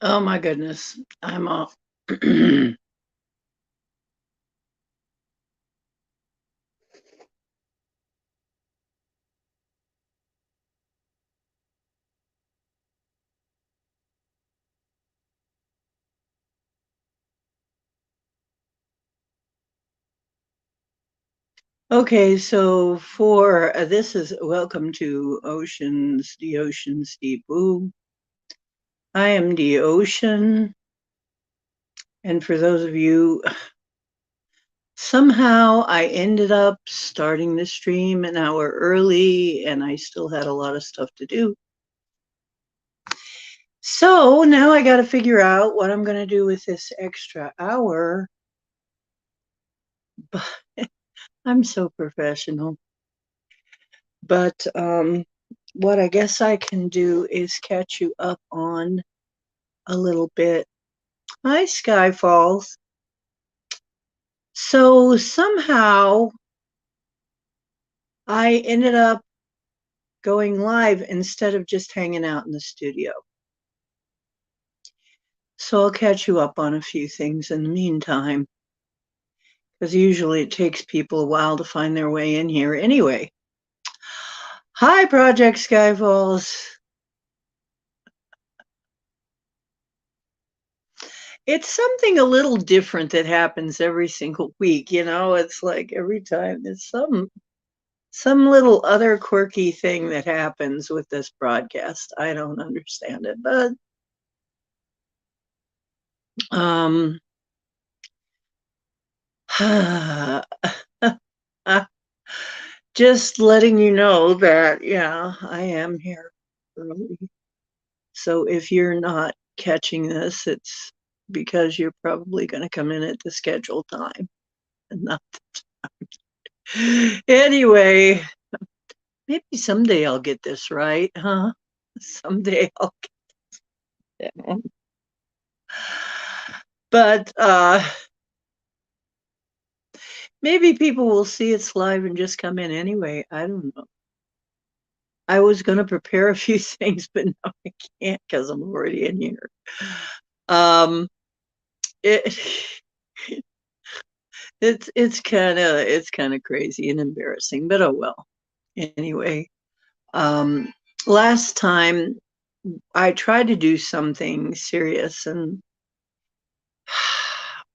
Oh my goodness. I'm off. Okay, so for this is welcome to Oceans, the Oceans Deep Blue. I am the ocean. And for those of you, somehow I ended up starting the stream an hour early and I still had a lot of stuff to do. So now I got to figure out what I'm going to do with this extra hour. But I'm so professional. But what I guess I can do is catch you up on a little bit. Hi, Skyfalls. So somehow I ended up going live instead of just hanging out in the studio. So I'll catch you up on a few things in the meantime, because usually it takes people a while to find their way in here anyway. Hi, Project Skyfalls. It's something a little different that happens every single week. It's like every time there's some little other quirky thing that happens with this broadcast. I don't understand it, but um just letting you know that yeah, I am here early. So if you're not catching this, it's because you're probably going to come in at the scheduled time and not anyway. Maybe someday I'll get this right, huh? Someday I'll get it. But maybe people will see it's live and just come in anyway. I don't know. I was going to prepare a few things, but now I can't because I'm already in here. Um, it it's kind of crazy and embarrassing, but oh well. Anyway, um, last time I tried to do something serious, and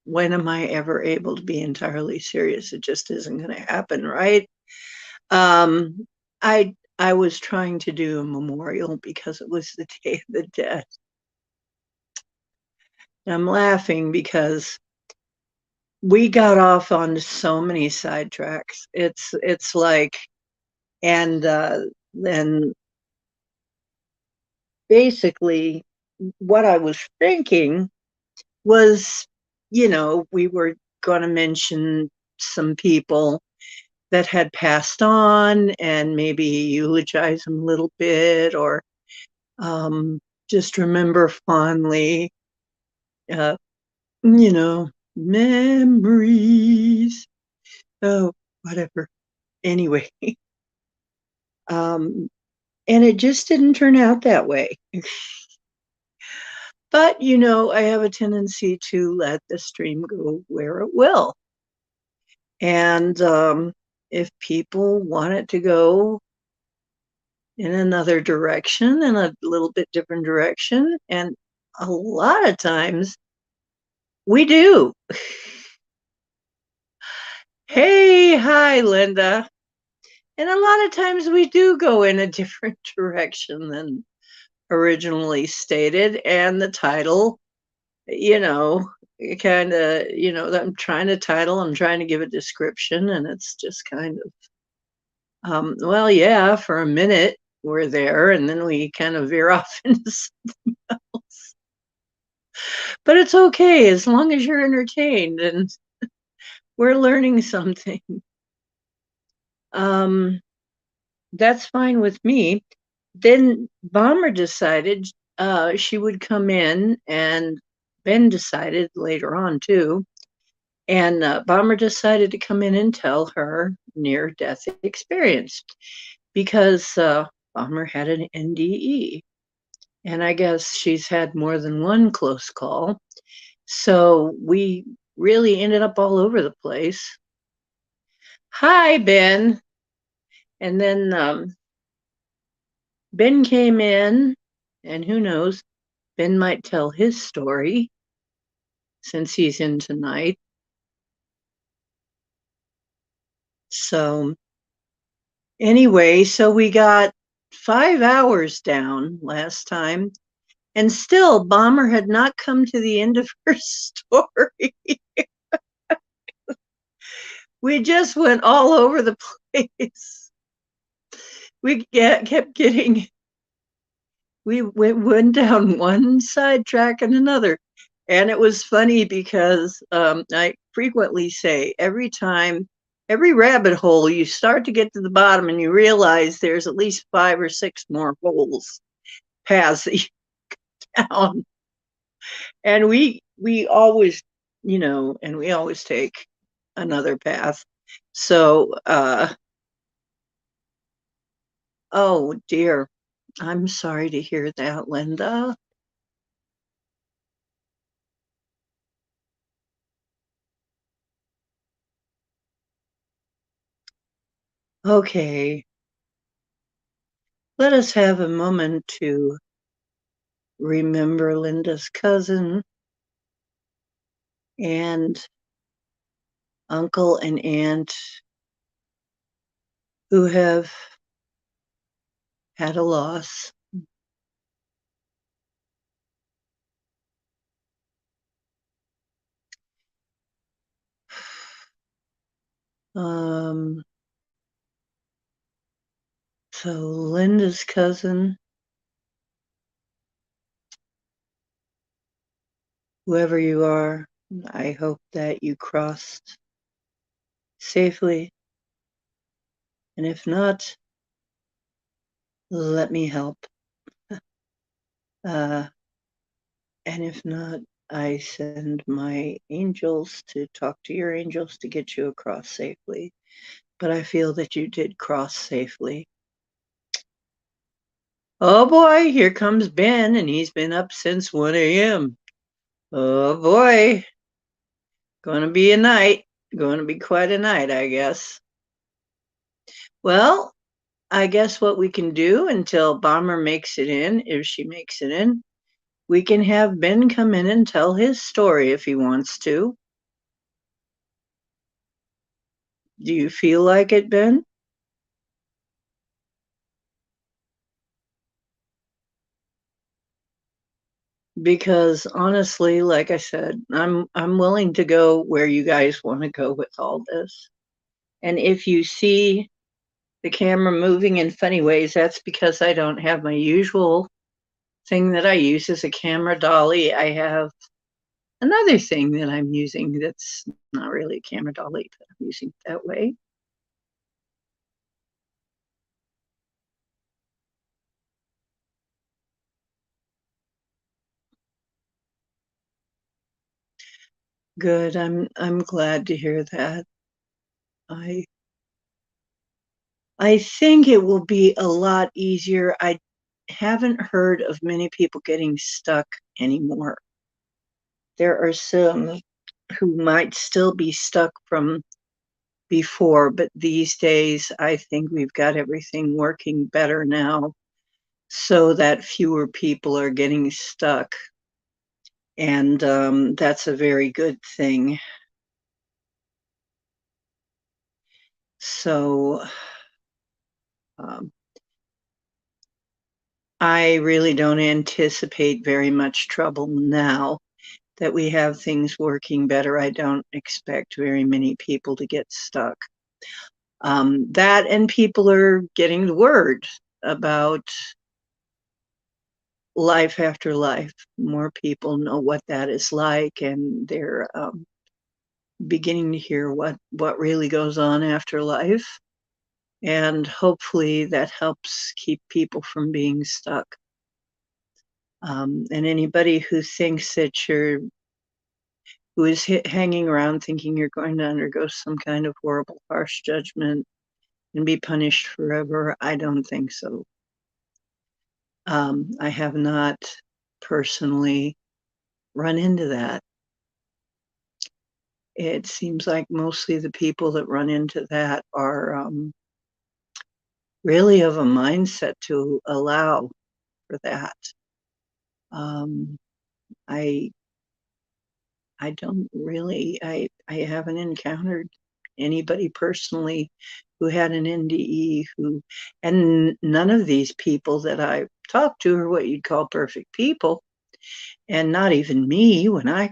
when am I ever able to be entirely serious? It just isn't going to happen, right? Um, I was trying to do a memorial because it was the Day of the Dead. And I'm laughing because we got off on so many sidetracks. It's like, and then basically what I was thinking was, we were going to mention some people that had passed on and maybe eulogize them a little bit, or just remember fondly, uh, memories. Oh, whatever. Anyway, um, and it just didn't turn out that way. But, I have a tendency to let the stream go where it will. And if people want it to go in another direction, in a little bit different direction, and a lot of times we do. Hey, hi, Linda. And a lot of times we do go in a different direction than originally stated. And the title, kind of, I'm trying to give a description, and it's just kind of, well, yeah, for a minute we're there, and then we kind of veer off into something else. But it's okay as long as you're entertained and we're learning something. Um, that's fine with me. Then Bomber decided she would come in, and Ben decided later on too. And Bomber decided to come in and tell her near-death experience because Bomber had an NDE. And I guess she's had more than one close call. So we really ended up all over the place. Hi, Ben. And then Ben came in, and who knows, Ben might tell his story since he's in tonight. So, anyway, so we got 5 hours down last time, and still Bomber had not come to the end of her story. We just went all over the place. Kept getting, we went down one sidetrack and another. And it was funny because I frequently say every rabbit hole, you start to get to the bottom and you realize there's at least 5 or 6 more holes past the down. And we always, and we always take another path. So, oh dear, I'm sorry to hear that, Linda. Okay, let us have a moment to remember Linda's cousin and uncle and aunt who have had a loss. Um, so Linda's cousin, whoever you are, I hope that you crossed safely. And if not, let me help. And if not, I send my angels to talk to your angels to get you across safely. But I feel that you did cross safely. Oh boy, here comes Ben, and he's been up since 1 a.m. Oh boy, gonna be a night. Going to be quite a night, I guess. Well, I guess what we can do until Bomber makes it in, if she makes it in, we can have Ben come in and tell his story if he wants to. Do you feel like it, Ben? Because honestly, like I said, I'm willing to go where you guys want to go with all this. And if you see the camera moving in funny ways, that's because I don't have my usual thing that I use as a camera dolly. I have another thing that I'm using that's not really a camera dolly, but I'm using it that way. Good. I'm glad to hear that. I I think it will be a lot easier. I haven't heard of many people getting stuck anymore. There are some who might still be stuck from before, but these days I think we've got everything working better now so that fewer people are getting stuck. And that's a very good thing. So um, I really don't anticipate very much trouble now that we have things working better. I don't expect very many people to get stuck. That and people are getting the word about life after life. More people know what that is like, and they're beginning to hear what really goes on after life. And hopefully that helps keep people from being stuck. And anybody who thinks that who is hanging around thinking you're going to undergo some kind of horrible, harsh judgment and be punished forever, I don't think so. I have not personally run into that. It seems like mostly the people that run into that are really of a mindset to allow for that. Um, I I don't really I haven't encountered anybody personally who had an NDE who, and none of these people that I've talked to are what you'd call perfect people, and not even me when I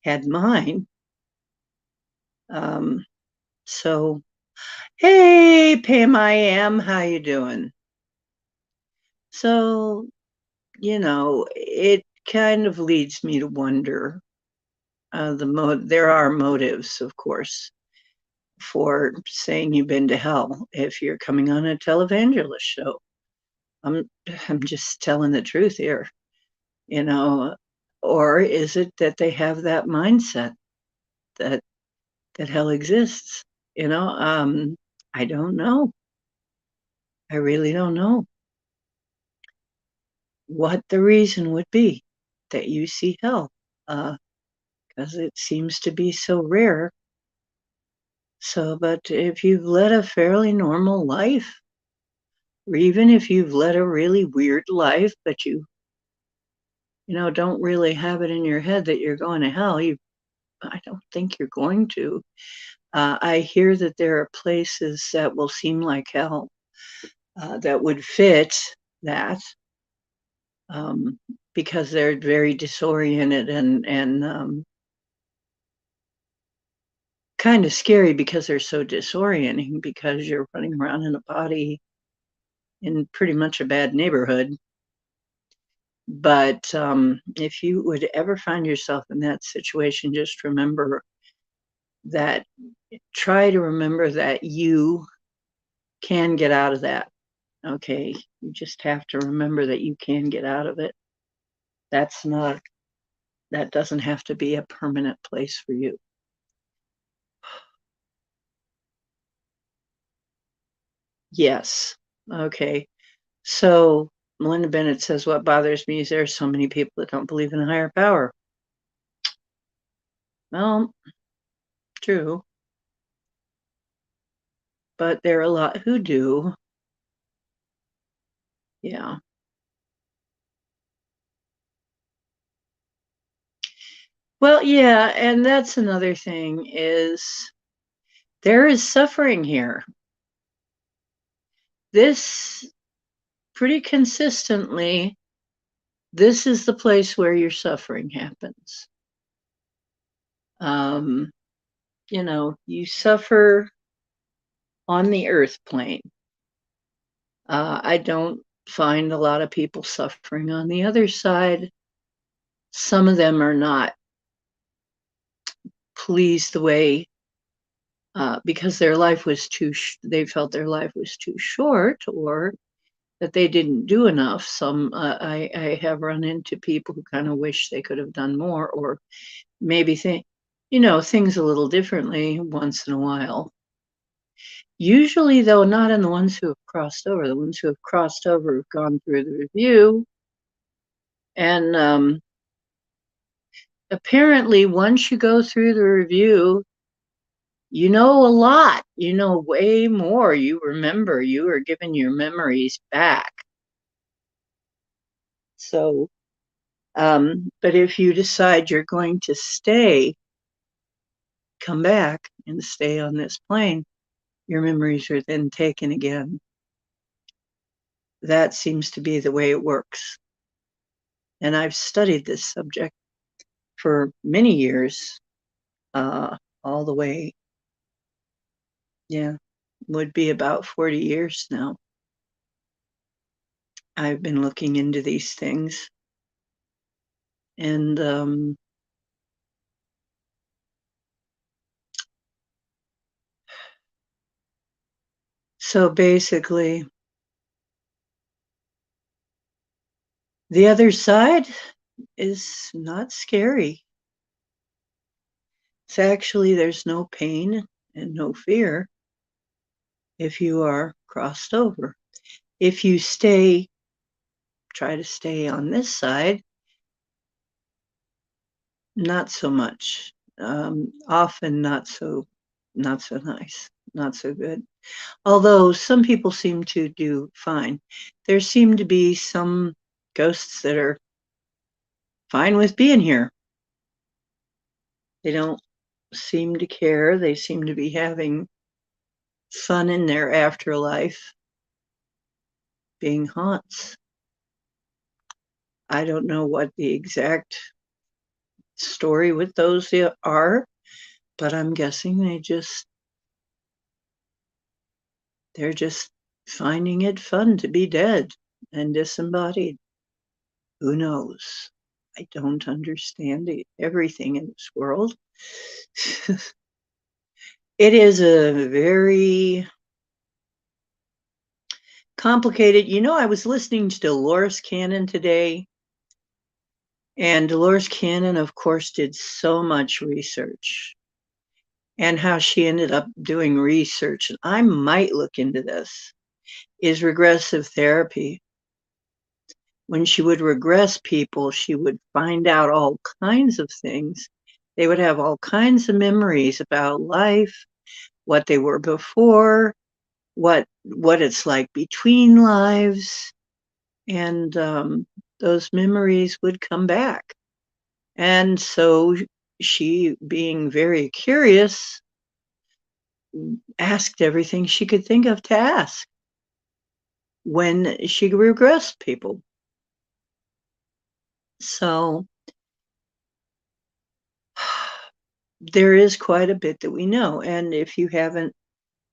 had mine. Um, so hey Pam, I am. How you doing? So it kind of leads me to wonder. There are motives, of course, for saying you've been to hell if you're coming on a televangelist show. I'm I'm just telling the truth here, you know. Or is it that they have that mindset that hell exists? I don't know. I really don't know what the reason would be that you see hell, because it seems to be so rare. So, but if you've led a fairly normal life, or even if you've led a really weird life, but you don't really have it in your head that you're going to hell, I don't think you're going to. I hear that there are places that will seem like hell that would fit that, um, because they're very disoriented and kind of scary because they're so disorienting because you're running around in a body in pretty much a bad neighborhood. But if you would ever find yourself in that situation, just remember that, try to remember that you can get out of that. Okay. You just have to remember that you can get out of it. That's not, that doesn't have to be a permanent place for you. Yes. Okay. So Melinda Bennett says, what bothers me is there are so many people that don't believe in a higher power. Well, true. But there are a lot who do. Yeah. Well, yeah, and that's another thing is there is suffering here. This pretty consistently, this is the place where your suffering happens. Um, you suffer on the earth plane. I don't find a lot of people suffering on the other side. Some of them are not pleased the way, because their life was they felt their life was too short, or that they didn't do enough. I have run into people who kind of wish they could have done more, or maybe think, things a little differently once in a while. Usually, though, not in the ones who have crossed over. The ones who have crossed over have gone through the review, and apparently, once you go through the review, you know a lot. You know way more. You remember. You are given your memories back. So, but if you decide you're going to stay, come back and stay on this plane, your memories are then taken again. That seems to be the way it works. And I've studied this subject for many years, all the way, yeah, would be about 40 years now. I've been looking into these things. And so basically, the other side is not scary. It's actually, there's no pain and no fear if you are crossed over. If you try to stay on this side, not so much. Often not so nice, not so good. Although some people seem to do fine. There seem to be some ghosts that are fine with being here. They don't seem to care. They seem to be having fun in their afterlife, being haunts. I don't know what the exact story with those are, but I'm guessing they're just finding it fun to be dead and disembodied. Who knows? I don't understand everything in this world. It is a very complicated. I was listening to Dolores Cannon today, and Dolores Cannon, of course, did so much research, and how she ended up doing research, and I might look into this, is regressive therapy. When she would regress people, she would find out all kinds of things. They would have all kinds of memories about life, what they were before, what it's like between lives, and those memories would come back. And so she, being very curious, asked everything she could think of to ask when she regressed people. So there is quite a bit that we know. And if you haven't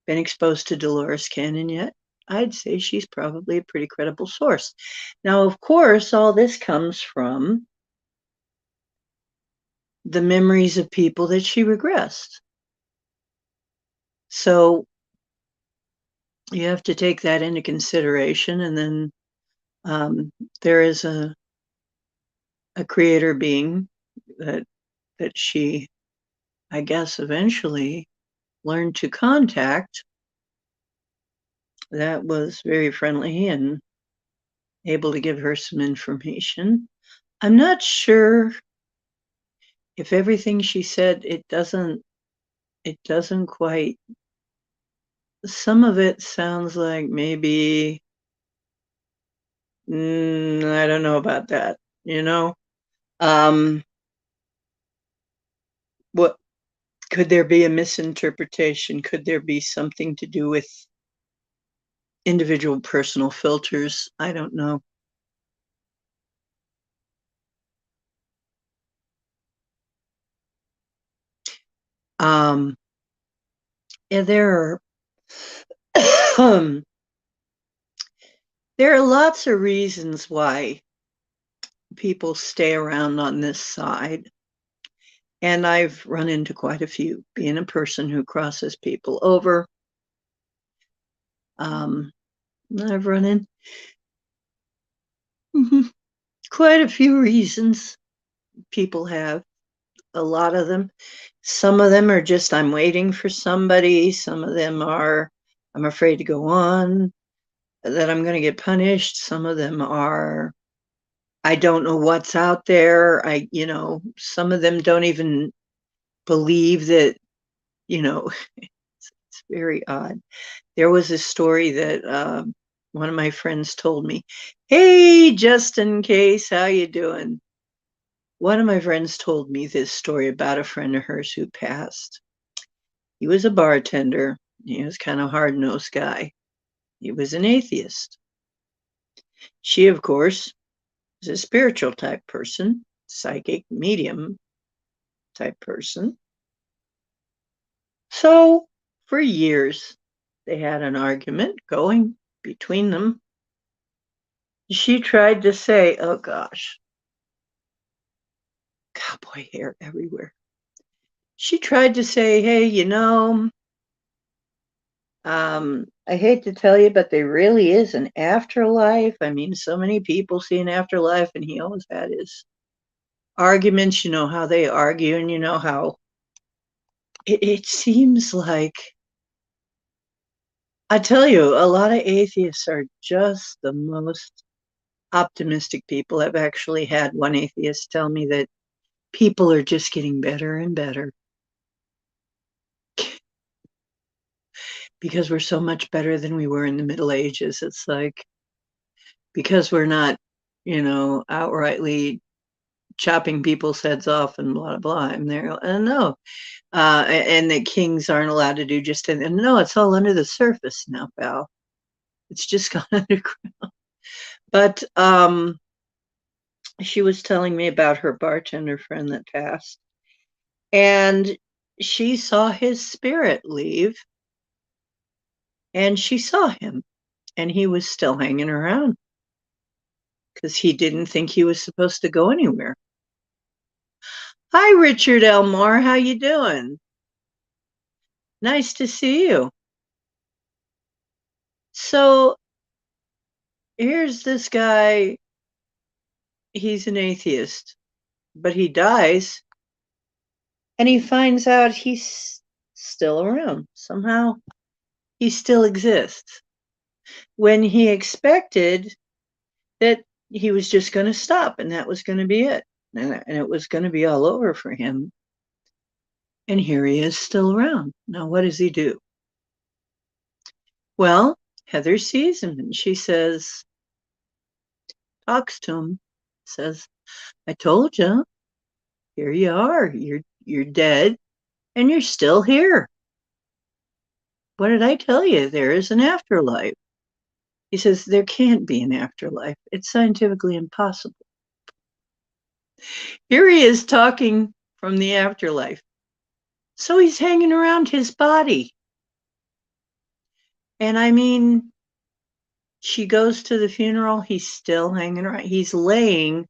been exposed to Dolores Cannon yet, I'd say she's probably a pretty credible source. Now, of course, all this comes from the memories of people that she regressed. So you have to take that into consideration. And then there is a creator being that she, I guess, eventually learned to contact, that was very friendly and able to give her some information. I'm not sure if everything she said, it doesn't quite, some of it sounds like maybe, I don't know about that, what, could there be a misinterpretation? Could there be something to do with individual personal filters? I don't know. Yeah, there are lots of reasons why people stay around on this side. And I've run into quite a few, being a person who crosses people over. I've run in quite a few reasons people have, a lot of them. Some of them are just, I'm waiting for somebody. Some of them are, I'm afraid to go on, that I'm going to get punished. Some of them are, I don't know what's out there. Some of them don't even believe that, it's very odd. There was a story that one of my friends told me. Hey, just in case, how you doing? One of my friends told me this story about a friend of hers who passed. He was a bartender. He was kind of a hard-nosed guy. He was an atheist. She, of course, is a spiritual type person, psychic medium type person. So for years, they had an argument going between them. She tried to say, oh gosh, cowboy hair everywhere. She tried to say, hey, I hate to tell you, but there really is an afterlife. I mean, so many people see an afterlife, and he always had his arguments, how they argue, and how it seems like I tell you, a lot of atheists are just the most optimistic people. I've actually had one atheist tell me that people are just getting better and better because we're so much better than we were in the Middle Ages. It's like because we're not, outrightly chopping people's heads off and blah blah. And they're no, and that kings aren't allowed to do just and no, it's all under the surface now, pal. It's just gone underground. But she was telling me about her bartender friend that passed, and she saw his spirit leave, and she saw him, and he was still hanging around because he didn't think he was supposed to go anywhere. Hi, Richard Elmore. How you doing? Nice to see you. So here's this guy. He's an atheist, but he dies, and he finds out he's still around. Somehow he still exists. When he expected that he was just going to stop and that was going to be it. And it was going to be all over for him. And here he is still around. Now, what does he do? Well, Heather sees him and she says, talks to him, says, I told you, here you are. You're dead and you're still here. What did I tell you? There is an afterlife. He says, there can't be an afterlife. It's scientifically impossible. Here he is talking from the afterlife. So he's hanging around his body. And I mean, she goes to the funeral, he's still hanging around. He's laying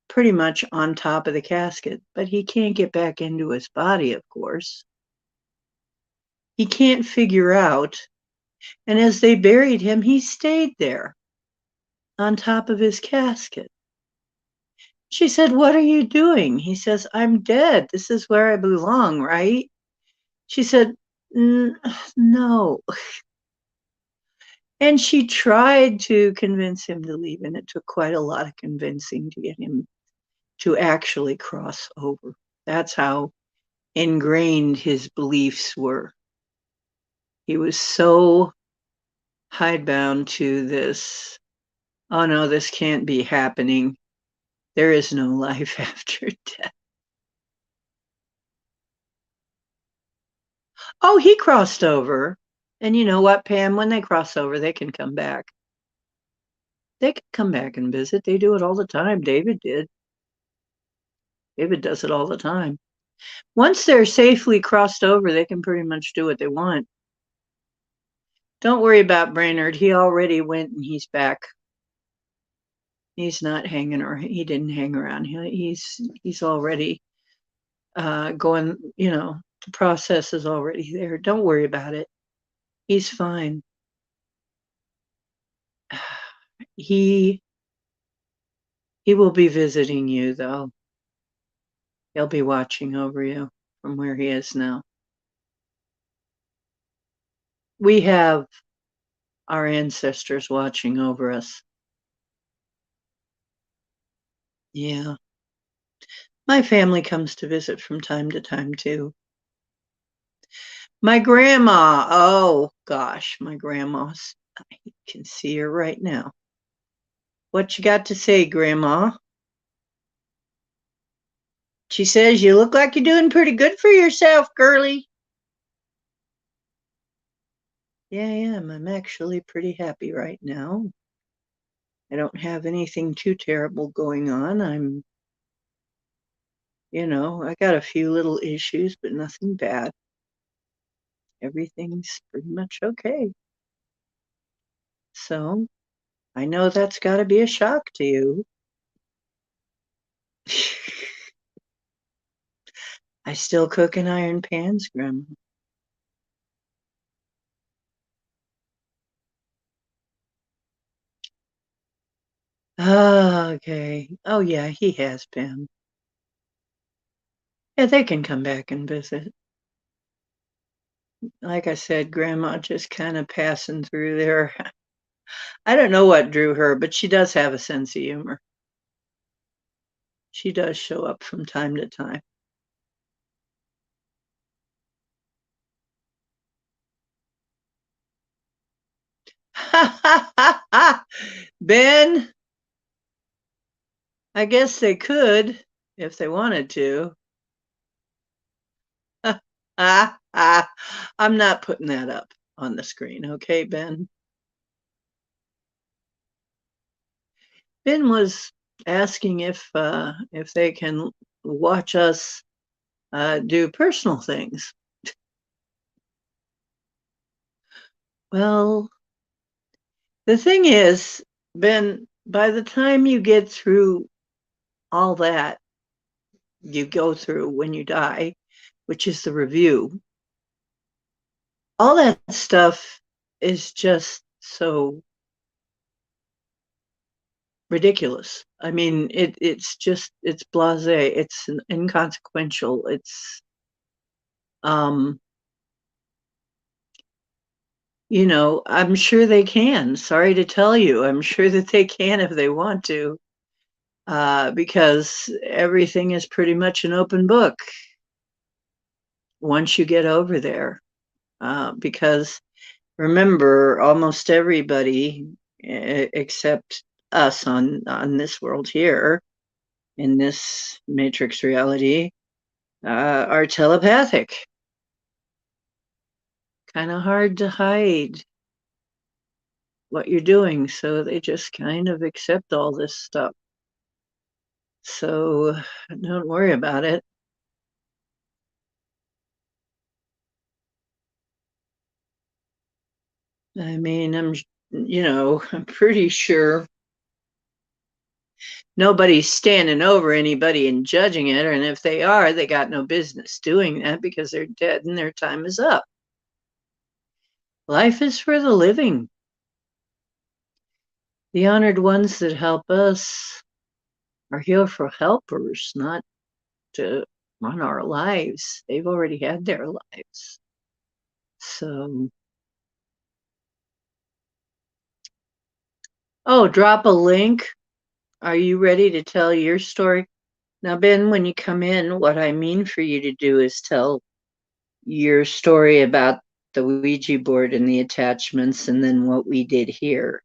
pretty much on top of the casket, but he can't get back into his body, of course. He can't figure out. And as they buried him, he stayed there on top of his casket. She said, what are you doing? He says, I'm dead. This is where I belong, right? She said, no. And she tried to convince him to leave, and it took quite a lot of convincing to get him to actually cross over. That's how ingrained his beliefs were. He was so hidebound to this, oh no, this can't be happening. There is no life after death. Oh, he crossed over. And you know what, Pam? When they cross over, they can come back. They can come back and visit. They do it all the time. David did. David does it all the time. Once they're safely crossed over, they can pretty much do what they want. Don't worry about Brainerd. He already went and he's back. He's not hanging or he didn't hang around. He's already going, the process is already there. Don't worry about it. He's fine. He will be visiting you though. He'll be watching over you from where he is now. We have our ancestors watching over us. Yeah. My family comes to visit from time to time too. My grandma, oh gosh, my grandma's, I can see her right now. What you got to say, Grandma? She says, you look like you're doing pretty good for yourself, girlie. Yeah, I am. I'm actually pretty happy right now. I don't have anything too terrible going on. I got a few little issues, but nothing bad. Everything's pretty much okay. So I know that's got to be a shock to you. I still cook in iron pans, Grandma. Oh, okay. Oh, yeah, he has been. Yeah, they can come back and visit. Like I said, Grandma just kind of passing through there. I don't know what drew her, but she does have a sense of humor. She does show up from time to time. Ben, I guess they could if they wanted to. I'm not putting that up on the screen, okay, Ben? Ben was asking if they can watch us do personal things. Well, the thing is, Ben, by the time you get through all that you go through when you die, which is the review, all that stuff is just so ridiculous. I mean, it's blasé, it's inconsequential, it's um I'm sure they can. Sorry to tell you, I'm sure that they can if they want to, because everything is pretty much an open book once you get over there. Because remember, almost everybody, except us on this world here, in this matrix reality, are telepathic. Kind of hard to hide what you're doing, so they just kind of accept all this stuff. So don't worry about it. I mean, I'm pretty sure nobody's standing over anybody and judging it. And if they are, they got no business doing that because they're dead and their time is up. Life is for the living. The honored ones that help us are here for helpers, not to run our lives. They've already had their lives. So, oh, drop a link. Are you ready to tell your story? Now, Ben, when you come in, what I mean for you to do is tell your story about the Ouija board and the attachments and then what we did here.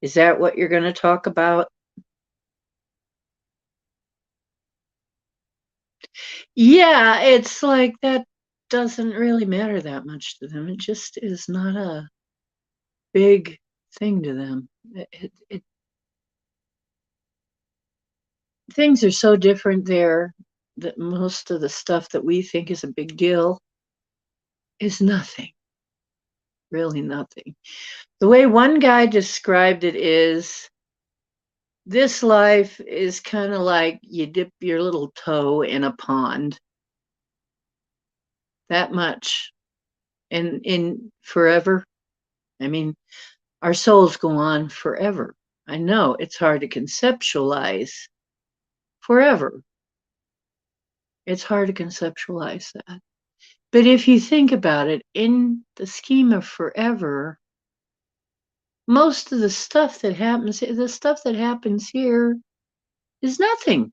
Is that what you're going to talk about? Yeah, it's like that doesn't really matter that much to them. It just is not a big thing to them. Things are so different there that most of the stuff that we think is a big deal is nothing, really nothing. The way one guy described it is this life is kind of like you dip your little toe in a pond, that much. And in forever, I mean, our souls go on forever. I know it's hard to conceptualize forever. It's hard to conceptualize that. But if you think about it, in the scheme of forever, most of the stuff that happens here is nothing.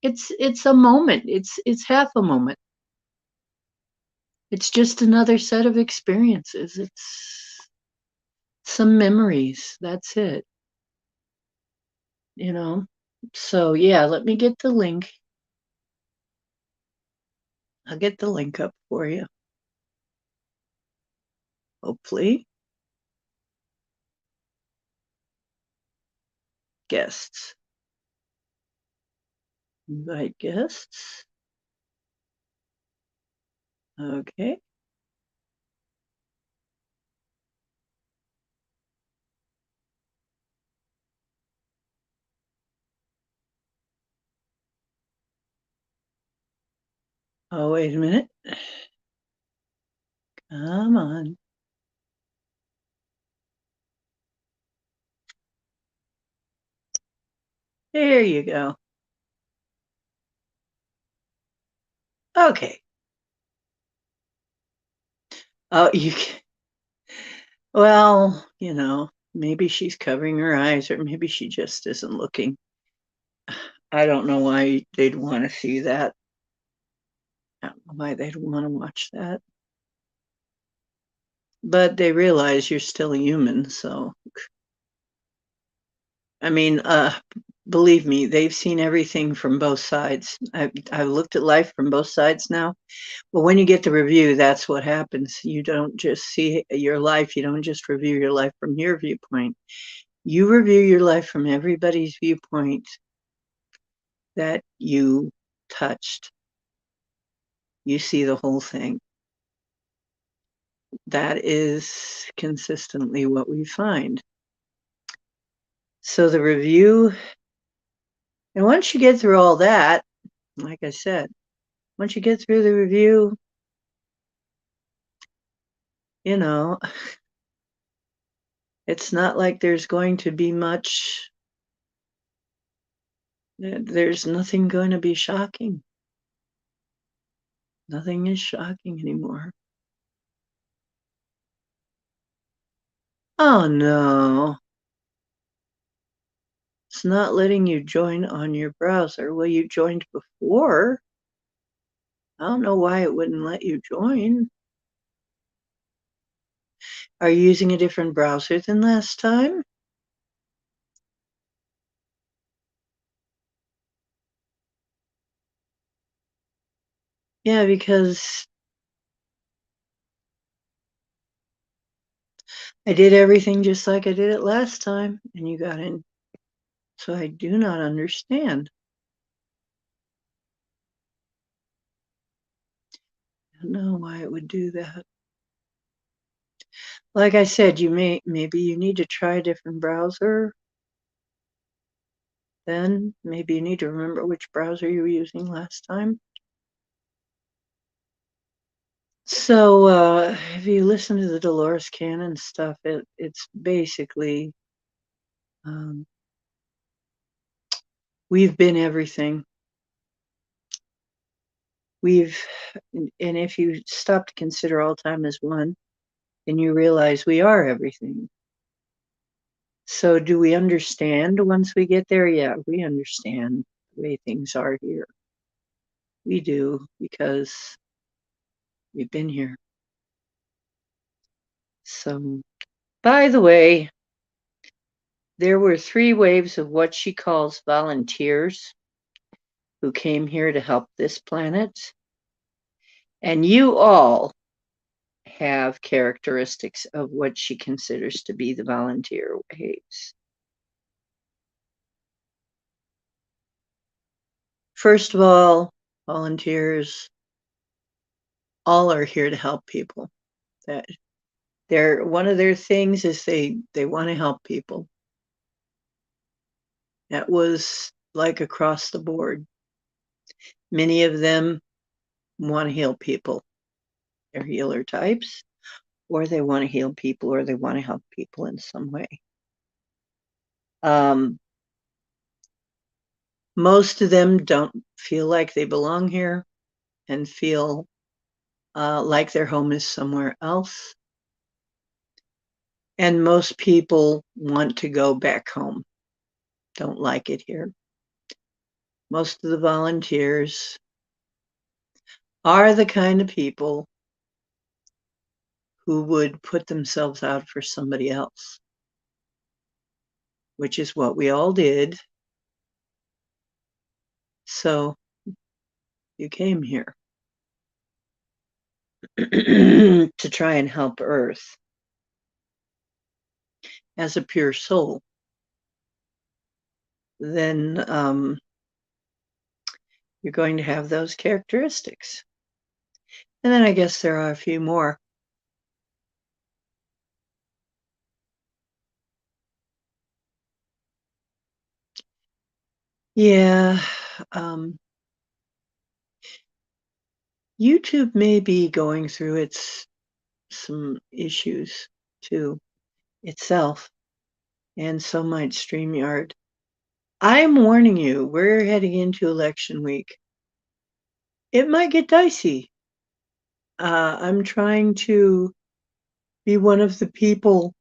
It's a moment. It's half a moment. It's just another set of experiences. It's some memories. That's it, you know. So yeah, let me get the link. I'll get the link up for you. Hopefully. Guests. Invite guests. Okay. Oh, wait a minute. Come on. There you go. Okay. Oh, well, maybe she's covering her eyes, or maybe she just isn't looking. I don't know why they'd want to see that. I don't know why they'd want to watch that. But they realize you're still a human, so I mean, believe me, they've seen everything from both sides. I've looked at life from both sides now. But when you get the review, that's what happens. You don't just see your life. You don't just review your life from your viewpoint. You review your life from everybody's viewpoint that you touched. You see the whole thing. That is consistently what we find. So the review, and once you get through all that, like I said, once you get through the review, it's not like there's going to be much, there's nothing going to be shocking. Nothing is shocking anymore. Oh no, it's not letting you join on your browser. Well, you joined before. I don't know why it wouldn't let you join. Are you using a different browser than last time? Yeah, because I did everything just like I did it last time, and you got in. So I do not understand. I don't know why it would do that. Like I said, maybe you need to try a different browser. Then maybe you need to remember which browser you were using last time. So if you listen to the Dolores Cannon stuff, it's basically we've been everything. And if you stop to consider all time as one, then you realize we are everything. So do we understand once we get there? Yeah, we understand the way things are here. We do, because we've been here. So, by the way, there were 3 waves of what she calls volunteers who came here to help this planet. And you all have characteristics of what she considers to be the volunteer waves. First of all, volunteers all are here to help people. That one of their things is they want to help people. That was like across the board. Many of them want to heal people. They're healer types, or they want to heal people, or they want to help people in some way. Most of them don't feel like they belong here and feel like their home is somewhere else. And most people want to go back home, don't like it here. Most of the volunteers are the kind of people who would put themselves out for somebody else, which is what we all did. So you came here to try and help Earth as a pure soul. Then you're going to have those characteristics. And then I guess there are a few more. Yeah. YouTube may be going through some issues too itself, and so might StreamYard. I'm warning you, we're heading into election week. It might get dicey. I'm trying to be one of the people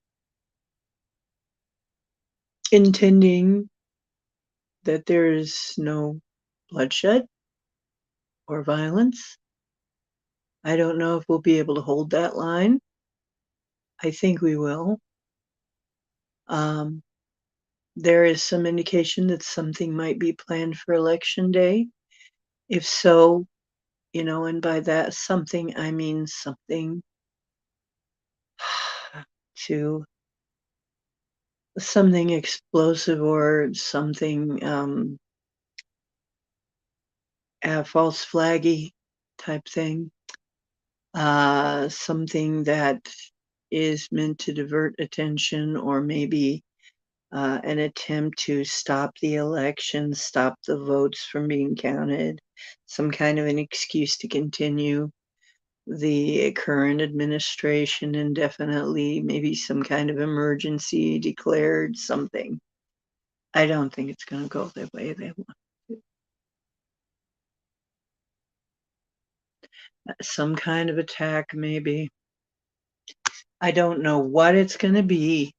intending that there is no bloodshed or violence. I don't know if we'll be able to hold that line. I think we will. Um, there is some indication that something might be planned for Election Day. If so, and by that something, I mean something to something explosive or something false flaggy type thing. Something that is meant to divert attention or maybe an attempt to stop the election, stop the votes from being counted, some kind of an excuse to continue the current administration indefinitely, maybe some kind of emergency declared, something. I don't think it's going to go the way they want it. Some kind of attack, maybe. I don't know what it's going to be,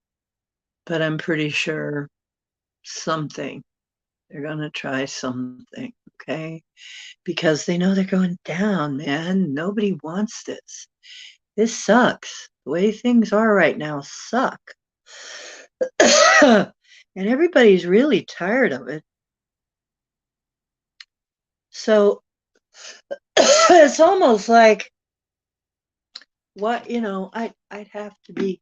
but I'm pretty sure something. They're going to try something, okay? Because they know they're going down, man. Nobody wants this. This sucks. The way things are right now suck. And everybody's really tired of it. So it's almost like what, I'd have to be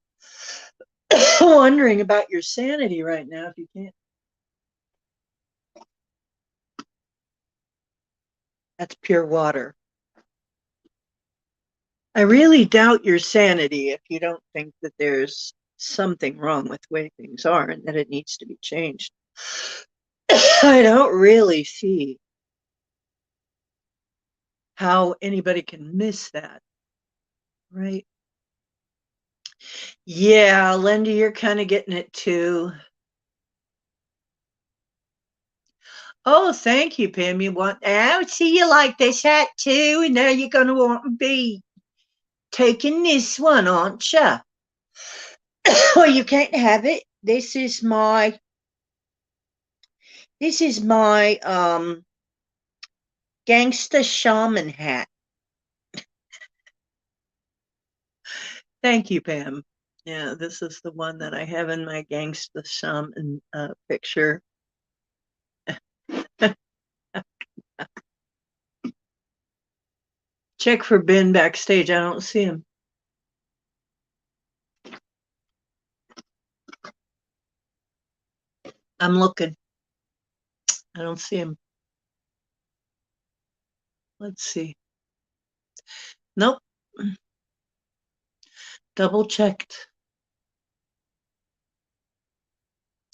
wondering about your sanity right now if you can't. That's pure water. I really doubt your sanity if you don't think that there's something wrong with the way things are and that it needs to be changed. I don't really see how anybody can miss that, right? Yeah, Linda, you're kind of getting it too. Oh, thank you, Pam. I see you like this hat too, and now you're going to want to be taking this one, aren't you? Well, you can't have it. This is my gangster shaman hat. Thank you, Pam. Yeah, this is the one that I have in my gangster shaman picture. Check for Ben backstage. I don't see him. I'm looking. I don't see him. Let's see. Nope. Double checked.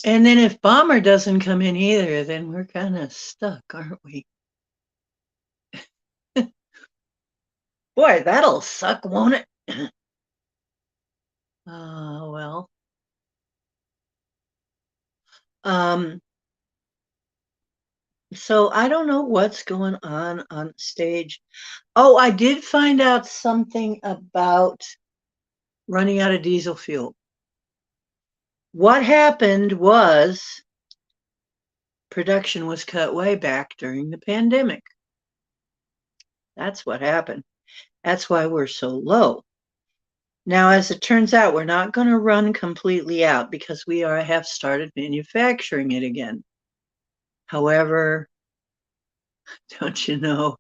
And then if Bomber doesn't come in either, then we're kind of stuck, aren't we? Boy, that'll suck, won't it? Well. So I don't know what's going on stage. Oh, I did find out something about running out of diesel fuel. What happened was production was cut way back during the pandemic. That's what happened. That's why we're so low. Now, as it turns out, we're not going to run completely out because we have started manufacturing it again. However, don't you know,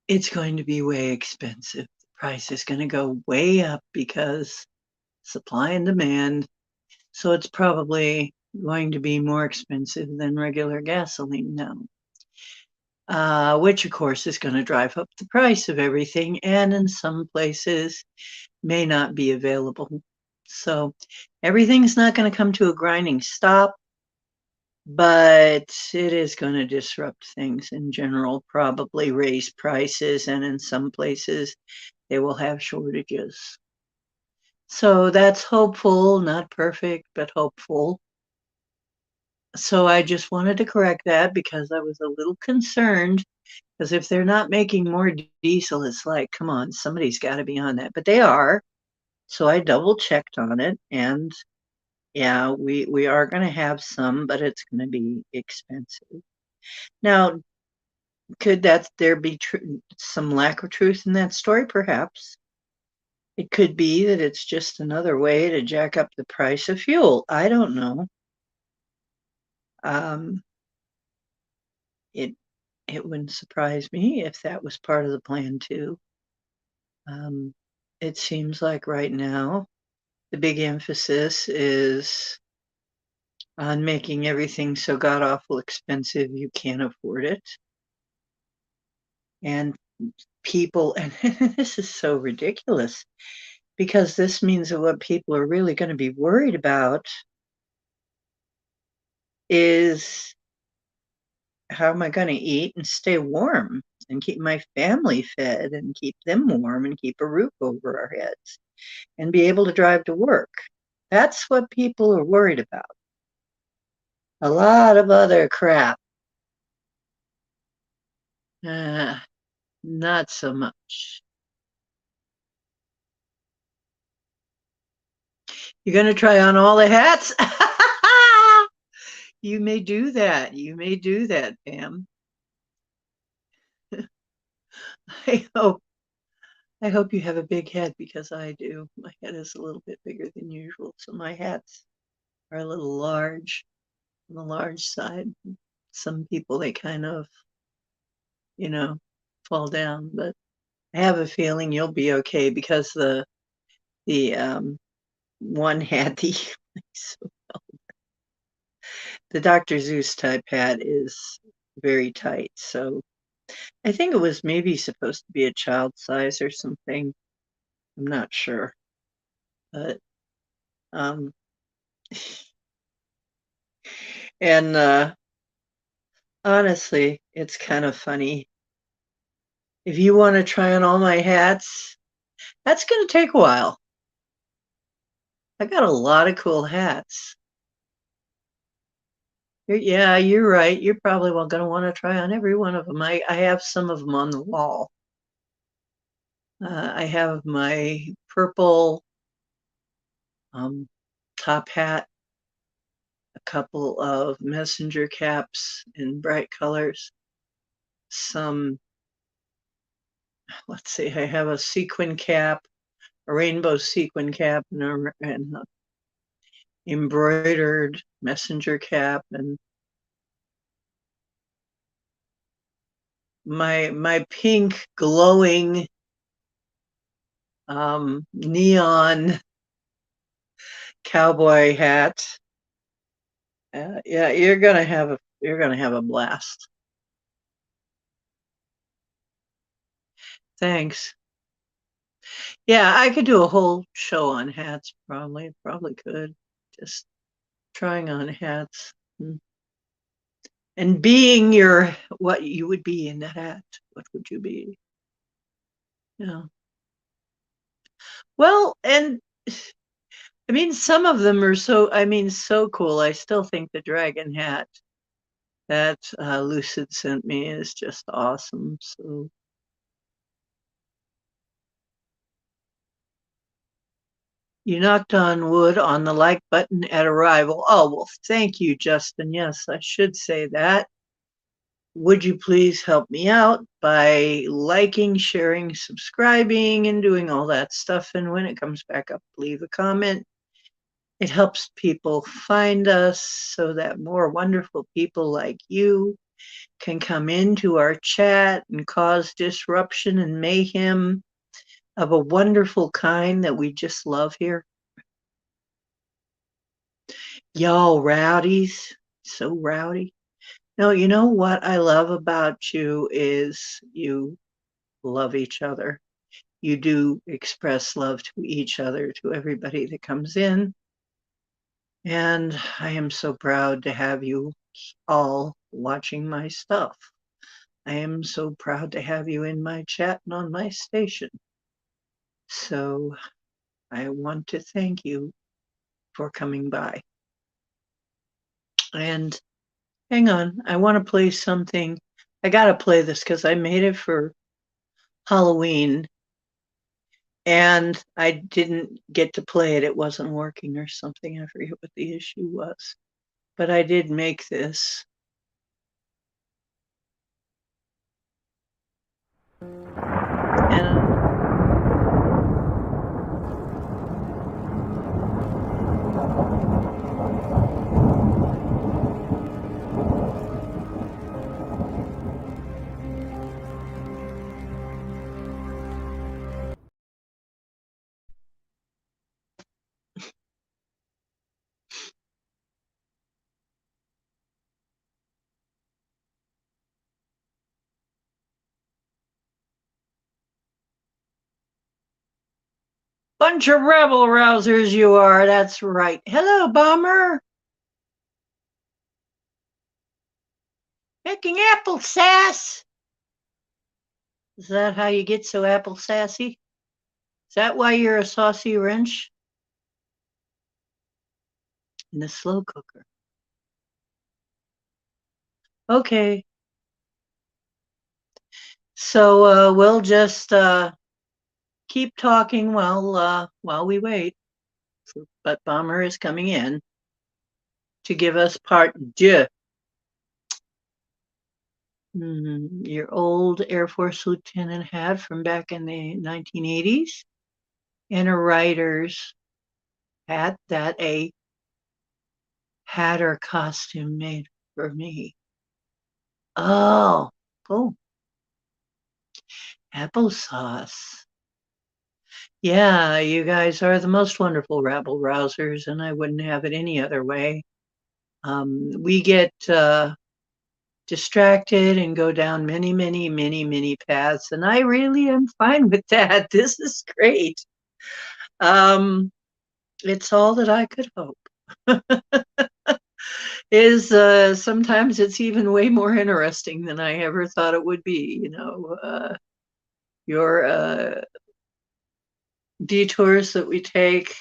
it's going to be way expensive. The price is going to go way up because supply and demand. So it's probably going to be more expensive than regular gasoline now. Which of course is going to drive up the price of everything, and in some places may not be available. So everything's not going to come to a grinding stop, but it is going to disrupt things in general, probably raise prices, and in some places they will have shortages. So that's hopeful, not perfect, but hopeful. So I just wanted to correct that because I was a little concerned, because if they're not making more diesel, it's like, come on, somebody's got to be on that. But they are. So I double checked on it, and yeah, we are going to have some, but it's going to be expensive. Now, could there be some lack of truth in that story? Perhaps. It could be that it's just another way to jack up the price of fuel. I don't know. Um, it it wouldn't surprise me if that was part of the plan too. Um, it seems like right now the big emphasis is on making everything so god awful expensive you can't afford it. And people, and this is so ridiculous because this means that what people are really going to be worried about is how am I going to eat and stay warm and keep my family fed and keep them warm and keep a roof over our heads and be able to drive to work. That's what people are worried about. A lot of other crap. Not so much. You're going to try on all the hats? You may do that. You may do that, Pam. I hope I hope you have a big head because I do. My head is a little bit bigger than usual, so my hats are a little large on the large side. Some people they kind of, you know, fall down, but I have a feeling you'll be okay because the one hat the Dr. Zeus type hat is very tight, so I think it was maybe supposed to be a child size or something. I'm not sure, but um, and honestly, it's kind of funny. If you want to try on all my hats, that's going to take a while. I got a lot of cool hats. Yeah, you're right. You're probably going to want to try on every one of them. I have some of them on the wall. I have my purple top hat, a couple of messenger caps in bright colors, some, let's see, I have a sequin cap, a rainbow sequin cap, and a embroidered messenger cap, and my pink glowing neon cowboy hat. Yeah, you're gonna have a blast. Thanks. Yeah, I could do a whole show on hats, probably could. Just trying on hats and being what you would be in that hat. What would you be? Yeah. Well, and I mean, some of them are so cool. I still think the dragon hat that Lucid sent me is just awesome. So you knocked on wood on the like button at arrival. Oh, well, thank you, Justin. Yes, I should say that. Would you please help me out by liking, sharing, subscribing, and doing all that stuff? And when it comes back up, leave a comment. It helps people find us so that more wonderful people like you can come into our chat and cause disruption and mayhem of a wonderful kind that we just love here. Y'all rowdies, so rowdy. No, you know what I love about you is you love each other. You do express love to each other, to everybody that comes in. And I am so proud to have you all watching my stuff. I am so proud to have you in my chat and on my station. So I want to thank you for coming by. And hang on, I want to play something. I got to play this because I made it for Halloween. and I didn't get to play it. It wasn't working or something. I forget what the issue was. But I did make this. And bunch of rebel rousers you are. That's right. Hello, Bomber. Making apple sass. Is that how you get so apple sassy? Is that why you're a saucy wrench? In a slow cooker. Okay. So we'll just keep talking while we wait. But Bomber is coming in to give us part deux. Your old Air Force lieutenant hat from back in the 1980s, and a writer's hat that a hat or costume made for me. Oh, applesauce. Yeah, you guys are the most wonderful rabble rousers, and I wouldn't have it any other way. We get distracted and go down many paths, and I really am fine with that. This is great. It's all that I could hope. Is sometimes it's even way more interesting than I ever thought it would be. You know, your detours that we take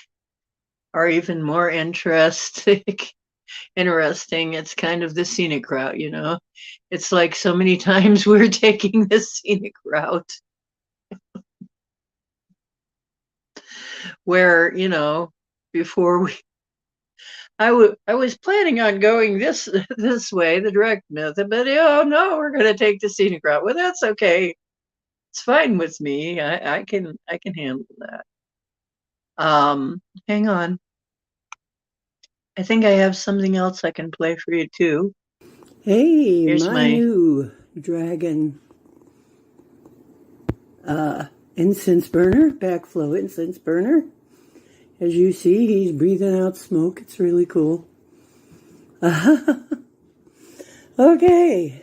are even more interesting. It's kind of the scenic route, you know. It's like so many times we're taking this scenic route where, you know, before I was planning on going this way, the direct method, but oh no, we're going to take the scenic route. Well, that's okay. It's fine with me. I can handle that. Hang on. I think I have something else I can play for you too. Hey, here's my new dragon incense burner, backflow incense burner. As you see, he's breathing out smoke. It's really cool. Okay.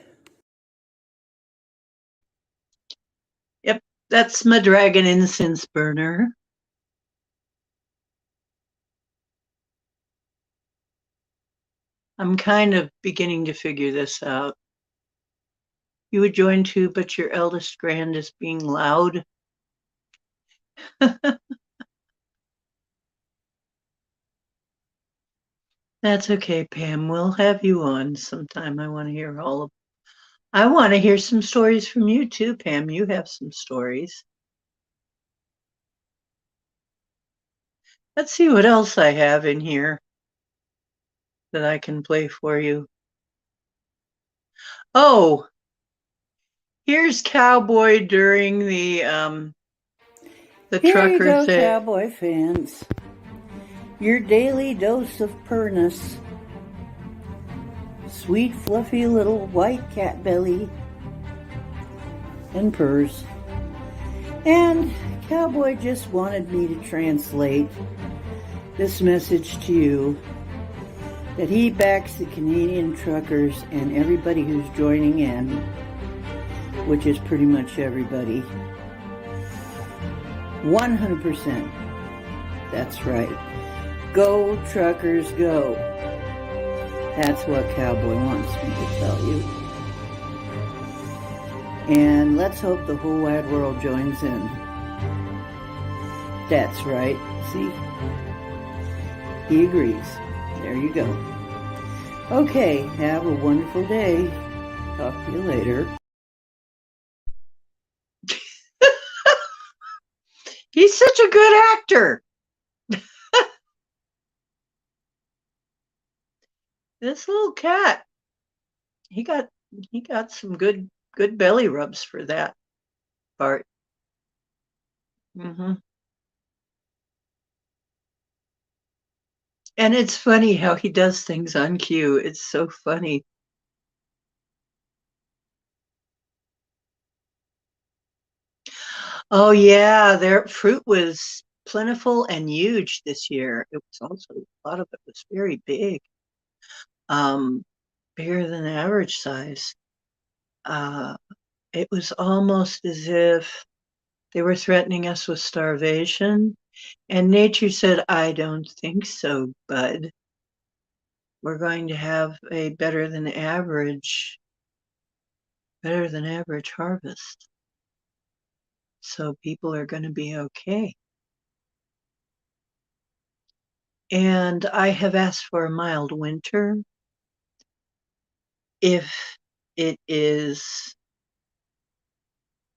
Yep, that's my dragon incense burner. I'm kind of beginning to figure this out. You would join too, but your eldest grand is being loud. That's okay, Pam. We'll have you on sometime. I want to hear some stories from you too, Pam. You have some stories. Let's see what else I have in here that I can play for you. Oh, here's Cowboy during the Here trucker you go, thing. Cowboy fans. Your daily dose of purness. Sweet, fluffy little white cat belly and purrs. And Cowboy just wanted me to translate this message to you, that he backs the Canadian truckers and everybody who's joining in, which is pretty much everybody. 100%. That's right. Go, truckers, go. That's what Cowboy wants me to tell you. And let's hope the whole wide world joins in. That's right. See? He agrees. There you go. Okay, have a wonderful day. Talk to you later. He's such a good actor. This little cat, he got some good belly rubs for that part. Hmm. And it's funny how he does things on cue. It's so funny. Oh yeah, their fruit was plentiful and huge this year. It was also a lot of it was very big, um, bigger than the average size. Uh, it was almost as if they were threatening us with starvation. And nature said, I don't think so, bud. We're going to have a better than average harvest. So people are going to be okay. And I have asked for a mild winter if it is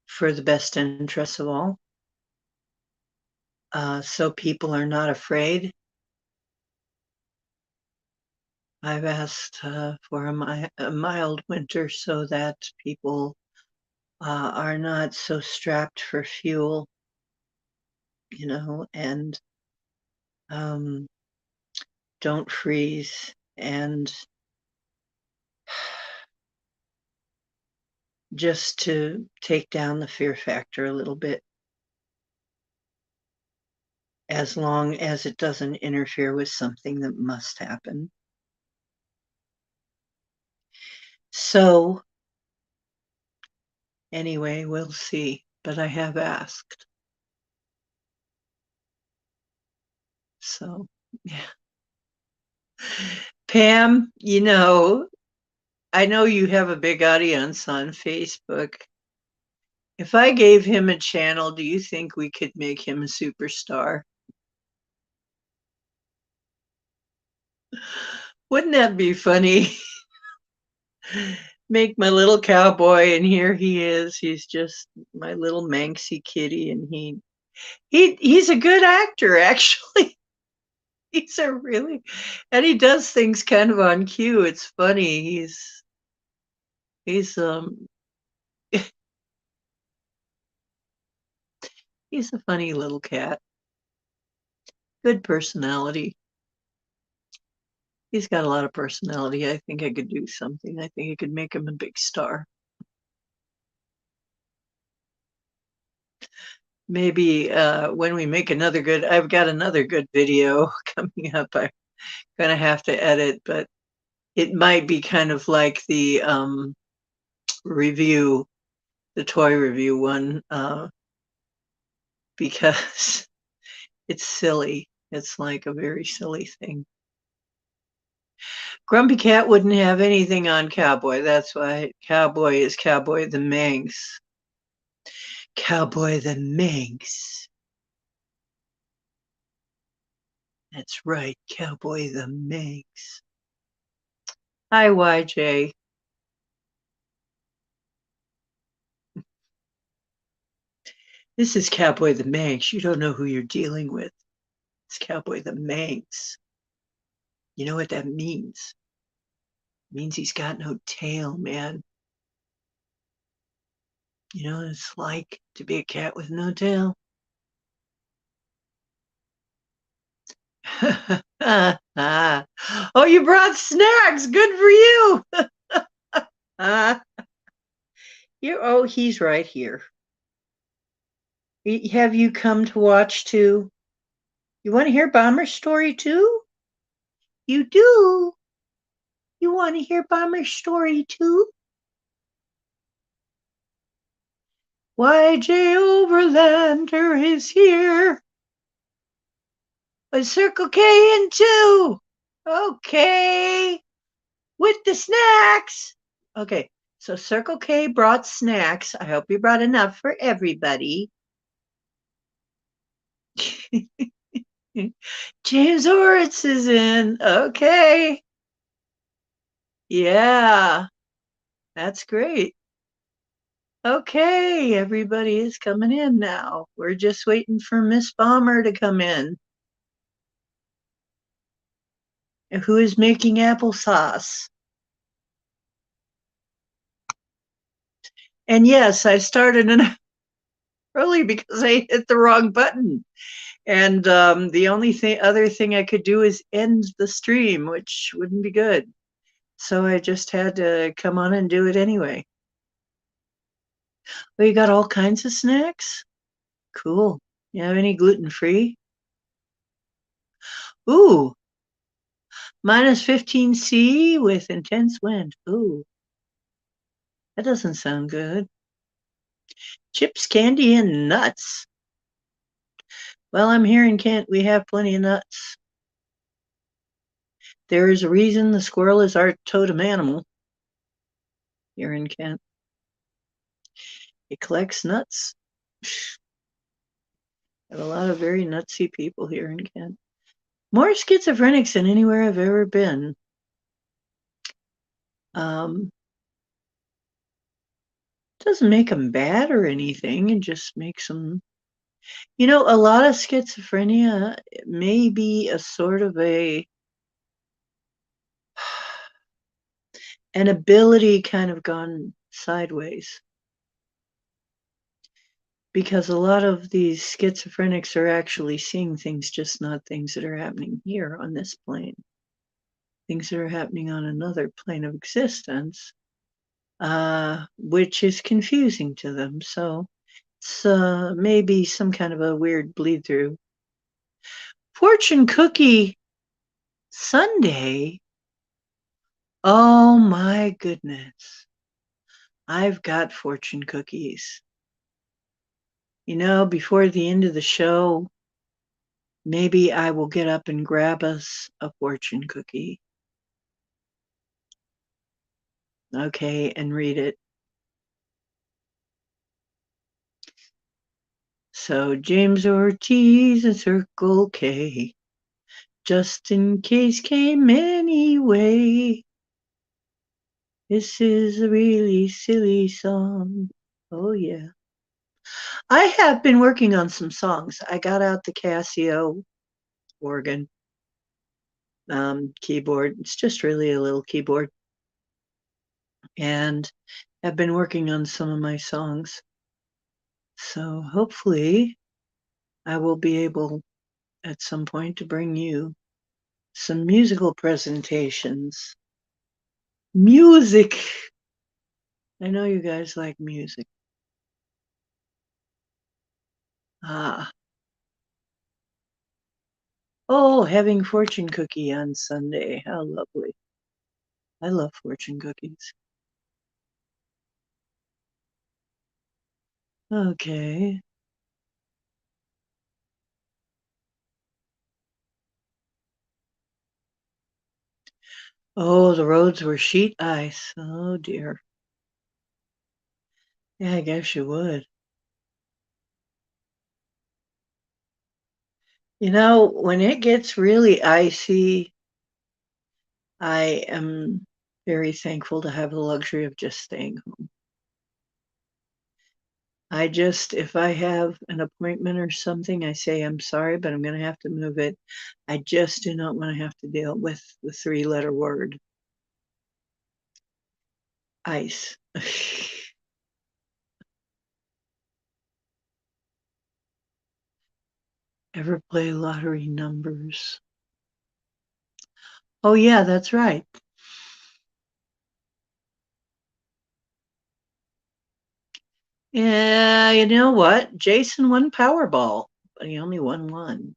for the best interests of all. So people are not afraid. I've asked for a mild winter so that people are not so strapped for fuel, and um, don't freeze and just to take down the fear factor a little bit, as long as it doesn't interfere with something that must happen. So, anyway, we'll see. But I have asked. So, yeah. Pam, I know you have a big audience on Facebook. If I gave him a channel, do you think we could make him a superstar? Wouldn't that be funny? Make my little cowboy, and here he is. He's just my little Manxy kitty, and he's a good actor, actually. He's a really, and he does things kind of on cue. It's funny. He's he's a funny little cat. Good personality. He's got a lot of personality. I think I could do something. I think I could make him a big star. Maybe when we make I've got another good video coming up. I'm gonna have to edit, but it might be kind of like the review, the toy review one, because it's silly. It's like a very silly thing. Grumpy Cat wouldn't have anything on Cowboy. That's why Cowboy is Cowboy the Manx. Cowboy the Manx. That's right, Cowboy the Manx. Hi, YJ. This is Cowboy the Manx. You don't know who you're dealing with. It's Cowboy the Manx. You know what that means? It means he's got no tail, man. You know what it's like to be a cat with no tail? Oh, you brought snacks. Good for you. He's right here. Have you come to watch too? You want to hear Bomber's story too? You do? You want to hear Bomber's story too? YJ Overlander is here. A Circle K and 2. Okay. With the snacks. Okay. So Circle K brought snacks. I hope you brought enough for everybody. James Oritz is in. Okay. Yeah. That's great. Okay, everybody is coming in now. We're just waiting for Miss Bomber to come in. Who is making applesauce? And yes, I started an early because I hit the wrong button. And the only other thing I could do is end the stream, which wouldn't be good. So I just had to come on and do it anyway. Well, you got all kinds of snacks? Cool. You have any gluten-free? Ooh, minus 15°C with intense wind. Ooh, that doesn't sound good. Chips, candy, and nuts. Well, I'm here in Kent. We have plenty of nuts. There is a reason the squirrel is our totem animal here in Kent. It collects nuts. Have a lot of very nutsy people here in Kent. More schizophrenics than anywhere I've ever been. Doesn't make them bad or anything. It just makes them, a lot of schizophrenia may be a sort of an ability kind of gone sideways. Because a lot of these schizophrenics are actually seeing things, just not things that are happening here on this plane. Things that are happening on another plane of existence, which is confusing to them. So it's maybe some kind of a weird bleed through. Fortune cookie Sunday? Oh my goodness. I've got fortune cookies. Before the end of the show, maybe I will get up and grab us a fortune cookie. Okay, and read it. So James Ortiz and Circle K, just in case came anyway. This is a really silly song. Oh yeah. I have been working on some songs. I got out the Casio organ keyboard. It's just really a little keyboard. And I've been working on some of my songs. So hopefully I will be able at some point to bring you some musical presentations. Music! I know you guys like music. Ah. Oh, having fortune cookie on Sunday. How lovely. I love fortune cookies. Okay. Oh, the roads were sheet ice. Oh dear. Yeah, I guess you would. When it gets really icy, I am very thankful to have the luxury of just staying home. If I have an appointment or something, I say, I'm sorry, but I'm going to have to move it. I just do not want to have to deal with the 3-letter word. Ice. Ever play lottery numbers? Oh, yeah, that's right. Yeah, you know what? Jason won Powerball, but he only won one.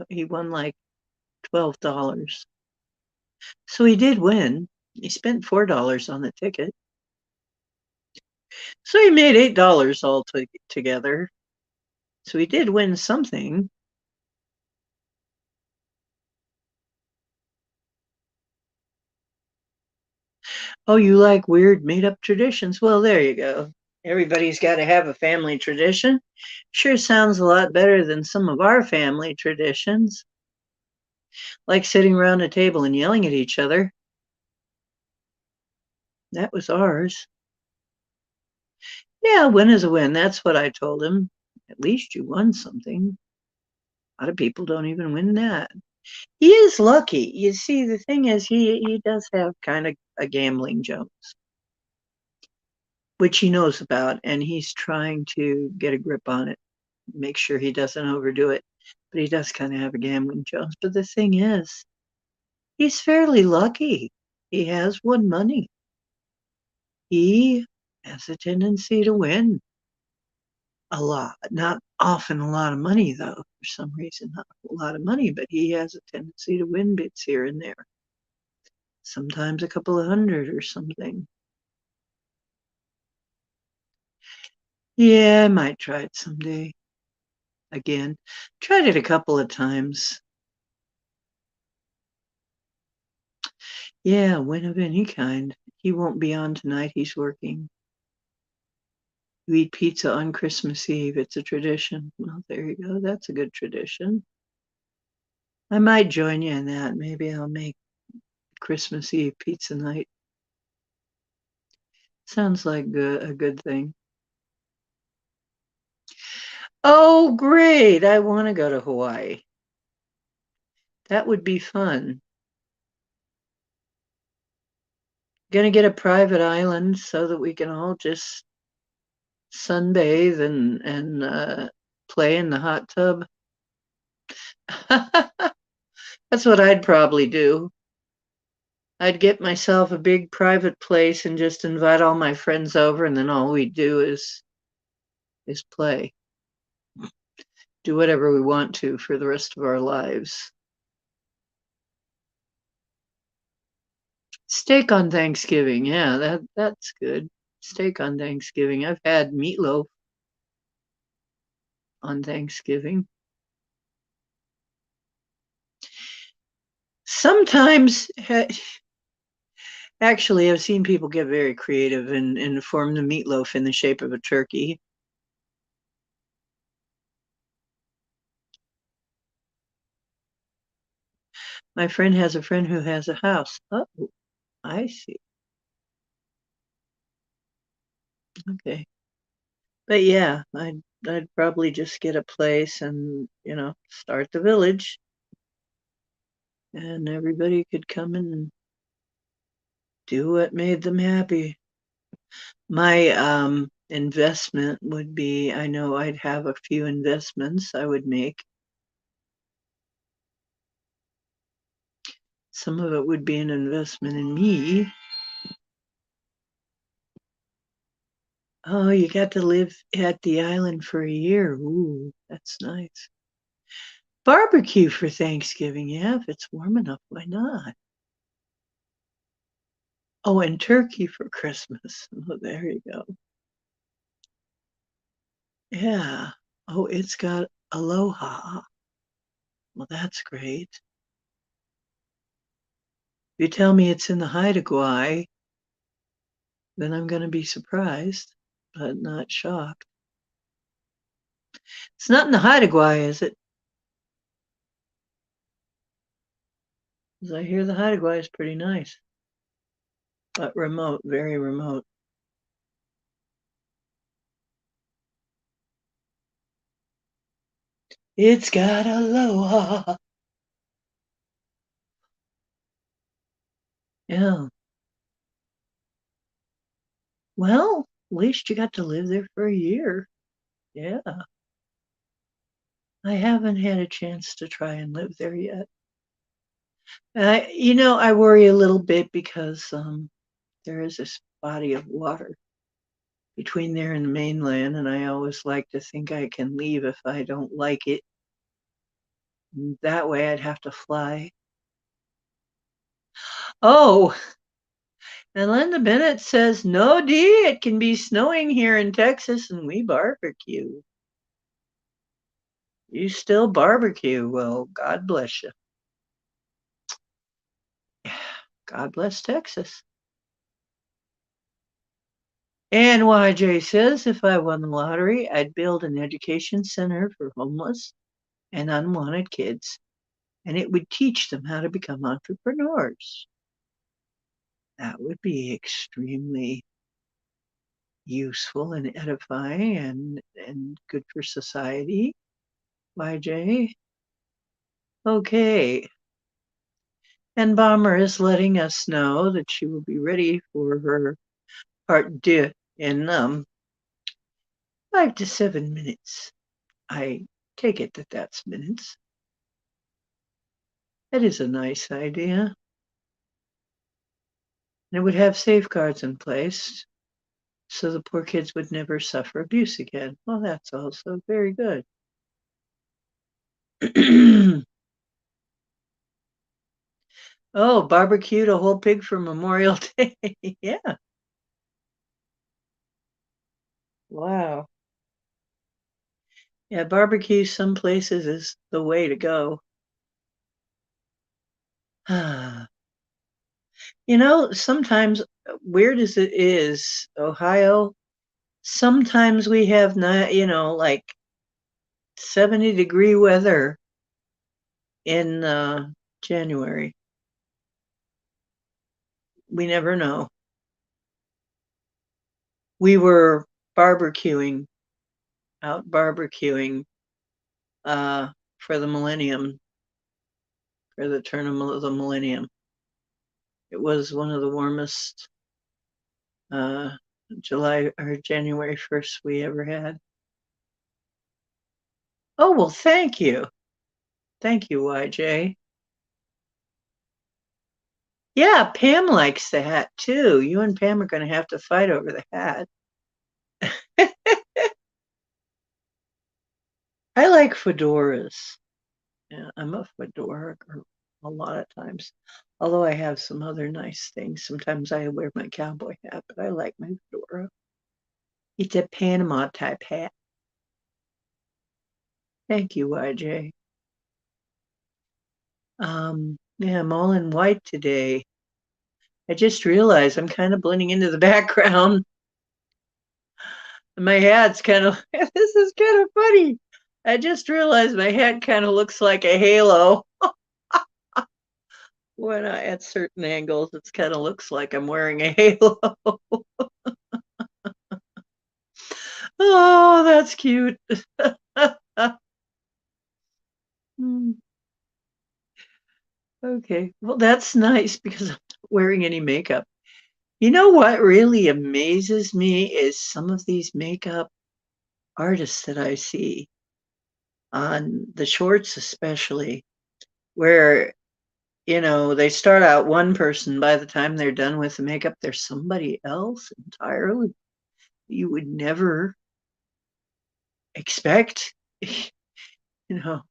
He won like $12. So he did win. He spent $4 on the ticket. So he made $8 all together. So he did win something. Oh, you like weird made-up traditions? Well, there you go. Everybody's got to have a family tradition. Sure sounds a lot better than some of our family traditions. Like sitting around a table and yelling at each other. That was ours. Yeah, win is a win. That's what I told him. At least you won something. A lot of people don't even win that. He is lucky. You see, the thing is, he does have kind of a gambling Jones, which he knows about, and he's trying to get a grip on it, make sure he doesn't overdo it. But he does kind of have a gambling Jones. But the thing is, he's fairly lucky. He has won money. He has a tendency to win a lot. Not often a lot of money, though, for some reason, not a lot of money, but he has a tendency to win bits here and there. Sometimes a couple of hundred or something. Yeah, I might try it someday. Again, tried it a couple of times. Yeah, win of any kind. He won't be on tonight. He's working. You eat pizza on Christmas Eve. It's a tradition. Well, there you go. That's a good tradition. I might join you in that. Maybe I'll make Christmas Eve pizza night. Sounds like a good thing. Oh, great. I want to go to Hawaii. That would be fun. Gonna get a private island so that we can all just sunbathe and play in the hot tub. That's what I'd probably do. I'd get myself a big private place and just invite all my friends over, and then all we do is play. Do whatever we want to for the rest of our lives. Steak on Thanksgiving, yeah, that's good. Steak on Thanksgiving. I've had meatloaf on Thanksgiving. Sometimes, actually, I've seen people get very creative and form the meatloaf in the shape of a turkey. My friend has a friend who has a house. Oh, I see. Okay. But yeah, I'd probably just get a place and, start the village and everybody could come and do what made them happy. My investment would be, I know I'd have a few investments I would make. Some of it would be an investment in me. Oh, you got to live at the island for a year. Ooh, that's nice. Barbecue for Thanksgiving. Yeah, if it's warm enough, why not? Oh, and turkey for Christmas. Oh, there you go. Yeah. Oh, it's got aloha. Well, that's great. If you tell me it's in the Haida Gwaii, then I'm going to be surprised, but not shocked. It's not in the Haida Gwaii, is it? Because I hear the Haida Gwaii is pretty nice, but remote, very remote. It's got aloha. Yeah. Well, at least you got to live there for a year. Yeah. I haven't had a chance to try and live there yet. I worry a little bit because there is this body of water between there and the mainland, and I always like to think I can leave if I don't like it. And that way I'd have to fly. Oh, and Linda Bennett says, no, Dee, it can be snowing here in Texas and we barbecue. You still barbecue. Well, God bless you. God bless Texas. And YJ says, if I won the lottery, I'd build an education center for homeless and unwanted kids, and it would teach them how to become entrepreneurs. That would be extremely useful and edifying and good for society. YJ. Okay. And Bomber is letting us know that she will be ready for her part deux in 5 to 7 minutes. I take it that that's minutes. That is a nice idea. And it would have safeguards in place so the poor kids would never suffer abuse again. Well, that's also very good. Oh, barbecued a whole pig for Memorial Day. Yeah. Wow. Yeah, barbecue some places is the way to go. You know, sometimes, weird as it is, Ohio, sometimes we have not, like 70-degree weather in January. We never know. We were barbecuing, out barbecuing for the millennium, for the turn of the millennium. It was one of the warmest July or January 1st we ever had. Oh, well, thank you. Thank you, YJ. Yeah, Pam likes the hat too. You and Pam are going to have to fight over the hat. I like fedoras. Yeah, I'm a fedora girl a lot of times. Although I have some other nice things. Sometimes I wear my cowboy hat, but I like my fedora. It's a Panama type hat. Thank you, YJ. Yeah, I'm all in white today. I just realized I'm kind of blending into the background. My hat's kind of, this is kind of funny. I just realized my hat kind of looks like a halo. When at certain angles, it kind of looks like I'm wearing a halo. Oh, that's cute. Okay, well, that's nice because I'm not wearing any makeup. You know what really amazes me is some of these makeup artists that I see on the shorts, especially, where they start out one person. By the time they're done with the makeup, they're somebody else entirely. You would never expect, you know.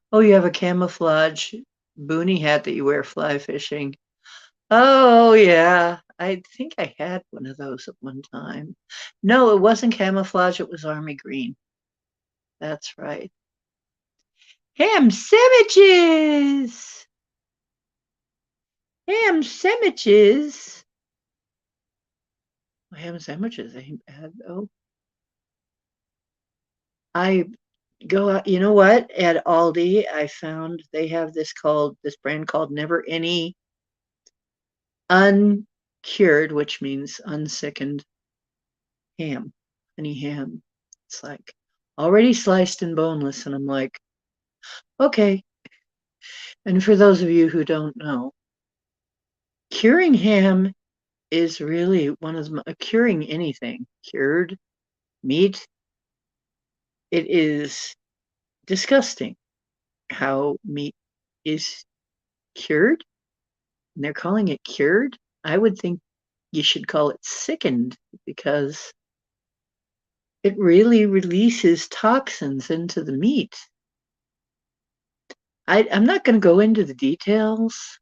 Oh, you have a camouflage boonie hat that you wear fly fishing. Oh, yeah. I think I had one of those at one time. No, it wasn't camouflage, it was army green. That's right. Ham sandwiches! Ham sandwiches! Ham sandwiches ain't bad, though. I go out, you know what? At Aldi, I found they have this brand called Never Any Uncured, which means unsickened ham, honey ham. It's like already sliced and boneless, and I'm like, okay. And for those of you who don't know, curing ham is really curing anything, cured meat. It is disgusting how meat is cured, and they're calling it cured. I would think you should call it sickened because it really releases toxins into the meat. I'm not going to go into the details,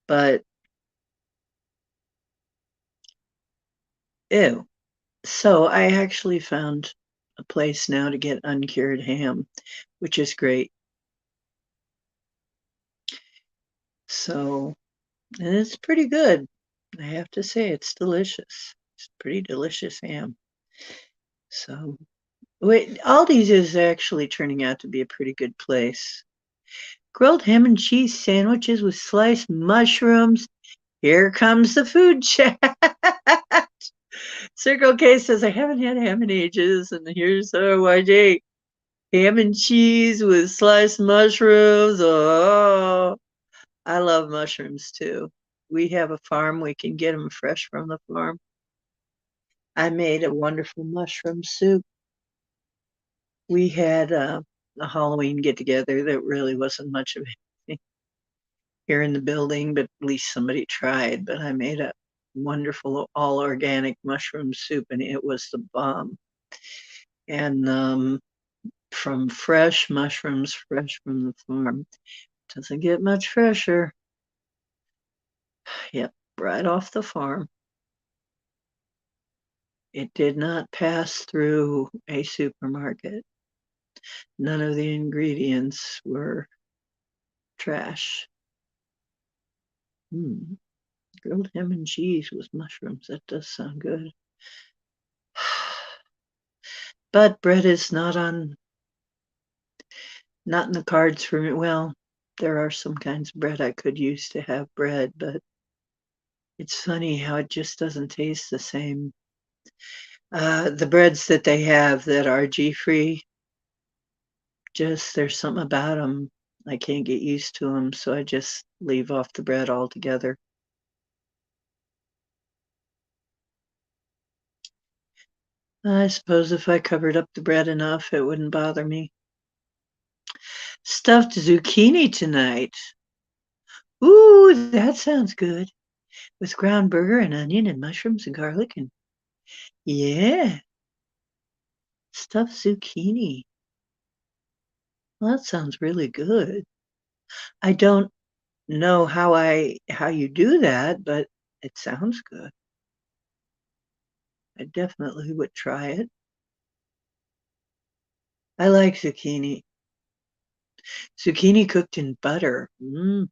but ew. So I actually found a place now to get uncured ham, which is great. So, and it's pretty good. I have to say, it's delicious. It's pretty delicious ham. So, wait, Aldi's is actually turning out to be a pretty good place. grilled ham and cheese sandwiches with sliced mushrooms. Here comes the food chat. Circle K says, I haven't had ham in ages, and here's YJ. Ham and cheese with sliced mushrooms. Oh, I love mushrooms too. We have a farm. We can get them fresh from the farm. I made a wonderful mushroom soup. We had a Halloween get together that really wasn't much of anything here in the building, but at least somebody tried. But I made a wonderful all organic mushroom soup, and it was the bomb. And from fresh mushrooms, fresh from the farm. Doesn't get much fresher. Yep, right off the farm. It did not pass through a supermarket. None of the ingredients were trash. Grilled ham and cheese with mushrooms. That does sound good. But bread is not in the cards for me. Well, there are some kinds of bread I could use to have bread, but it's funny how it just doesn't taste the same. The breads that they have that are G-free, just there's something about them. I can't get used to them, so I just leave off the bread altogether. I suppose if I covered up the bread enough, it wouldn't bother me. Stuffed zucchini tonight. Ooh, that sounds good. With ground burger and onion and mushrooms and garlic and yeah. Stuffed zucchini. Well, that sounds really good. I don't know how you do that, but it sounds good. I definitely would try it. I like zucchini. Zucchini cooked in butter. It's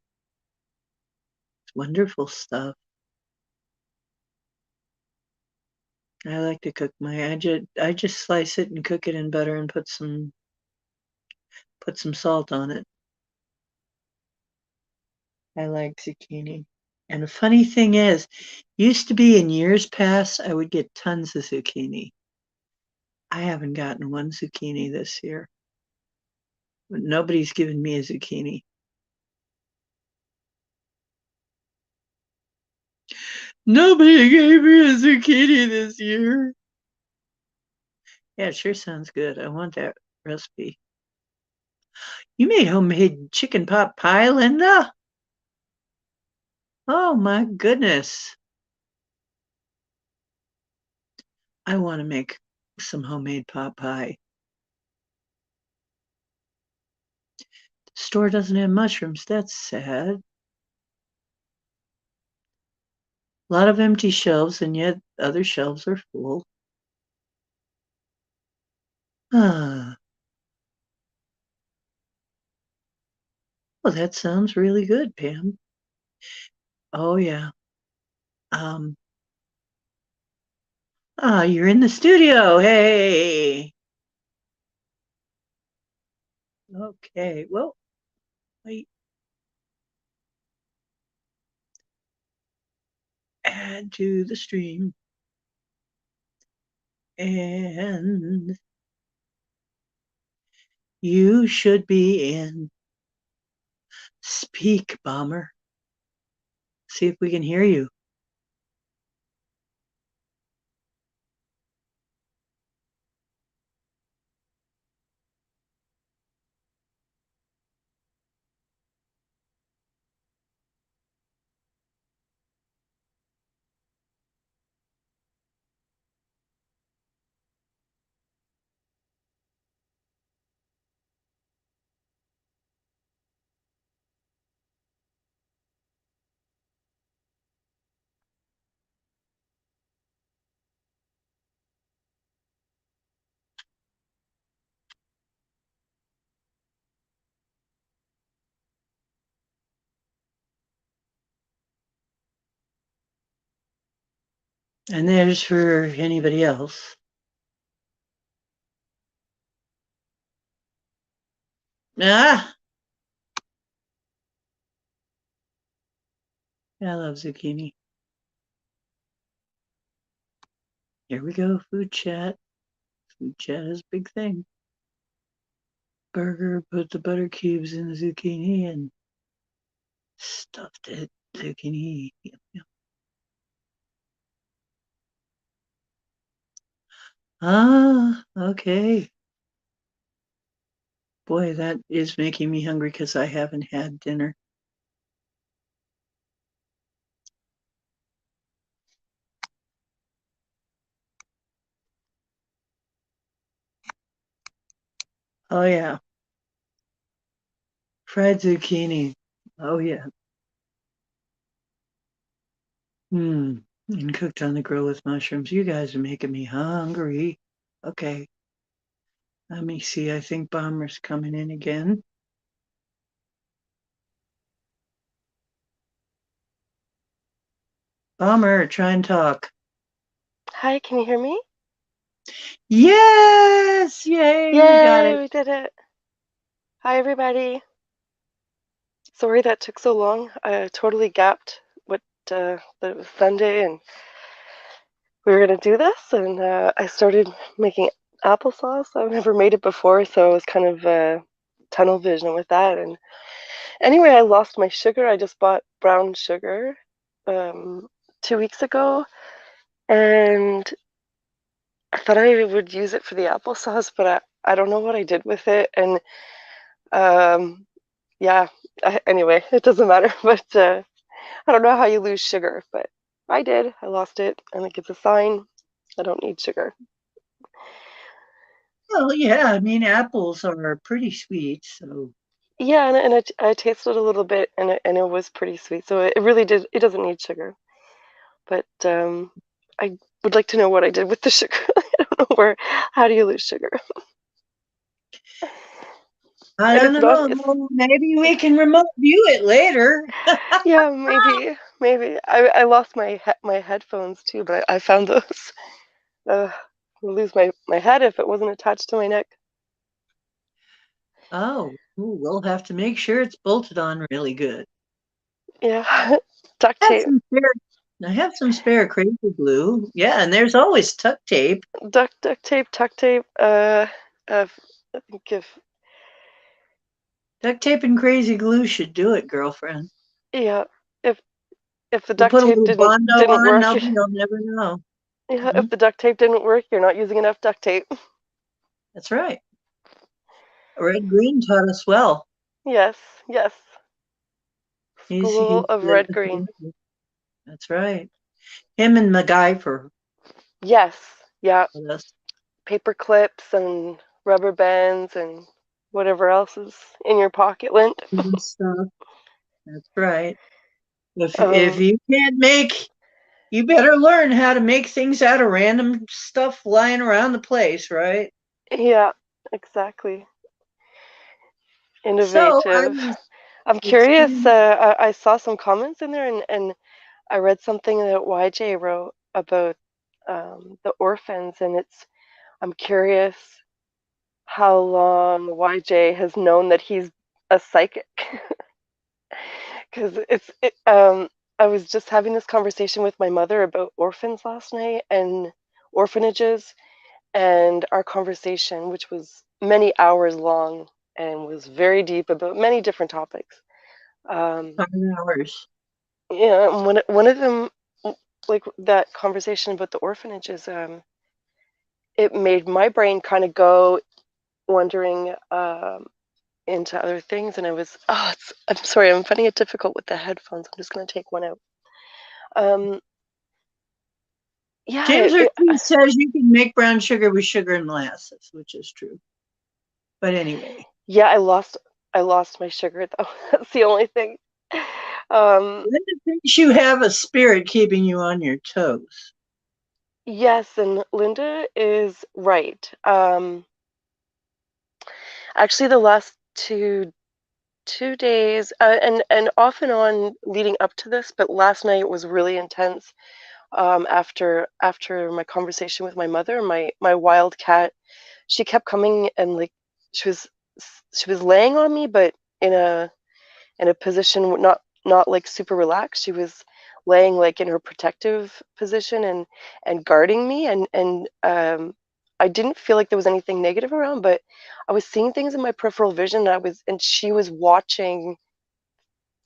wonderful stuff. I like to cook I just slice it and cook it in butter and put some salt on it. I like zucchini. And the funny thing is, used to be in years past, I would get tons of zucchini. I haven't gotten one zucchini this year. Nobody's given me a zucchini. Nobody gave me a zucchini this year. Yeah, it sure sounds good. I want that recipe. You made homemade chicken pot pie, Linda? Oh my goodness. I want to make some homemade pot pie. The store doesn't have mushrooms. That's sad. A lot of empty shelves, and yet other shelves are full. Ah. Well, that sounds really good, Pam. Oh, yeah. You're in the studio. Hey. Okay. Well, wait. Add to the stream. And you should be in Speak, Bomber. See if we can hear you. And there's for anybody else. Ah, I love zucchini. Here we go, food chat. Food chat is a big thing. Burger, put the butter cubes in the zucchini and stuffed it. Zucchini. Yum, yum. Ah, okay. Boy, that is making me hungry because I haven't had dinner. Oh, yeah. Fried zucchini. Oh, yeah. And cooked on the grill with mushrooms. You guys are making me hungry. Okay. Let me see. I think Bomber's coming in again. Bomber, try and talk. Hi, can you hear me? Yes! Yay, we got Yay, it. we did it. Hi, everybody. Sorry that took so long. I totally gapped what that it was Sunday and we were gonna do this, and I started making applesauce. I've never made it before, so I was kind of tunnel vision with that. And anyway, I lost my sugar. I just bought brown sugar 2 weeks ago, and I thought I would use it for the applesauce, but I don't know what I did with it, and um, yeah, anyway, it doesn't matter. But I don't know how you lose sugar, but I did. I lost it, and it gives a sign I don't need sugar. Well, yeah, I mean, apples are pretty sweet, so. Yeah, and I tasted a little bit, and it was pretty sweet. So it really did. It doesn't need sugar, but I would like to know what I did with the sugar. I don't know where. How do you lose sugar? I And don't it's not. know. It's Maybe we can remote view it later. yeah, maybe. I lost my headphones too, but I found those. Uh, I'd lose my head if it wasn't attached to my neck. Oh, ooh, we'll have to make sure it's bolted on really good. Yeah, duct I have tape, some spare, I have some spare crazy glue. Yeah, and there's always tuck tape. duct tape, tuck tape. Uh, I think if Duct tape and crazy glue should do it, girlfriend. yeah, if if the We'll duct put a tape little Bondo didn't on. work, Nobody'll never know. yeah, Mhm. if the duct tape didn't work, you're not using enough duct tape. That's right. Red Green taught us well. Yes, yes. He's School of Red Green. that's right. Him and MacGyver Yes, yeah. taught us Paper clips and rubber bands and whatever else is in your pocket lint. stuff. That's right. If Um, you can't make, you better learn how to make things out of random stuff lying around the place, right? yeah, exactly. So I Innovative. was I'm curious. explaining. I saw some comments in there, and I read something that YJ wrote about the orphans, and I'm curious how long YJ has known that he's a psychic. Because I was just having this conversation with my mother about orphans last night and orphanages, and our conversation, which was many hours long and was very deep about many different topics. Um, 5 hours. yeah, and one of them, like that conversation about the orphanages, it made my brain kind of go wondering into other things, and I'm sorry, I'm finding it difficult with the headphones. I'm just going to take one out. Um, yeah, James Ortiz says you can make brown sugar with sugar and molasses, which is true. But anyway, yeah, I lost my sugar though. That's the only thing. Um, Linda thinks you have a spirit keeping you on your toes. yes, and Linda is right. Actually, the last two days, and off and on leading up to this, but last night was really intense. After my conversation with my mother, my wild cat, she kept coming and like she was she was laying on me, but in a position not like super relaxed. She was laying like in her protective position and guarding me, and I didn't feel like there was anything negative around, but I was seeing things in my peripheral vision. And she was watching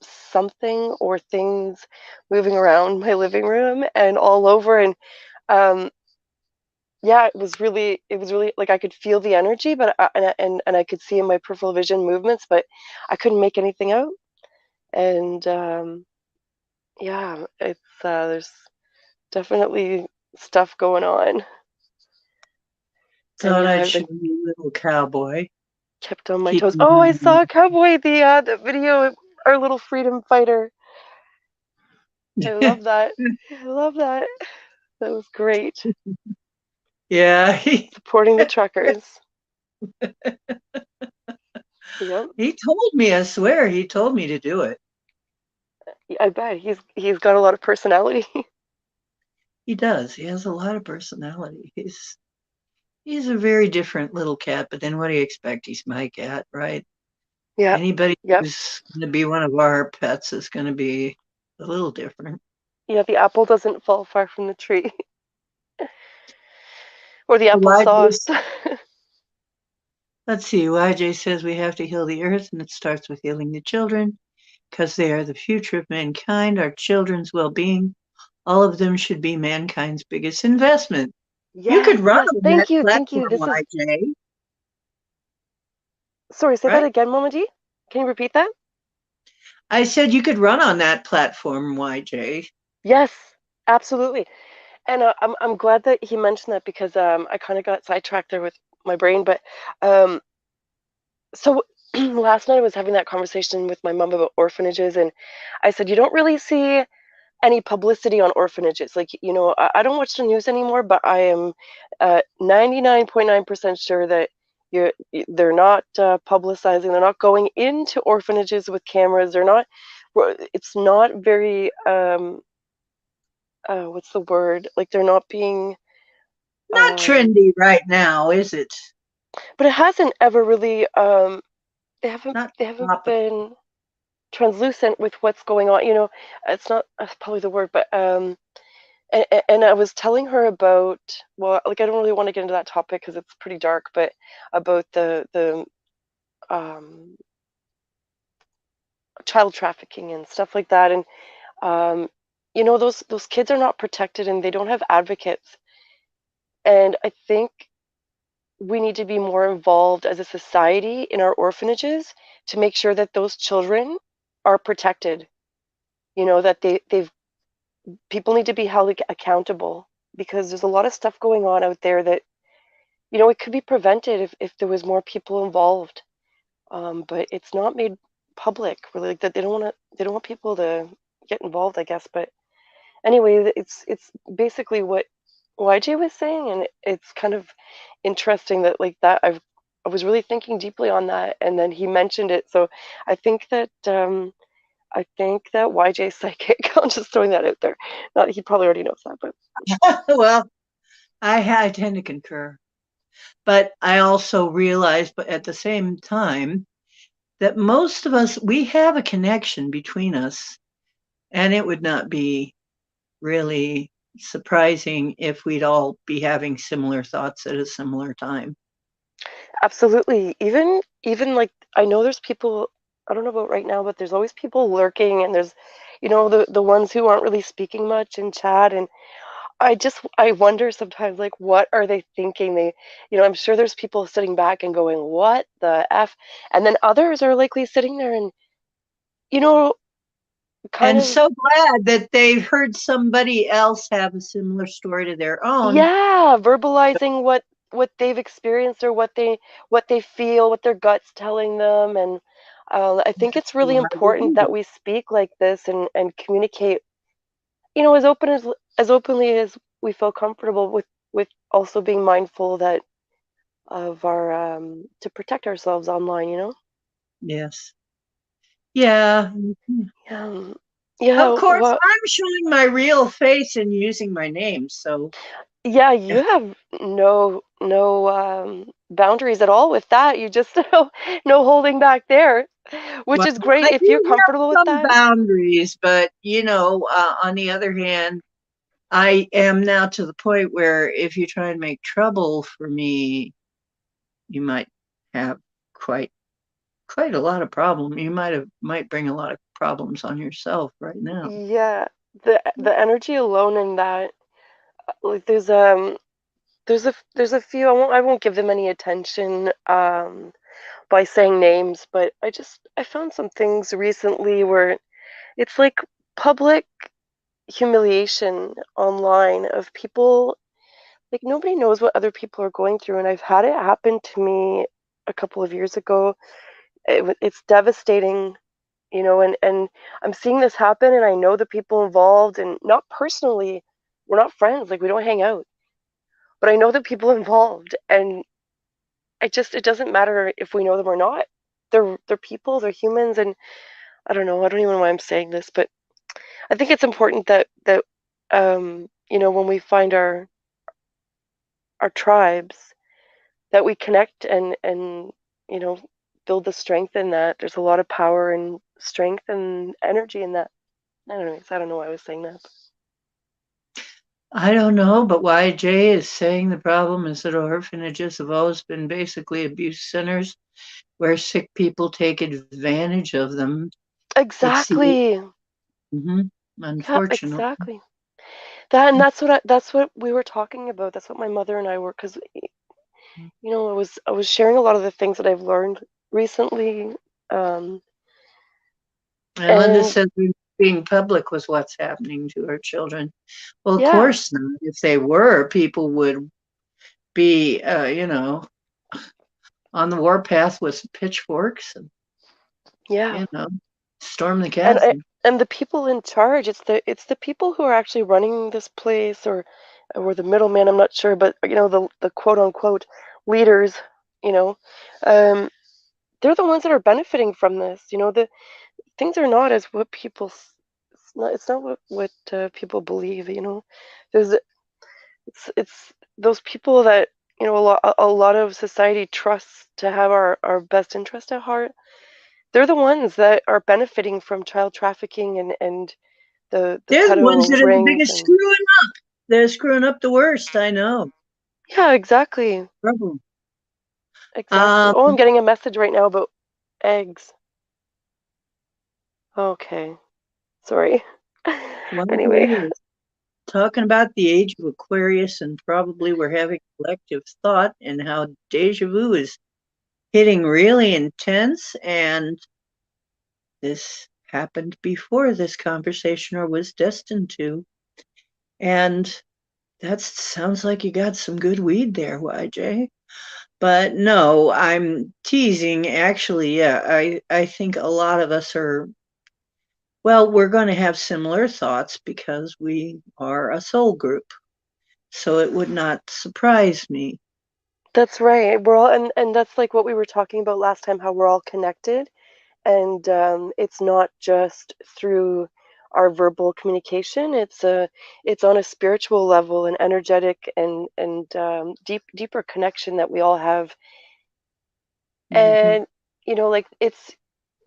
something or things moving around my living room and all over, and um yeah, it was really like I could feel the energy, but and I could see in my peripheral vision movements, but I couldn't make anything out. And yeah, it's there's definitely stuff going on. And Thought yeah, I'd I've show been you, little cowboy. kept on my Keep toes. you Oh, I in saw Cowboy, the video, our little freedom fighter. I mind. love that. I love that. That was great. Yeah, he, Supporting the truckers. Yep. he told me, I swear, he told me to do it. I bet he's got a lot of personality. He does. He has a lot of personality. He's a very different little cat, but then what do you expect? He's my cat, right? Yeah. Anybody Yep. who's going to be one of our pets is going to be a little different. Yeah, the apple doesn't fall far from the tree. Or the applesauce. YJ, let's see. YJ says we have to heal the earth, and it starts with healing the children because they are the future of mankind, our children's well being. All of them should be mankind's biggest investment. You could Yes, run yes. on that Thank you. Thank you. platform, This is YJ, sorry, say that right? again, Mama G. Can you repeat that? I said you could run on that platform, YJ. Yes, absolutely. And I'm glad that he mentioned that because I kind of got sidetracked there with my brain. But um so last night I was having that conversation with my mom about orphanages, and I said you don't really see any publicity on orphanages. Like, I don't watch the news anymore, but I am 99.9% sure that they're not publicizing. They're not going into orphanages with cameras. They're not. It's not very. What's the word? Like they're not being. Not Um, trendy right now, is it? but it hasn't ever really. They haven't. Not They haven't topical. been translucent with what's going on. It's not probably the word, but and I was telling her about, well, like I don't really want to get into that topic because it's pretty dark, but about the um, child trafficking and stuff like that, and um, those kids are not protected and they don't have advocates, and I think we need to be more involved as a society in our orphanages to make sure that those children are protected. That they've people need to be held accountable because there's a lot of stuff going on out there that it could be prevented if there was more people involved. But it's not made public really, like that they don't want people to get involved, I guess. But anyway, it's basically what YJ was saying, and it's kind of interesting that like that I was really thinking deeply on that, and then he mentioned it. So I think that YJ's psychic. I'm just throwing that out there. Not he probably already knows that, but Well, I tend to concur. But I also realize, but at the same time, that most of us, we have a connection between us, and it would not be really surprising if we'd all be having similar thoughts at a similar time. absolutely. Even like I know there's people, I don't know about right now, but there's always people lurking, and there's the ones who aren't really speaking much in chat, and I wonder sometimes like what are they thinking? I'm sure there's people sitting back and going, "What the F?" And then others are likely sitting there and you know kind And of, so glad that they heard somebody else have a similar story to their own. yeah, verbalizing what they've experienced or what they feel, what their gut's telling them. And I think That's it's really why we important do that we speak like this and communicate, as openly as we feel comfortable with also being mindful that of our to protect ourselves online. Yes. Yeah. Yeah. Of Yeah, course, well, I'm showing my real face and using my name. So, yeah, you have no boundaries at all with that. You just no holding back there. Which Well, is great I if you're do comfortable have with some that. boundaries, but on the other hand, I am now to the point where if you try and make trouble for me, you might have quite quite a lot of problem. You might bring a lot of problems on yourself right now. Yeah, the energy alone in that, like there's a few, I won't give them any attention by saying names, but I found some things recently where it's like public humiliation online of people, like nobody knows what other people are going through, and I've had it happen to me a couple of years ago. It's devastating, and I'm seeing this happen, and I know the people involved, and not personally, we're not friends, like we don't hang out, but I know the people involved, and it doesn't matter if we know them or not. They're people, they're humans, and I don't know, I don't even know why I'm saying this, but I think it's important that when we find our tribes, that we connect and you know build the strength in that. There's a lot of power and strength and energy in that. Anyways, I don't know why I was saying that. I don't know, but YJ is saying the problem is that orphanages have always been basically abuse centers where sick people take advantage of them. It's the Exactly. mhm, Yeah, unfortunate. exactly. That's what we were talking about. That's what my mother and I were, because I was sharing a lot of the things that I've learned recently. Um, And Linda and says being public was what's happening to our children. Well, of yeah, course not. If they were, people would be, on the warpath with pitchforks and, yeah. you know, storm the And I castle. and the people in charge, it's the people who are actually running this place, or the middleman, I'm not sure, but the quote unquote leaders, you know, um, they're the ones that are benefiting from this. The things are not as what it's not what people believe. There's it's those people that a lot of society trusts to have our best interest at heart. They're the ones that are benefiting from child trafficking and the They're the ones pedo that are the rings biggest and screwing up. They're screwing up the worst, I know. yeah, exactly. Trouble. Exactly. Um, Oh, I'm getting a message right now about eggs. Okay. Sorry. Anyway, YJ is talking about the age of Aquarius, and probably we're having collective thought and how deja vu is hitting really intense. And this happened before this conversation or was destined to. And that sounds like you got some good weed there, YJ. But no, I'm teasing. Actually, yeah, I think a lot of us are, well, we're going to have similar thoughts because we are a soul group. So it would not surprise me. that's right. We're all, and that's like what we were talking about last time, how we're all connected, and it's not just through our verbal communication. It's on a spiritual level, an energetic and deeper connection that we all have. Mm-hmm. And like it's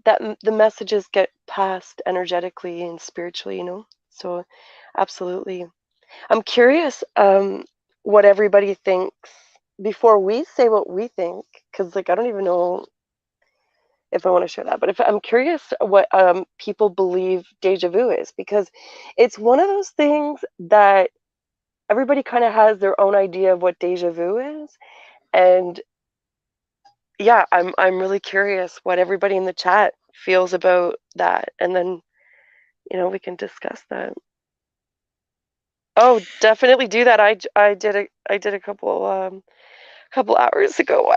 that the messages get passed energetically and spiritually, so absolutely. I'm curious what everybody thinks before we say what we think, because like I don't even know if I want to share that, but if I'm curious what people believe deja vu is, because it's one of those things that everybody kind of has their own idea of what deja vu is. And yeah, I'm really curious what everybody in the chat feels about that, and then we can discuss that. Oh, definitely do that. I did a couple hours ago.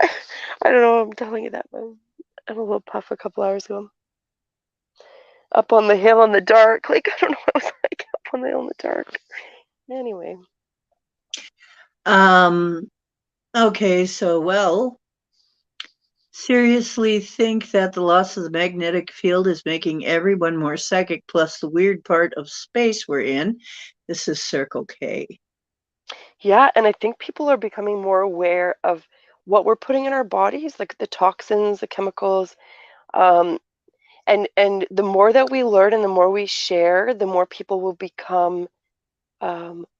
I don't know. I'm telling you that, but I'm a little puff a couple hours ago. Up on the hill in the dark. Like I don't know what it was like up on the hill in the dark. Anyway, Um, okay, so, well, seriously think that the loss of the magnetic field is making everyone more psychic, plus the weird part of space we're in. This is Circle K. yeah, and I think people are becoming more aware of what we're putting in our bodies, like the toxins, the chemicals. And the more that we learn and the more we share, the more people will become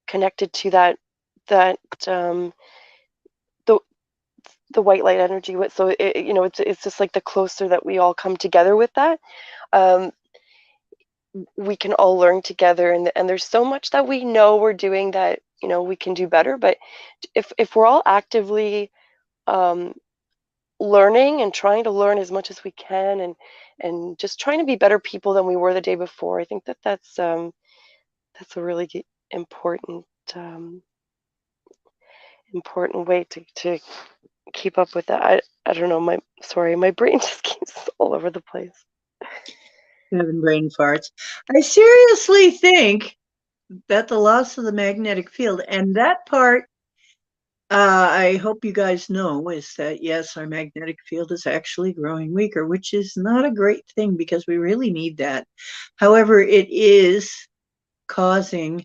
connected to that the the white light energy. So it's just like the closer that we all come together with that, um, we can all learn together. And there's so much that we know we're doing that we can do better. But if we're all actively um, learning and trying to learn as much as we can, and just trying to be better people than we were the day before, I think that's a really important um, important way to keep up with that. I don't know, my brain just keeps all over the place. Having brain farts. I seriously think that the loss of the magnetic field and that part, I hope you guys know, is that yes, our magnetic field is actually growing weaker, which is not a great thing because we really need that. However, it is causing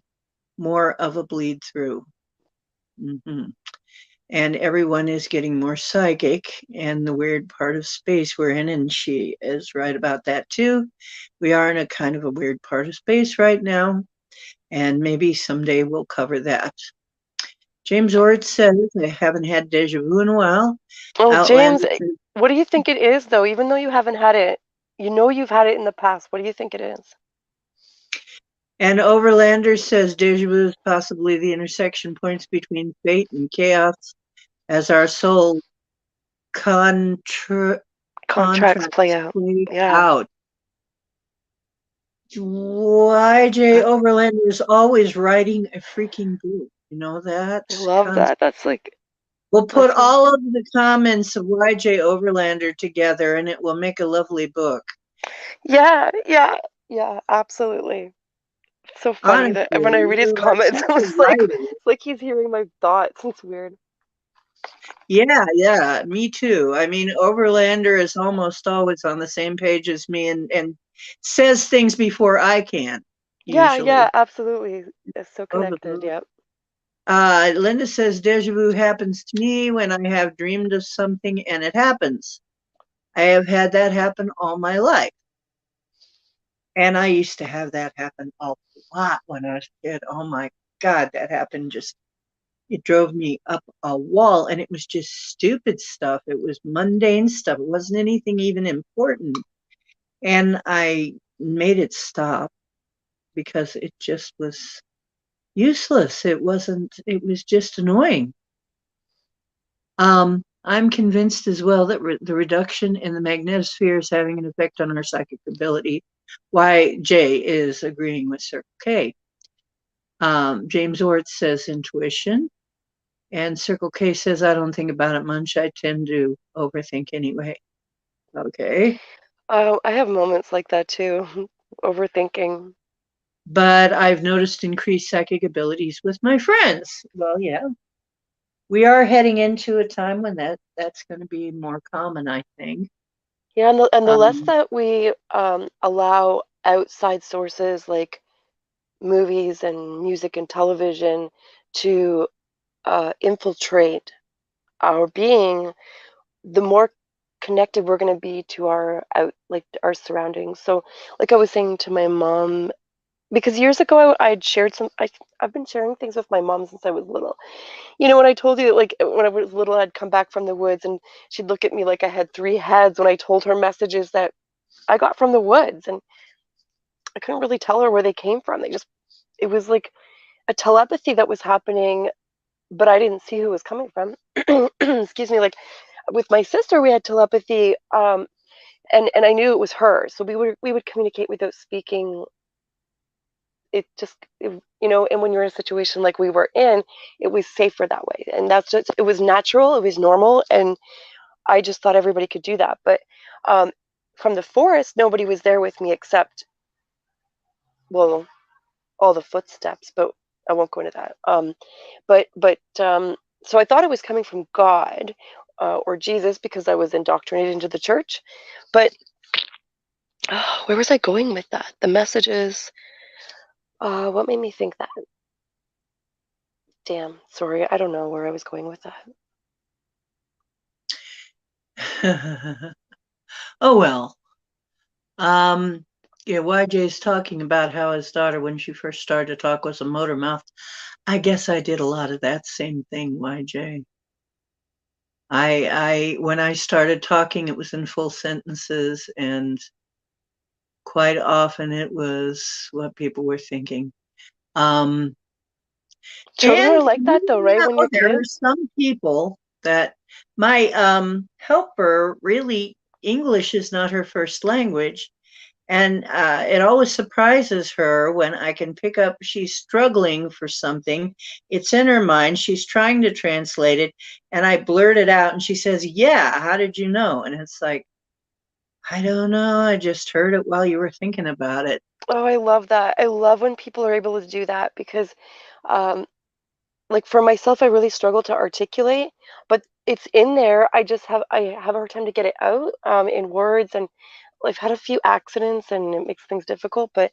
more of a bleed through. Mm-hmm. And everyone is getting more psychic, and the weird part of space we're in, and she is right about that too. We are in a kind of a weird part of space right now, and maybe someday we'll cover that. James Ord says, I haven't had deja vu in a while. Oh, James, Outlander says, what do you think it is, though? Even though you haven't had it, you've had it in the past. What do you think it is? and Overlander says deja vu is possibly the intersection points between fate and chaos as our soul Contracts play contracts out. play Yeah, out. YJ I, Overlander is always writing a freaking book. You know that? I love that. We'll put That's like, all of the comments of YJ Overlander together and it will make a lovely book. yeah, yeah, yeah, absolutely. It's so funny that Honestly, when I read his you're like comments, such I a was like, writer. it's like he's hearing my thoughts. It's weird. Yeah, yeah, me too. I mean, Overlander is almost always on the same page as me and says things before I can, Yeah, yeah, usually. absolutely. It's so Both of connected. them. Yep. Linda says deja vu happens to me when I have dreamed of something and it happens. I have had that happen all my life. And I used to have that happen a lot when I was a kid. Oh my God, that happened just, it drove me up a wall. And it was just stupid stuff. It was mundane stuff. It wasn't anything even important. And I made it stop because it just was useless. It was just annoying. I'm convinced as well that the reduction in the magnetosphere is having an effect on our psychic ability. Why J is agreeing with Circle K. James Ort says intuition, and Circle K says I don't think about it much. I tend to overthink anyway. Okay, I have moments like that too, overthinking. but I've noticed increased psychic abilities with my friends. Well, yeah, we are heading into a time when that's going to be more common, I think. Yeah, and the less Um, that we allow outside sources like movies and music and television to infiltrate our being, the more connected we're going to be to our surroundings. So, like I was saying to my mom, because years ago I'd shared I've been sharing things with my mom since I was little. When I told you that, like, when I was little, I'd come back from the woods and she'd look at me like I had three heads when I told her messages that I got from the woods, and I couldn't really tell her where they came from. It was like a telepathy that was happening, but I didn't see who it was coming from. Excuse me. Like with my sister, we had telepathy, and I knew it was her, so we would communicate without speaking. And when you're in a situation like we were in, it was safer that way, and it was natural, it was normal, and I just thought everybody could do that. But um, from the forest, nobody was there with me except, well, all the footsteps, but I won't go into that. So I thought it was coming from God or Jesus because I was indoctrinated into the church. But where was I going with that? The messages. What made me think that? Damn, sorry, I don't know where I was going with that. oh well. Um, yeah, YJ's talking about how his daughter, when she first started to talk, was a motor mouth. I guess I did a lot of that same thing, YJ. When I started talking, it was in full sentences, and quite often it was what people were thinking. Um, Children and are like that though, right? When you're there are kids. some people that my helper really, English is not her first language. And it always surprises her when I can pick up, she's struggling for something. It's in her mind. She's trying to translate it. And I blurt it out and she says, "Yeah, how did you know?" And it's like, I don't know. I just heard it while you were thinking about it. Oh, I love that. I love when people are able to do that because um, like for myself, I really struggle to articulate, but it's in there. I have a hard time to get it out in words, and I've had a few accidents, and it makes things difficult. But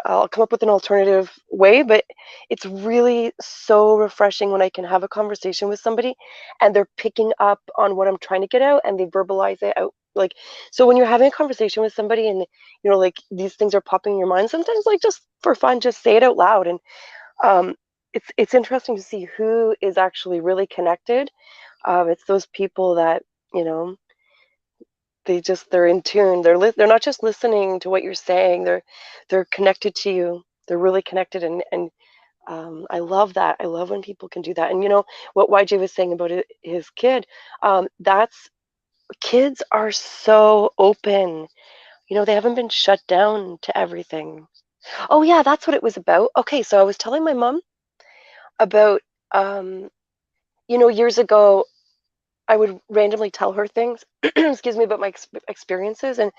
I'll come up with an alternative way. But it's really so refreshing when I can have a conversation with somebody, and they're picking up on what I'm trying to get out, and they verbalize it out. Like, so when you're having a conversation with somebody, and like these things are popping in your mind, sometimes like just for fun, just say it out loud, and um, it's interesting to see who is actually really connected. It's those people that you know they're in tune. They're not just listening to what you're saying. They're connected to you. They're really connected, and I love that. I love when people can do that. And what YJ was saying about his kid. That's Kids are so open. They haven't been shut down to everything. Oh yeah, that's what it was about. Okay, so I was telling my mom about years ago, I would randomly tell her things, excuse me, about my experiences. And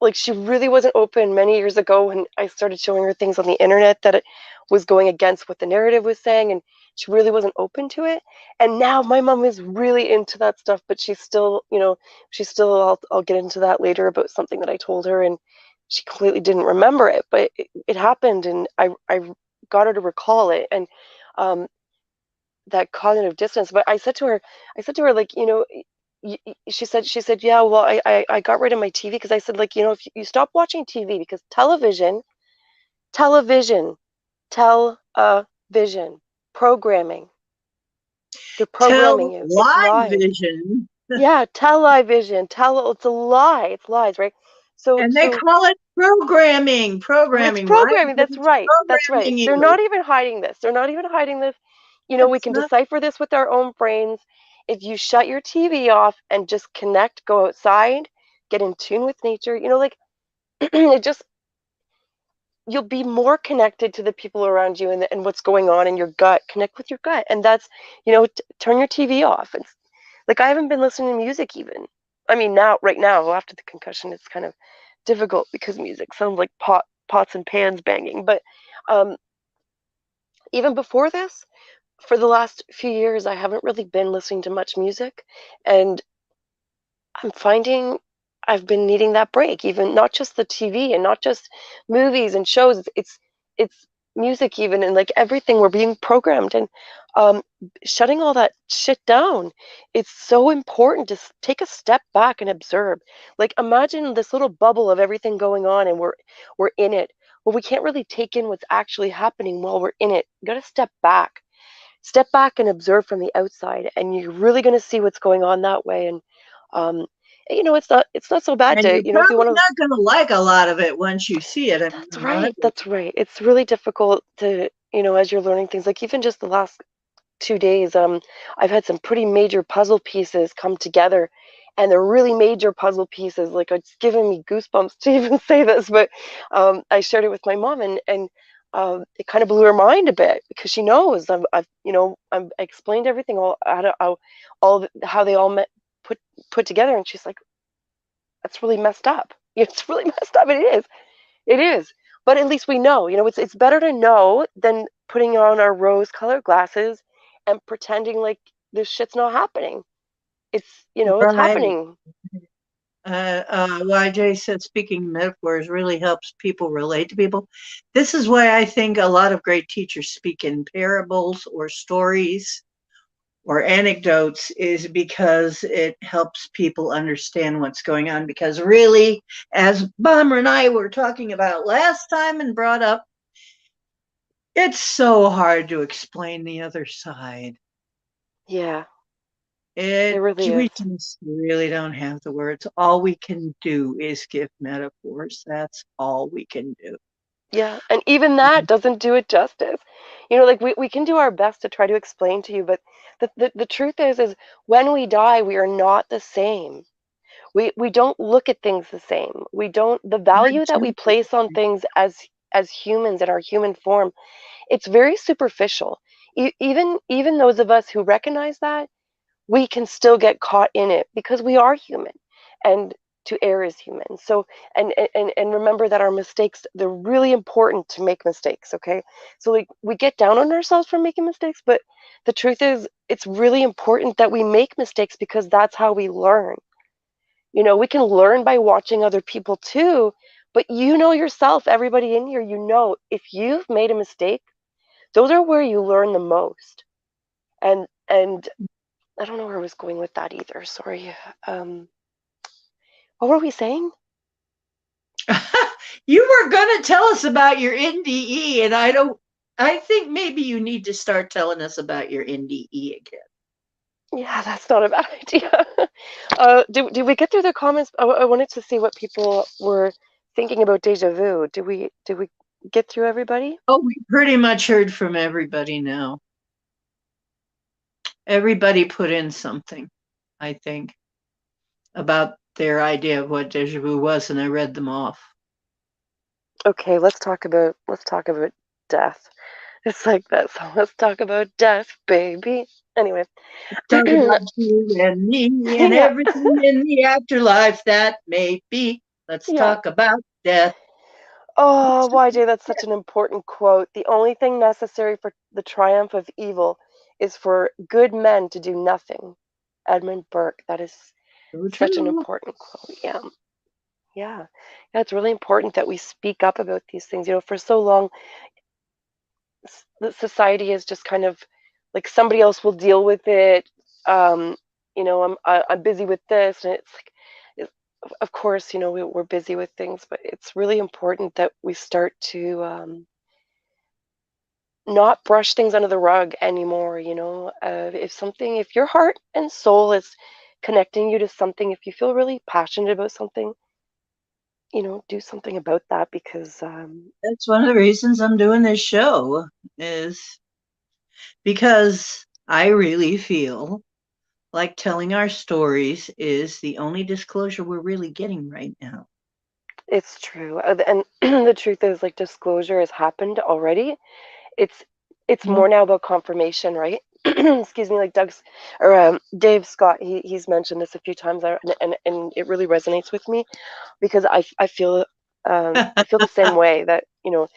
like, she really wasn't open many years ago when I started showing her things on the internet that it was going against what the narrative was saying. And she really wasn't open to it. And now my mom is really into that stuff, but I'll get into that later about something that I told her. And she completely didn't remember it, but it happened. And I got her to recall it. And, um, that cognitive distance. But I said to her, like, she said, yeah, well, I got rid of my TV because I said, like, if you stop watching TV, because television, television, programming, they're programming you. It's Live lies. vision, Yeah, television, it's a lie. It's lies, right? So, and they so call it programming. it's Programming, right? programming. Because That's it's right. That's right. programming They're you. not even hiding this. They're not even hiding this. We It's can not. decipher this with our own brains. If you shut your TV off and just connect, go outside, get in tune with nature, like it just, you'll be more connected to the people around you, and what's going on in your gut. Connect with your gut. And that's, turn your TV off. And like, I haven't been listening to music even. I mean, right now, after the concussion, it's kind of difficult because music sounds like pots and pans banging. But um, even before this, for the last few years, I haven't really been listening to much music, and I'm finding I've been needing that break, even not just the TV and not just movies and shows. It's music even, and like everything, we're being programmed, and um, shutting all that shit down. It's so important to take a step back and observe. Like, imagine this little bubble of everything going on, and we're in it. Well, we can't really take in what's actually happening while we're in it. You got to step back and observe from the outside, and you're really going to see what's going on that way. And um it's not so bad And to, you're if you probably want to. not going to like a lot of it once you see it. I mean, That's a lot of right, it. that's right. It's really difficult to, as you're learning things, like even just the last 2 days, I've had some pretty major puzzle pieces come together, and they're really major puzzle pieces. Like, it's giving me goosebumps to even say this, but I shared it with my mom, and it kind of blew her mind a bit because she knows I explained everything, how they all put together, and she's like, "That's really messed up." It's really messed up. It is. It is. But at least we know. It's better to know than putting on our rose-colored glasses and pretending like this shit's not happening. It's Right. happening. YJ said speaking metaphors really helps people relate to people. This is why I think a lot of great teachers speak in parables or stories or anecdotes is because it helps people understand what's going on. Because really, as Bomber and I were talking about last time and brought up, it's so hard to explain the other side. Yeah, it It really is. we just really don't have the words. All we can do is give metaphors. That's all we can do. Yeah, and even that doesn't do it justice. You know, like we can do our best to try to explain to you, but the truth is when we die, we are not the same. We don't look at things the same. We don't the value that we place on things as humans in our human form, it's very superficial. Even those of us who recognize that, we can still get caught in it because we are human and to err is human. So and remember that our mistakes, they're really important to make mistakes, okay? So like we get down on ourselves for making mistakes, but the truth is it's really important that we make mistakes because that's how we learn. You know, we can learn by watching other people too, but you know yourself, everybody in here, you know if you've made a mistake, those are where you learn the most. And I don't know where I was going with that either. Sorry. What were we saying? You were going to tell us about your NDE, and I think maybe you need to start telling us about your NDE again. Yeah, that's not a bad idea. Did we get through the comments? I wanted to see what people were thinking about deja vu. Did we get through everybody? Oh, we pretty much heard from everybody now. Everybody put in something, I think, about their idea of what deja vu was, and I read them off. Okay, let's talk about death. It's like that. So let's talk about death, baby. Anyway, Talk about you and me and yeah, everything in the afterlife that may be. Let's yeah. talk about death. Oh, YJ, that's such an important quote. The only thing necessary for the triumph of evil is for good men to do nothing. Edmund Burke. That is So such an true. important quote. Yeah. Yeah. Yeah, it's really important that we speak up about these things. You know, for so long, the society is just kind of like somebody else will deal with it. Um, you know, I'm busy with this, and it's like, of course, you know, we're busy with things, but it's really important that we start to not brush things under the rug anymore. You know, if your heart and soul is connecting you to something, if you feel really passionate about something, you know, do something about that because That's one of the reasons I'm doing this show, is because I really feel like telling our stories is the only disclosure we're really getting right now. it's true. And the truth is, like, disclosure has happened already. It's it's Mhm. more now about confirmation, right? Excuse me, like Doug's or Dave Scott, he's mentioned this a few times, and it really resonates with me because I feel the same way that, you know,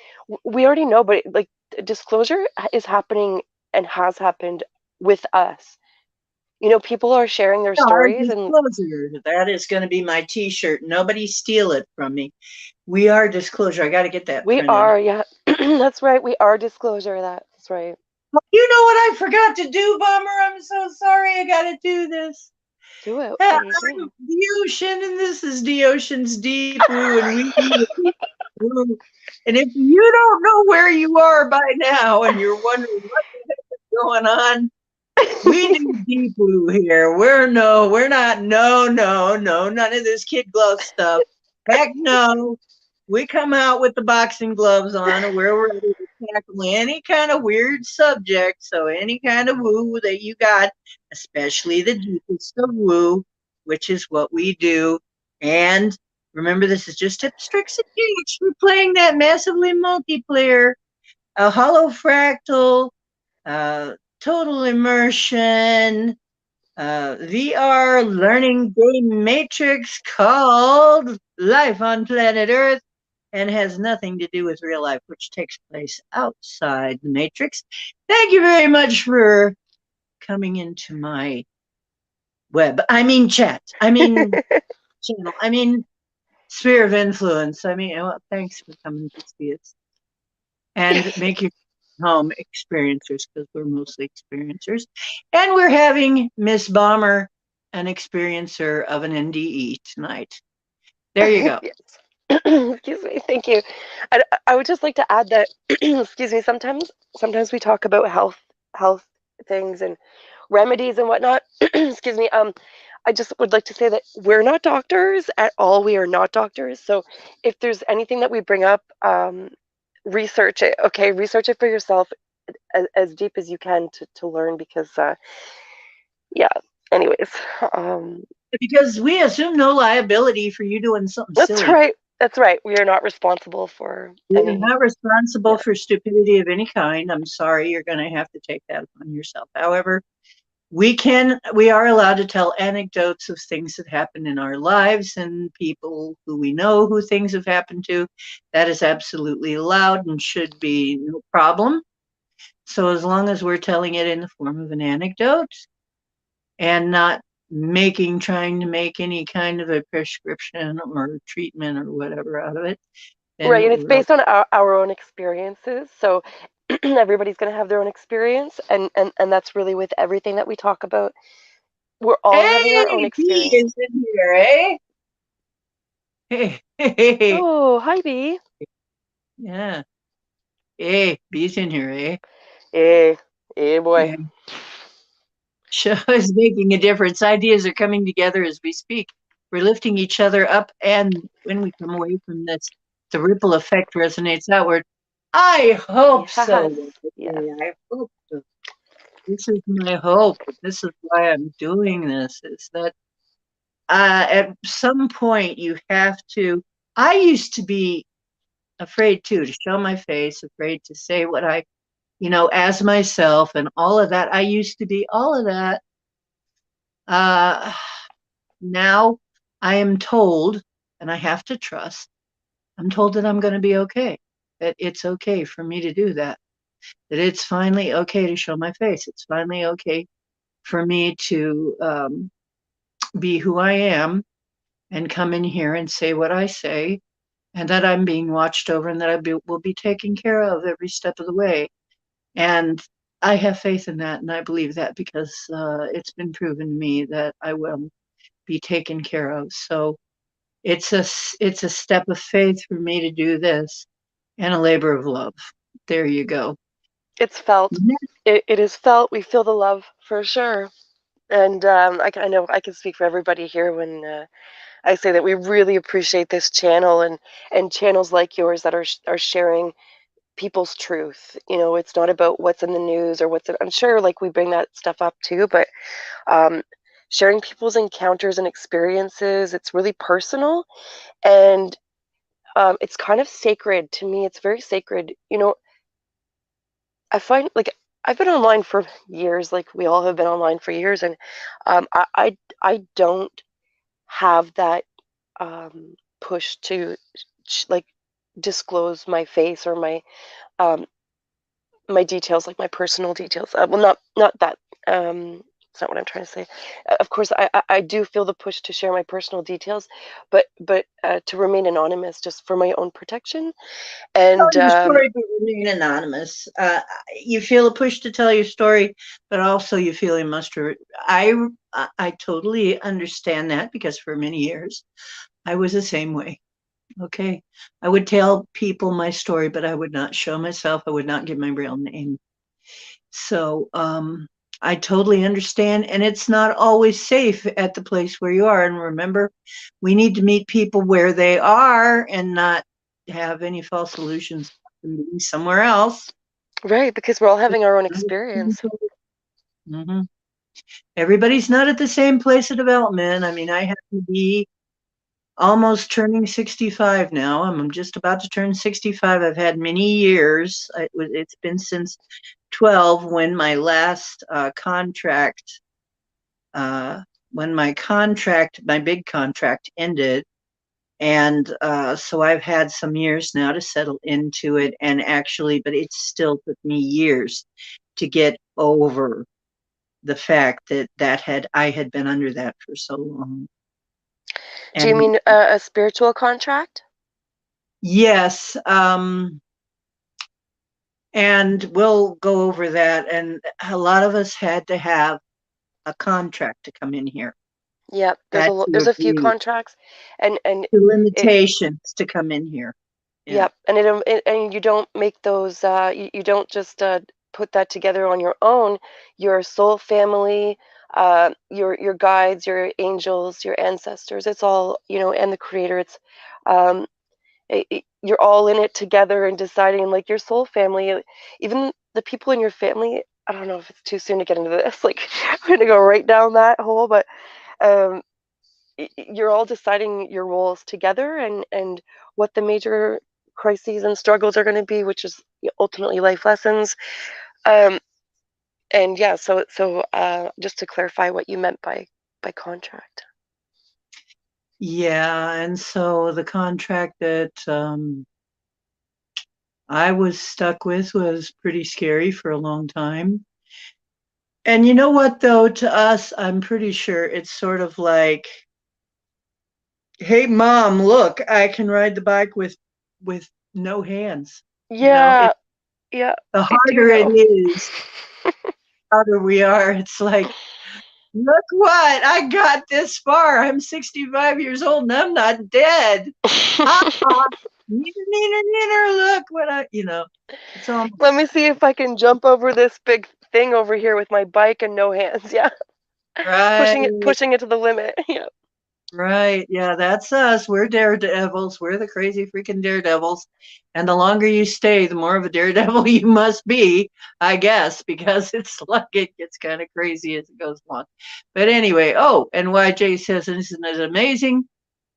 we already know, but like disclosure is happening and has happened with us. You know, people are sharing their Our stories, and disclosure. That is going to be my T-shirt. Nobody steal it from me. We are disclosure. I got to get that we printed. are, yeah, that's right, we are disclosure. That's right. Well, you know what I forgot to do, Bummer? I'm so sorry. I got to do this. Do it. I'm What are you doing? the ocean, and this is the ocean's deep blue, and we do the deep blue. And if you don't know where you are by now, and you're wondering what the heck is going on, we do deep blue here. We're not, no, none of this kid glove stuff. Heck no. We come out with the boxing gloves on, and we're ready to tackle any kind of weird subject. So any kind of woo that you got, especially the deepest of woo, which is what we do. And remember, this is just tips, tricks, and gimmicks. We're playing that massively multiplayer, a hollow fractal, uh, total immersion, VR learning game matrix called Life on Planet Earth, and has nothing to do with real life, which takes place outside the matrix. Thank you very much for coming into my chat. Channel. Sphere of influence. Well, thanks for coming to see us and make your home experiencers because we're mostly experiencers. And we're having Miss Bomber, an experiencer of an NDE tonight. There you go. Yes. Excuse me. Thank you. I would just like to add that, excuse me, sometimes we talk about health things and remedies and whatnot. Excuse me. I just would like to say that we're not doctors at all. We are not doctors. So if there's anything that we bring up, research it. Okay, research it for yourself as deep as you can to learn because yeah. Anyways, um, Because we assume no liability for you doing something that's silly. right. That's right. We are not responsible for We are any. not responsible Yeah. for stupidity of any kind. I'm sorry, you're going to have to take that upon yourself. However, we are allowed to tell anecdotes of things that happen in our lives and people who we know who things have happened to. That is absolutely allowed and should be no problem. So as long as we're telling it in the form of an anecdote and not trying to make any kind of a prescription or treatment or whatever out of it, Right, then and it's we're based on our own experiences. So everybody's going to have their own experience, and that's really with everything that we talk about. We're all having our own Hey, B experience. is in here, eh? Hey, hey, hey. Oh, hi, B. Yeah. Hey, B's in here, eh? Hey, hey, boy. Yeah. Show is making a difference. Ideas are coming together as we speak. We're lifting each other up, and when we come away from this, the ripple effect resonates outward. I hope Yes, so. yes. I hope so. This is my hope. This is why I'm doing this. Is that at some point you have to. I used to be afraid too to show my face, afraid to say what I, as myself and all of that. I used to be all of that. Uh, Now I am told, and I have to trust, I'm told that I'm going to be okay, that it's okay for me to do that, that it's finally okay to show my face. It's finally okay for me to be who I am and come in here and say what I say, and that I'm being watched over and that will be taken care of every step of the way. And I have faith in that, and I believe that because it's been proven to me that I will be taken care of. So it's a step of faith for me to do this and a labor of love. There you go. It's felt. It is felt. We feel the love for sure. And I know I can speak for everybody here when I say that we really appreciate this channel and channels like yours that are sharing people's truth. You know, it's not about what's in the news or I'm sure like we bring that stuff up too, but um, sharing people's encounters and experiences, it's really personal and it's kind of sacred to me. It's very sacred. You know, I find like I've been online for years, like we all have been online for years, and I don't have that push to like disclose my face or um, my details, like my personal details. Well, not that. It's not what I'm trying to say. Of course, I do feel the push to share my personal details, but to remain anonymous just for my own protection. Tell And your story, but remain anonymous. You feel a push to tell your story, but also you feel you must. I totally understand that because for many years I was the same way. Okay, I would tell people my story, but I would not show myself. I would not give my real name. So I totally understand. And it's not always safe at the place where you are. And remember, we need to meet people where they are and not have any false illusions of being somewhere else. right, because we're all having our own experience. Mm-hmm. Everybody's not at the same place of development. I mean, I have to be almost turning 65 now. I'm just about to turn 65. I've had many years. It's been since 12 when my last contract, uh, my big contract ended. And so I've had some years now to settle into it. And actually, but it still took me years to get over the fact that I had been under that for so long. Do you And mean a spiritual contract? yes, And we'll go over that. And a lot of us had to have a contract to come in here, Yep, had to there's a few agree contracts, and to it limitations to come in here. Yeah. yep, and and you don't make those you don't just put that together on your own. Your soul family, your guides, your angels, your ancestors. It's all, and the creator. It's um you're all in it together and deciding, like, your soul family, even the people in your family. I don't know if it's too soon to get into this. Like, I'm gonna go right down that hole, but um you're all deciding your roles together, and what the major crises and struggles are going to be, which is ultimately life lessons. um and yeah, so just to clarify what you meant by contract. Yeah. And so the contract that I was stuck with was pretty scary for a long time. And you know what, though, to us, I'm pretty sure it's sort of like, hey, mom, look, I can ride the bike with no hands. You know, Yeah, yeah, the I do harder it know. is, harder we are. It's like, look what I got this far. I'm 65 years old and I'm not dead. Ha ha. Neener, neener, neener. Look what it's all Let me see if I can jump over this big thing over here with my bike and no hands. Yeah, right. pushing it to the limit. Yeah, Right. Yeah, that's us. We're daredevils. We're the crazy freaking daredevils. And the longer you stay, the more of a daredevil you must be, I guess, because it's like it gets kind of crazy as it goes along. But anyway, oh, and YJ says, isn't it amazing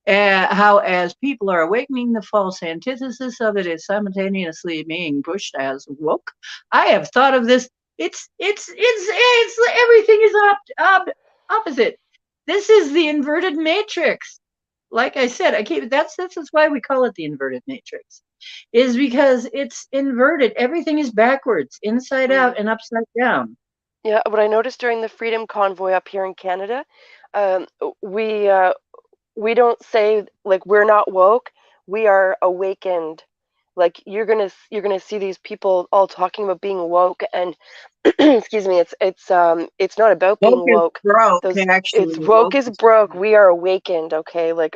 how, as people are awakening, the false antithesis of it is simultaneously being pushed as woke? I have thought of this. It's everything is opposite. This is the inverted matrix. Like I said, I keep that's why we call it the inverted matrix, is because it's inverted. Everything is backwards, inside mm. out and upside down. Yeah. What I noticed during the Freedom Convoy up here in Canada, um, we uh, we don't say, like, we're not woke, we are awakened. Like, you're gonna see these people all talking about being woke, and excuse me, it's not about Woke being is woke. broke, Those It's actually. woke Woke is is broke, we are awakened. Okay, like,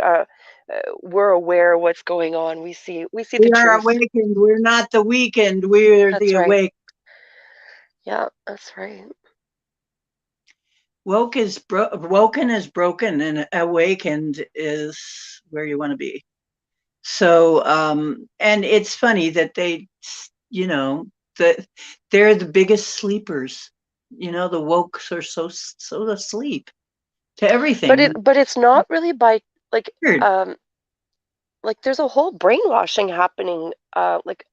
we're aware of what's going on, we see the we are truth. awakened. We're not the weakened. We're the That's right. awake. Yeah, that's right. Woken is broken, and awakened is where you want to be. So, and it's funny that you know, that they're the biggest sleepers. The wokes are so asleep to everything. But it's not really by, like, Weird. um there's a whole brainwashing happening. Like,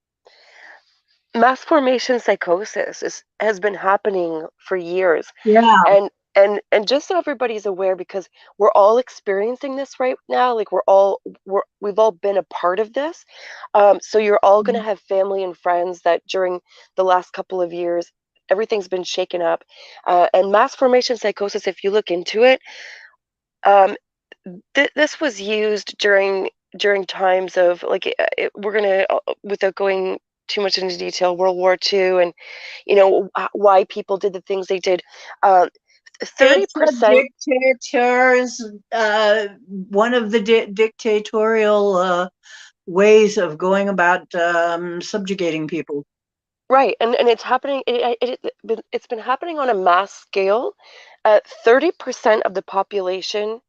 mass formation psychosis has been happening for years, Yeah. and just so everybody's aware, because we're all experiencing this right now. Like, we've all been a part of this. So you're all going to have family and friends that during the last couple of years, everything's been shaken up. And mass formation psychosis, if you look into it, um, this was used during times of, like, we're gonna, without going too much into detail, World War II, and why people did the things they did. Um, thirty It's a percent dictator's, one of the dictatorial ways of going about subjugating people. Right, and it's happening. It's been happening on a mass scale. 30% of the population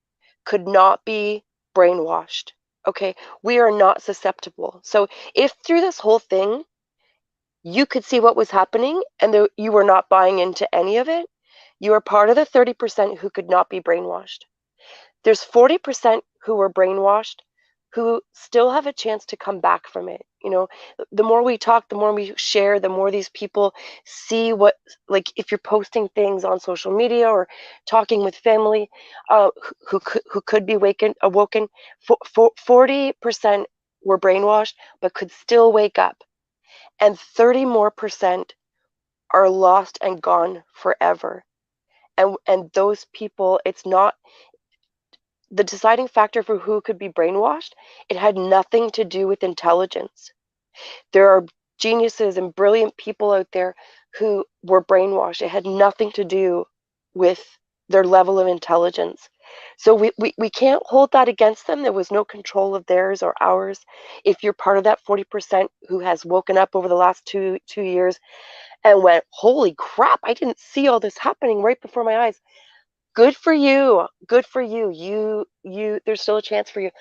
could not be brainwashed. Okay, we are not susceptible. So if through this whole thing you could see what was happening, and you were not buying into any of it, you are part of the 30% who could not be brainwashed. There's 40% who were brainwashed who still have a chance to come back from it. The more we talk, the more we share, the more these people see what, like, if you're posting things on social media or talking with family, who could be awoken, 40% were brainwashed but could still wake up, and 30 more percent are lost and gone forever. And those people, it's not the deciding factor for who could be brainwashed. It had nothing to do with intelligence. There are geniuses and brilliant people out there who were brainwashed. It had nothing to do with their level of intelligence. So we can't hold that against them. There was no control of theirs or ours. If you're part of that 40% who has woken up over the last two years and went, holy crap, I didn't see all this happening right before my eyes. Good for you. Good for you. There's still a chance for you.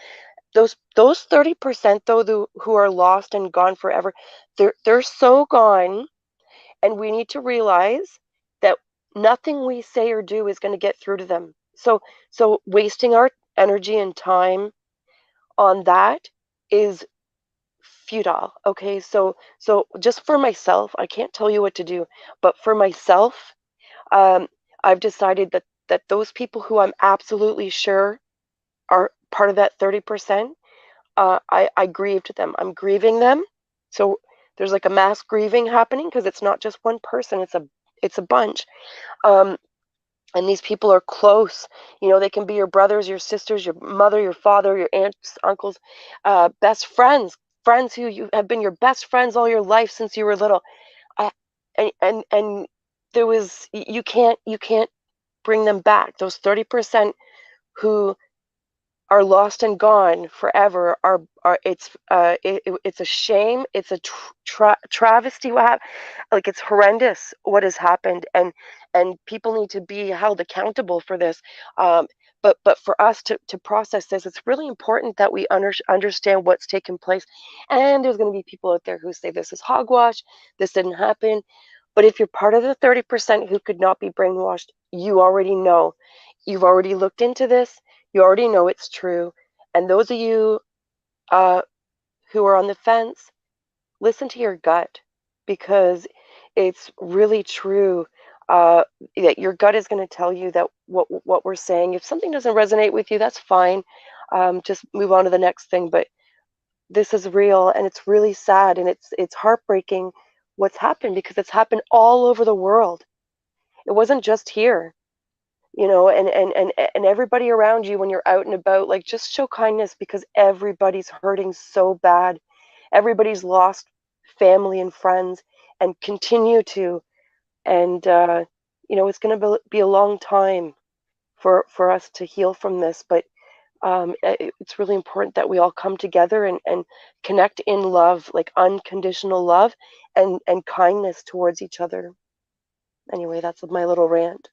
Those 30% though, who are lost and gone forever, they're so gone, and we need to realize that nothing we say or do is going to get through to them. So wasting our energy and time on that is futile. Okay, so just for myself, I can't tell you what to do, but for myself, um, I've decided that those people who I'm absolutely sure are part of that 30%, I grieved them. I'm grieving them. So there's like a mass grieving happening because it's not just one person, it's a bunch. Um, and these people are close. You know, they can be your brothers, your sisters, your mother, your father, your aunts, uncles, best friends, friends who you have been your best friends all your life since you were little. I, and there was, you can't bring them back. Those 30% who are lost and gone forever are it's a shame. It's a travesty. Like, it's horrendous what has happened, and people need to be held accountable for this. But for us to process this, it's really important that we understand what's taken place. And there's going to be people out there who say this is hogwash, this didn't happen. But if you're part of the 30% who could not be brainwashed, you already know. You've already looked into this. You already know it's true. And those of you uh, who are on the fence, listen to your gut, because it's really true, that your gut is going to tell you that what we're saying. If something doesn't resonate with you, that's fine. Just move on to the next thing. But this is real, and it's really sad, and it's heartbreaking what's happened, because it's happened all over the world. It wasn't just here. And everybody around you, when you're out and about, like, just show kindness, because everybody's hurting so bad. Everybody's lost family and friends, and continue to. And it's going to be a long time for us to heal from this. But it's really important that we all come together and connect in love, like unconditional love and kindness towards each other. Anyway, that's my little rant.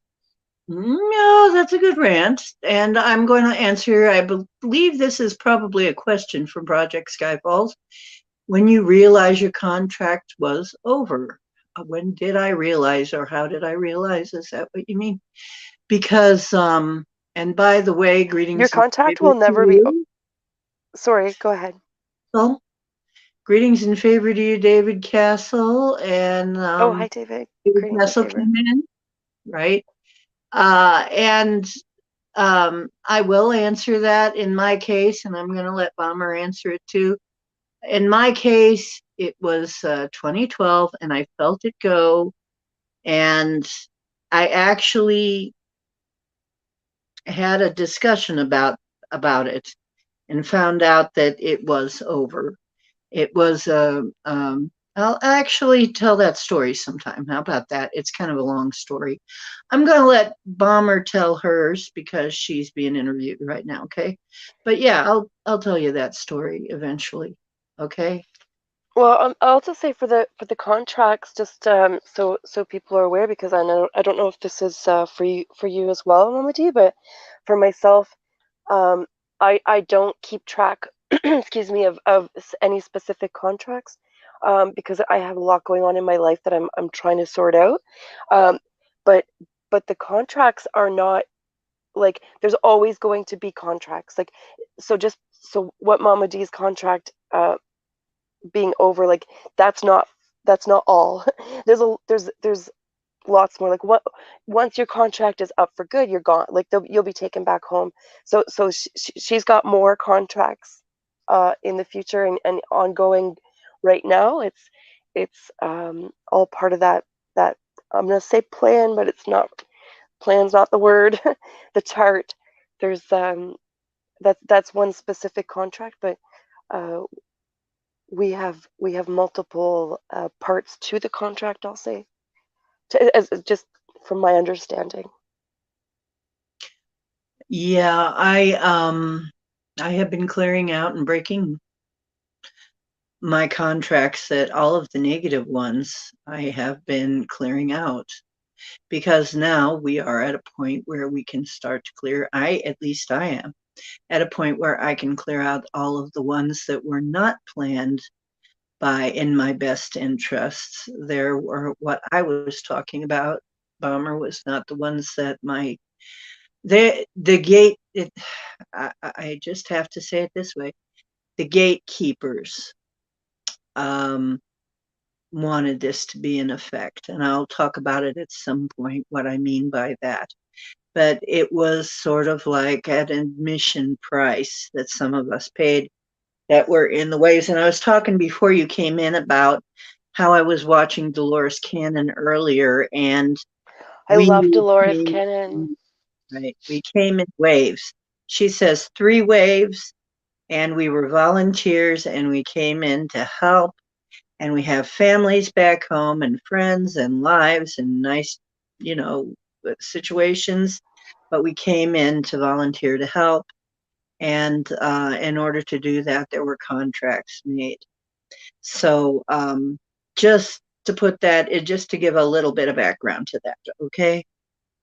No, that's a good rant. And I'm going to answer, I believe this is probably a question from Project Skyfalls. When you realize your contract was over, when did I realize, or how did I realize? Is that what you mean? Because, and by the way, Your greetings and contact favor will to never be. you. Sorry, go ahead. So, greetings and favor to you, David Castle. And Oh, hi, David. David Greetings and Castle favor. came in, right? And I will answer that in my case, and I'm going to let Bomber answer it too. In my case, it was 2012, and I felt it go, and I actually had a discussion about it, and found out that it was over. It was I'll actually tell that story sometime. How about that? It's kind of a long story. I'm going to let Bomber tell hers because she's being interviewed right now, okay? But yeah, I'll tell you that story eventually. Okay? Well, I'll just say for the contracts, just so people are aware, because I don't know if this is for you as well, Mama D, but for myself, um, I don't keep track, excuse me, of any specific contracts, because I have a lot going on in my life that I'm trying to sort out. Um, but but the contracts are not, like, there's always going to be contracts. Like, so what Mama D's contract being over, like, that's not all. There's lots more. Like, what, once your contract is up for good, you're gone. Like, you'll be taken back home. So she's got more contracts in the future and ongoing. Right now, it's all part of that I'm gonna say plan, but it's not. Plan's not the word. The chart. There's that's one specific contract, but uh we have multiple parts to the contract, I'll say, as just from my understanding. Yeah, I have been clearing out and breaking my contracts, that all of the negative ones I have been clearing out, because now we are at a point where we can start to clear. At least I am at a point where I can clear out all of the ones that were not planned by in my best interests. There were what I was talking about. Bomber was not the ones that the gate. I just have to say it this way: the gatekeepers um, wanted this to be in effect, and I'll talk about it at some point. What I mean by that. But it was sort of like an admission price that some of us paid that were in the waves. And I was talking before you came in about how I was watching Dolores Cannon earlier, and I we love Dolores came, Cannon. right, we came in waves. She says 3 waves, and we were volunteers, and we came in to help, and we have families back home and friends and lives and nice, you know, situations. But we came in to volunteer to help. And in order to do that, there were contracts made. So just to put that, just to give a little bit of background to that, okay?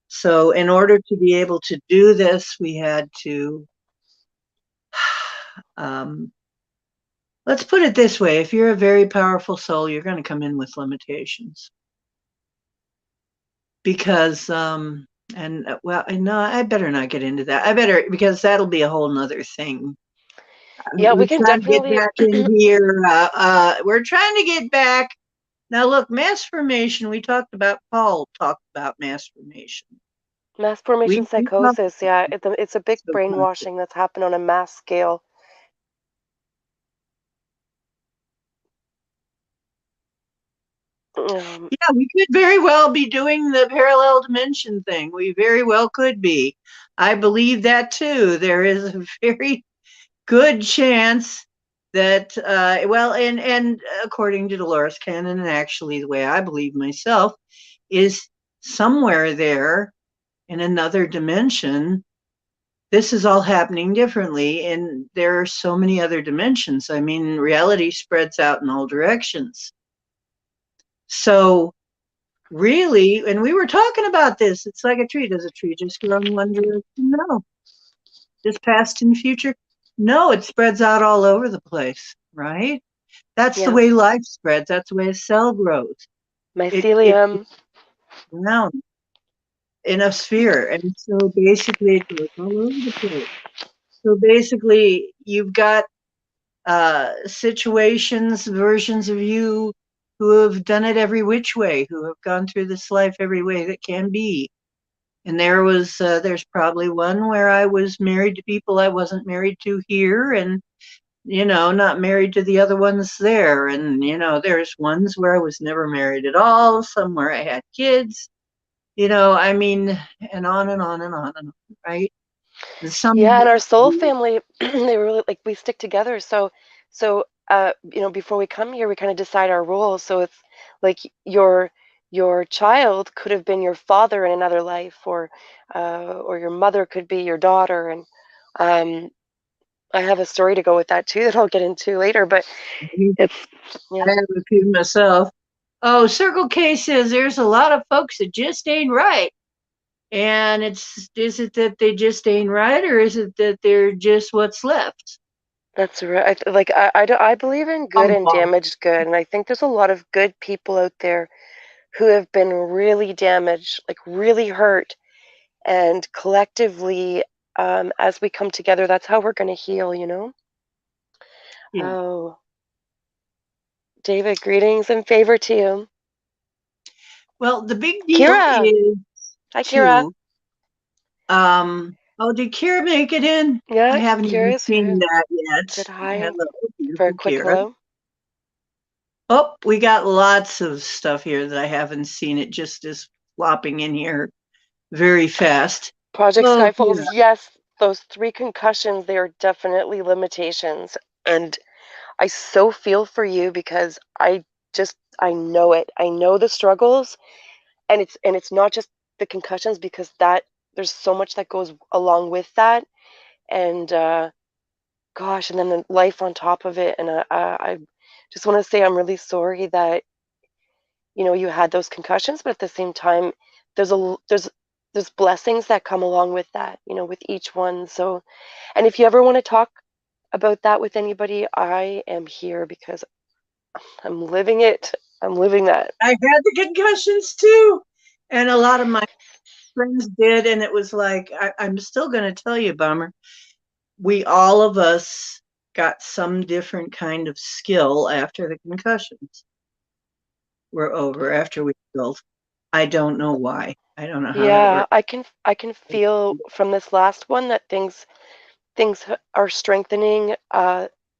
So in order to be able to do this, we had to, um, let's put it this way: if you're a very powerful soul, you're going to come in with limitations. Because, well, no, I better not get into that. I better, because that'll be a whole nother thing. Yeah, we We can try to get definitely. back in here. We're trying to get back. Now, look, mass formation, we talked about, Paul talked about mass formation. Mass formation We talked psychosis, yeah, it's a big so brainwashing that's happened on a mass scale. yeah, we could very well be doing the parallel dimension thing. We very well could be. I believe that too. There is a very good chance that, well, and according to Dolores Cannon, and actually the way I believe myself, is somewhere there in another dimension, this is all happening differently, and there are so many other dimensions. I mean, reality spreads out in all directions. So really, and we were talking about this, it's like a tree. Does a tree just grow in one direction? No. Just past and future? No, it spreads out all over the place, right? That's the Yeah, way life spreads. That's the way a cell grows. It's mycelium. round in a sphere. And so basically it goes all over the place. So basically you've got situations, versions of you who have done it every which way, who have gone through this life every way that can be. And there's probably one where I was married to people I wasn't married to here, and not married to the other ones there. And there's ones where I was never married at all, some where I had kids, I mean, and on and on and on and on, right? And some, Yeah, and our soul family, they were really like we stick together. So before we come here, we kind of decide our roles. So it's like your child could have been your father in another life, or your mother could be your daughter. And um, I have a story to go with that too that I'll get into later. But it's I yeah, have a few myself. Oh, Circle K says there's a lot of folks that just ain't right. And is it that they just ain't right, or is it that they're just what's left? that's right. I believe in good and damaged good, and I think there's a lot of good people out there who have been really damaged, like really hurt, and collectively, as we come together, that's how we're going to heal, you know? Yeah. Oh, David, greetings and favor to you. Well, the big deal Kira. is Hi, Kira. too. Oh, did Kira make it in? I Yeah, haven't even Kira's seen here. that Said yet. hi Hello, for a beautiful quick Kira. hello. Oh, we got lots of stuff here that I haven't seen. It just is flopping in here very fast. Project Oh, Skyfalls, yes, those 3 concussions, they are definitely limitations. And I so feel for you because I know it. I know the struggles, and it's not just the concussions, because that there's so much that goes along with that, and gosh, and then the life on top of it. And I just want to say I'm really sorry that you had those concussions, but at the same time, there's a there's blessings that come along with that, with each one. So, and if you ever want to talk about that with anybody, I am here because I'm living it. I'm living that. I had the concussions too, and a lot of my friends did, and it was like I'm still going to tell you, Bummer. We all of us got some different kind of skill after the concussions were over. After we healed, I don't know why. I don't know how that Yeah, worked. I can feel from this last one that things are strengthening.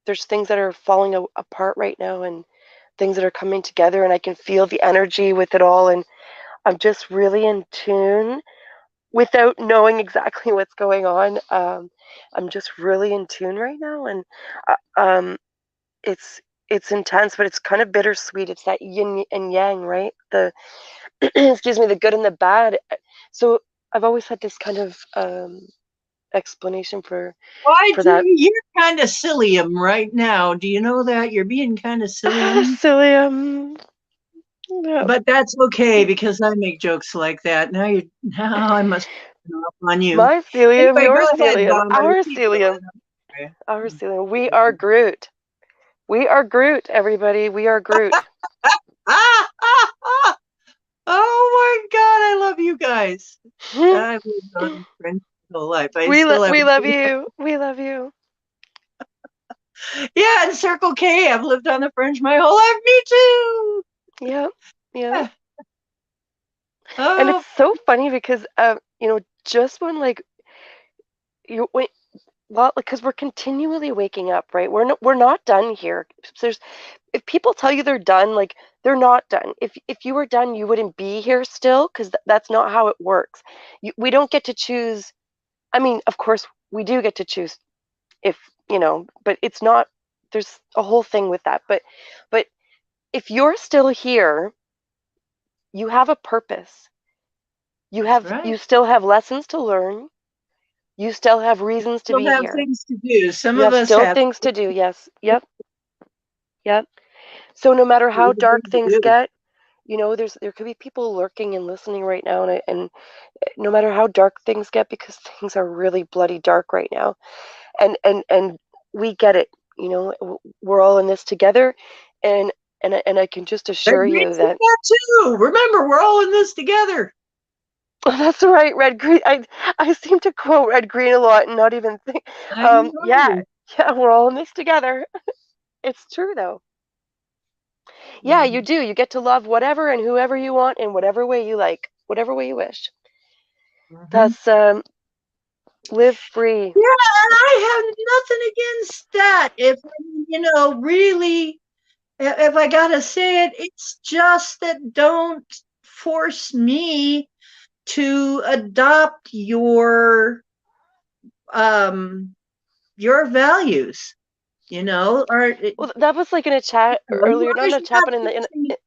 There's things that are falling apart right now, and things that are coming together, and I can feel the energy with it all, and I'm just really in tune without knowing exactly what's going on. I'm just really in tune right now, and it's it's intense, but it's kind of bittersweet. It's that yin and yang, right? The excuse me, the good and the bad. So I've always had this kind of explanation for Why for do that. you're kind of silly right now? Do you know that you're being kind of silly? Silly. Yeah. But that's okay because I make jokes like that. Now I must be off on you. My celium, Anyway, your go ahead, celium, Bomber. our Keep celium, going. our celium. We are Groot. We are Groot, everybody. We are Groot. Ah, ah, ah. Oh my God, I love you guys. I've lived on French my whole life. I we still we haven't. love you. We love you. Yeah, and Circle K. I've lived on the Fringe my whole life. Me too. Yep. Yep. And it's Oh, so funny because just when like you when well, because we're continually waking up, right? We're not done here. There's If people tell you they're done, like, they're not done. If you were done, you wouldn't be here still, because that's not how it works. We don't get to choose. I mean, of course, we do get to choose if but it's not. There's a whole thing with that. But if you're still here, you have a purpose. that's right. You still have lessons to learn. You still have reasons to Still be have here. things to do. Some You of have us still have things to do. Yes. Yep. Yep. So no matter how things dark to things do. get, there could be people lurking and listening right now, and no matter how dark things get, because things are really bloody dark right now, and we get it. We're all in this together, and I can just Red assure Green you said that that too. Remember, we're all in this together. that's right. Red green. I seem to quote red green a lot and not even think. I Yeah, know. yeah, we're all in this together. It's true though. Yeah, you Mhm. do. You get to love whatever and whoever you want in whatever way you like, whatever way you wish. Mhm. That's live free. Yeah, and I have nothing against that. If really, if I gotta say it, it's just that don't force me to adopt um your values. Or Well, that was like in a chat as earlier, long not in as a you're chat, not but forcing me.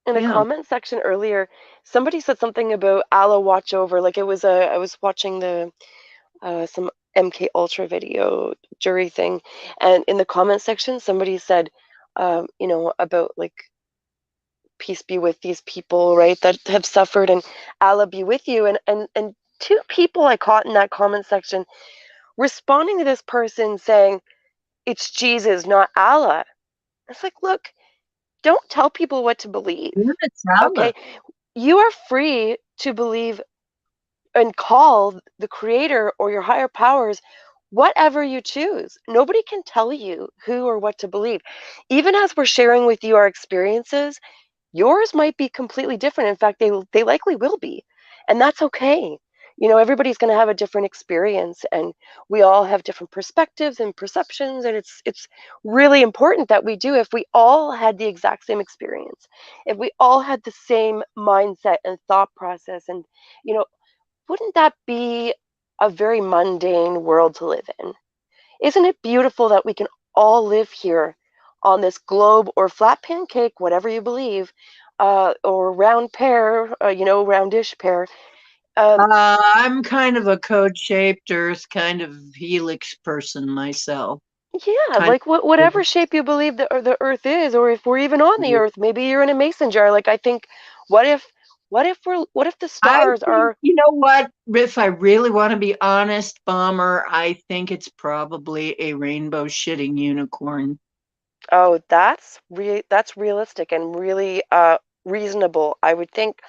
in a Yeah. comment section earlier. Somebody said something about Allah watch over. Like, I was watching the some MK Ultra video jury thing, and in the comment section, somebody said, about like peace be with these people, right, that have suffered, and Allah be with you, and two people I caught in that comment section responding to this person saying it's Jesus, not Allah. It's like, look, don't tell people what to believe. Yeah, it's Okay, Allah. you are free to believe and call the creator or your higher powers whatever you choose. Nobody can tell you who or what to believe. Even as we're sharing with you our experiences, yours might be completely different. In fact, they likely will be. And that's okay. Everybody's going to have a different experience, and we all have different perspectives and perceptions, and it's really important that we do. If we all had the exact same experience, if we all had the same mindset and thought process, and you know wouldn't that be a very mundane world to live in? Isn't it beautiful that we can all live here on this globe or flat pancake, whatever you believe, or round pear, roundish pear. Um, I'm kind of a code-shaped Earth, kind of helix person myself. yeah, Kind like whatever shape you believe the Earth is, or if we're even on the of. Earth, maybe you're in a mason jar. Like I think, what if, what if the I stars think, are? you know what? If I really want to be honest, Bomber, I think it's probably a rainbow shitting unicorn. Oh, that's realistic and really reasonable. I would think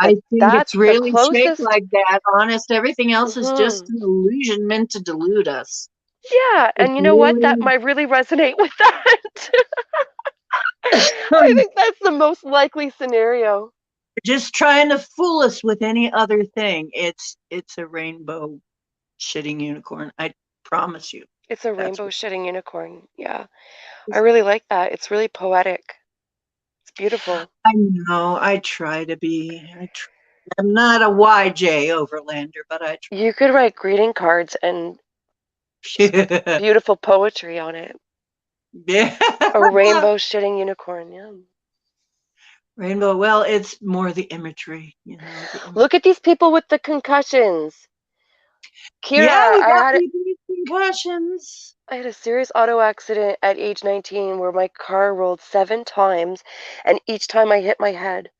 I that think it's that's the really shaped closest. like that. Honest, everything else is just Hmm. an illusion meant to delude us. Yeah, It's and you know what? That really might really resonate with that. I think that's the most likely scenario. just trying to fool us with any other thing. It's a rainbow shitting unicorn. I promise you. It's a That's rainbow shitting unicorn. Yeah, I what really like that. It's really poetic. It's beautiful. I know. I try to be. I'm not a YJ overlander, but I You could write greeting cards and try. beautiful poetry on it. Yeah. A rainbow shitting unicorn. Yeah. Rainbow. Well, it's more the imagery, you know. Look at these people with the concussions. Yeah, Kira, we got people with concussions. I had a serious auto accident at age 19 where my car rolled 7 times and each time I hit my head.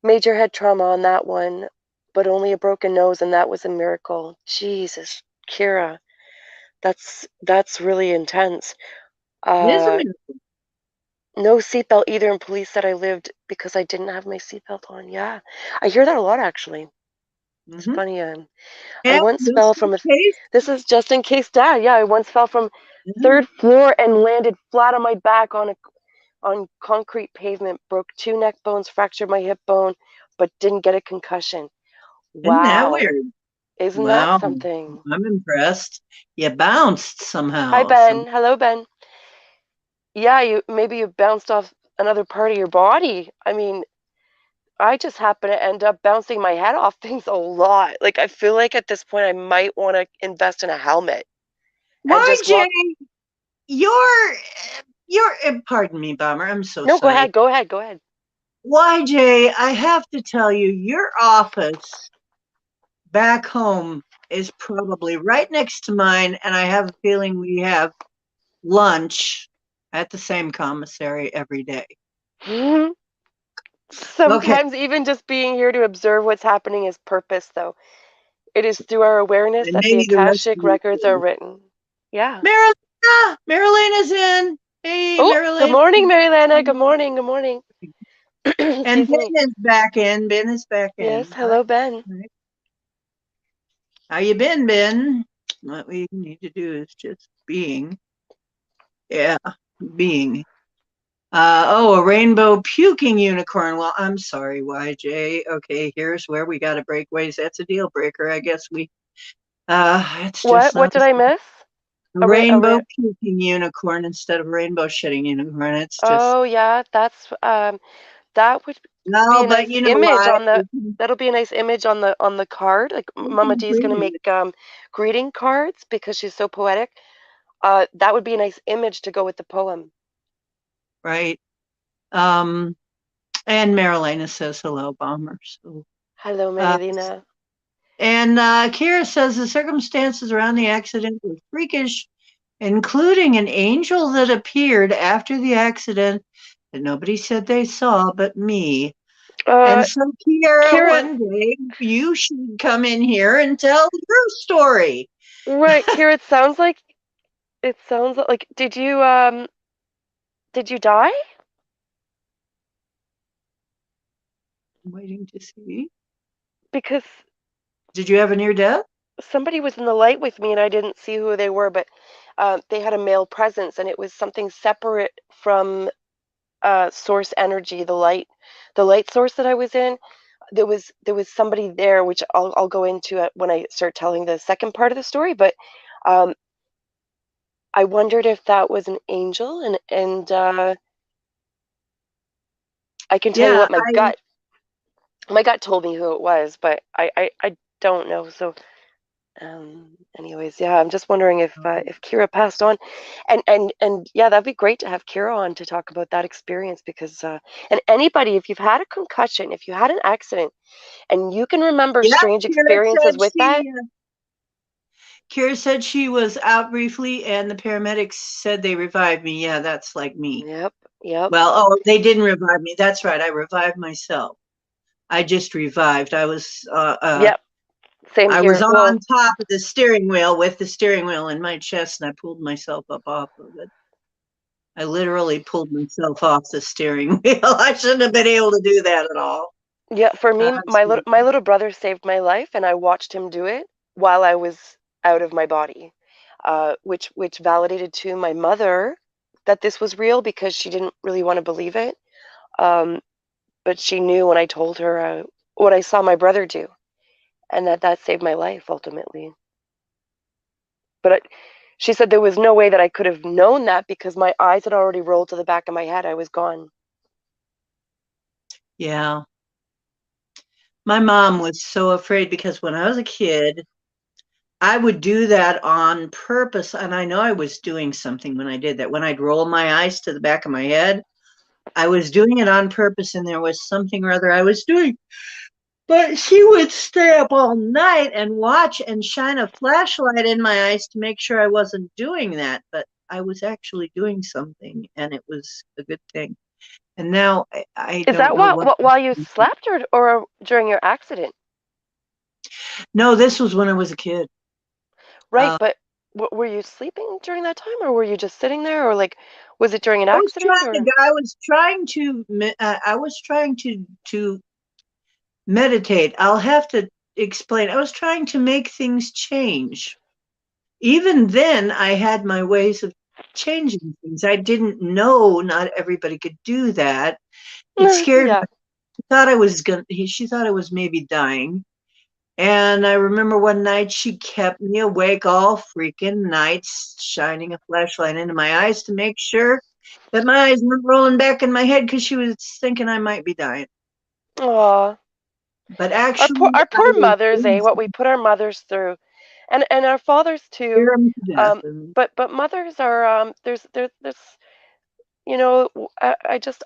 Major head trauma on that one, but only a broken nose and that was a miracle. Jesus, Kira, that's really intense. It is a Uh miracle. no seatbelt either, and police said I lived because I didn't have my seatbelt on. Yeah. I hear that a lot actually. It's Mm-hmm. funny. I And once fell just from in a case. this is just in case dad. Yeah, I once fell from Yeah. third floor and landed flat on my back on concrete pavement, broke 2 neck bones, fractured my hip bone, but didn't get a concussion. Isn't that Wow. weird? Isn't that Wow. something? I'm impressed. You bounced Hi somehow. Ben. Hello Ben. Yeah, you bounced off another part of your body. I mean, I just happen to end up bouncing my head off things a lot. Like I feel like at this point I might want to invest in a helmet and just YJ, walk. you're, pardon me, Bomber. I'm so No, go sorry. ahead, go ahead, go ahead. YJ, I have to tell you, your office back home is probably right next to mine, and I have a feeling we have lunch at the same commissary every day. Okay, Sometimes even just being here to observe what's happening is purpose, though. It is through our awareness and that the maybe the rest of Akashic you records are too. written. Yeah. Marilyn is in. Hey, Oh, good Marilyn. morning, Marylana. Good morning. Good morning. And Excuse me. Ben is back in. Ben is back Yes. in. Hi. Hello, Ben. Hi. How you been, Ben? What we need to do is just being. Yeah, being. Oh, a rainbow puking unicorn. Well, I'm sorry, YJ. Okay, here's where we got to break ways. That's a deal breaker. I guess it's What? just What not did I miss? a A ra- a rainbow ra- puking unicorn instead of a rainbow shitting unicorn. It's just, Oh, yeah. That would be no, a but nice you know image what? on the. That'll be a nice image on the card. Like We Mama can D is gonna preview make it, greeting cards because she's so poetic. That would be a nice image to go with the poem. right? Um, and Marilena says hello, Bomber. So, Hello, uh, Marilena. and Kira says the circumstances around the accident were freakish, including an angel that appeared after the accident that nobody said they saw but me. And Uh, so, Kira, Kira, one day you should come in here and tell your story. right, Kira, it sounds like did you die? I'm waiting to see. Because Did you have a near death? somebody was in the light with me and I didn't see who they were, but they had a male presence and it was something separate from source energy, the light source that I was in. There was somebody there, which I'll go into when I start telling the second part of the story, but um, I wondered if that was an angel and I can tell you Yeah, what my gut told me who it was, but I don't know. So Anyways, yeah, I'm just wondering if Kira passed on, and yeah, that'd be great to have Kira on to talk about that experience because and anybody, if you've had a concussion, if you had an accident, and you can remember Yeah, strange Kira experiences said with that. Kira said she was out briefly, and the paramedics said they revived me. Yeah, that's like me. Yep, yep, Well, oh, they didn't revive me. That's right. I revived myself. I just revived. yep. Same I was here. on Well, top of the steering wheel with the steering wheel in my chest, and I pulled myself up off of it. I literally pulled myself off the steering wheel. I shouldn't have been able to do that at all. yeah, for me, That's my little brother saved my life, and I watched him do it while I was out of my body, which validated to my mother that this was real because she didn't really want to believe it. Um, but she knew when I told her what I saw my brother do, and that saved my life ultimately. But she said there was no way that I could have known that because my eyes had already rolled to the back of my head. I was gone. yeah. My mom was so afraid because when I was a kid, I would do that on purpose. And I know I was doing something when I did that. When I'd roll my eyes to the back of my head, I was doing it on purpose and there was something or other I was doing. But she would stay up all night and watch and shine a flashlight in my eyes to make sure I wasn't doing that. But I was actually doing something and it was a good thing. And now I Is don't that know what. while you slept or during your accident? No, this was when I was a kid. Right, Uh, but were you sleeping during that time, or were you just sitting there, or like, was it during an I was accident, trying or? to. I was trying to meditate. I'll have to explain. I was trying to make things change. Even then, I had my ways of changing things. I didn't know not everybody could do that. It scared me. Yeah. She thought I was gonna. She thought I was maybe dying. And I remember one night she kept me awake all freaking nights, shining a flashlight into my eyes to make sure that my eyes weren't rolling back in my head because she was thinking I might be dying. Aw. But actually, Our I poor was mothers, eh? doing What we put our mothers through, and our fathers too. serum to death. And But mothers are there's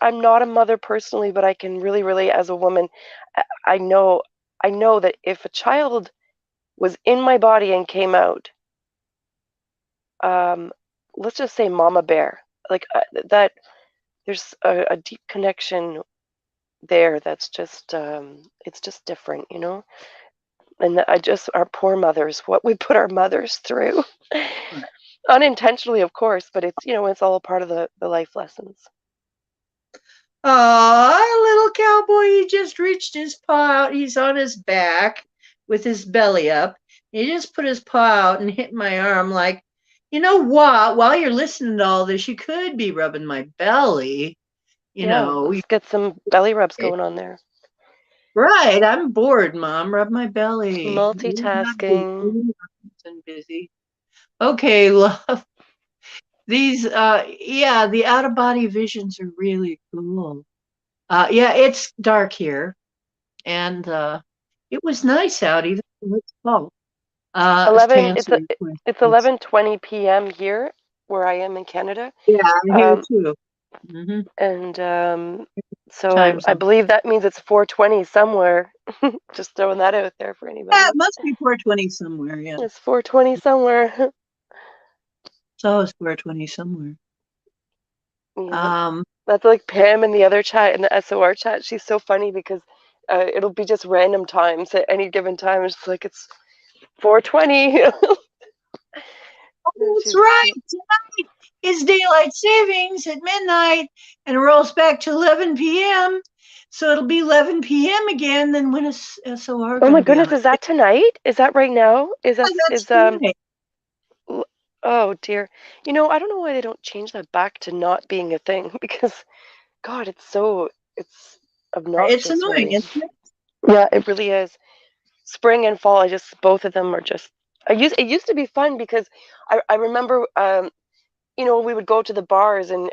I'm not a mother personally, but I can really relate as a woman. I, I know I know that if a child was in my body and came out, um, let's just say mama bear, like that, there's a deep connection there that's just it's just different, you know. And I just our poor mothers, what we put our mothers through, unintentionally, of course, but it's it's all part of the life lessons. oh, little cowboy, he just reached his paw out. He's on his back with his belly up. He just put his paw out and hit my arm like, you know what? While you're listening to all this, you could be rubbing my belly. You Yeah, know, let's get some belly rubs going on there. right. I'm bored, Mom. Rub my belly. Multitasking. I'm busy. Okay, love. These, yeah, the out of body visions are really cool. Yeah, it's dark here, and it was nice out, even though it's fall. To 11 answer your it's questions. 11:20 p.m. here where I am in Canada. Yeah, I'm here Um, too. Hmm. and so Time I zone. believe that means it's 4:20 somewhere. Just throwing that out there for Yeah, anybody. it must be 420 somewhere. Yeah, It's 4:20 somewhere. it's always 420 somewhere. Yeah. Um, That's like Pam in the other chat, in the SOR chat. She's so funny because it'll be just random times at any given time. It's like it's 4:20. that's She's right. Tonight is daylight savings at midnight, and it rolls back to 11 p.m. So it'll be 11 p.m. again. Then when is SOR oh going my to be goodness, on? is that tonight? Is that right now? Yeah, that's tonight. Oh dear. I don't know why they don't change that back to not being a thing because God, it's It's obnoxious, annoying, really. isn't it? Yeah, it really is. Spring and fall, I just both of them are just it used to be fun because I remember we would go to the bars and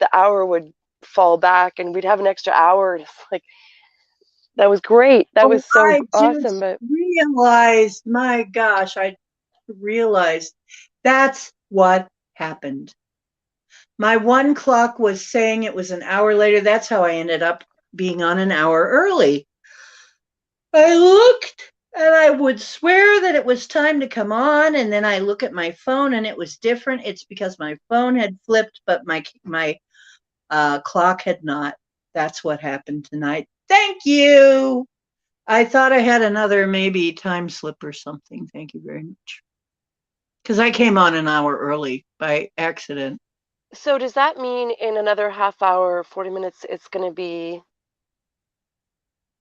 the hour would fall back and we'd have an extra hour. And it's like That was great. That Oh, was so I awesome. just But realized, my gosh, I realized that's what happened. My one clock was saying it was an hour later. That's how I ended up being on an hour early. I looked and I would swear that it was time to come on, and then I look at my phone and it was different. It's because my phone had flipped, but my clock had not. That's what happened tonight. Thank you. I thought I had another maybe time slip or something. Thank you very much. Because I came on an hour early by accident. so does that mean in another half hour, 40 minutes, it's going to be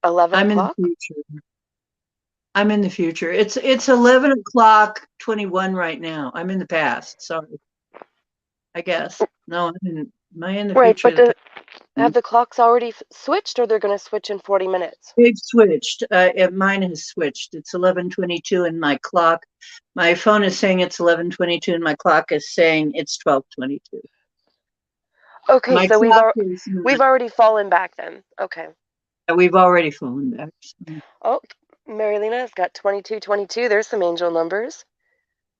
11 I'm in the o'clock? future. I'm in the future. It's 11 o'clock 21 right now. I'm in the past. Sorry, I guess. No, am I in the Right, future? but The past? have the clocks already switched, or they're going to switch in 40 minutes? They've switched. Mine has switched. It's 11:22 and my phone is saying it's 11:22 and my clock is saying it's 12:22. Okay, My so clock is we've not. already fallen back then. Okay. We've already fallen back. So. Oh, Marilena has got 2222. There's some angel numbers.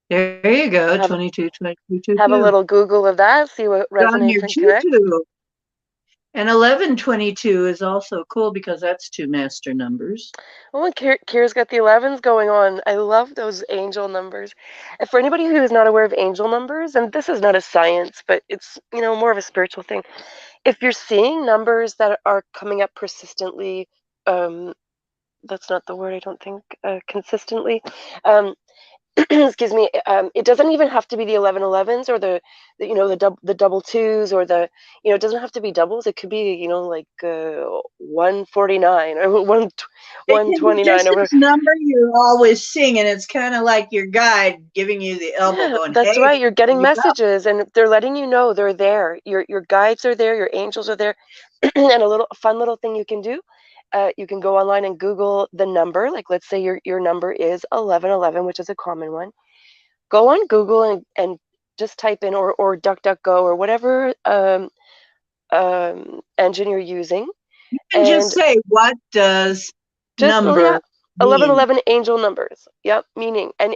There you go. Have 22, 22, 2, have a 2. little Google of that, see what On your resonates and connects. 2. And 11:22 is also cool because that's two master numbers. Oh, and Kira's got the 11s going on. I love those angel numbers. And for anybody who is not aware of angel numbers, and this is not a science, but it's, more of a spiritual thing. If you're seeing numbers that are coming up persistently, um, that's not the word, I don't think, consistently. Um, excuse me, it doesn't even have to be the 1111s or the double twos, or it doesn't have to be doubles. It could be, like 149 or It can be 129 just over. this number you're always seeing, and it's kind of like your guide giving you the elbow, Yeah, going, that's "Hey, right. You're getting wake up!" messages, and they're letting you know they're there. Your guides are there, your angels are there. And a fun little thing you can do, you can go online and Google the number. Like, let's say your number is 1111, which is a common one. Go on Google and just type in, or DuckDuckGo, or whatever engine you're using, And just and say, "What does just, yeah, number mean?" 1111 angel numbers. Yep, meaning, and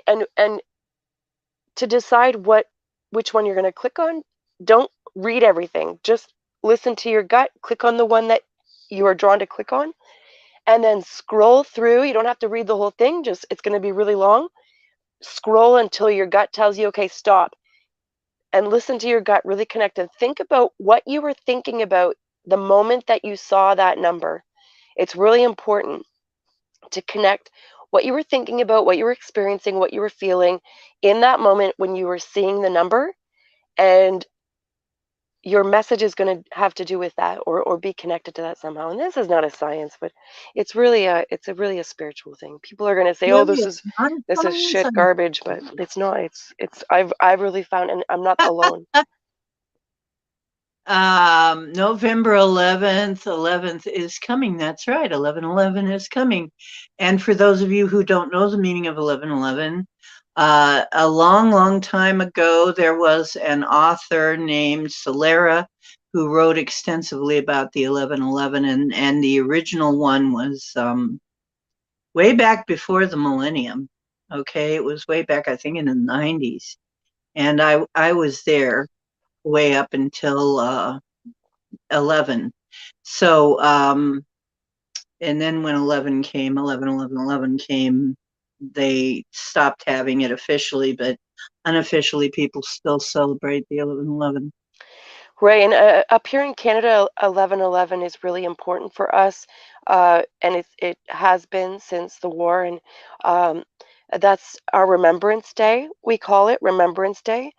to decide which one you're going to click on. Don't read everything. Just listen to your gut. Click on the one that you are drawn to click on, and then scroll through. You don't have to read the whole thing. Just, it's going to be really long. Scroll until your gut tells you, okay, stop. And listen to your gut, really connect, and think about what you were thinking about the moment that you saw that number. It's really important to connect what you were thinking about, what you were experiencing, what you were feeling in that moment when you were seeing the number, and your message is going to have to do with that, or be connected to that somehow. And this is not a science, but it's a really a spiritual thing. People are going to say, "Oh, Really, this it's is not a this is science. shit garbage," but it's not. I've really found, and I'm not alone. November 11th is coming. That's right. 11/11 is coming. And for those of you who don't know the meaning of 11/11, a long, long time ago, there was an author named Solera who wrote extensively about the 11/11, and the original one was way back before the millennium. Okay, it was way back, I think, in the 90s, and I was there way up until 11. So, and then when 11 came, 11, 11, 11 came, they stopped having it officially, but unofficially, people still celebrate the 11/11. Right, and up here in Canada, 11/11 is really important for us, and it has been since the war, and um, that's our Remembrance Day. We call it Remembrance Day.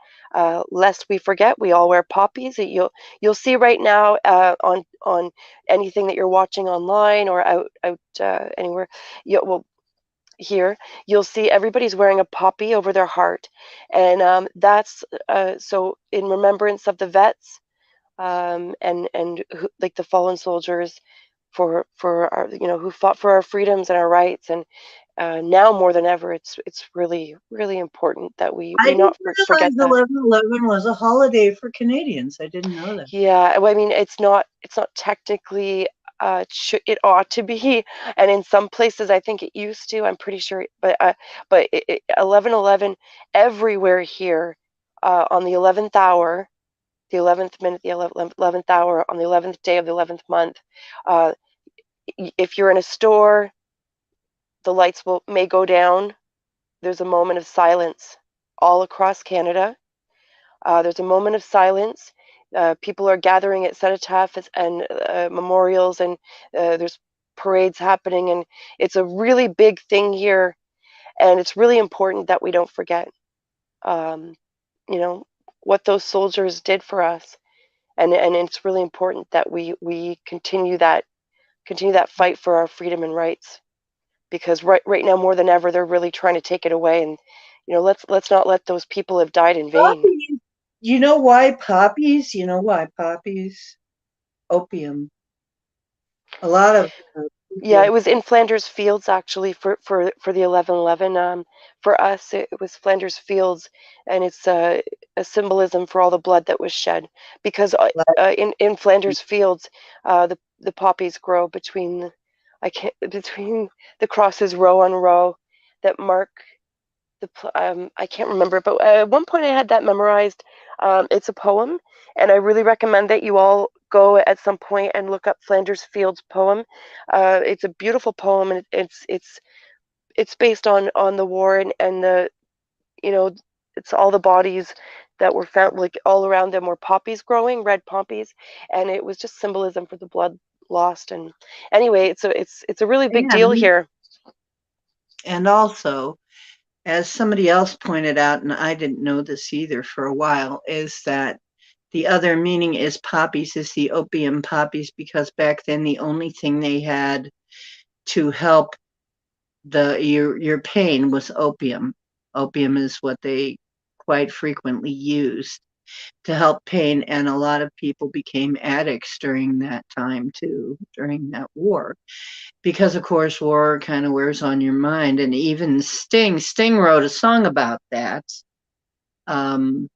Lest we forget, we all wear poppies. You'll see right now, on anything that you're watching online or out anywhere. Well, here you'll see everybody's wearing a poppy over their heart, and that's so in remembrance of the vets, and who, like the fallen soldiers, for our, who fought for our freedoms and our rights. And now more than ever, it's really, really important that we I didn't not forget realize that. 11/11 was a holiday for Canadians. I didn't know that. Yeah, well, I mean, it's not technically. It ought to be, and in some places I think it used to. I'm pretty sure, but 11:11 everywhere here on the 11th hour, the 11th minute, the 11th hour on the 11th day of the 11th month. Uh, if you're in a store, the lights may go down. There's a moment of silence all across Canada. There's a moment of silence. People are gathering at cenotaphs and memorials, and there's parades happening, and it's a really big thing here, and it's really important that we don't forget, um, you know, what those soldiers did for us, and it's really important that we continue that fight for our freedom and rights, because right now more than ever they're really trying to take it away, and let's not let those people have died in vain. Poppies. You know why poppies? You know why poppies? Opium. A lot of Yeah, it people. was in Flanders Fields actually for the 11:11. For us, it was Flanders Fields, and it's a symbolism for all the blood that was shed. Because in Flanders Fields, the poppies grow between the crosses row on row that mark I can't remember, but at one point I had that memorized. It's a poem, and I really recommend that you all go at some point and look up Flanders Field's poem. It's a beautiful poem, and it's based on the war, and the you know it's all the bodies that were found, like all around them were poppies growing, red poppies, and it was just symbolism for the blood lost. And anyway, it's a really big deal And here. and also, as somebody else pointed out, and I didn't know this either for a while, is that the other meaning is poppies is the opium poppies, because back then the only thing they had to help your pain was opium. Opium is what they quite frequently used to help pain, and a lot of people became addicts during that time too, during that war, because of course war kind of wears on your mind. And even Sting wrote a song about that. um,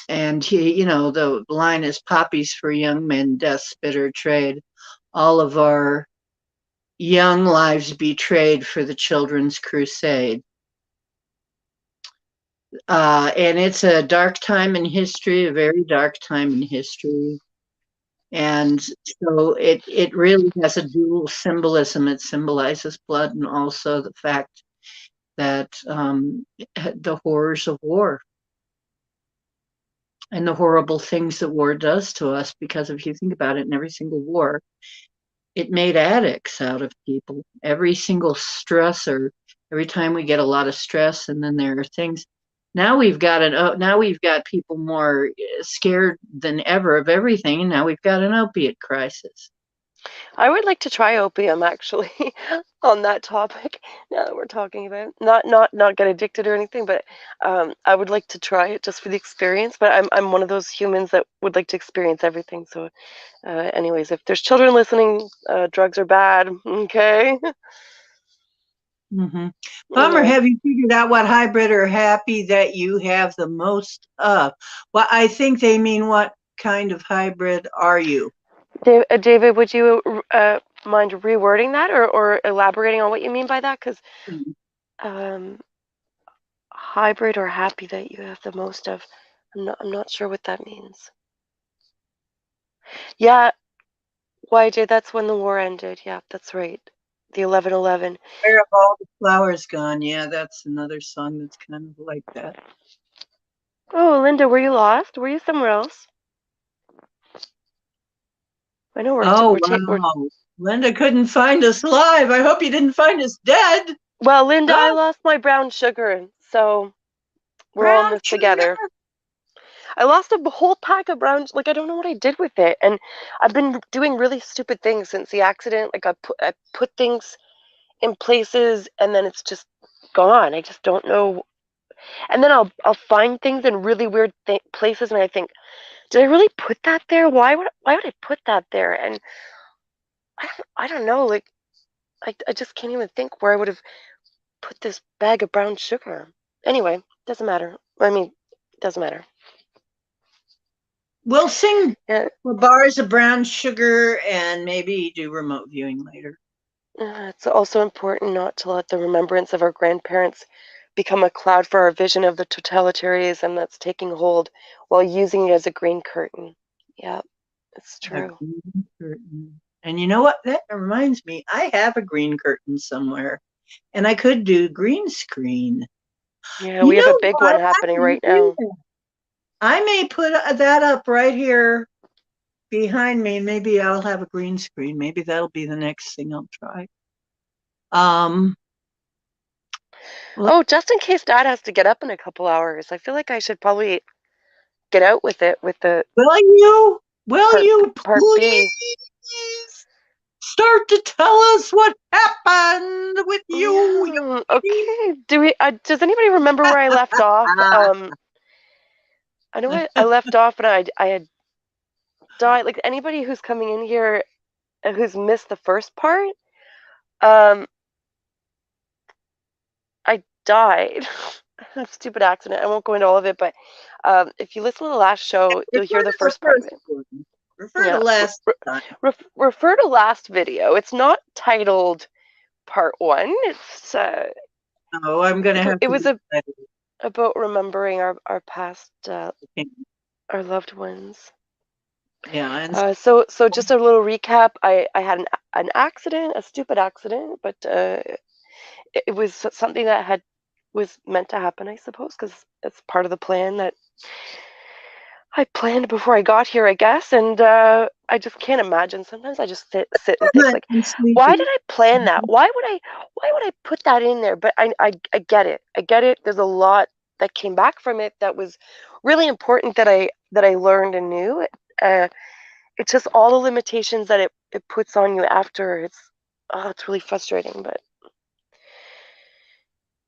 and the line is poppies for young men, death's bitter trade, all of our young lives betrayed for the children's crusade. And it's a dark time in history, a very dark time in history. And so it really has a dual symbolism. It symbolizes blood, and also the fact that the horrors of war and the horrible things that war does to us. Because if you think about it, in every single war, it made addicts out of people. Every single stressor, every time we get a lot of stress, and then there are things. Now we've got people more scared than ever of everything, and now we've got an opiate crisis. I would like to try opium actually on that topic. Now that we're talking about it. Not get addicted or anything, but I would like to try it just for the experience. But I'm one of those humans that would like to experience everything. So, anyways, if there's children listening, drugs are bad. Okay. Mm-hmm. Bummer, Anyway, have you figured out what hybrid or happy that you have the most of? Well, I think they mean what kind of hybrid are you? David, would you mind rewording that, or elaborating on what you mean by that? Because um, hybrid or happy that you have the most of. I'm not sure what that means. Yeah, YJ, that's when the war ended. Yeah, that's right. The 11:11. Where have all the flowers gone? Yeah, that's another song that's kind of like that. Oh, Linda, were you lost? Were you somewhere else? I know Oh, we're wow. Linda couldn't find us live. I hope you didn't find us dead. well, Linda, I Oh, lost my brown sugar, so we're all in brown this sugar. together. I lost a whole pack of brown, like I don't know what I did with it, and I've been doing really stupid things since the accident. Like I put things in places, and then it's just gone. I just don't know. And then I'll find things in really weird places, and I think, did I really put that there? Why would I put that there? And I don't know. Like I just can't even think where I would have put this bag of brown sugar. Anyway, doesn't matter. I mean, doesn't matter. We'll sing Yeah, for bars of brown sugar and maybe do remote viewing later. it's also important not to let the remembrance of our grandparents become a cloud for our vision of the totalitarianism that's taking hold while using it as a green curtain. Yeah, it's A true. green curtain. And you know what? That reminds me, I have a green curtain somewhere, and I could do green screen. Yeah, You we have a know big one what? happening right now. I may put that up right here behind me. Maybe I'll have a green screen. Maybe that'll be the next thing I'll try. Um, Oh, just in case Dad has to get up in a couple hours, I feel like I should probably get out with it with the will you? Will part you part B. please start to tell us what happened with you? Yeah, okay. Do we? Does anybody remember where I left off? I know I left off, and I had died. Like anybody who's coming in here who's missed the first part, um, I died. A stupid accident. I won't go into all of it, but if you listen to the last show, you'll Refer hear the to the first part of first it. one. Refer to Yeah, last time. refer to last video. It's not titled part one. It's Oh, I'm gonna have it to was decide. about remembering our past Okay. our loved ones. Yeah, and So just a little recap. I had an accident, a stupid accident, but it was something that had was meant to happen, I suppose, because it's part of the plan that I planned before I got here, I guess. And I just can't imagine. Sometimes I just sit and think, like, I'm why did sleepy. I plan that? Why would I put that in there? But I get it. I get it. There's a lot that came back from it that was really important that I learned and knew. Uh, it's just all the limitations that it puts on you after. It's really frustrating. But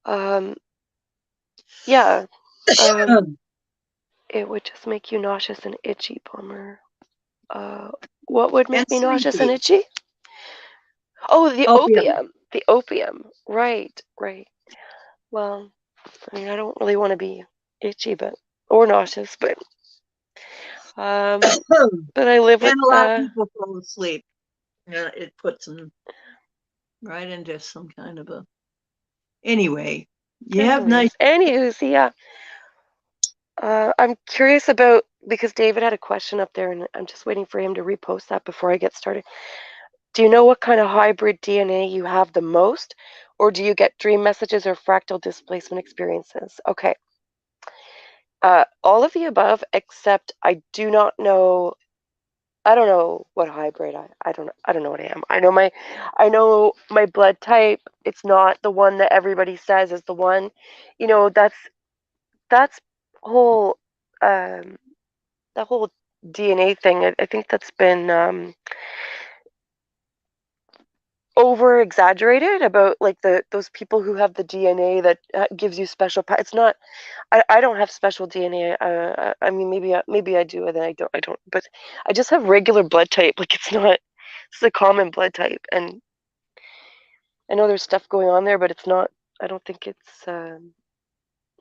um, yeah, um, it would just make you nauseous and itchy, Bummer. Uh, what would And make me nauseous and sleepy. itchy? Oh, the Opium. opium. The opium. Right, right. Well, I mean, I don't really want to be itchy, but or nauseous, um, but I live with And a lot of people fall asleep. Yeah, it puts them right into some kind of a. Anyway, you have nice. Anywho's, yeah. I'm curious about because David had a question up there, and I'm just waiting for him to repost that before I get started. Do you know what kind of hybrid DNA you have the most, or do you get dream messages or fractal displacement experiences? Okay. All of the above, except I do not know. I don't know what hybrid I don't know what I am. I know my blood type. It's not the one that everybody says is the one. That's whole um that whole DNA thing. I think that's been over exaggerated about like those people who have the DNA that gives you special. It's not. I don't have special DNA. I mean, maybe I do, and then I don't. But I just have regular blood type. Like it's not. It's a common blood type, and I know there's stuff going on there, but it's not. I don't think it's. I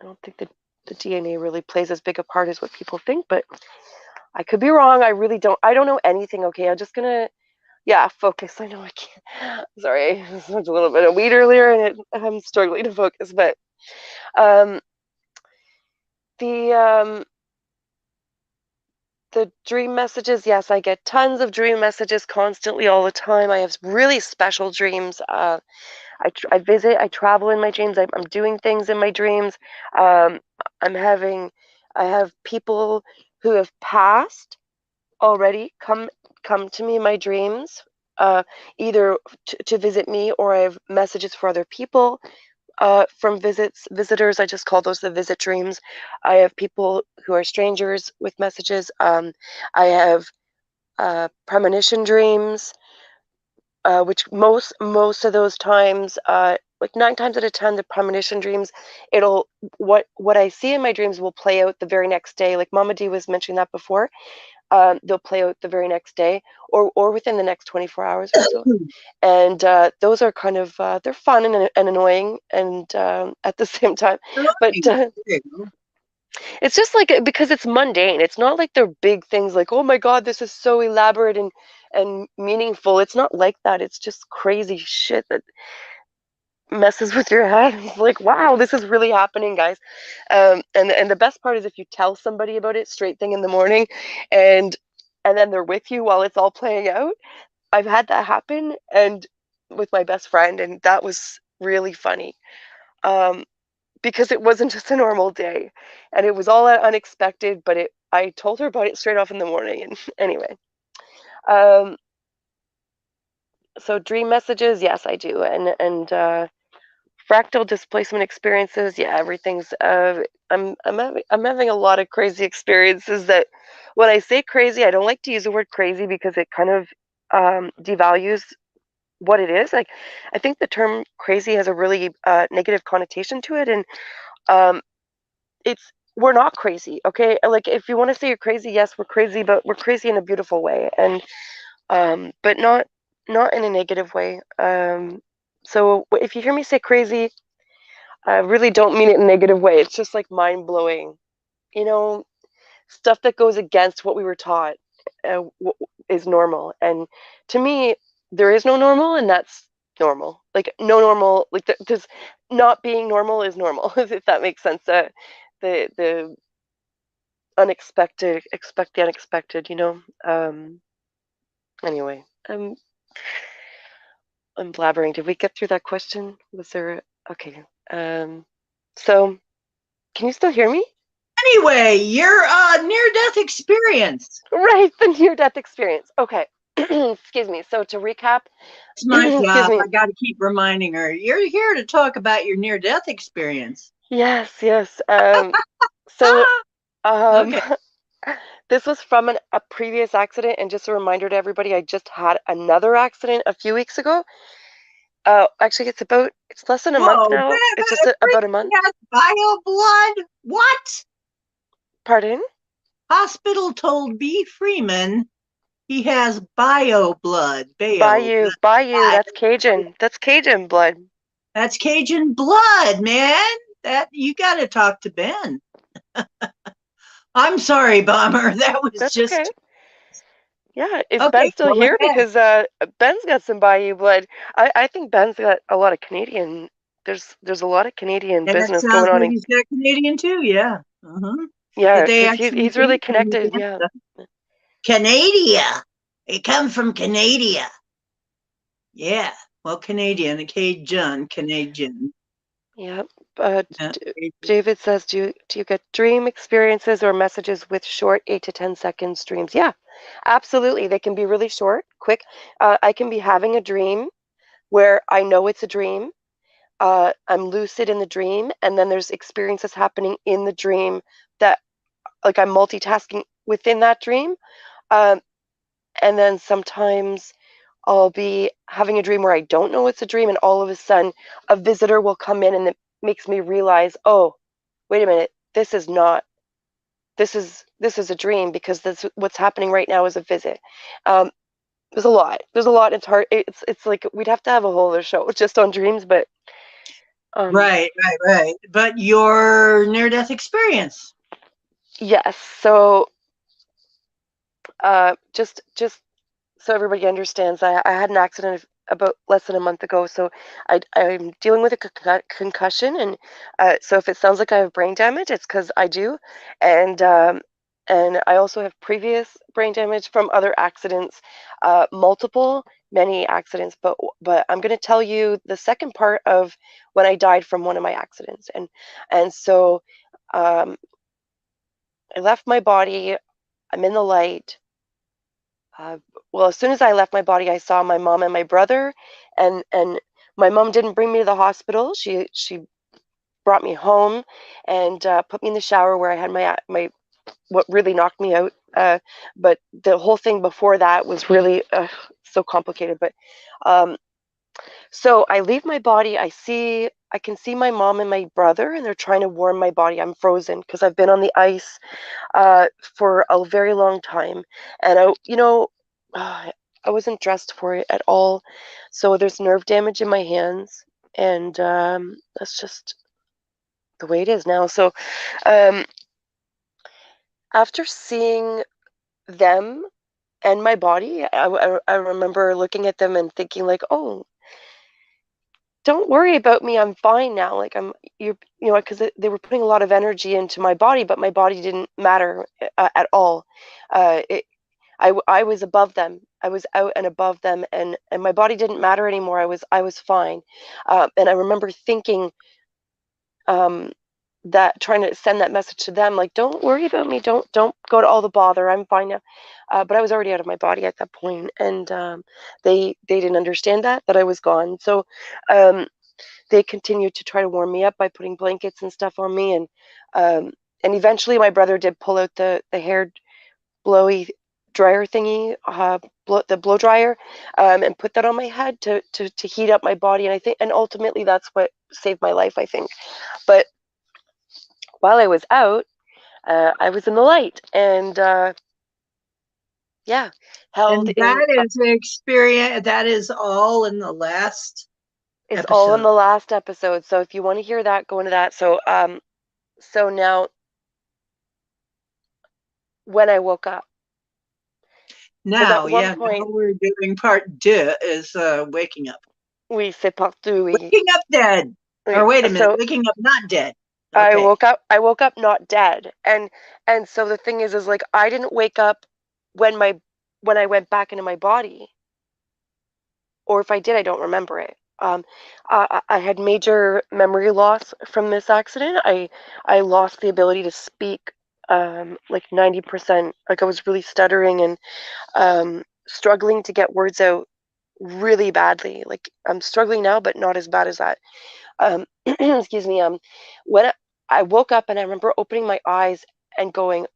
don't think the DNA really plays as big a part as what people think. But I could be wrong. I really don't. I don't know anything. Okay, I'm just gonna. Yeah, focus. I know I can't. Sorry, I smoked a little bit of weed earlier, and I'm struggling to focus. But um, the um, the dream messages, yes, I get tons of dream messages constantly all the time. I have really special dreams. I visit, I travel in my dreams. I'm doing things in my dreams. Um, I'm having, I have people who have passed already come to me in my dreams, uh, either to visit me, or I have messages for other people from visitors. I just call those the visit dreams. I have people who are strangers with messages. I have premonition dreams, which most of those times, like 9 times out of 10, the premonition dreams, it'll what I see in my dreams will play out the very next day. Like Mama D was mentioning that before. They'll play out the very next day, or within the next 24 hours or so. And those are kind of they're fun and annoying and at the same time. But There you go. It's just like because it's mundane. It's not like they're big things like, oh my God, this is so elaborate and meaningful. It's not like that. It's just crazy shit that messes with your head. It's like, wow, this is really happening, guys. And the best part is if you tell somebody about it straight thing in the morning, and then they're with you while it's all playing out. I've had that happen, and with my best friend, and that was really funny. Um, because it wasn't just a normal day, and it was all unexpected. But I told her about it straight off in the morning, and anyway. Um, so dream messages, yes, I do, and fractal displacement experiences, yeah, everything's. I'm having a lot of crazy experiences. That when I say crazy, I don't like to use the word crazy because it kind of devalues what it is. Like, I think the term crazy has a really negative connotation to it, and um, it's we're not crazy, okay? Like, if you want to say you're crazy, yes, we're crazy, but we're crazy in a beautiful way, and but not in a negative way. So if you hear me say crazy, I really don't mean it in a negative way. It's just like mind blowing, you know, stuff that goes against what we were taught is normal. And to me, there is no normal, and that's normal. Like, no normal, like there's not being normal is normal, if that makes sense. The unexpected, expect the unexpected, you know. Anyway, I'm blabbering. Did we get through that question? Was there okay? So can you still hear me? Anyway, your near-death experience. Right, the near-death experience. Okay. Excuse me. So to recap, It's my excuse job. me. I got to keep reminding her. You're here to talk about your near-death experience. Yes, yes. So um, Okay. this was from a previous accident, and just a reminder to everybody, I just had another accident a few weeks ago. Actually, it's less than a month Whoa, now. It's just about a month. has bio blood. What? Pardon? Hospital told B. Freeman he has bio blood. Bayou, Bayou. That's Bio. Cajun. That's Cajun blood. That's Cajun blood, man. That you got to talk to Ben. I'm sorry, Bomber. That was That's okay. just Yeah, is Ben okay. still Go here? ahead. Because Ben's got some Bayou blood. I think Ben's got a lot of Canadian. There's a lot of Canadian And that business sounds going on like in. he's got Canadian too. Yeah. Did Yeah, they because actually he's really leave from connected. Yeah. Canada? It come from Canada. Yeah. Well, Canadian, Cajun, Canadian. Yeah. Yeah. David says, do you get dream experiences or messages with short 8 to 10 seconds dreams? Yeah, absolutely. They can be really short, quick. I can be having a dream where I know it's a dream. I'm lucid in the dream, and then there's experiences happening in the dream that, like, I'm multitasking within that dream. Um, and then sometimes I'll be having a dream where I don't know it's a dream, and all of a sudden a visitor will come in, and it makes me realize, oh, wait a minute, this is a dream, because this what's happening right now is a visit. Um, there's a lot. There's a lot. It's hard. It's like we'd have to have a whole other show just on dreams, but um, Right. But your near-death experience. yes. So just so everybody understands, I had an accident about less than a month ago. So I'm dealing with a concussion, and so if it sounds like I have brain damage, it's because I do, and and I also have previous brain damage from other accidents, many accidents. But I'm going to tell you the second part of when I died from one of my accidents, and so um, I left my body. I'm in the light. Uh, well, as soon as I left my body, I saw my mom and my brother, and my mom didn't bring me to the hospital. She brought me home and put me in the shower where I had my what really knocked me out. But the whole thing before that was really so complicated. But um, so I leave my body. I can see my mom and my brother, and they're trying to warm my body. I'm frozen because I've been on the ice for a very long time, and uh, I wasn't dressed for it at all, so there's nerve damage in my hands, and that's just the way it is now. So, um, after seeing them and my body, I remember looking at them and thinking like, oh, don't worry about me. I'm fine now. Like you know, because they were putting a lot of energy into my body, but my body didn't matter at all. It, I was above them. I was out and above them, and my body didn't matter anymore. I was fine. And I remember thinking, um, that trying to send that message to them, like, don't worry about me. Don't go to all the bother. I'm fine now. But I was already out of my body at that point, and they didn't understand that I was gone. So um, they continued to try to warm me up by putting blankets and stuff on me, um, and eventually my brother did pull out the hair blowy dryer thingy, the blow dryer, and put that on my head to heat up my body. And I think, and ultimately, that's what saved my life, I think. But while I was out, I was in the light, and yeah, held And in. that is the experience. That is all in the last It's all in episode. the last episode. So if you want to hear that, go into that. So now when I woke up, because Now, at one yeah, now point we're doing part two is waking up. we c'est partout. Waking up dead. Or wait a minute, So waking up not dead. I Okay. woke up. I woke up not dead, and so the thing is like I didn't wake up when my when I went back into my body, or if I did, I don't remember it. I had major memory loss from this accident. I lost the ability to speak, like 90%. Like I was really stuttering and struggling to get words out really badly. Like I'm struggling now, but not as bad as that. Excuse me. When I woke up and I remember opening my eyes and going,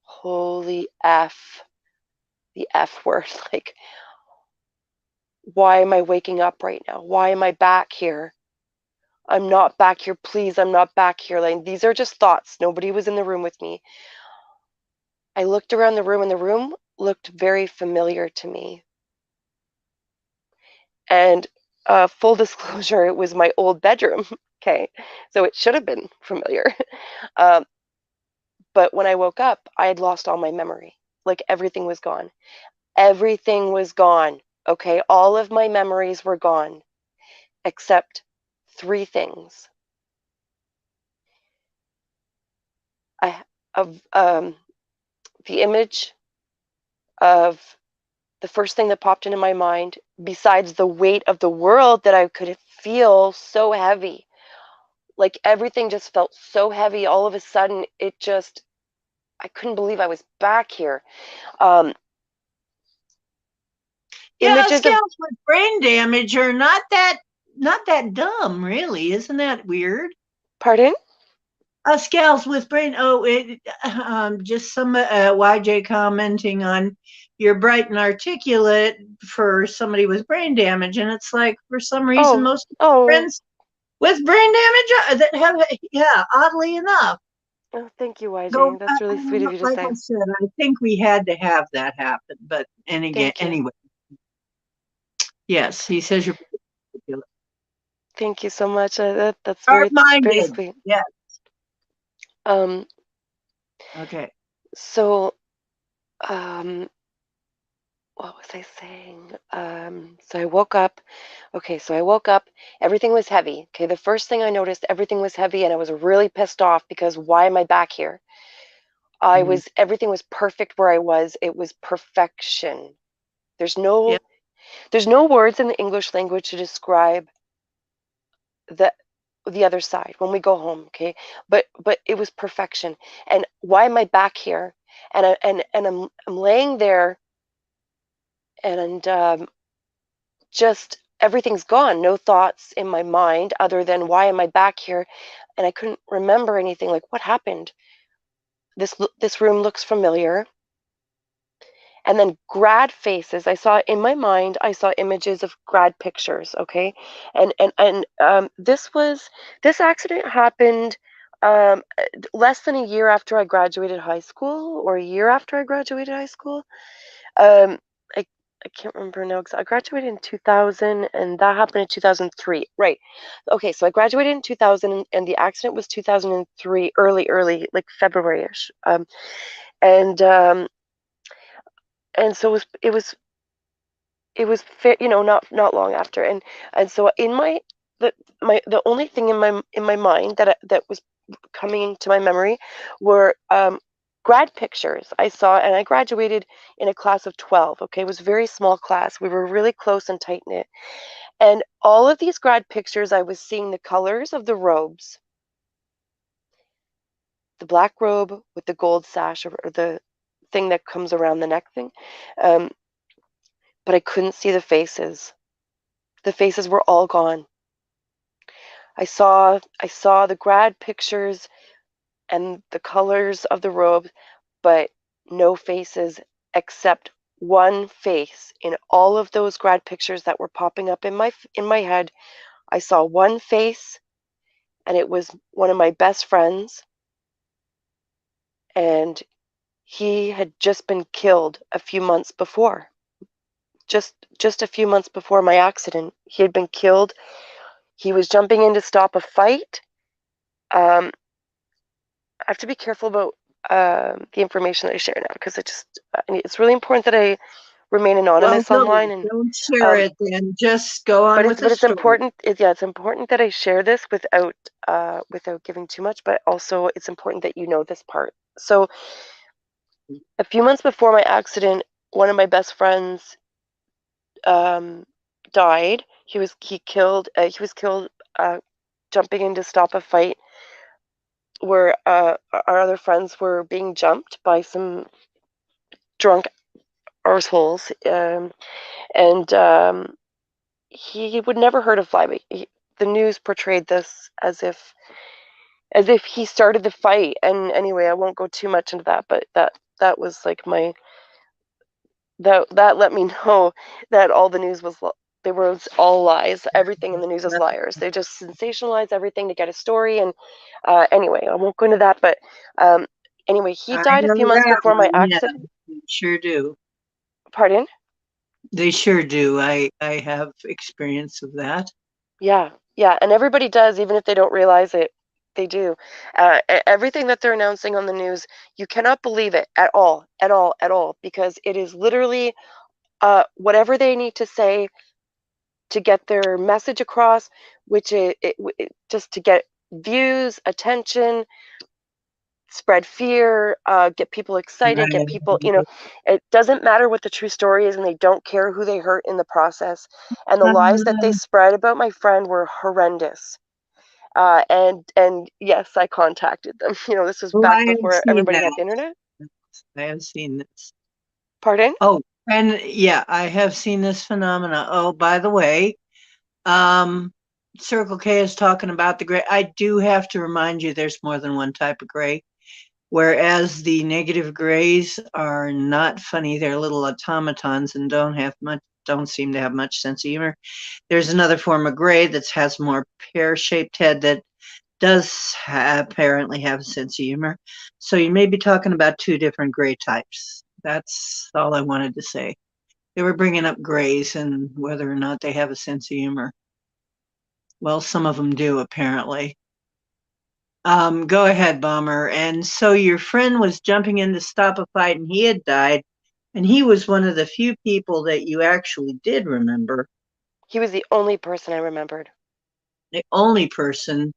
"Holy f, the f word!" Like, why am I waking up right now? Why am I back here? I'm not back here, please. I'm not back here. Like these are just thoughts. Nobody was in the room with me. I looked around the room and the room looked very familiar to me. And full disclosure, it was my old bedroom. Okay, so it should have been familiar. Um, but when I woke up, I had lost all my memory. Like everything was gone. Everything was gone. Okay, all of my memories were gone except three things. I of the image of the first thing that popped into my mind, besides the weight of the world that I could feel so heavy. Like everything just felt so heavy. All of a sudden, I couldn't believe I was back here. Um, Yeah, Images of, scouts with brain damage are not that dumb, really. Isn't that weird? pardon? Scouts with brain. Oh, just some YJ commenting on you're bright and articulate for somebody with brain damage, and it's like for some reason Oh, most oh, friends with brain damage that have, yeah, oddly enough. oh, thank you, So YJ. That's really sweet of you to like say. I said, I think we had to have that happen. But and again, Thank you. anyway, yes, he says you're particular. Thank you so much. That's very, very Sharp-minded. sweet. Yeah. Um, Okay. so, um, what was I saying? So I woke up. Okay, so I woke up. Everything was heavy. Okay, the first thing I noticed, everything was heavy, and I was really pissed off because why am I back here? Mhm. Everything was perfect where I was. It was perfection. There's Yeah. no, there's no words in the English language to describe the the other side when we go home. Okay, but it was perfection. And why am I back here? And I'm laying there, and just everything's gone. No thoughts in my mind other than why am I back here? And I couldn't remember anything. Like what happened? This room looks familiar. And then grad faces. I saw in my mind. I saw images of grad pictures. Okay, and this accident happened um, less than a year after I graduated high school, or a year after I graduated high school. Um, I I can't remember now because I graduated in 2000 and that happened in 2003. Right. Okay, so I graduated in 2000 and the accident was 2003, early, like February-ish. And and so it was not long after. And so in the only thing in my mind that was coming to my memory were grad pictures I saw, and I graduated in a class of 12. Okay, it was a very small class. We were really close and tight knit. And all of these grad pictures, I was seeing the colors of the robes, the black robe with the gold sash or the thing that comes around the neck thing. Um, but I couldn't see the faces. The faces were all gone. I saw the grad pictures and the colors of the robe, but no faces except one face in all of those grad pictures that were popping up in my head. I saw one face, and it was one of my best friends, and he had just been killed a few months before. Just a few months before my accident, he had been killed. He was jumping in to stop a fight. I have to be careful about the information that I share now because it's really important that I remain Well, anonymous online. And don't share um, it then. Just go on but with it's the but it's story. important. It's important that I share this without giving too much. But also, it's important that you know this part. So, a few months before my accident, one of my best friends um, died. He was killed jumping in to stop a fight where our other friends were being jumped by some drunk arseholes. And he would never heard of fly, but the news portrayed this as if he started the fight. And anyway, I won't go too much into that, but that was like that let me know that all the news was they were all lies. Everything in the news is liars. They just sensationalize everything to get a story. And anyway, I won't go into that, but um, anyway, he I died a know few months that before my one. Yeah, accident. they sure do. Pardon? They sure do. I have experience of that. Yeah, yeah, and everybody does, even if they don't realize it. They do. Everything that they're announcing on the news, you cannot believe it at all, at all, at all, because it is literally whatever they need to say to get their message across, which just to get views, attention, spread fear, get people excited, get people, Right. it doesn't matter what the true story is, and they don't care who they hurt in the process. And the lies that they spread about my friend were horrendous. And yes, I contacted them. This was Oh, back I have before seen everybody had that. the internet. I have seen this. Pardon? Oh, and yeah, I have seen this phenomena. Oh, by the way, um, Circle K is talking about the gray. I do have to remind you there's more than one type of gray. Whereas the negative grays are not funny, they're little automatons and don't seem to have much sense of humor. There's another form of gray that has more pear-shaped head that does apparently have a sense of humor. So you may be talking about two different gray types. That's all I wanted to say. They were bringing up grays and whether or not they have a sense of humor. Well, some of them do, apparently. Go ahead, Bomber. And so your friend was jumping in to stop a fight and he had died, and he was one of the few people that you actually did remember. He was the only person I remembered. The only person,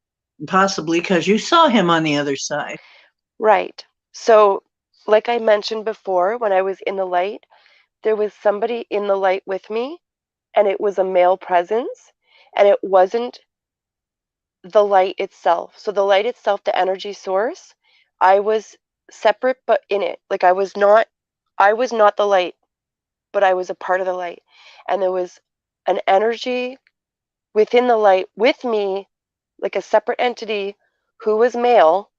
possibly because you saw him on the other side. Right. So, like I mentioned before, when I was in the light, there was somebody in the light with me, and it was a male presence, and it wasn't the light itself. So the light itself, the energy source, I was separate but in it. Like I was not the light, but I was a part of the light. And there was an energy within the light with me, like a separate entity who was male.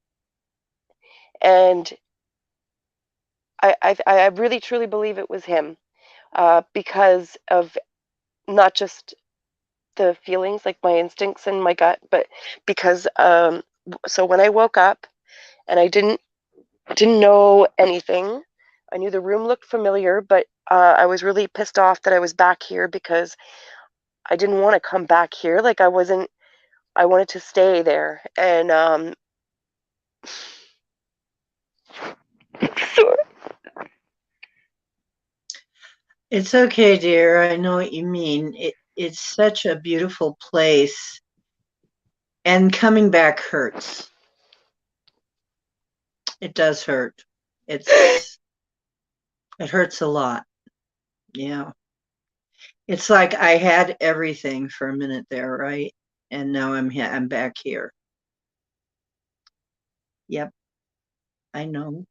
And I really truly believe it was him, because of not just the feelings, like my instincts and my gut, but because so when I woke up and I didn't know anything. I knew the room looked familiar, but I was really pissed off that I was back here because I didn't want to come back here. Like I wanted to stay there. And sorry. It's okay, dear. I know what you mean. It's such a beautiful place, and coming back hurts. It does hurt. It hurts a lot. Yeah. It's like I had everything for a minute there, right? And now I'm back here. Yep, I know.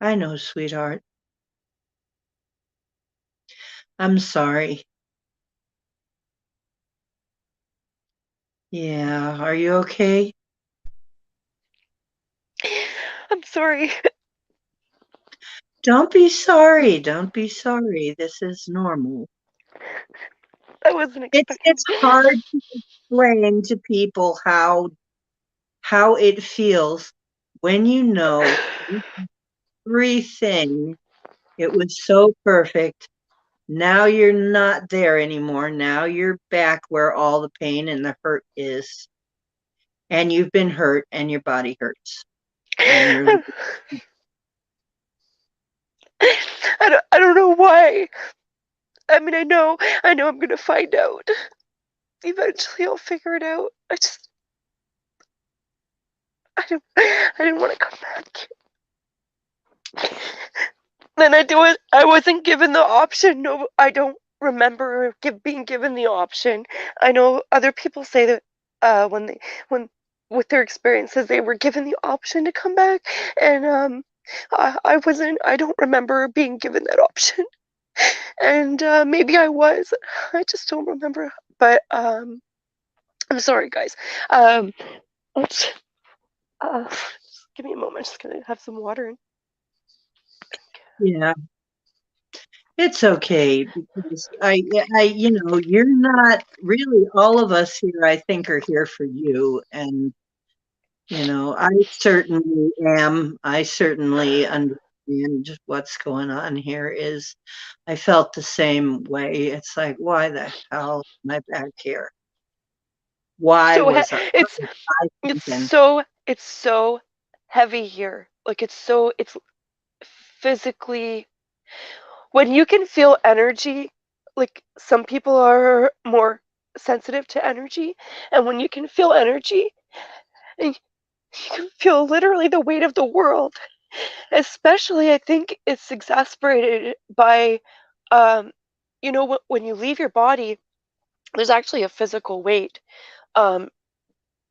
I know, sweetheart. I'm sorry. Yeah, are you okay? I'm sorry. Don't be sorry. Don't be sorry. This is normal. I wasn't expecting. It's hard to explain to people how it feels when you know everything. It was so perfect. Now you're not there anymore. Now you're back where all the pain and the hurt is. And you've been hurt and your body hurts. And you're I don't know why. I mean, I know I'm gonna find out. Eventually I'll figure it out. I didn't want to come back. Then I wasn't given the option. No, I don't remember being given the option. I know other people say that when with their experiences they were given the option to come back, and I wasn't. I don't remember being given that option, and maybe I was. I just don't remember. But I'm sorry, guys. Um, let's, just give me a moment. I'm just gonna have some water. yeah, it's okay because you're not really all of us here, I think, are here for you. And, I certainly am. I certainly understand what's going on here is I felt the same way. It's like, why the hell am I back here? Why So was it's I thinking? it's so heavy here. Like it's physically, when you can feel energy, like some people are more sensitive to energy, and when you can feel energy and you can feel literally the weight of the world. Especially I think it's exasperated by um when you leave your body, there's actually a physical weight. Um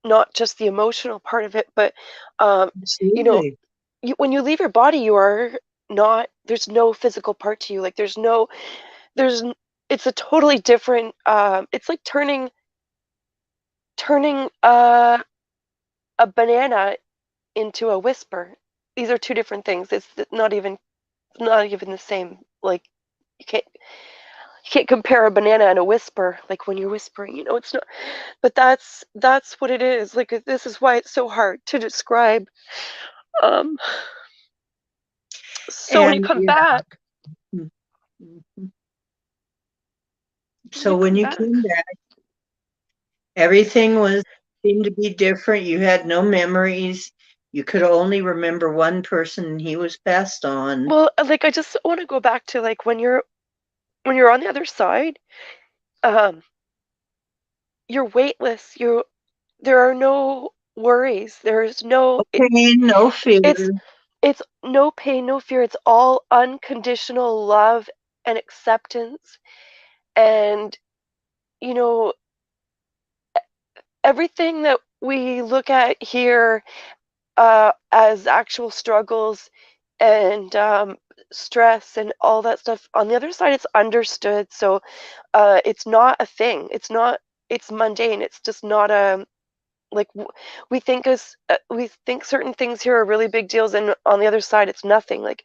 Not just the emotional part of it, but um you know Absolutely. when you leave your body, you are not, there's no physical part to you. Like there's it's a totally different, it's like turning a banana into a whisper. These are two different things. It's not even the same. Like you can't compare a banana and a whisper. Like when you're whispering, it's not. But that's what it is. Like this is why it's so hard to describe. Um, so when you And come back, mhm. when you So when come you back, came back, everything was seemed to be different. You had no memories. You could only remember one person, and he was passed on. well, like I just want to go back to like when you're on the other side, um, you're weightless. There are no worries. There's no. No pain, no fear. It's it's no pain, no fear. It's all unconditional love and acceptance, and you know everything that we look at here as actual struggles and stress and all that stuff. On the other side, it's understood. So it's not a thing. It's mundane. It's just not a, like we think certain things here are really big deals, and on the other side, it's nothing. Like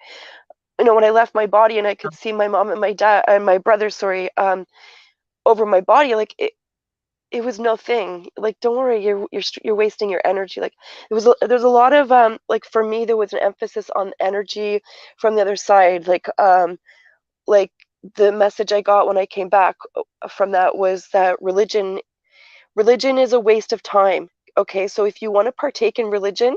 when I left my body and I could see my mom and my dad and my brother, sorry, over my body, like it was nothing. Like, don't worry, you're wasting your energy. Like, there's a lot of like, for me, there was an emphasis on energy from the other side. Like the message I got when I came back from that was that religion is a waste of time. Okay, so if you want to partake in religion,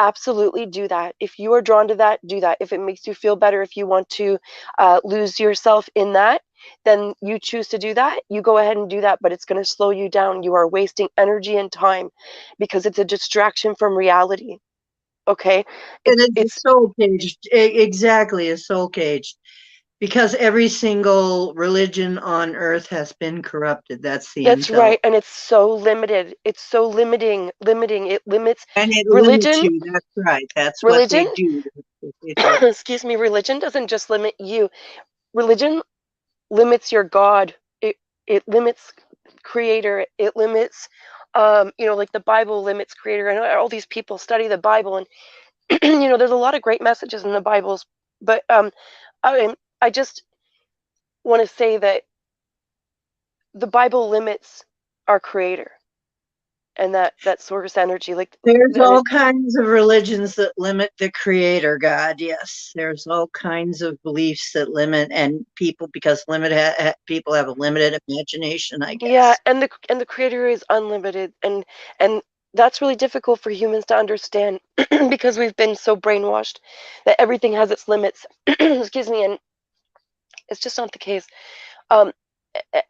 absolutely do that. If you are drawn to that, do that. If it makes you feel better, if you want to lose yourself in that, then you choose to do that. You go ahead and do that, but it's going to slow you down. You are wasting energy and time because it's a distraction from reality. Okay, And it's a it's soul cage, exactly, a soul cage, because every single religion on earth has been corrupted. That's the That's intel. right, and it's so limited. It's so limiting. It limits And it limits religion. you. That's right. That's what they Religion, do. That's what they do. excuse me, religion doesn't just limit you. Religion limits your God. It limits creator. It limits like the Bible limits creator. And all these people study the Bible, and there's a lot of great messages in the Bibles, but I just want to say that the Bible limits our creator and that source energy, like, There's and all it, kinds of religions that limit the creator God. Yes, there's all kinds of beliefs that limit, and people, because people have a limited imagination, I yeah, guess. and the creator is unlimited, and that's really difficult for humans to understand because we've been so brainwashed that everything has its limits. Excuse me, and it's just not the case. Um,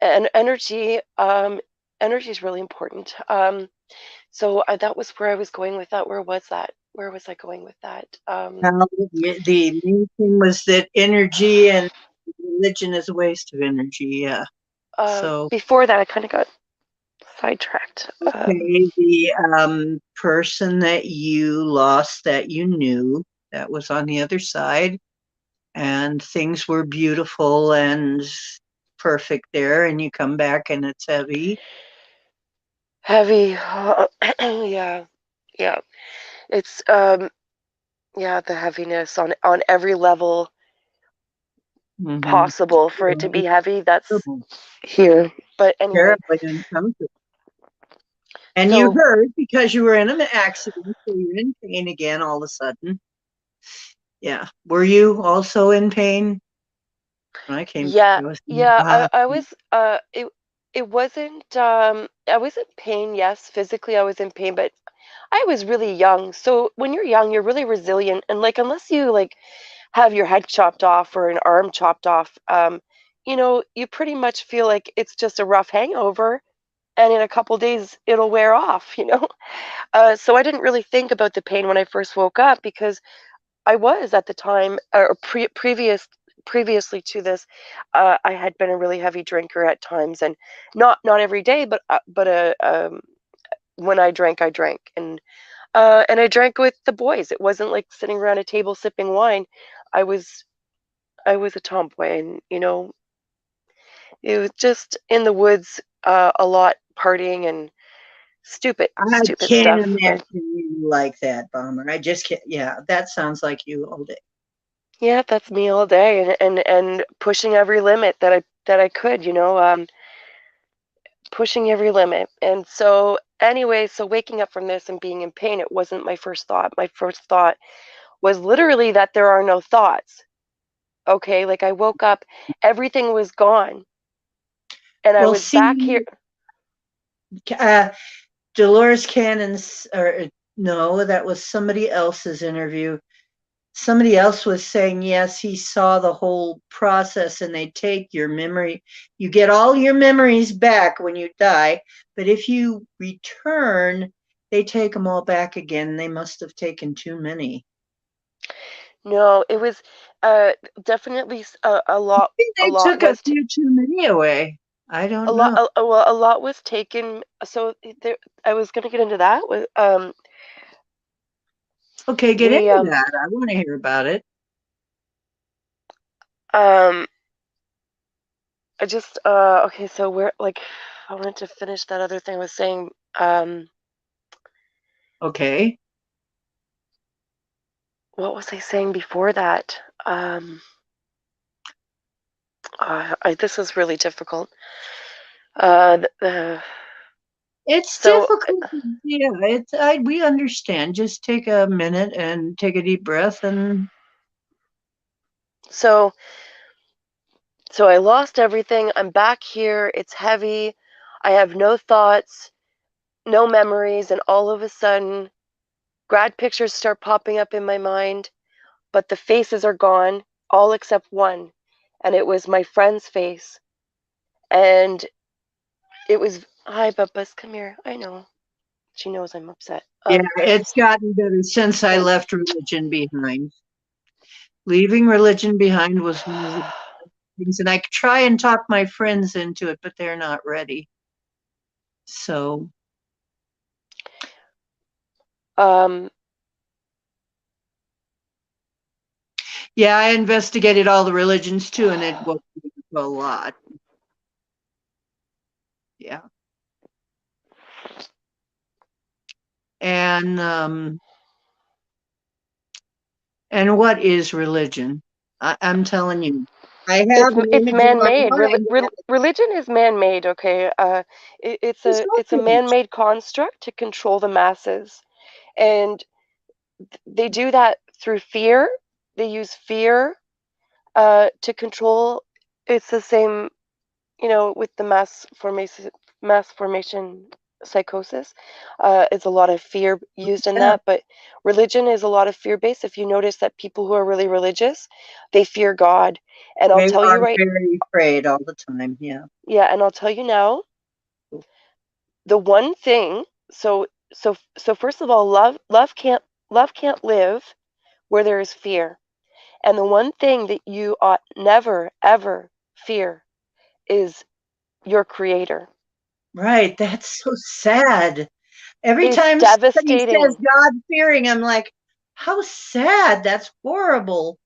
and energy is really important. So that was where I was going with that. Where was that? Where was I going with that? Now, the main thing was that energy and religion is a waste of energy. Yeah. So, Before that, I kind of got sidetracked. okay, the person that you lost that you knew that was on the other side, and things were beautiful and perfect there, and you come back and it's heavy. Heavy. Yeah, yeah. It's yeah, the heaviness on every level Mm-hmm. possible for it to be heavy. That's here. But anyway, Terribly uncomfortable. And you so hurt because you were in an accident, so you're in pain again all of a sudden. Yeah. Were you also in pain? When I came back, yeah, I was in yeah. the I was it wasn't I was in pain. Yes, physically I was in pain, but I was really young. So when you're young, you're really resilient, and like unless you like have your head chopped off or an arm chopped off, you pretty much feel like it's just a rough hangover, and in a couple days it'll wear off. So I didn't really think about the pain when I first woke up because I was at the time, or previously to this, I had been a really heavy drinker at times, and not every day, but when I drank, and I drank with the boys. It wasn't like sitting around a table sipping wine. I was I was a tomboy, and it was just in the woods a lot, partying and I stupid can't stuff. imagine you like that, Bomber. I just can't. Yeah, that sounds like you all day. Yeah, that's me all day, and pushing every limit that I could, pushing every limit. And so anyway, so waking up from this and being in pain, it wasn't my first thought. My first thought was literally that there are no thoughts. Okay, like I woke up, everything was gone, and I Well, was back here. see, uh, Dolores Cannon's, or no, that was somebody else's interview. Somebody else was saying, yes, he saw the whole process and they take your memory. You get all your memories back when you die, but if you return, they take them all back again. They must have taken too many. No, it was definitely a They lot took a was few too many away. I a don't lot know. well, a lot was taken. So there, I was going to get into that with Okay, get the into that. I want to hear about it. um I just okay, so we're like I wanted to finish that other thing I was saying. Okay. What was I saying before that? This is really difficult. Uh, It's So, difficult. Yeah, we understand. Just take a minute and take a deep breath and so, so I lost everything. I'm back here. It's heavy. I have no thoughts, no memories, and all of a sudden, grad pictures start popping up in my mind, but the faces are gone, all except one. And it was my friend's face. And it was, hi, Bubbas, come here. I know. She knows I'm upset. yeah, it's gotten better since I And left religion behind. Leaving religion behind was one of the things, and I try and talk my friends into it, but they're not ready. So, um, yeah, I investigated all the religions too, and it was a lot. Yeah. And and what is religion? I'm telling you, I have an it's image in my man-made. mind. Religion is man-made, okay? It's It's a outrage. man-made construct to control the masses. And they do that through fear. They use fear to control. It's the same, with the mass formation psychosis. It's a lot of fear used in Yeah, that, but religion is a lot of fear based. If you notice that people who are really religious, they fear God. And I'll they tell are you right, very afraid all the time. Yeah. yeah, and I'll tell you now, the one thing, so first of all, love can't live where there is fear. And the one thing that you ought never ever fear is your creator. Right. That's so sad. Every It's time somebody says devastating. God fearing, I'm like, how sad. That's horrible.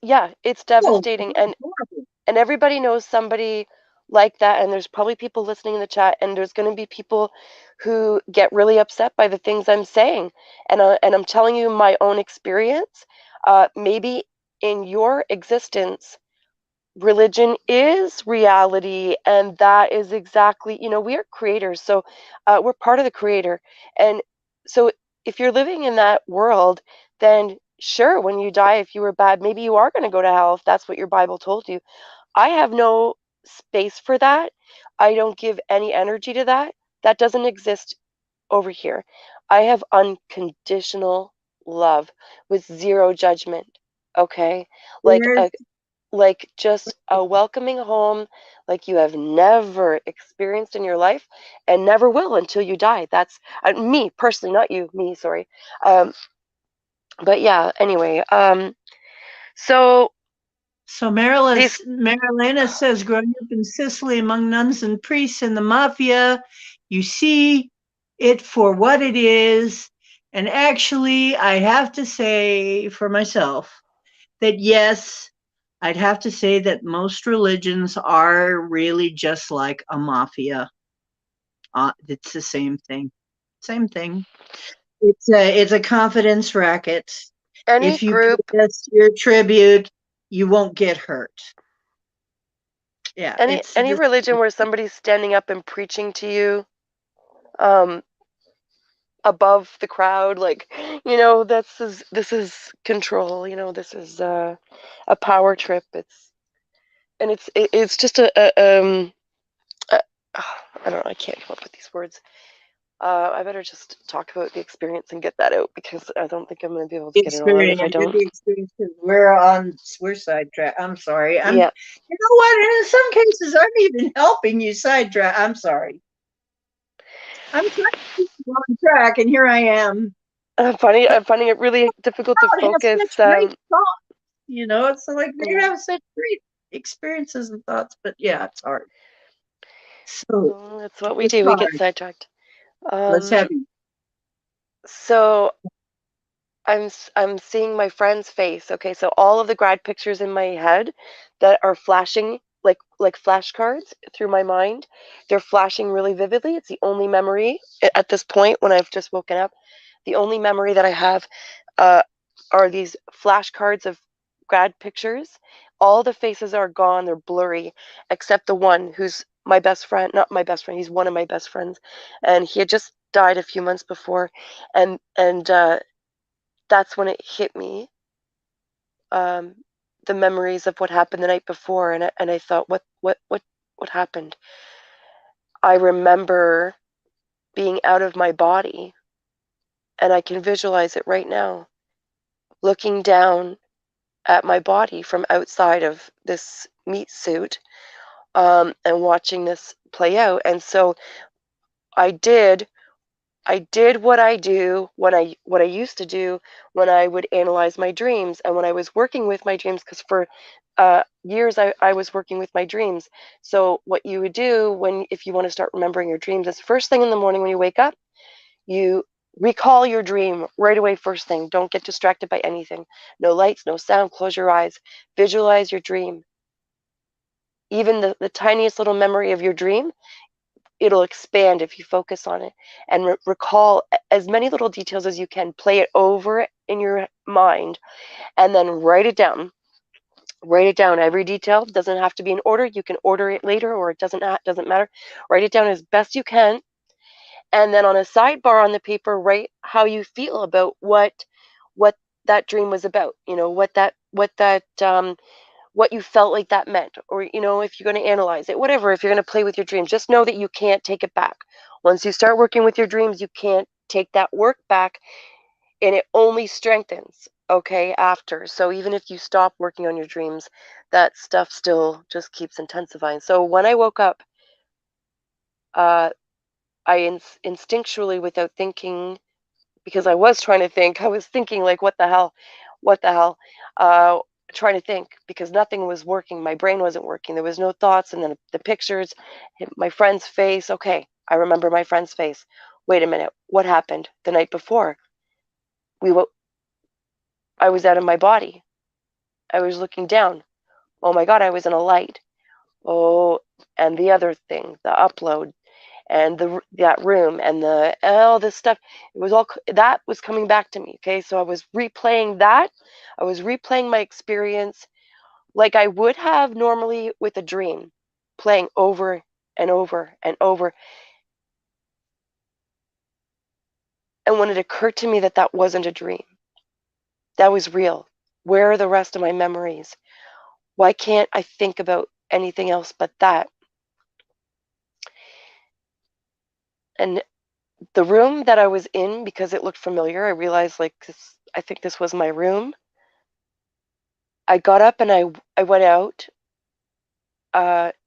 Yeah, it's Oh, devastating. that's horrible. And everybody knows somebody like that, and there's probably people listening in the chat, and there's going to be people who get really upset by the things I'm saying. And I'm telling you my own experience. Maybe in your existence religion is reality, and that is exactly, we are creators, so we're part of the creator. And so if you're living in that world, then sure, when you die, if you were bad, maybe you are going to go to hell if that's what your Bible told you. I have no space for that. I don't give any energy to that. That doesn't exist over here. I have unconditional love with zero judgment. Okay, like There's a just a welcoming home like you have never experienced in your life and never will until you die. That's me personally, not you, me, sorry. um but yeah, anyway, so So these Marilena says, growing up in Sicily among nuns and priests and the mafia, you see it for what it is. And actually, I have to say for myself that yes, I'd have to say that most religions are really just like a mafia. It's the same thing. Same thing. It's a confidence racket. any If you pay group, us your tribute, you won't get hurt. Yeah, it's any this. religion where somebody's standing up and preaching to you um above the crowd, like, this is control, this is a power trip. It's just a I don't know, I can't come up with these words. I better just talk about the experience and get that out, because I don't think I'm going to be able to get it all out Experience. if I I get don't. the experience because we're sidetracked. I'm sorry. Yeah, You know what? And in some cases, I'm even helping you sidetrack. I'm sorry. I'm trying to keep you on track, and here I am. But I'm finding it really difficult to it has focus. such great thoughts. It's like they Yeah, have such great experiences and thoughts. But yeah, it's hard. So well, that's what we it's do. We get hard. sidetracked. Let's Um, have you. so I'm seeing my friend's face. Okay, so all of the grad pictures in my head that are flashing like flashcards through my mind, they're flashing really vividly. It's the only memory at this point when I've just woken up. The only memory that I have uh, are these flashcards of grad pictures. All the faces are gone; they're blurry, except the one my best friend, not my best friend, he's one of my best friends, and he had just died a few months before, and that's when it hit me, um, the memories of what happened the night before, and I thought, what happened? I remember being out of my body, and I can visualize it right now, looking down at my body from outside of this meat suit, and watching this play out. And so I did I did what I do when what I used to do when I would analyze my dreams and when I was working with my dreams, because for years I was working with my dreams. So what you would do when if you want to start remembering your dreams is first thing in the morning when you wake up, you recall your dream right away first thing. Don't get distracted by anything. No lights, no sound, close your eyes. Visualize your dream. Even the tiniest little memory of your dream, it'll expand if you focus on it and recall as many little details as you can. Play it over in your mind and then write it down. Write it down. Every detail doesn't have to be in order. You can order it later, or it doesn't matter. Write it down as best you can, and then on a sidebar on the paper, write how you feel about what that dream was about. You know what you felt like that meant, or if you're going to analyze it, whatever. If you're going to play with your dreams, just know that you can't take it back. Once you start working with your dreams, you can't take that work back, and it only strengthens, okay, after. So even if you stop working on your dreams, that stuff still just keeps intensifying. So when I woke up, uh, I instinctually, without thinking, because I was trying to think. I was thinking like, what the hell, uh, trying to think because nothing was working. My brain wasn't working. There was no thoughts, and then the pictures, my friend's face. Okay, I remember my friend's face. Wait a minute, what happened the night before? We I was out of my body. I was looking down. Oh my God, I was in a light. Oh, and the other thing, the upload and that room and the all this stuff, it was all that was coming back to me. Okay, so I was replaying that. I was replaying my experience like I would have normally with a dream, playing over and over and over. And when it occurred to me that that wasn't a dream, that was real, where are the rest of my memories? Why can't I think about anything else but that? And the room that I was in, because it looked familiar, I realized like I think this was my room. I got up and I went out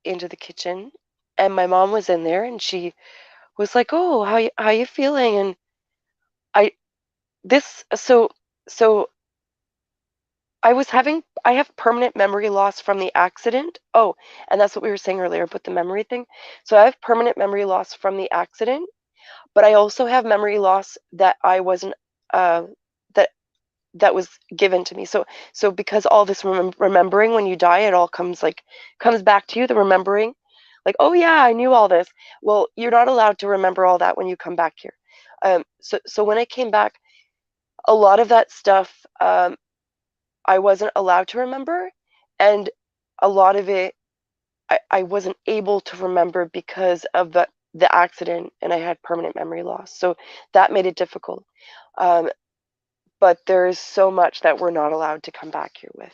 into the kitchen, and my mom was in there, and she was like, "Oh, how you feeling?" And I this so I have permanent memory loss from the accident. Oh, and that's what we were saying earlier about the memory thing. So I have permanent memory loss from the accident, but I also have memory loss that I wasn't uh that that was given to me. So because all this remembering when you die, it all comes back to you, the remembering. Like, oh yeah, I knew all this. Well, you're not allowed to remember all that when you come back here. So when I came back, a lot of that stuff I wasn't allowed to remember, and a lot of it I wasn't able to remember because of the accident, and I had permanent memory loss. So that made it difficult. Um, but there's so much that we're not allowed to come back here with.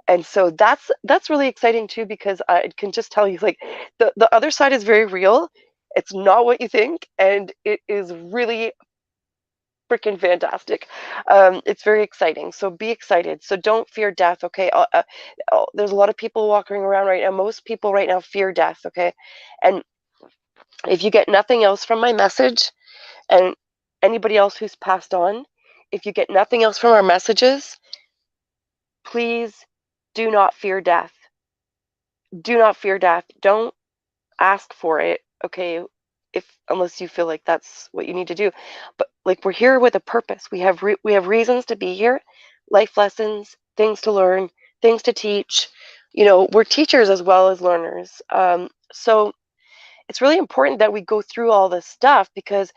And so that's really exciting too, because I can just tell you, like, the other side is very real. It's not what you think, and it is really freaking fantastic. It's very exciting. So be excited. So don't fear death, okay? There's a lot of people walking around right now. Most people right now fear death, okay? And if you get nothing else from my message, and anybody else who's passed on, if you get nothing else from our messages, please do not fear death. Do not fear death. Don't ask for it, okay? If unless you feel like that's what you need to do. But like, we're here with a purpose. We have reasons to be here, life lessons, things to learn, things to teach. We're teachers as well as learners. So it's really important that we go through all this stuff, because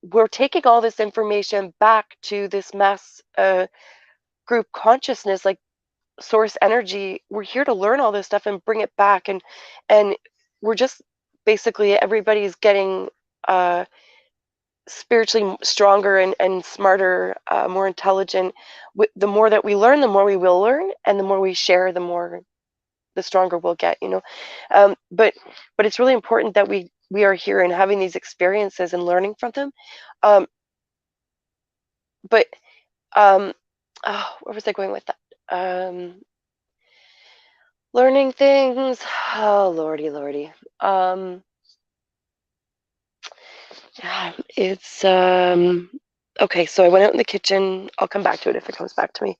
we're taking all this information back to this mass group consciousness, like source energy. We're here to learn all this stuff and bring it back, and we're just basically everybody's getting spiritually stronger and smarter, more intelligent. The more that we learn, the more we will learn, and the more we share, the stronger we'll get. But it's really important that we are here and having these experiences and learning from them. Um, but where was I going with that? Learning things. Oh, lordy, lordy. Yeah, it's okay. So I went out in the kitchen. I'll come back to it if it comes back to me.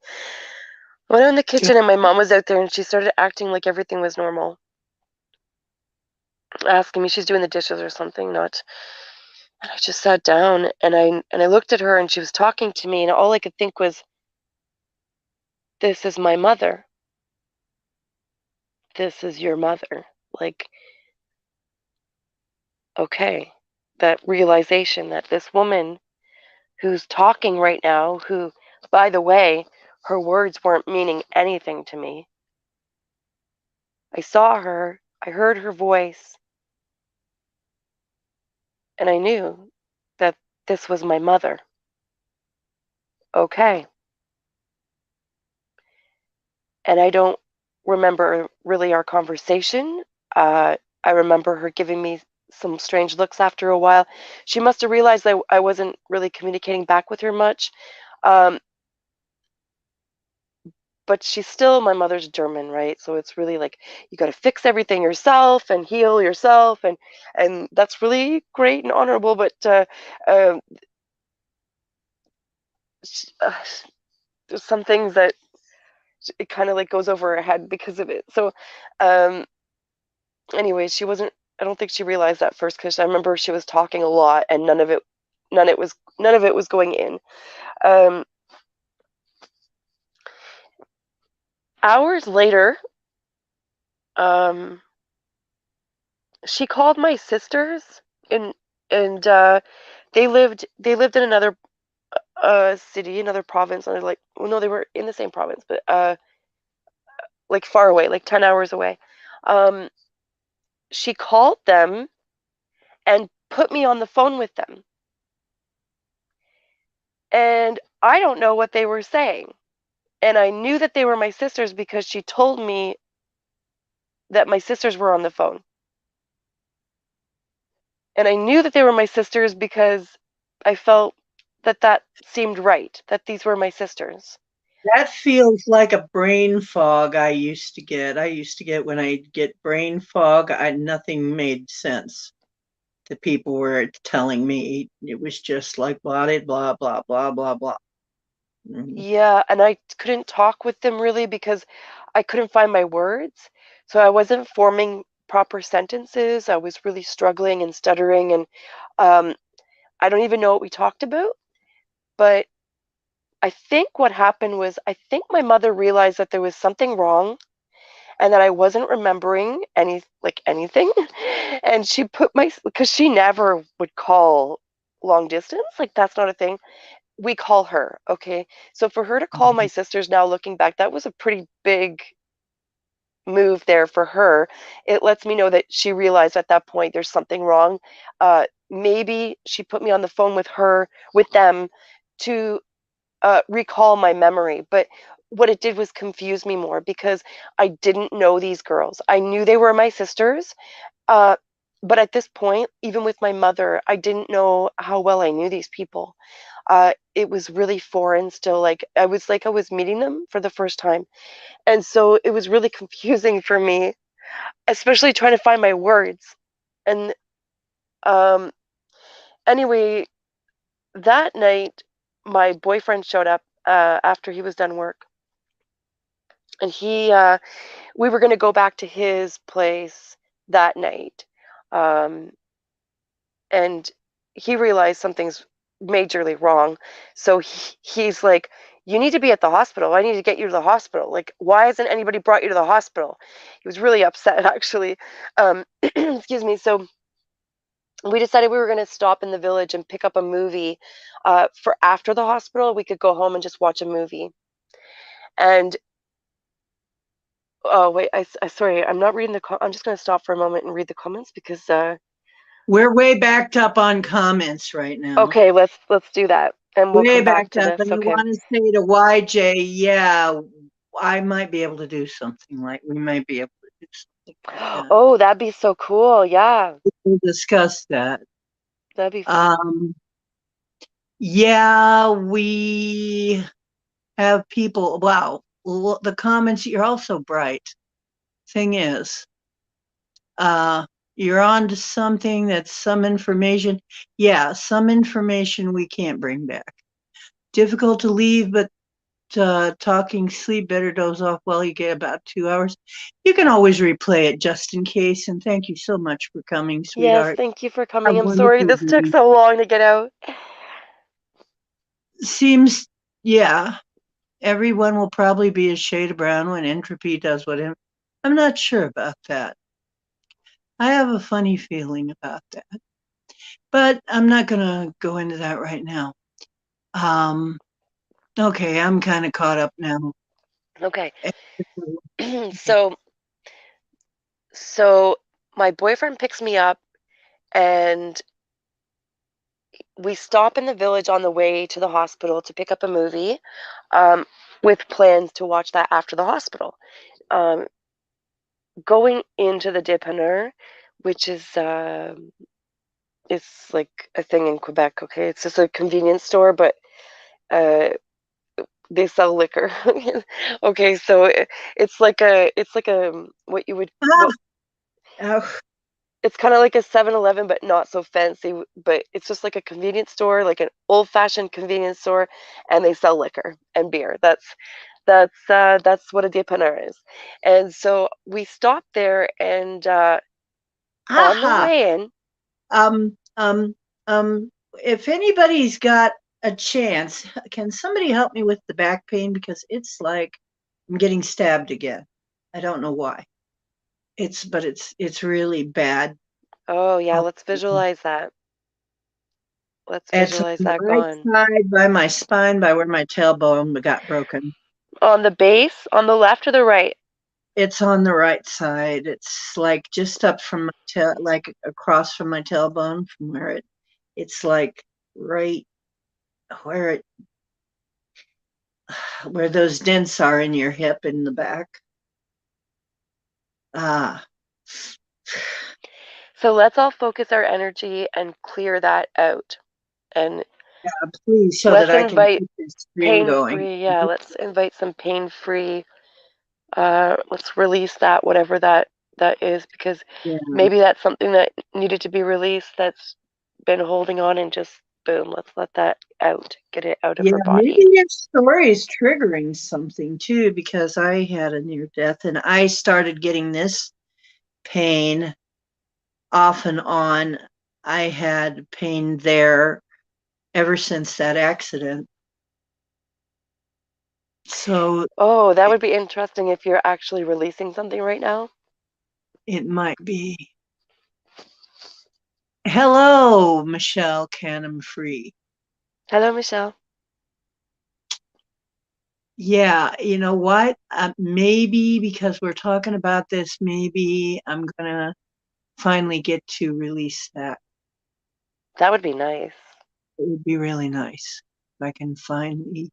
I went out in the kitchen and my mom was out there and she started acting like everything was normal, asking me she's doing the dishes or something. Not. And I just sat down and I looked at her and she was talking to me and all I could think was, "This is my mother. This is your mother." Like, okay, that realization that this woman who's talking right now, who, by the way, her words weren't meaning anything to me. I saw her, I heard her voice, and I knew that this was my mother. Okay. And I don't remember really our conversation. I remember her giving me some strange looks after a while. She must have realized that I wasn't really communicating back with her much. Um, but she's still, my mother's German, right? So it's really like you got to fix everything yourself and heal yourself, and that's really great and honorable. But uh, uh, there's some things that it kind of like goes over her head because of it. So um, anyway, she wasn't. I don't think she realized that first because I remember she was talking a lot and none of it was going in. Um, Hours later, um, she called my sisters and and they lived in another city, another province, and they're like, well, no, they were in the same province, but like far away, like 10 hours away. Um, she called them and put me on the phone with them, and I don't know what they were saying. And I knew that they were my sisters because she told me that my sisters were on the phone. And I knew that they were my sisters because I felt that that seemed right, that these were my sisters. That feels like a brain fog I used to get. I used to get when I get brain fog, nothing made sense. The people were telling me it was just like blah blah blah blah blah blah. Mhm. Yeah, and I couldn't talk with them really because I couldn't find my words. So I wasn't forming proper sentences. I was really struggling and stuttering, and um, I don't even know what we talked about. But I think what happened was I think my mother realized that there was something wrong and that I wasn't remembering anything. And she put my because she never would call long distance, like that's not a thing. We call her, okay? So for her to call my sisters now looking back, that was a pretty big move there for her. It lets me know that she realized at that point there's something wrong. Maybe she put me on the phone with them to recall my memory. But what it did was confuse me more because I didn't know these girls. I knew they were my sisters, uh, but at this point, even with my mother, I didn't know how well I knew these people. It was really foreign still. Like I was meeting them for the first time, and so it was really confusing for me, especially trying to find my words. And um, anyway, that night, my boyfriend showed up after he was done work, and we were going to go back to his place that night. Um, and he realized something's majorly wrong. So he's like, "You need to be at the hospital. I need to get you to the hospital. Like, why hasn't anybody brought you to the hospital?" He was really upset, actually. Excuse me. So we decided we were going to stop in the village and pick up a movie for after the hospital. We could go home and just watch a movie. And Oh wait, sorry, I'm not reading I'm just gonna stop for a moment and read the comments because We're way backed up on comments right now. okay, let's do that and we'll Way come back backed to up. this. And I Okay. want to say to YJ, yeah, I might be able to do something like, we might be able to do something like that. Oh, that'd be so cool. Yeah, We'll discuss that. that'd be fun. Um, yeah, we have people, wow, the comments, you're also bright. Thing is, you're on to something that's some information. Yeah, some information we can't bring back. Difficult to leave, but talking sleep, better doze off while you get about 2 hours. You can always replay it just in case. And thank you so much for coming, Yes, sweetheart. thank you for Have coming. a I'm sorry wonderful this took day. so long to get out. Seems, yeah, everyone will probably be a shade of brown when entropy does what I'm not sure about that. I have a funny feeling about that, but I'm not going to go into that right now. Um, okay, I'm kind of caught up now. Okay. So so my boyfriend picks me up and we stop in the village on the way to the hospital to pick up a movie, um, with plans to watch that after the hospital. Um, Going into the dépanneur, which is it's like a thing in Quebec. Okay, it's just a convenience store, but uh, they sell liquor. Okay, so it's like a what you would Ah, what oh, it's kind of like a 7-Eleven, but not so fancy, but it's just like a convenience store, like an old-fashioned convenience store, and they sell liquor and beer. That's what a dépanneur is. And so we stopped there, and on the aha. way in, Um, um, if anybody's got a chance, can somebody help me with the back pain? Because it's like I'm getting stabbed again. I don't know why. But it's really bad. oh yeah, Oh, let's visualize that. Let's it's on visualize the that right gone. side by my spine, by where my tailbone got broken. On the base, on the left or the right? It's on the right side. It's like just up from my tail, like across from my tailbone, from where it's like right where it where those dents are in your hip in the back. Ah, So let's all focus our energy and clear that out. And please, so that let's I can invite keep this stream going. pain-free, yeah, let's invite some pain-free, let's release that, whatever that is, because Yeah, maybe that's something that needed to be released that's been holding on, and just boom, let's let that out, get it out of yeah. her Maybe body. your story is triggering something too, because I had a near death, and I started getting this pain off and on. I had pain there ever since that accident. So Oh, that it, would be interesting if you're actually releasing something right now. it might be. Hello, Michelle Canham Free. Hello, Michelle. Yeah, you know what? Maybe because we're talking about this, maybe I'm gonna finally get to release that. That would be nice. It would be really nice if I can finally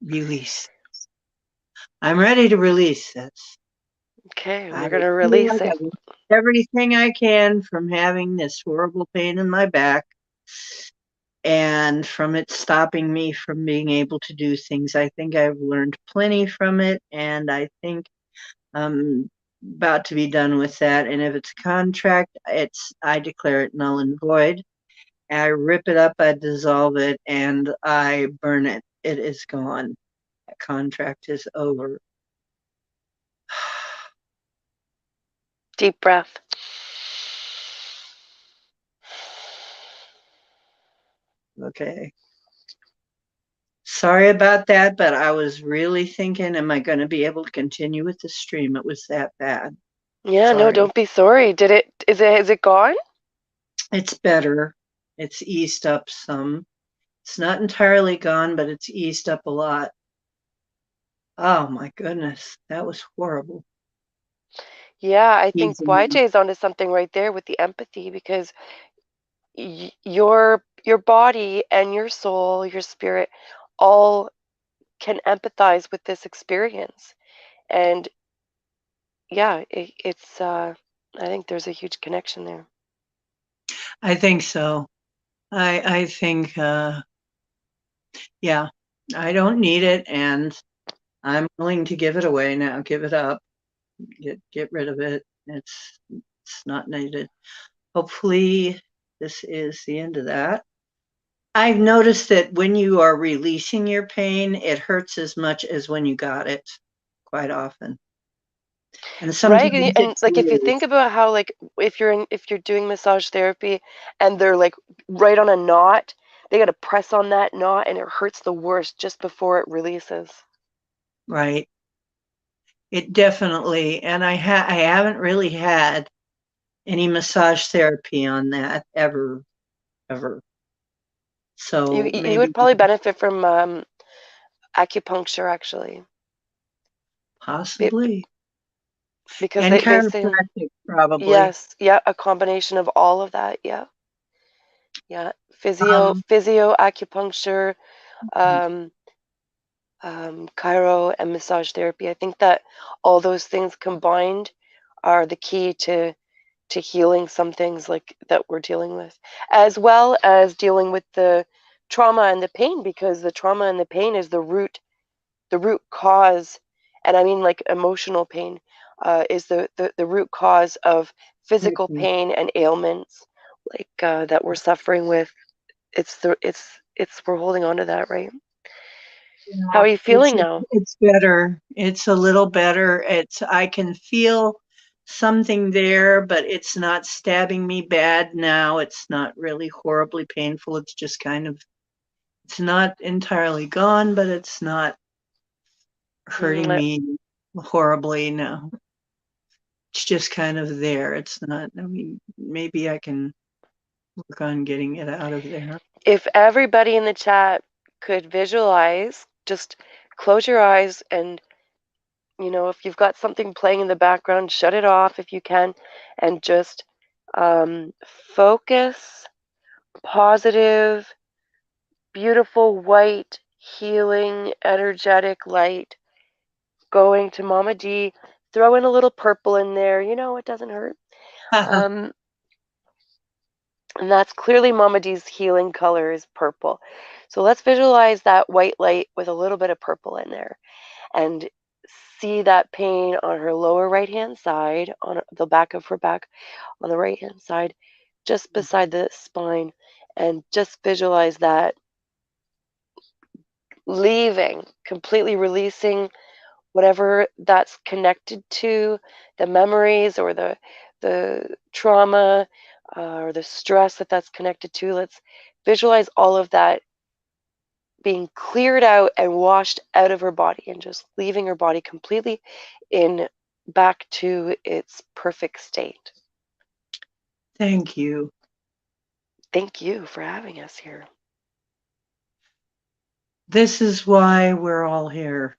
release. I'm ready to release this. Okay, I we're gonna feel release like it. I've done everything I can from having this horrible pain in my back and from it stopping me from being able to do things. I think I've learned plenty from it, and I think I'm about to be done with that. And if it's a contract, I declare it null and void. I rip it up, I dissolve it, and I burn it. It is gone. That contract is over. Deep breath. Okay. Sorry about that, but I was really thinking, am I going to be able to continue with the stream? It was that bad. Yeah, no, Sorry. don't be sorry. Is it gone? It's better. It's eased up some. It's not entirely gone, but it's eased up a lot. Oh my goodness, that was horrible. Yeah, I think Easy. YJ's onto something right there with the empathy because your body and your soul, your spirit, all can empathize with this experience. And yeah, it's I think there's a huge connection there. I think so. I think yeah, I don't need it and I'm willing to give it away now, give it up, get rid of it. It's not needed. Hopefully this is the end of that. I've noticed that when you are releasing your pain, it hurts as much as when you got it quite often. And Right? sometimes And it's like if you think years, about how like if you're doing massage therapy and they're like right on a knot, they got to press on that knot and it hurts the worst just before it releases. right? It definitely, and I haven't really had any massage therapy on that ever. You So you maybe would probably benefit from acupuncture actually. Be- possibly. because And they say chiropractic probably. yes, yeah, a combination of all of that. Yeah. Yeah. Um, Physio acupuncture, um chiro and massage therapy. I think that all those things combined are the key to healing some things like that we're dealing with, as well as dealing with the trauma and the pain, because the trauma and the pain is the root cause, and I mean like emotional pain, is the root cause of physical mhm. pain and ailments like that we're suffering with. It's we're holding on to that, right? How Yeah, are you feeling now? it's better. It's a little better. It's I can feel something there, but it's not stabbing me bad now. It's not really horribly painful. It's just kind of it's not entirely gone, but it's not hurting Mm, me horribly now. It's just kind of there. It's not, I mean, maybe I can work on getting it out of there. if everybody in the chat could visualize, just close your eyes and, if you've got something playing in the background, shut it off if you can, and just focus, positive, beautiful, white, healing, energetic light going to Mama D. Throw in a little purple in there. It doesn't hurt. Um, and that's clearly Mama D's healing color is purple. So let's visualize that white light with a little bit of purple in there and see that pain on her lower right hand side, on the back of her back, on the right hand side, just beside the spine. And just visualize that leaving, completely releasing whatever that's connected to, the memories or the trauma or the stress that's connected to. Let's visualize all of that being cleared out and washed out of her body and just leaving her body completely in back to its perfect state. Thank you. Thank you for having us here. This is why we're all here.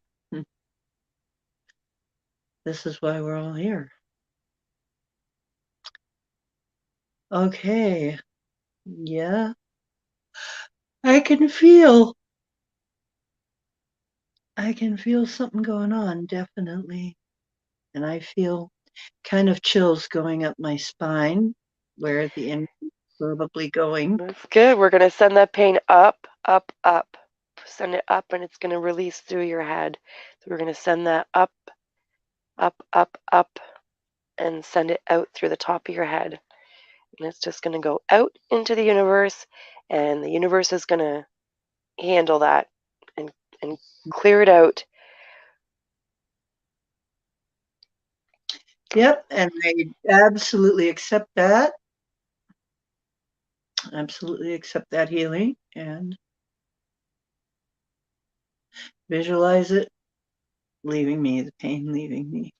This is why we're all here. Okay. Yeah. I can feel, I can feel something going on, definitely. And I feel kind of chills going up my spine where the energy is probably going. That's good. We're going to send that pain up, up, up. Send it up and it's going to release through your head. So we're going to send that up, up, up, up, and send it out through the top of your head. And it's just going to go out into the universe, and the universe is going to handle that and and clear it out. Yep. And I absolutely accept that. Absolutely accept that healing and visualize it leaving me, the pain leaving me.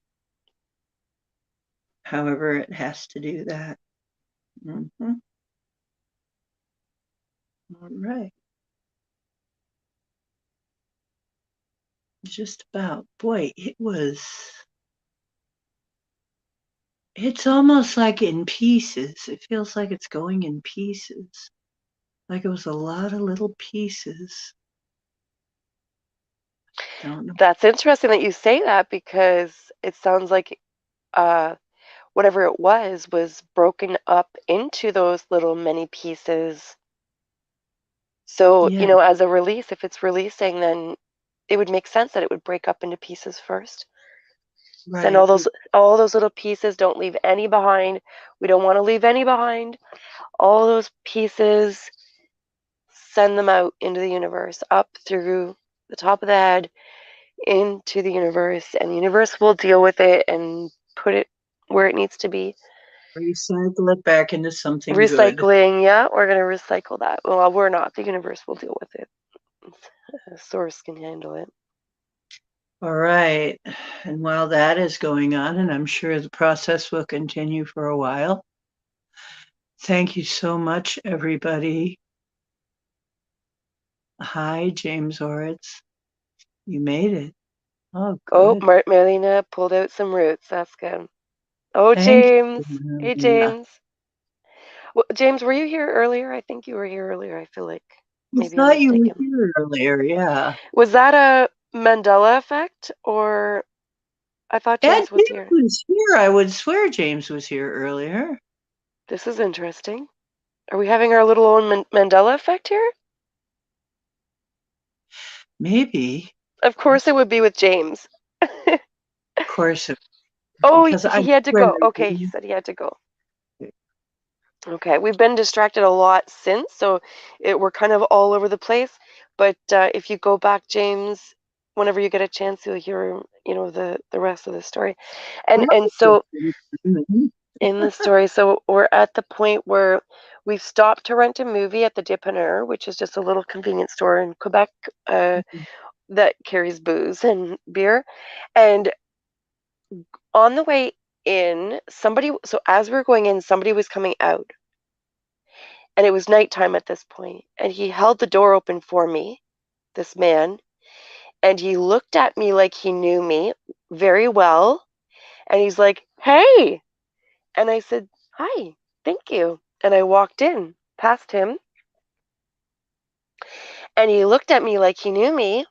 However, it has to do that. Mm-hmm. All right. just about. Boy, it's almost like in pieces. It feels like it's going in pieces. Like it was a lot of little pieces. Don't know. That's interesting that you say that because it sounds like uh, whatever it was broken up into those little mini pieces. So, Yeah, as a release, if it's releasing, then it would make sense that it would break up into pieces first. Send right. all those little pieces, don't leave any behind. We don't want to leave any behind. All those pieces, send them out into the universe, up through the top of the head, into the universe, and the universe will deal with it and put it where it needs to be. Recycle it back into something good. Recycling, yeah, we're going to recycle that. Well, we're not. The universe will deal with it. The source can handle it. All right. And while that is going on, and I'm sure the process will continue for a while, thank you so much, everybody. Hi, James Oritz. You made it. Oh, Oh, good. Marlena pulled out some roots. That's good. Oh, Thank James. you, Hey, Marlena. James. Well, James, were you here earlier? I think you were here earlier. I feel like I maybe I'm thought you were mistaken. here earlier. Yeah. Was that a Mandela effect, or I thought And James was James here? was here. I would swear James was here earlier. This is interesting. Are we having our little own Mandela effect here? Maybe. Of course, That's, it would be with James. of course, Oh, because I he had to swear. go. Okay, he said he had to go. Okay, we've been distracted a lot since, so we're kind of all over the place. But if you go back, James, whenever you get a chance, you'll hear, the rest of the story. And so in the story, so we're at the point where we've stopped to rent a movie at the Dépanneur, which is just a little convenience store in Quebec that carries booze and beer. And on the way in, so as we were going in, somebody was coming out. And it was nighttime at this point, and he held the door open for me, this man, and he looked at me like he knew me very well, and he's like, "Hey!" And I said, "Hi, thank you." And I walked in past him, and he looked at me like he knew me,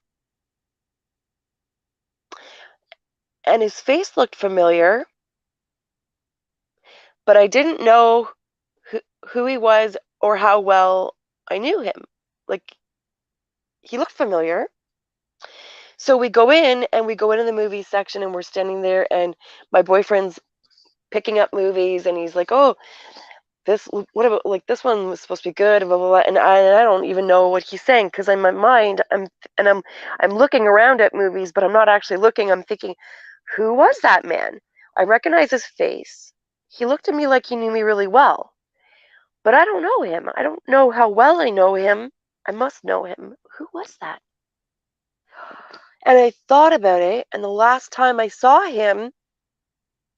and his face looked familiar, but I didn't know who he was or how well I knew him. Like, he looked familiar. So we go in and we go into the movie section and we're standing there and my boyfriend's picking up movies and he's like, "Oh, what about like this one was supposed to be good, blah blah blah." And I don't even know what he's saying because in my mind I'm looking around at movies, but I'm not actually looking. I'm thinking, who was that man? I recognize his face. He looked at me like he knew me really well, but I don't know him. I don't know how well I know him. I must know him. Who was that? And I thought about it, and the last time I saw him,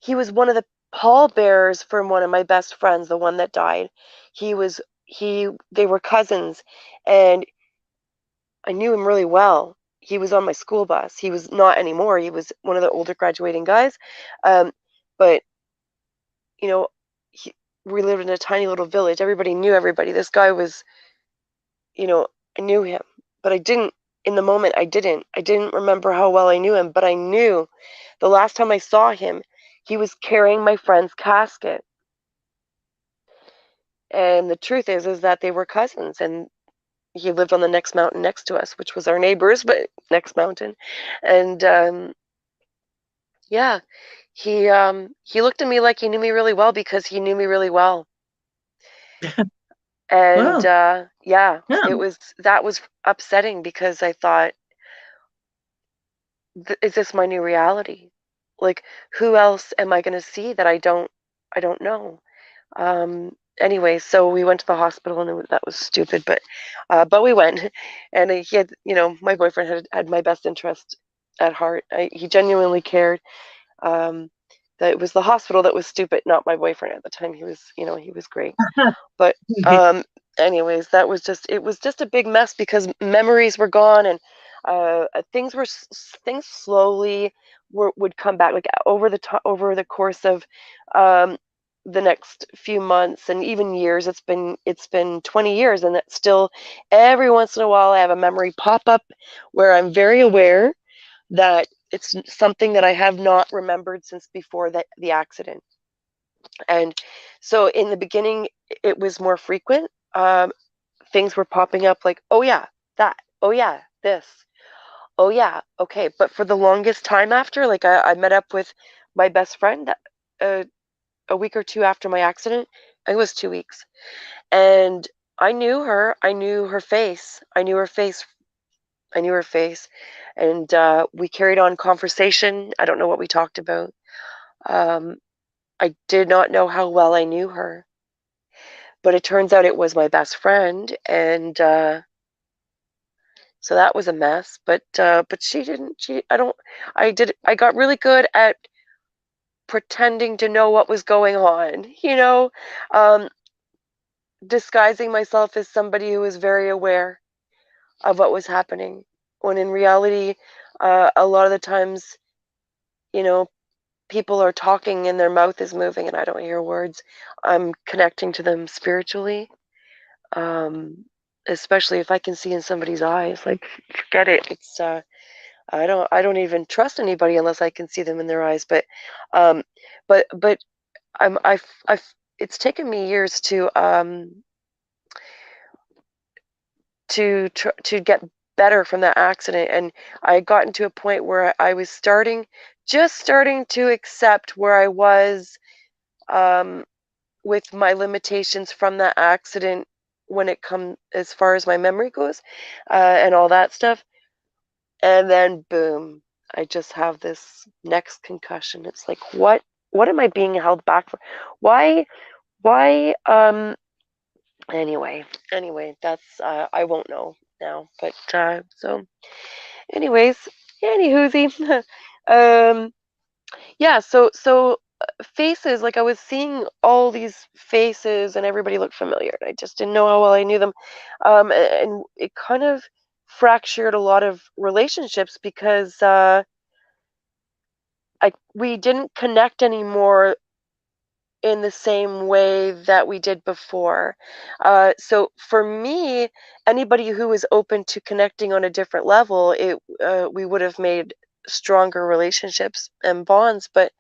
he was one of the pallbearers from one of my best friends, the one that died. They were cousins, and I knew him really well. He was on my school bus. He was not anymore. He was one of the older graduating guys. Um, but, you know, he, we lived in a tiny little village. Everybody knew everybody. This guy was, I knew him, but in the moment, I didn't. I didn't remember how well I knew him, but I knew the last time I saw him, he was carrying my friend's casket. And the truth is that they were cousins, and he lived on the next mountain next to us, which was our neighbors, but next mountain. And yeah, he looked at me like he knew me really well because he knew me really well. And Well, yeah, yeah. that was upsetting because I thought, is this my new reality? Like, who else am I going to see that I don't know? Anyway, so we went to the hospital and that was stupid, but we went, and he had, my boyfriend had my best interest at heart. He genuinely cared. Um, that it was the hospital that was stupid, not my boyfriend at the time. He was great. But anyways, it was just a big mess because memories were gone, and Things slowly would come back, like over the course of um, the next few months and even years. It's been 20 years, and it's still every once in a while I have a memory pop up where I'm very aware that it's something that I have not remembered since before the accident. And so in the beginning, it was more frequent. Things were popping up like, oh yeah, that, oh yeah, this, oh yeah, okay. But for the longest time after, like I met up with my best friend uh, a week or two after my accident. It was 2 weeks, and I knew her. I knew her face. I knew her face. I knew her face, and we carried on conversation. I don't know what we talked about. Um, I did not know how well I knew her, but it turns out it was my best friend, and so that was a mess. But she didn't. She I don't. I did. I got really good at pretending to know what was going on. Um, disguising myself as somebody who was very aware of what was happening, when in reality, a lot of the times, you know, people are talking and their mouth is moving and I don't hear words. I'm connecting to them spiritually, um, especially if I can see in somebody's eyes. Like, forget it. It's I don't even trust anybody unless I can see them in their eyes. Um, but I've it's taken me years to get better from that accident, and I had gotten to a point where I was just starting to accept where I was, um, with my limitations from that accident when it comes as far as my memory goes, and all that stuff. And then boom, I just have this next concussion. It's like, what am I being held back for? Why anyway, that's I won't know now. But so anyways, anywhoozy. um yeah, so faces, like I was seeing all these faces and everybody looked familiar, and I just didn't know how well I knew them. And it kind of fractured a lot of relationships because we didn't connect anymore in the same way that we did before. So for me, anybody who was open to connecting on a different level, we would have made stronger relationships and bonds. But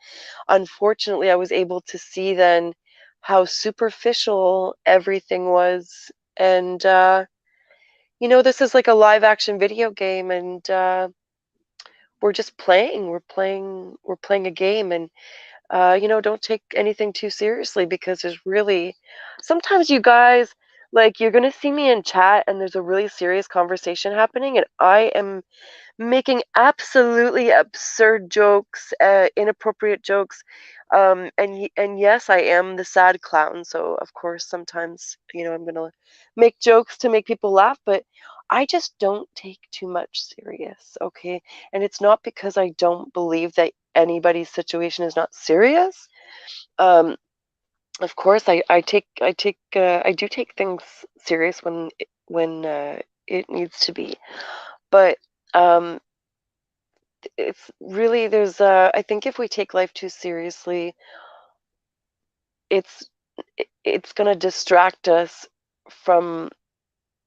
unfortunately, I was able to see then how superficial everything was. And this is like a live action video game, and we're just playing. We're playing a game, and don't take anything too seriously, because there's really sometimes, you guys, like, you're gonna see me in chat and there's a really serious conversation happening, and I am making absolutely absurd jokes, inappropriate jokes. And yes, I am the sad clown, so of course sometimes, I'm gonna make jokes to make people laugh, but I just don't take too much serious, okay? And it's not because I don't believe that anybody's situation is not serious. Um, of course, I do take things serious when it needs to be, but um, it's really, I think if we take life too seriously, it's it's going to distract us from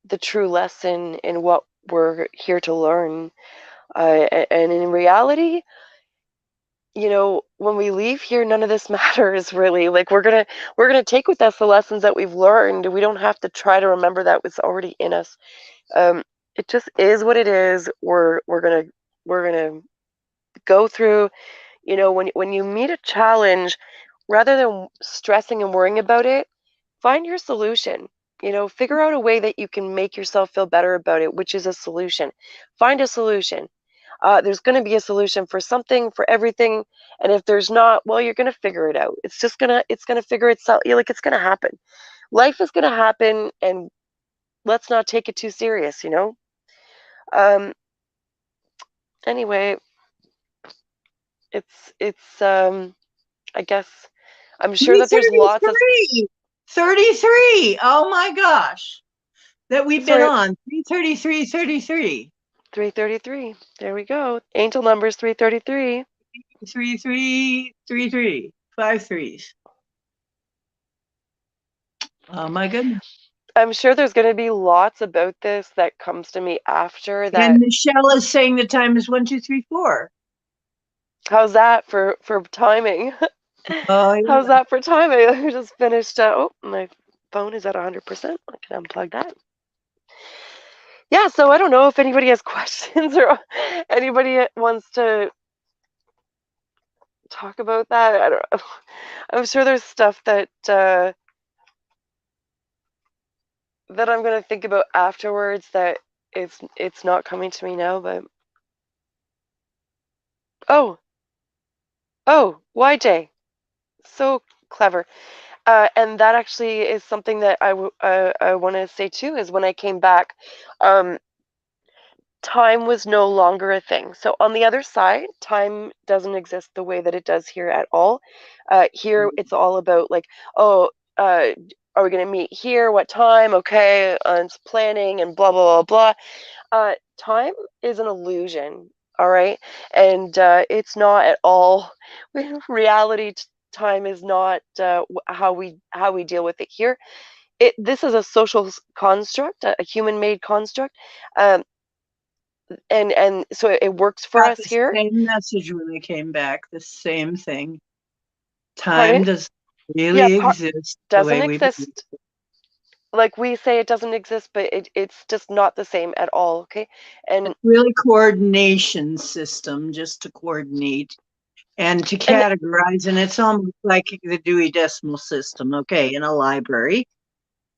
the true lesson in what we're here to learn. And in reality, when we leave here, none of this matters really. Like, we're gonna take with us the lessons that we've learned. We don't have to try to remember that was already in us. Um, it just is what it is. We're gonna go through. When you meet a challenge, rather than stressing and worrying about it, find your solution. Figure out a way that you can make yourself feel better about it, which is a solution. Find a solution. There's going to be a solution for something, for everything, and if there's not, well, you're going to figure it out. It's gonna figure itself. Like, it's going to happen. Life is going to happen, and let's not take it too serious. Um. Anyway, it's. I guess I'm sure that there's lots of. 333. 33. Oh my gosh. That we've been Sorry. on. 333, 33. 333. There we go. Angel numbers 333. 3333. 5 threes. Oh my goodness. I'm sure there's going to be lots about this that comes to me after And that. Michelle is saying the time is 1, 2, 3, 4. How's that for timing? Oh How's yeah. that for timing? I just finished. Oh, my phone is at 100%. I can unplug that. Yeah, so I don't know if anybody has questions or anybody wants to talk about that. I don't know. I'm sure there's stuff that that I'm gonna think about afterwards that it's not coming to me now, but oh, YJ, so clever. And that actually is something that I want to say too, is when I came back, um, time was no longer a thing. So on the other side, time doesn't exist the way that it does here at all. Here, it's all about like, oh, are we going to meet here? What time? Okay, it's planning and blah, blah, blah, blah. Time is an illusion, all right? And it's not at all, reality time is not how we deal with it here. This is a social construct, a human-made construct. Um, and so it works for Got us the here. same message when they came back. The same thing. Time Pardon? does Yeah, really exist the doesn't way we believe. exist. Like we say, it doesn't exist, but it's just not the same at all. Okay, and It's really coordination system just to coordinate and to and categorize. And it's almost like the Dewey Decimal System, okay, in a library.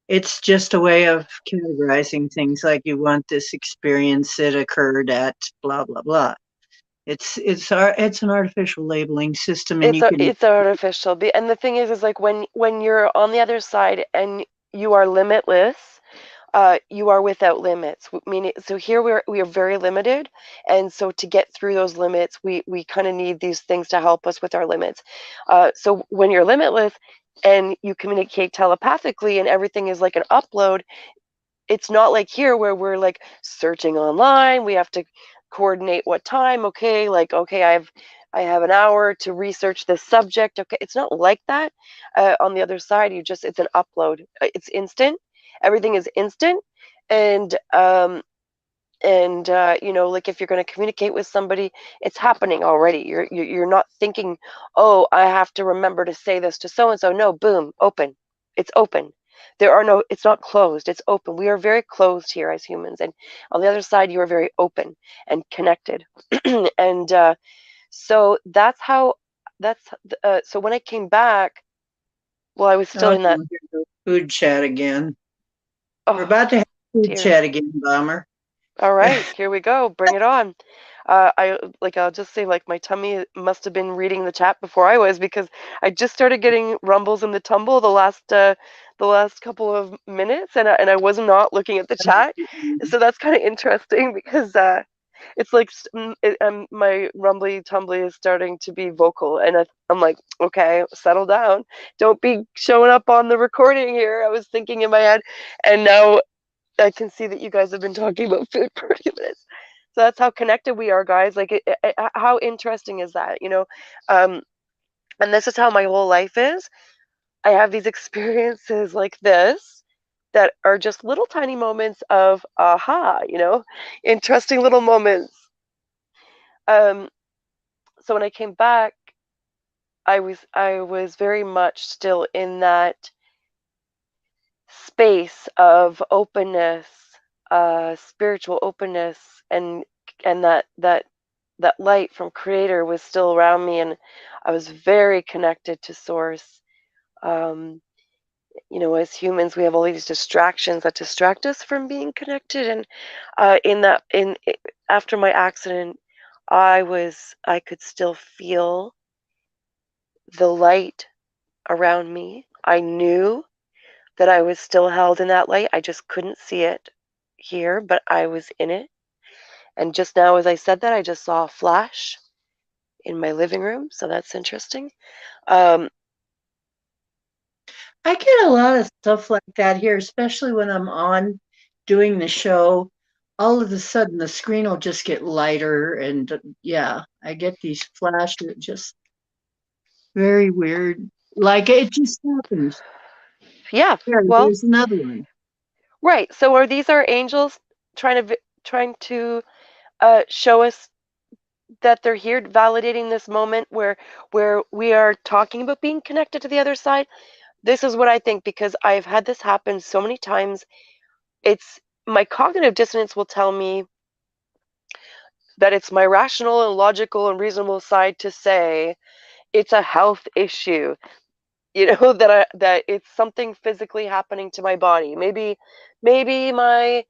It's just a way of categorizing things like you want this experience that occurred at blah blah blah. It's an artificial labeling system, and you can it's artificial. And the thing is like when you're on the other side and you are limitless, you are without limits. Meaning, so here we are very limited, and so to get through those limits, we kind of need these things to help us with our limits. So when you're limitless and you communicate telepathically, and everything is like an upload, it's not like here where we're like searching online. We have to coordinate what time. Okay, like okay, I have an hour to research this subject. Okay, it's not like that. On the other side, it's an upload. It's instant. Everything is instant, and like if you're going to communicate with somebody, it's happening already. You're not thinking, oh, I have to remember to say this to so and so. No, boom, open. It's open. It's not closed, it's open. We are very closed here as humans, and on the other side you are very open and connected. And so so when I came back, well, I was still oh, in that. here's the food chat again. We're Oh about to have food dear. chat again, Bomber. All right, here we go. Bring it on. I'll just say like my tummy must have been reading the chat before I was, because I just started getting rumbles in the tumble the last couple of minutes, and I was not looking at the chat. So that's kind of interesting because it's like my rumbly tumbly is starting to be vocal, and I'm like, okay, settle down. Don't be showing up on the recording here. I was thinking in my head, and now I can see that you guys have been talking about food for 30 minutes. So that's how connected we are, guys. Like, how interesting is that, Um, and this is how my whole life is. I have these experiences like this that are just little tiny moments of aha, interesting little moments. Um, so when I came back, I was very much still in that space of openness, spiritual openness, and that light from Creator was still around me, and I was very connected to Source. Um, as humans, we have all these distractions that distract us from being connected, and after my accident, I could still feel the light around me. I knew that I was still held in that light. I just couldn't see it here, but I was in it. And just now, as I said that, I just saw a flash in my living room. So that's interesting. Um, I get a lot of stuff like that here, especially when I'm on doing the show. all of a sudden the screen will just get lighter, and yeah, I get these flashes, just very weird. Like it just happens. Yeah. Here, Well, there's another one. right. So are these our angels trying to show us that they're here, validating this moment where we are talking about being connected to the other side? This is what I think, because I've had this happen so many times. It's my cognitive dissonance will tell me that it's my rational and logical and reasonable side to say it's a health issue, that it's something physically happening to my body. Maybe my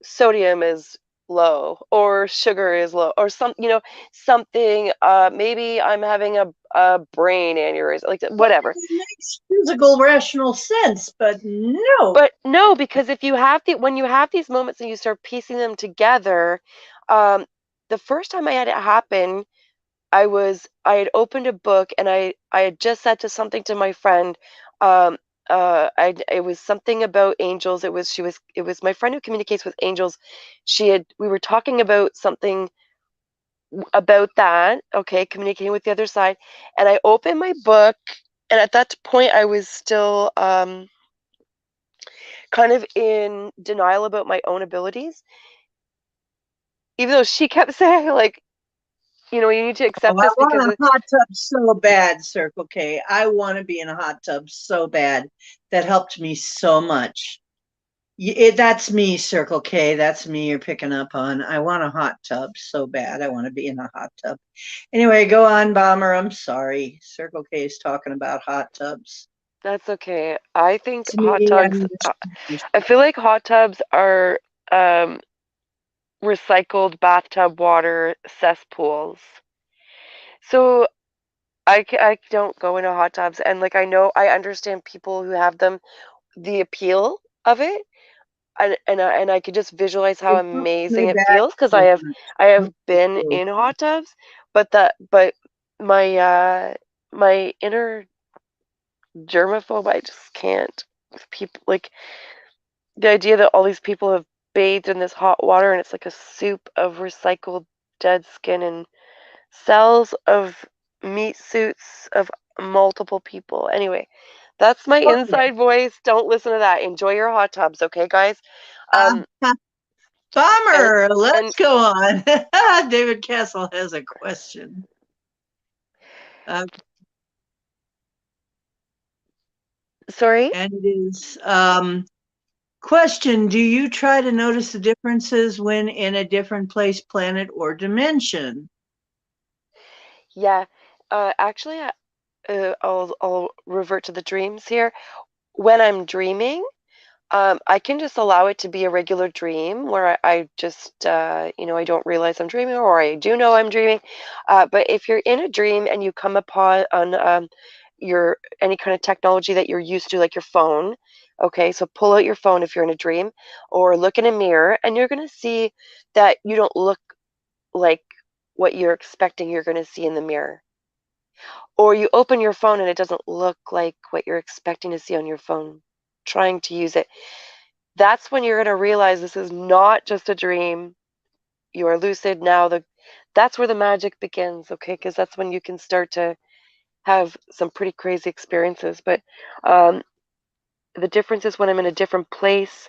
sodium is low, or sugar is low, or something. Maybe I'm having a brain aneurysm, like whatever. It makes physical, rational sense, but no. But no, because if you have when you have these moments and you start piecing them together, um, the first time I had it happen, I had opened a book, and I had just said to something to my friend. um it was something about angels. It was my friend who communicates with angels. We were talking about something about that, okay, communicating with the other side. And I opened my book, and at that point I was still kind of in denial about my own abilities, even though she kept saying, like, you need to Oh, accept I this because want a hot tub so bad, Circle K. I want to be in a hot tub so bad. That helped me so much. That's me, Circle K. That's me you're picking up on. I want a hot tub so bad. I want to be in a hot tub. Anyway, go on, Bomber. I'm sorry. Circle K is talking about hot tubs. that's okay. I think It's hot me. tubs. I'm I feel like hot tubs are um, recycled bathtub water cesspools. So I don't go into hot tubs, and like I understand people who have them, the appeal of it, and I could just visualize how it helps my amazing it back feels, because so much. I It have helps me been so in hot tubs, but my my inner germaphobe, I just can't. People, like, the idea that all these people have bathed in this hot water, and it's like a soup of recycled dead skin and cells of meat suits of multiple people. Anyway, that's my Okay. inside voice. Don't listen to that. Enjoy your hot tubs, okay, guys? Um, and Bomber, let's and go on. David Castle has a question. Uh, sorry. and it is question: do you try to notice the differences when in a different place, planet, or dimension? Yeah. Actually, I'll revert to the dreams here. When I'm dreaming, I can just allow it to be a regular dream where I just, I don't realize I'm dreaming, or I do know I'm dreaming. But if you're in a dream and you come upon on your any kind of technology that you're used to, like your phone, okay, so pull out your phone if you're in a dream, or look in a mirror, and you're gonna see that you don't look like what you're expecting you're gonna see in the mirror. Or you open your phone and it doesn't look like what you're expecting to see on your phone, trying to use it. That's when you're going to realize this is not just a dream. You are lucid now. That's where the magic begins, okay? Because that's when you can start to have some pretty crazy experiences. But um, the difference is when I'm in a different place.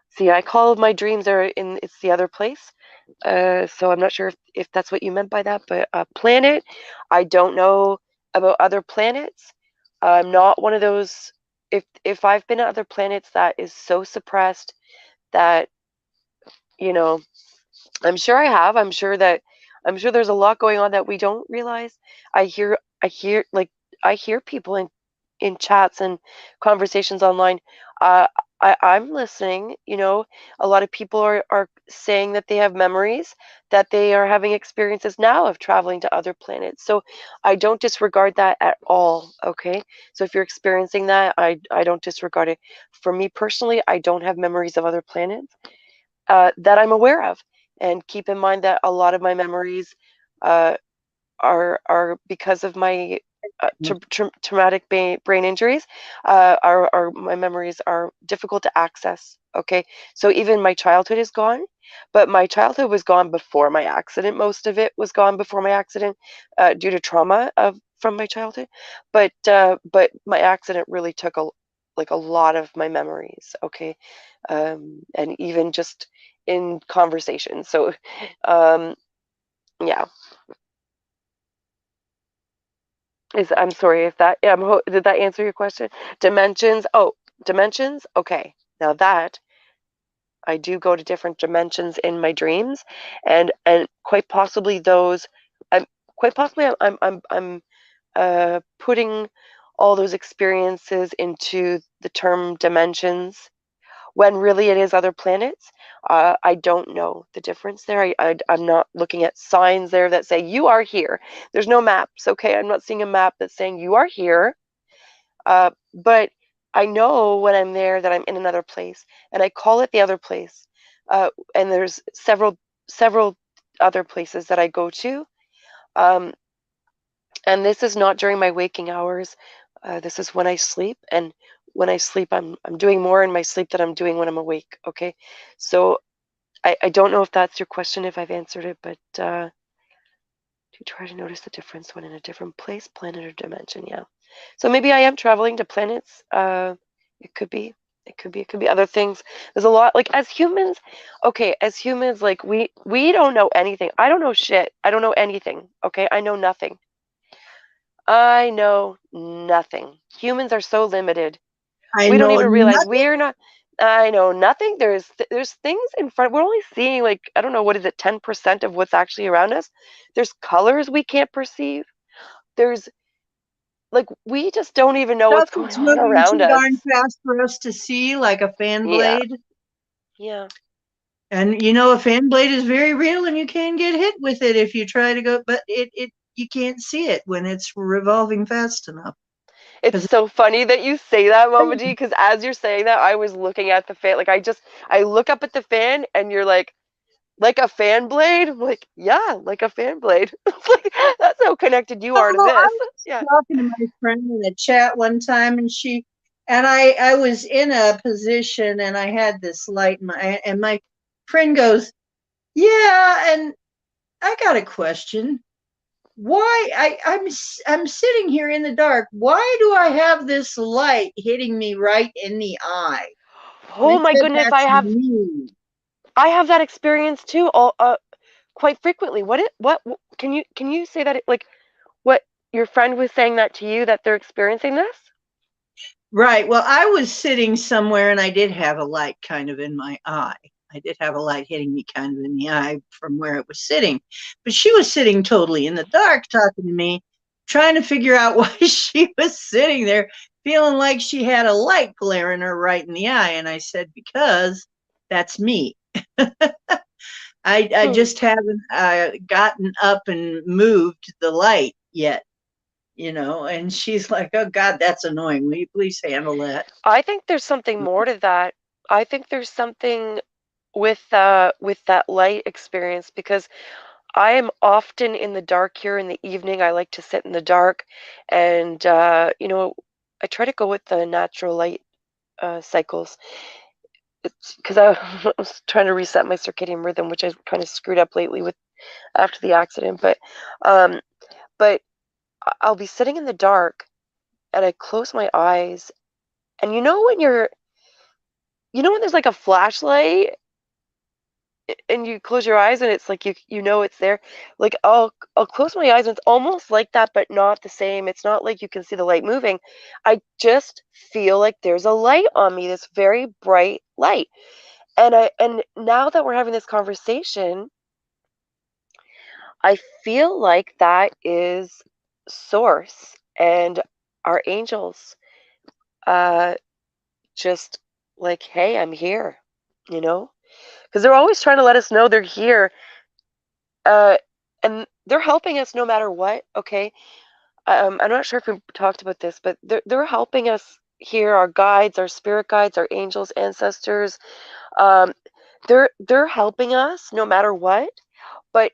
See, I call my dreams are in it's the other place. So I'm not sure if that's what you meant by that, but planet, I don't know about other planets. I'm not one of those. If I've been to other planets, that is so suppressed that, you know, I'm sure I have. I'm sure there's a lot going on that we don't realize. I hear like I hear people in chats and conversations online. Uh, I'm listening. A lot of people are saying that they have memories, that they are having experiences now of traveling to other planets. So I don't disregard that at all. Okay, so if you're experiencing that, I don't disregard it. For me personally, I don't have memories of other planets that I'm aware of. And keep in mind that a lot of my memories uh, are because of my traumatic brain injuries, my memories are difficult to access. Okay, so even my childhood is gone, but my childhood was gone before my accident. Most of it was gone before my accident, due to trauma from my childhood. But my accident really took a lot of my memories. Okay, and even just in conversation. So, yeah. I'm sorry if that, yeah, did that answer your question? Dimensions. Oh, dimensions. Okay. Now that I do go to different dimensions in my dreams, and quite possibly those, I'm quite possibly I'm putting all those experiences into the term dimensions when really it is other planets. I don't know the difference there. I'm not looking at signs there that say you are here. There's no maps. Okay, I'm not seeing a map that's saying you are here. But I know when I'm there that I'm in another place, and I call it the other place. And there's several other places that I go to. Um, and this is not during my waking hours. This is when I sleep, and when I sleep, I'm doing more in my sleep than I'm doing when I'm awake. Okay, so I don't know if that's your question, if I've answered it, but to try to notice the difference when in a different place, planet, or dimension. Yeah. So maybe I am traveling to planets. It could be. It could be other things. There's a lot. Like as humans, okay, as humans, like we don't know anything. I don't know shit. I don't know anything. Okay, I know nothing. I know nothing. Humans are so limited. I We don't know even realize nothing. we're not. I know nothing. There's things in front. We're only seeing like, I don't know, what is it, 10% of what's actually around us. There's colors we can't perceive. There's like, we just don't even know Stuff what's going is on moving around too us. darn fast for us to see, like a fan Yeah, blade. yeah. And a fan blade is very real, and you can get hit with it if you try to go, but it you can't see it when it's revolving fast enough. It's Because so funny that you say that, Mama D, because as you're saying that, I was looking at the fan. Like, I look up at the fan, and you're like a fan blade? I'm like, yeah, like a fan blade. It's like, that's how connected you are to I this. was Yeah. talking to my friend in a chat one time, and I was in a position, and I had this light in my friend goes, yeah, and I got a question. Why I'm sitting here in the dark. Why do I have this light hitting me right in the eye? And I Oh my said, goodness, that's me. I have that experience too, all quite frequently. Can you say that like what your friend was saying that to you, that they're experiencing this? Right. Well, I was sitting somewhere, and I did have a light kind of in my eye. I did have a light hitting me kind of in the eye from where it was sitting. But she was sitting totally in the dark talking to me, trying to figure out why she was sitting there feeling like she had a light glaring her right in the eye. And I said, because that's me. I Hmm. just haven't gotten up and moved the light yet, and she's like, oh God, that's annoying, will you please handle that? I think there's something more to that. I think there's something with that light experience, because I am often in the dark here in the evening. I like to sit in the dark, and I try to go with the natural light cycles. It's because I was trying to reset my circadian rhythm, which I kind of screwed up lately with after the accident. Um, but I'll be sitting in the dark, and I close my eyes, and when there's like a flashlight, and you close your eyes, and it's like you know it's there. Like I'll close my eyes, and it's almost like that, but not the same. It's not like you can see the light moving. I just feel like there's a light on me, this very bright light. And now that we're having this conversation, I feel like that is source and our angels, uh just like, hey, I'm here, you know? Because they're always trying to let us know they're here. Uh and they're helping us no matter what, okay? I'm not sure if we talked about this, but they're helping us here, our guides, our spirit guides, our angels, ancestors. Um they're helping us no matter what. But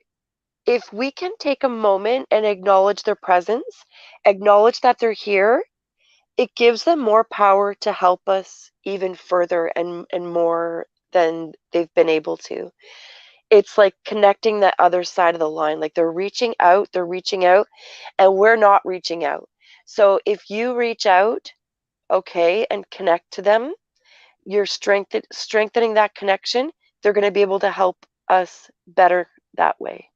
if we can take a moment and acknowledge their presence, acknowledge that they're here, it gives them more power to help us even further and more than they've been able to. It's like connecting that other side of the line. Like they're reaching out, and we're not reaching out. So if you reach out, okay, and connect to them, you're strengthening that connection. They're going to be able to help us better that way.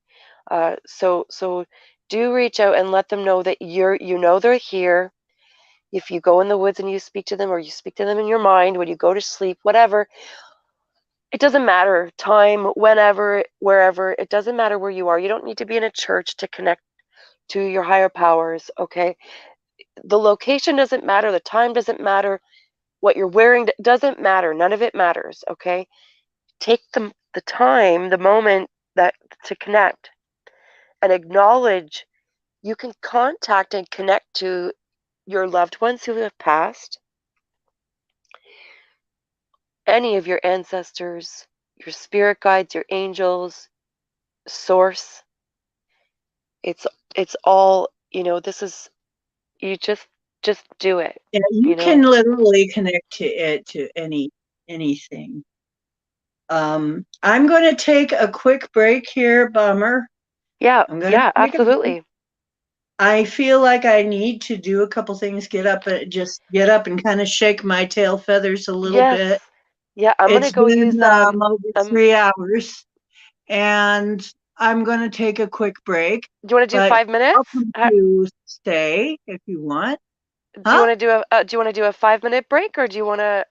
So do reach out and let them know that you know they're here. If you go in the woods and you speak to them, or you speak to them in your mind when you go to sleep, whatever, it doesn't matter. Time, whenever, wherever, it doesn't matter where you are. You don't need to be in a church to connect to your higher powers, okay? The location doesn't matter. The time doesn't matter. What you're wearing doesn't matter. None of it matters, okay? Take the time, the moment that to connect and acknowledge. You can contact and connect to your loved ones who have passed, any of your ancestors, your spirit guides, your angels, source. It's it's all, this is, you just do it, Yeah, you you can know. literally connect to it to anything. I'm going to take a quick break here, Bummer. Yeah, I'm going to yeah, take a break. absolutely. I feel like I need to do a couple things, just get up and kind of shake my tail feathers a little Yes. bit. Yeah, I'm gonna It's go been use over um 3 hours, and I'm going to take a quick break, do you want to do but 5 minutes? welcome to stay if you want. Do you Huh? want to do a do you want to do a 5 minute break, or do you want to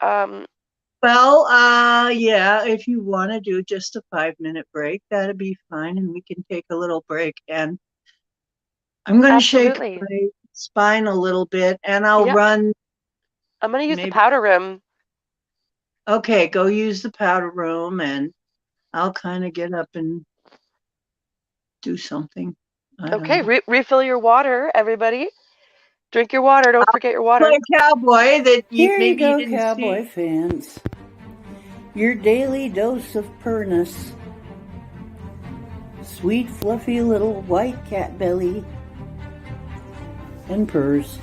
Well, yeah, if you want to do just a 5 minute break, that'd be fine, and we can take a little break. And I'm going to shake absolutely. my spine a little bit, and I'll Yeah, run I'm gonna use the maybe. powder room. Okay, go use the powder room, and I'll kind of get up and do something. I don't Okay, know. refill your water, everybody. Drink your water. Don't I'll forget your play water. cowboy that Here you maybe you go, didn't cowboy see. fans. Your daily dose of purness. Sweet, fluffy little white cat belly and purrs.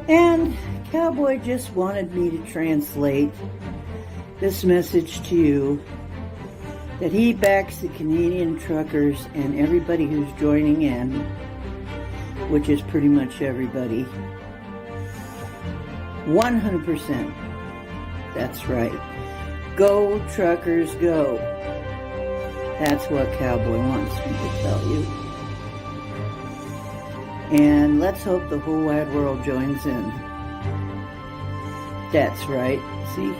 And Cowboy just wanted me to translate this message to you that he backs the Canadian truckers and everybody who's joining in, which is pretty much everybody. 100%. That's right. Go, truckers, go. That's what Cowboy wants me to tell you. And let's hope the whole wide world joins in. That's right. See?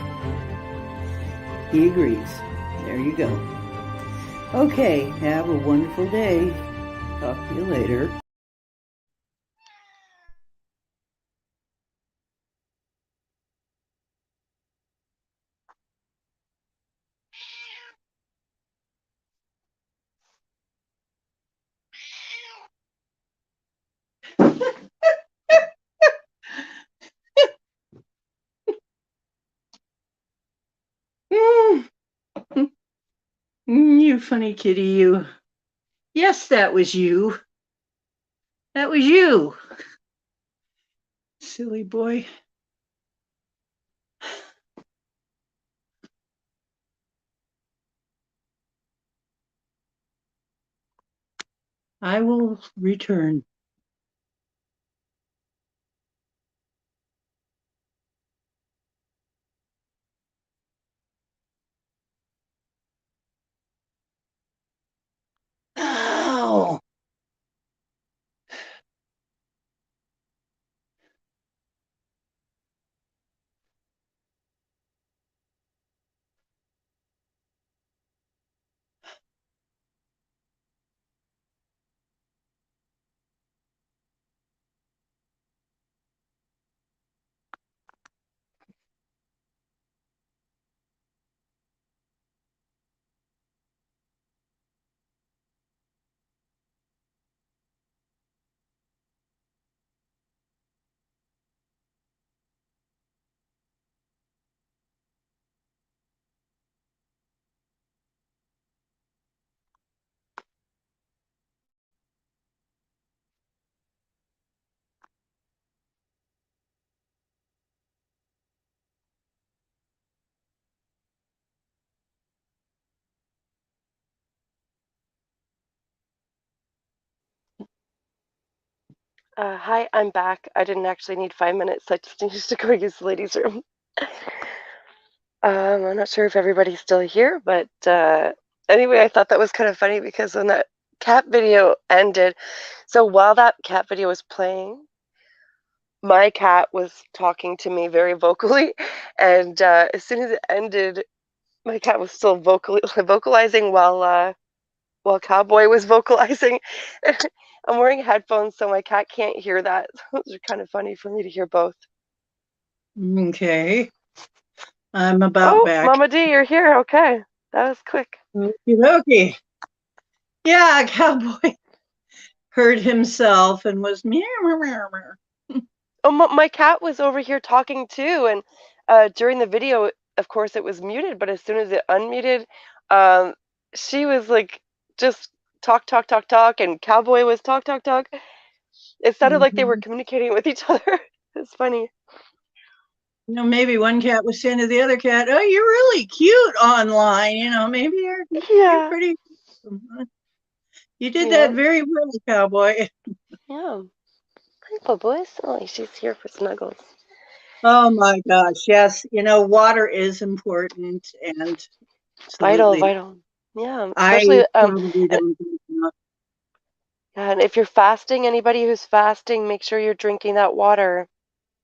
He agrees. There you go. Okay, have a wonderful day. Talk to you later. Mm, you funny kitty, you. Yes, that was you. That was you. Silly boy. I will return. Ow. Hi, I'm back. I didn't actually need 5 minutes. I just needed to go use the ladies' room. I'm not sure if everybody's still here, but anyway, I thought that was kind of funny because when that cat video ended, so while that cat video was playing, my cat was talking to me very vocally, and as soon as it ended, my cat was still vocalizing while Cowboy was vocalizing. I'm wearing headphones, so my cat can't hear that. Those are kind of funny for me to hear both. Okay. I'm about Oh, back. Mama D, you're here. Okay. That was quick. Okie dokie. Yeah, Cowboy heard himself and was meow, meow, meow, meow. Oh, my cat was over here talking too, and during the video, of course, it was muted, but as soon as it unmuted, um, she was like just talk, talk, talk, talk, and Cowboy was talk, talk, talk. It sounded like they were Mhm. communicating with each other. It's funny. Maybe one cat was saying to the other cat, "Oh, you're really cute online. Maybe you're Yeah, pretty. You did that yeah, very well, Cowboy." yeah. Hi, Bubbles. Oh, she's here for snuggles. Oh my gosh, yes. Water is important, and Vital, absolutely. vital. Yeah, I especially probably don't drink enough. and if you're fasting, anybody who's fasting, make sure you're drinking that water.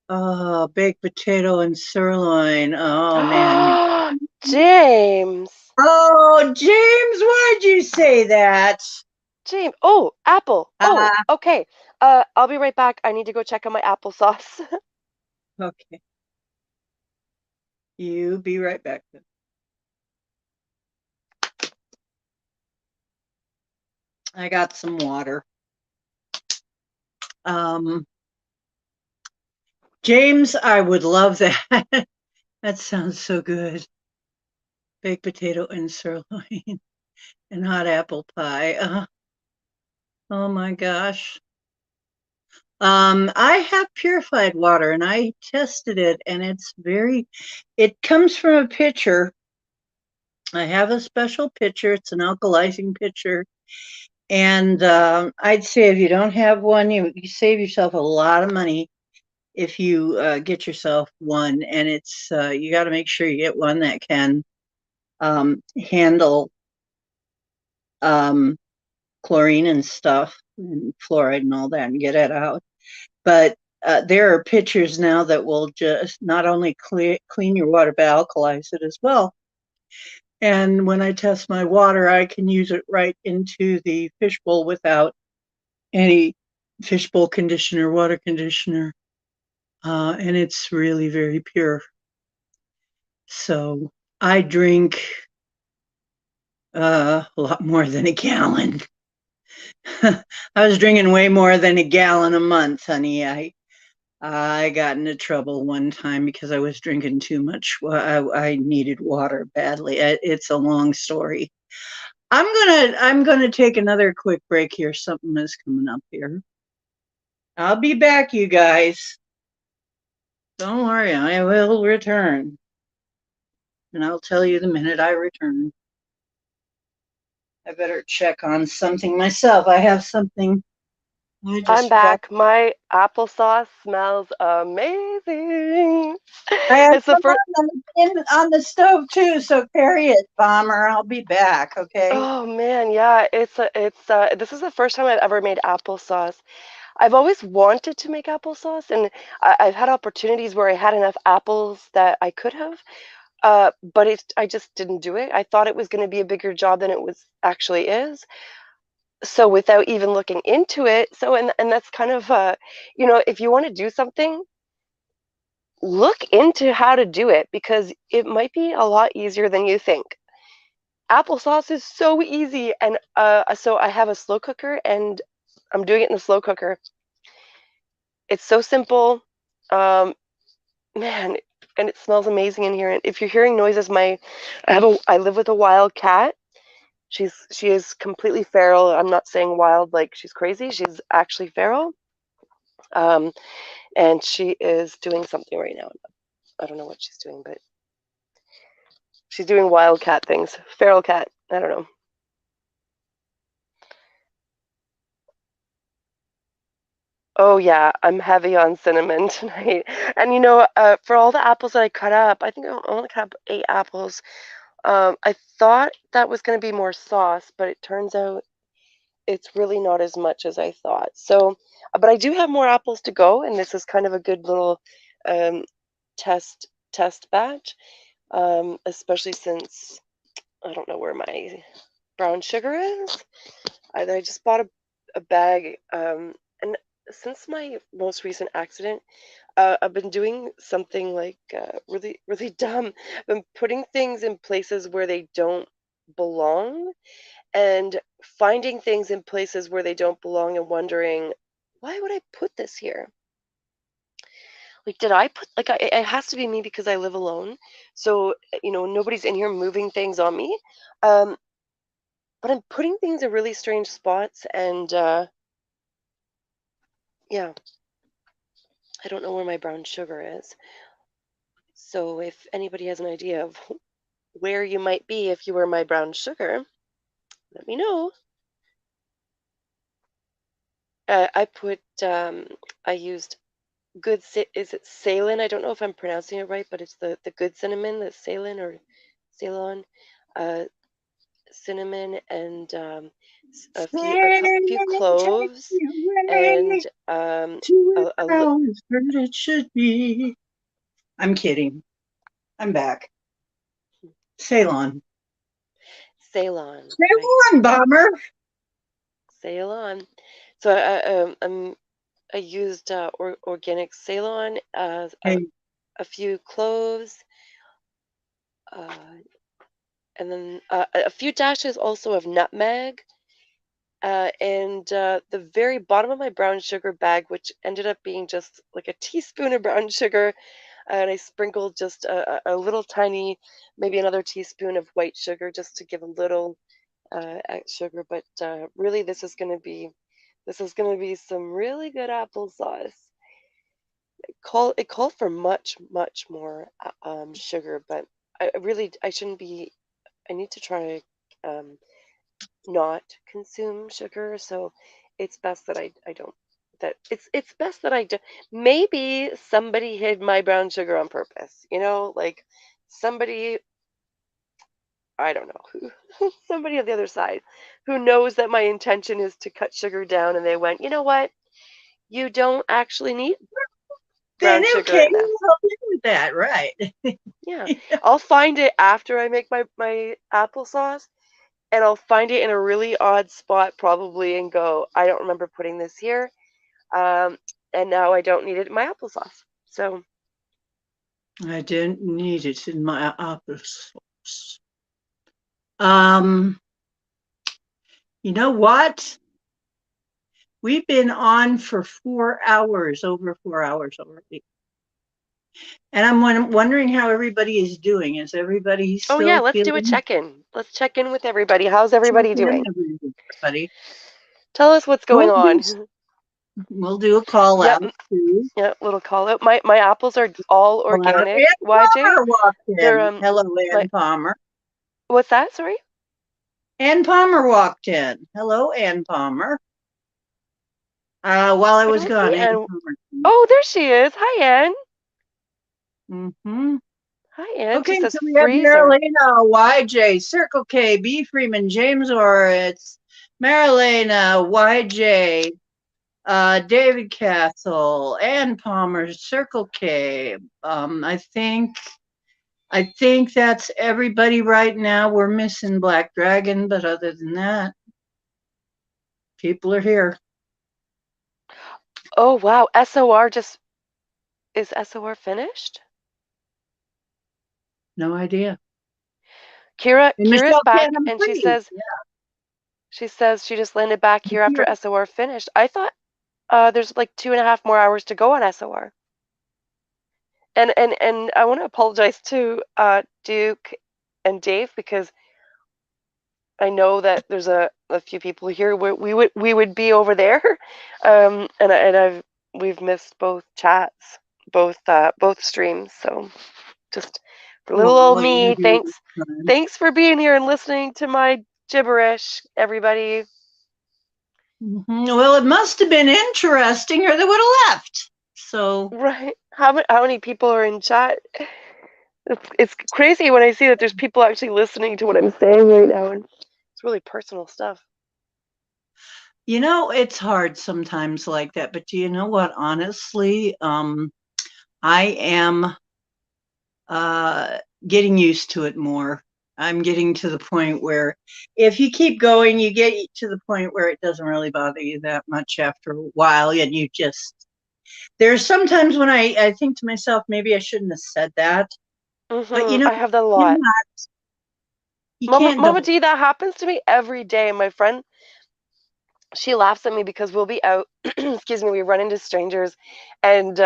Oh, baked potato and sirloin. Oh man. James. Oh, James, why'd you say that? James. Oh, apple. Oh, Ah, okay. I'll be right back. I need to go check on my applesauce. okay. You be right back then. I got some water. Um, James, I would love that. That sounds so good. Baked potato and sirloin and hot apple pie. Oh my gosh. I have purified water and I tested it and it comes from a pitcher. I have a special pitcher. It's an alkalizing pitcher. And I'd say if you don't have one, you save yourself a lot of money if you get yourself one. And you got to make sure you get one that can handle um, chlorine and stuff and fluoride and all that and get it out. But there are pitchers now that will just not only clean your water, but alkalize it as well. And when I test my water, I can use it right into the fishbowl without any fishbowl conditioner, water conditioner. And it's really very pure. So I drink a lot more than a gallon. I was drinking way more than a gallon a month, honey. I got into trouble one time because I was drinking too much. I needed water badly. It's a long story. I'm gonna take another quick break here. Something is coming up here. I'll be back, you guys. Don't worry, I will return. And I'll tell you the minute I return. I better check on something myself. I have something I I'm just forgot. back. My applesauce smells amazing. I have It's the some first. on the stove too, so carry it, Bomber. I'll be back, okay? Oh man, yeah. This is the first time I've ever made applesauce. I've always wanted to make applesauce, and I've had opportunities where I had enough apples that I could have, but I just didn't do it. I thought it was going to be a bigger job than it was actually is. So without even looking into it, and that's kind of if you want to do something, look into how to do it because it might be a lot easier than you think. Applesauce is so easy, and so I have a slow cooker, and I'm doing it in the slow cooker. It's so simple. Um, Man, and it smells amazing in here. And if you're hearing noises, I live with a wild cat. She is completely feral. I'm not saying wild like she's crazy. She's actually feral. Um, and she is doing something right now. I don't know what she's doing, but she's doing wild cat things. Feral cat. I don't know. Oh yeah, I'm heavy on cinnamon tonight. And for all the apples that I cut up, I think I only cut up 8 apples. I thought that was going to be more sauce, but it turns out it's really not as much as I thought. So, but I do have more apples to go, and this is kind of a good little um, test batch, especially since I don't know where my brown sugar is. I just bought a bag, and since my most recent accident, I've been doing something like really, really dumb. I've been putting things in places where they don't belong and finding things in places where they don't belong and wondering, why would I put this here? Like, did I put, like, it has to be me because I live alone. So, nobody's in here moving things on me. Um, but I'm putting things in really strange spots and, yeah, I don't know where my brown sugar is. So if anybody has an idea of where you might be if you were my brown sugar, let me know. I put, I used is it Ceylon? I don't know if I'm pronouncing it right, but it's the good cinnamon, the Ceylon or Ceylon, uh, cinnamon and a few Sailing, take cloves me and away to a where I always heard it should be. I'm kidding. I'm back. Ceylon. Ceylon, right? Ceylon, bomber. Ceylon. So I used organic Ceylon, Hey, a few cloves, uh, and then a few dashes also of nutmeg, and the very bottom of my brown sugar bag, which ended up being just like a teaspoon of brown sugar, and I sprinkled just a little tiny, maybe another teaspoon of white sugar just to give a little sugar. But really, this is gonna be some really good applesauce. It called for much more sugar, but I shouldn't be. I need to try not consume sugar, so it's best that I don't. That it's best that I do. Maybe somebody hid my brown sugar on purpose. Like somebody, I don't know who, somebody on the other side who knows that my intention is to cut sugar down, and they went, you know what? You don't actually need then brown sugar okay, in this. we'll help you with that, right? Yeah, I'll find it after I make my applesauce, and I'll find it in a really odd spot probably and go, I don't remember putting this here. Um, and now I don't need it in my applesauce. So, I didn't need it in my office. Um, you know what? We've been on for 4 hours, over 4 hours already. And I'm wondering how everybody is doing. Is everybody oh yeah, still let's do a feeling check-in. Let's check in with everybody. How's check everybody in, doing? everybody? Tell us what's going We'll do, on. we'll do a call Yep, out too. yep, little call out. My apples are all Call out. organic, Ann YJ. Palmer walked They're in. Hello, my Ann Palmer. what's that? Sorry. Ann Palmer walked in. Hello, Ann Palmer. While I I was don't see gone, Ann Anne. Palmer. Oh, there she is. Hi, Anne. Mm-hmm. Hi, Anne. She Okay, says so we have freezer. Marilena, YJ, Circle K, B. Freeman, James Oritz, Marilena, YJ, David Castle, Ann Palmer, Circle K. I think that's everybody right now. We're missing Black Dragon, but other than that, people are here. Oh wow, SOR just is SOR finished? No idea. And Kira's Michelle back, Cannon and she Free. says she just landed back here after Yeah. SOR finished. I thought there's like 2.5 more hours to go on SOR. And I want to apologize to Duke and Dave because I know that there's a few people here where we would be over there, and we've missed both chats, both streams. So just for little Well, old what are you me, going to do thanks this time? thanks for being here and listening to my gibberish, everybody. Well, it must have been interesting, or they would have left. So, Right. How many people are in chat? It's crazy when I see that there's people actually listening to what I'm saying right now, and it's really personal stuff. it's hard sometimes like that. But do you know what? Honestly, I am getting used to it more. I'm getting to the point where if you keep going, you get to the point where it doesn't really bother you that much after a while. And there's sometimes when I think to myself, maybe I shouldn't have said that. But I have that a lot. you Mama, can't Mama double. D, that happens to me every day. My friend, she laughs at me because we'll be out, excuse me, we run into strangers, and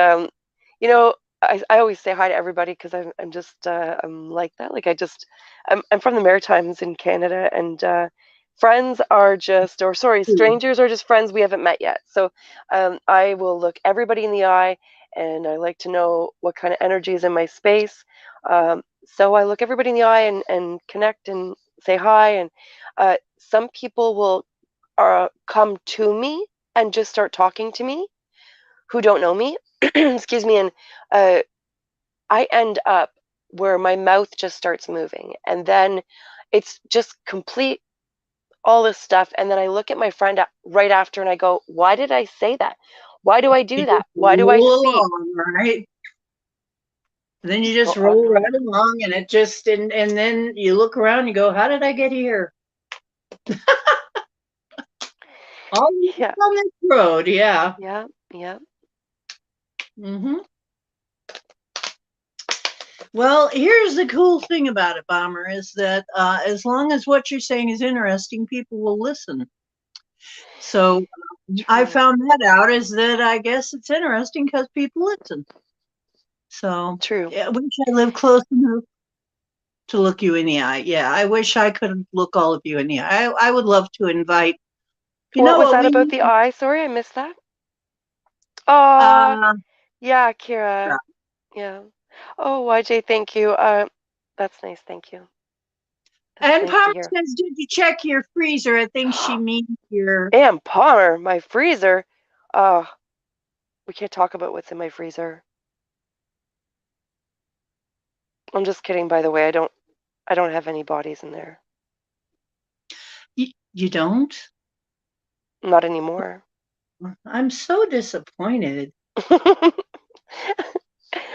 you know, I always say hi to everybody because I'm just I'm like that. Like I'm from the Maritimes in Canada, and friends are just, or sorry, strangers are just friends we haven't met yet. So I will look everybody in the eye, and I like to know what kind of energy is in my space. So I look everybody in the eye and connect and say hi, and some people will come to me and just start talking to me who don't know me. Excuse me. And uh, I end up where my mouth just starts moving. And then it's just complete all this stuff. And then I look at my friend right after and I go, why did I say that? Why do I do You that? just Why do I roll speak? along, right? And then you Just go just on roll and right on. along, and it just and then you look around, and you go, "How did I get here?" All Yeah. on this road, yeah. Yeah. Yeah. hmm Well, here's the cool thing about it, Bomber, is that as long as what you're saying is interesting, people will listen. So I True. found that out is that I guess it's interesting because people listen. So True. yeah, I wish I lived close enough to look you in the eye. Yeah, I wish I could look all of you in the eye. I would love to invite. You What know was what that we about need? the eye? Sorry, I missed that. Oh, Uh, yeah, Kira. Yeah. Oh, YJ, thank you. That's nice. Thank you. That's and nice to Pop hear. says, "Did you check your freezer?" I think she means your. And Palmer, my freezer. Oh, we can't talk about what's in my freezer. I'm just kidding, by the way. I don't have any bodies in there. You don't? Not anymore. I'm so disappointed.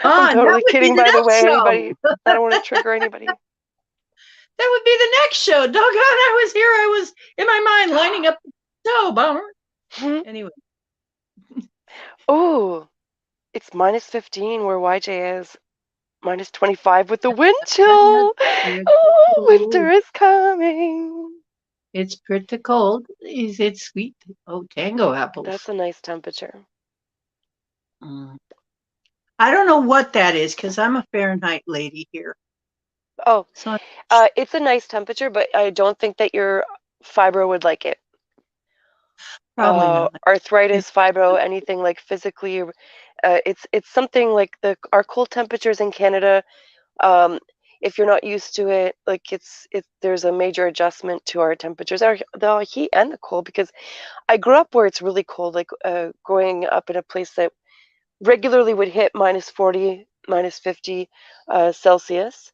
I'm That totally would be kidding, the by the next way. show. Anybody, I don't want to trigger anybody. That would be the next show. Doggone, I was here. I was in my mind lining up the show, Bomber. Anyway. Oh, it's -15 where YJ is. -25 with the wind chill. Oh, winter is coming. It's pretty cold. Is it sweet? Oh, tango apples. That's a nice temperature. Mm. I don't know what that is because I'm a Fahrenheit lady here. Oh, So it's a nice temperature, but I don't think that your fibro would like it. probably not. It's Arthritis, fibro, anything like physically, it's something like our cold temperatures in Canada. Um, if you're not used to it, like there's a major adjustment to our temperatures, the heat and the cold. Because I grew up where it's really cold, like growing up in a place that regularly would hit -40, -50 Celsius.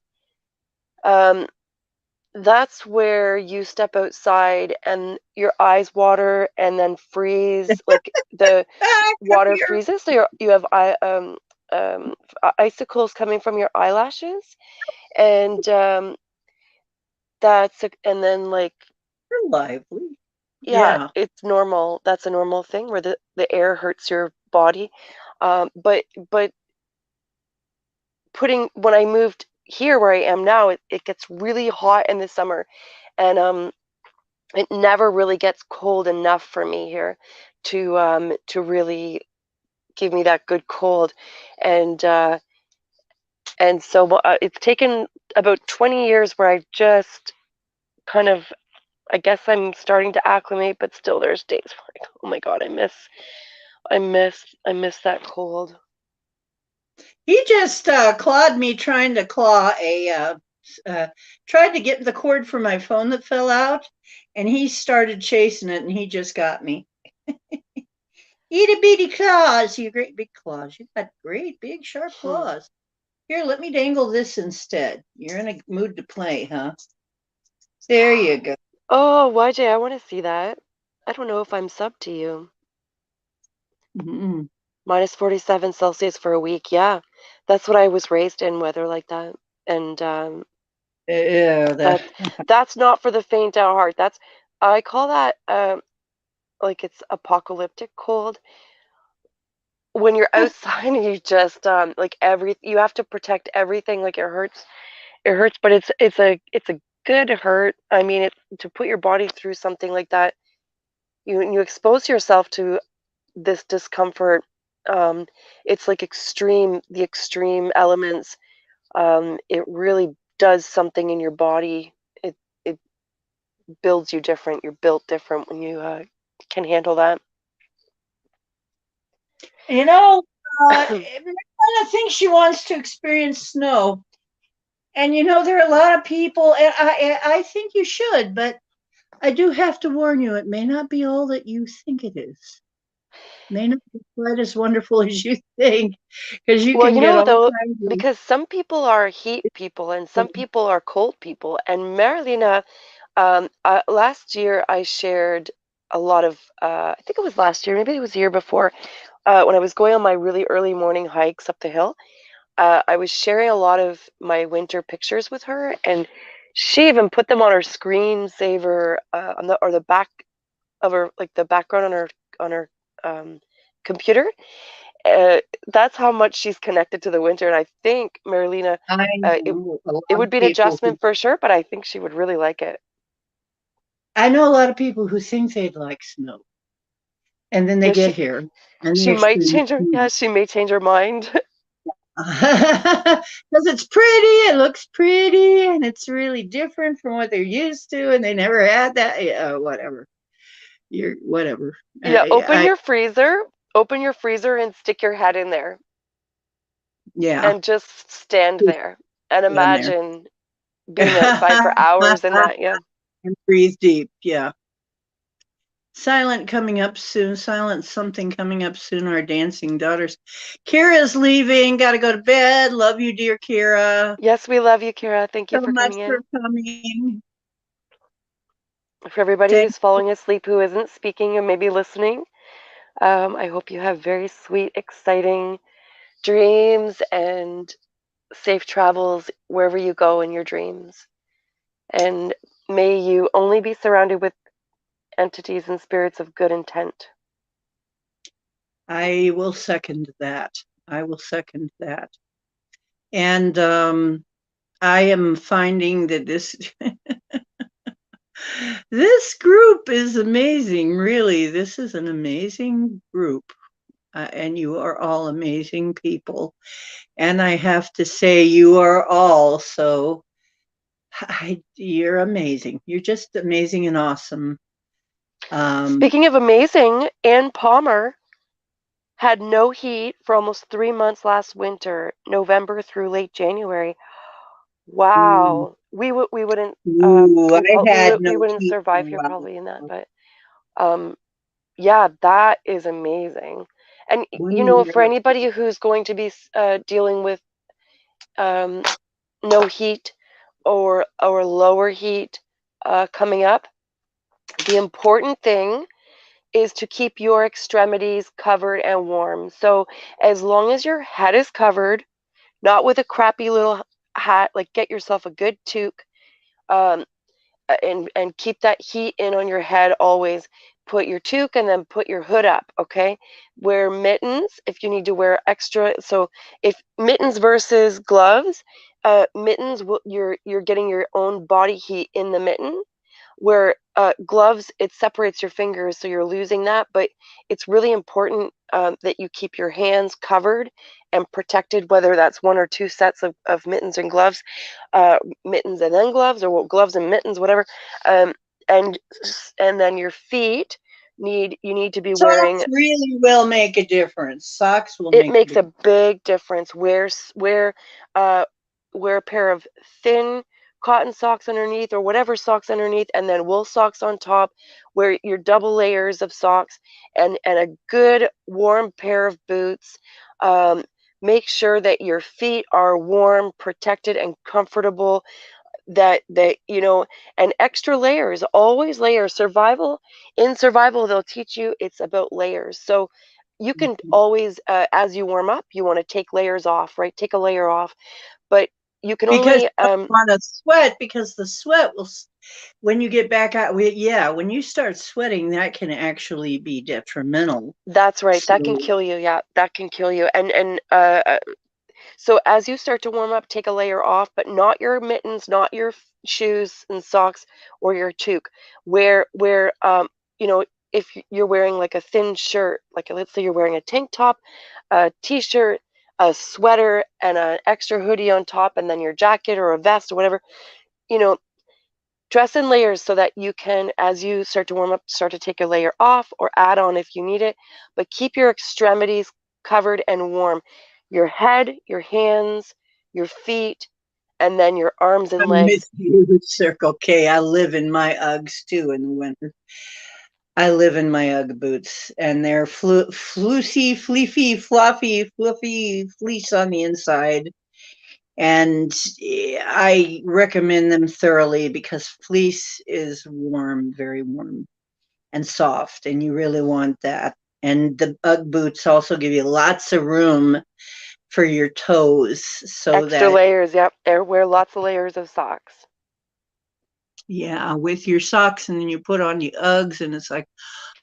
Um, that's where you step outside and your eyes water and then freeze, like the come water here. freezes, so you have icicles coming from your eyelashes, and and then like You're lively. yeah, Yeah. it's normal. That's a normal thing where the air hurts your body. But putting when I moved here where I am now, it gets really hot in the summer, and it never really gets cold enough for me here to really give me that good cold, and so it's taken about 20 years where I just kind of, I guess I'm starting to acclimate, but still there's days where I go, oh my god, I miss that cold. He just clawed me trying to claw tried to get the cord for my phone that fell out, and he started chasing it, and he just got me. Itty bitty claws, you great big claws. You've got great big sharp Hmm. claws. Here, let me dangle this instead. You're in a mood to play, huh? There you go. Oh, YJ, I want to see that. I don't know if I'm sub to you. Mm. Minus 47 Celsius for a week. Yeah, that's what I was raised in, weather like that. And Yeah, that that's not for the faint at heart. That's I call that like it's apocalyptic cold. When you're outside and you just like you have to protect everything. Like it hurts, but it's a good hurt. I mean, it to put your body through something like that. You expose yourself to this discomfort. Um, it's like the extreme elements. It really does something in your body. It builds you different. You're built different when you can handle that. you know, Marina thinks she wants to experience snow. And there are a lot of people, and I think you should, but I do have to warn you, it may not be all that you think it is. It may not be quite as wonderful as you think, because you Well, can you get know, all though, kinds because some people are heat people and some of. people are cold people. And Marilena, last year I shared a lot of, I think it was last year, maybe it was the year before, when I was going on my really early morning hikes up the hill. I was sharing a lot of my winter pictures with her, and she even put them on her screensaver on the back of her, like the background on her computer. Uh, that's how much she's connected to the winter, and I think Marilena, I uh, it know a it lot would of be an people who adjustment for sure, but I think she would really like it. I know a lot of people who think they'd like snow, and then they Yeah, get here and she they might experience change her. snow. Yeah, she may change her mind. Because it's pretty, it looks pretty, and it's really different from what they're used to, and they never had that. Yeah, whatever. You're whatever. Yeah, I open your freezer and stick your head in there yeah, and just stand just there and stand there imagine being outside for hours in that. Yeah. and breathe deep. Yeah. Silent coming up soon. Silent something coming up soon. Our dancing daughters. Kira's leaving. Got to go to bed. Love you, dear Kira. Yes, we love you, Kira. Thank you So for much coming for in. coming. For everybody Thank who's falling asleep who isn't speaking and maybe listening, I hope you have very sweet, exciting dreams and safe travels wherever you go in your dreams. And may you only be surrounded with entities and spirits of good intent. I will second that. I will second that. And I am finding that this group is amazing. Really, this is an amazing group, and you are all amazing people. And I have to say, you are all so. You're amazing. You're just amazing and awesome. Um, Speaking of amazing, Ann Palmer had no heat for almost 3 months last winter, November through late January. ooh, Wow, we wouldn't I had no we wouldn't heat for survive a here probably in that, while. but um, yeah, that is amazing. And you One know, for year. anybody who's going to be dealing with um, no heat or lower heat coming up, the important thing is to keep your extremities covered and warm. So as long as your head is covered, not with a crappy little hat, like get yourself a good toque, um, and keep that heat in on your head always. Put your toque and then put your hood up, okay? Wear mittens if you need to wear extra. So if mittens versus gloves, mittens you're getting your own body heat in the mitten, where gloves, it separates your fingers, so you're losing that. But it's really important that you keep your hands covered and protected, whether that's one or two sets of mittens and gloves, mittens and then gloves, or gloves and mittens, whatever. Um, and and then your feet you need to be wearing. Socks really will make a difference. Socks will It make a makes big. a big difference. Wear a pair of thin cotton socks underneath or whatever socks underneath, and then wool socks on top, where you're double layers of socks, and a good warm pair of boots. Make sure that your feet are warm, protected, and comfortable. That and extra layers, always layers. In survival, they'll teach you it's about layers. So you can always, as you warm up, you want to take layers off, right? Take a layer off, but you can Because only you don't want to sweat, because the sweat will, when you get back out, when you start sweating, that can actually be detrimental. that's right, that can So, kill you. Yeah, that can kill you. And so as you start to warm up, take a layer off, but not your mittens, not your shoes and socks, or your toque. Where you know, if you're wearing like a thin shirt, like let's say you're wearing a tank top, a t-shirt, a sweater, and an extra hoodie on top, and then your jacket or a vest or whatever, you know, dress in layers so that you can, as you start to warm up, start to take a layer off or add on if you need it, but keep your extremities covered and warm. Your head, your hands, your feet, and then your arms and I'm with legs. you, Circle K. I live in my Uggs too in the winter. I live in my Ugg boots, and they're floosy, fleefy, fluffy fleece on the inside. And I recommend them thoroughly because fleece is warm, very warm and soft, and you really want that. And the Ugg boots also give you lots of room for your toes, so Extra that, layers, yep. Wear lots of layers of socks. yeah, with your socks, and then you put on your Uggs, and it's like,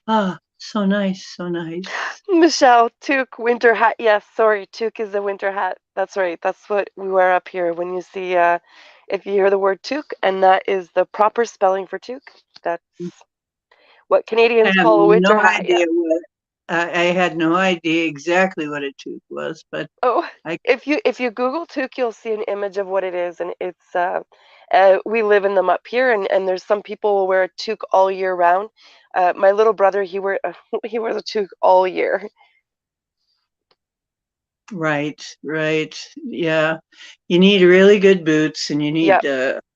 ah, so nice, so nice. Michelle, toque, winter hat. Yes, sorry, toque is a winter hat. That's right. That's what we wear up here when you see, if you hear the word toque, and that is the proper spelling for toque. That's what I Canadians have call a winter no hat. Yeah. idea what I had no idea exactly what a toque was, but Oh, I if you Google toque, you'll see an image of what it is, and it's we live in them up here, and there's some people will wear a toque all year round. My little brother, he wears a toque all year. right, yeah. You need really good boots, and you need Yep,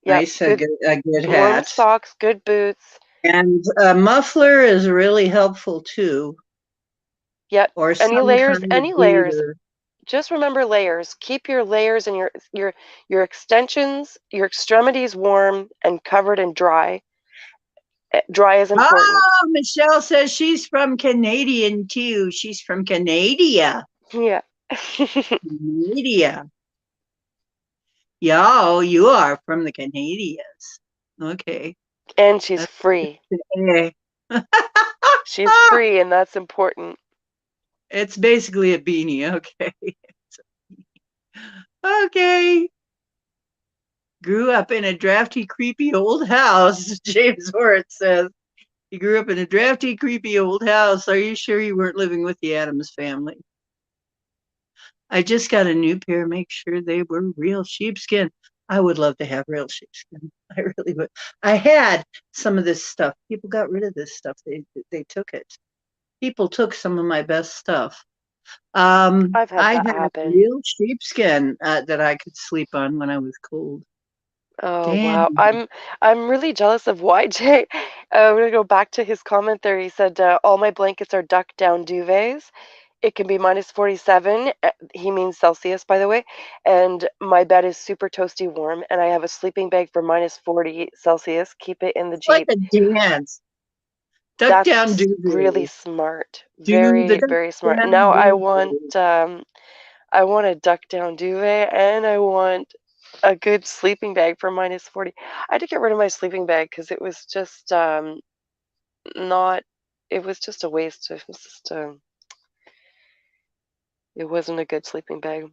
yep. Good a good warm hat. socks, good boots. And a muffler is really helpful too, Yep. or Any some layers? kind Any of layers? gaiter. Just remember layers. Keep your layers and your extensions, your extremities warm and covered and dry. Dry is important. Oh, Michelle says she's from Canadian too. She's from Canada. Yeah. Canada. Y'all, you are from the Canadians. Okay. And she's That's free. okay. She's free, and that's important. It's basically a beanie. Okay. Okay. Grew up in a drafty, creepy old house. James Hort says he grew up in a drafty, creepy old house. Are you sure you weren't living with the Adams family? I just got a new pair. Make sure they were real sheepskin. I would love to have real sheepskin. I really would. I had some of this stuff. People got rid of this stuff. They took it. People took some of my best stuff. I've had I that had happen. real sheepskin that I could sleep on when I was cold. Oh Damn. wow. I'm really jealous of YJ. I'm gonna go back to his comment there. He said all my blankets are duck down duvets. It can be minus 47. He means Celsius, by the way. And my bed is super toasty warm, and I have a sleeping bag for minus 40 Celsius. Keep it in the It's like Jeep. a dance. Duck down That's really duvet. smart. Do the Very, duck very smart. Now down duvet. I want a duck down duvet, and I want a good sleeping bag for minus 40. I had to get rid of my sleeping bag because it was just not it was just a waste. It wasn't a good sleeping bag.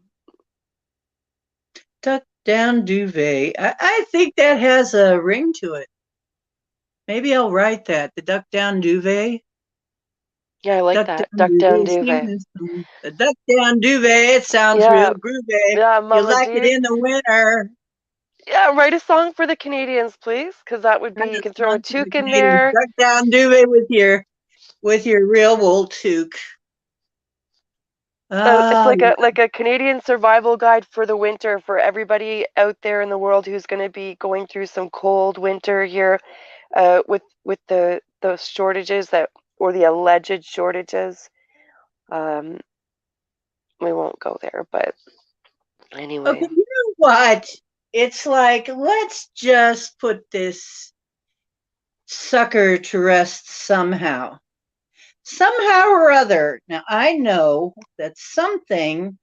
Duck down duvet. I think that has a ring to it. Maybe I'll write that. The duck down duvet. Yeah, I like Duck that. down Duck down duvet. Sing duvet. this song. The duck down duvet. It sounds real Yeah, groovy. yeah, You Mama like it G. in the winter. Yeah, write a song for the Canadians, please, because that would be, And you can it's throw a not for the toque in Canadians. there. Duck down duvet with your real wool toque. It's Oh, like a Canadian survival guide for the winter for everybody out there in the world who's going to be going through some cold winter here, with the shortages that or the alleged shortages. Um, we won't go there, but okay. anyway. You know what? It's like, let's just put this sucker to rest somehow. Somehow or other. Now, I know that something,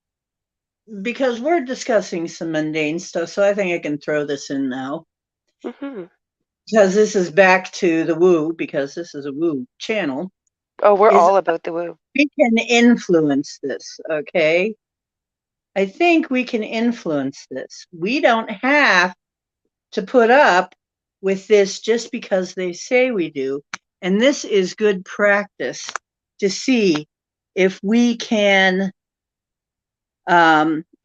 because we're discussing some mundane stuff, so I think I can throw this in now. Hmm. Because this is back to the woo, because this is a woo channel, Oh, we're is all about the woo. we can influence this, okay? I think we can influence this. We don't have to put up with this just because they say we do. And this is good practice to see if we can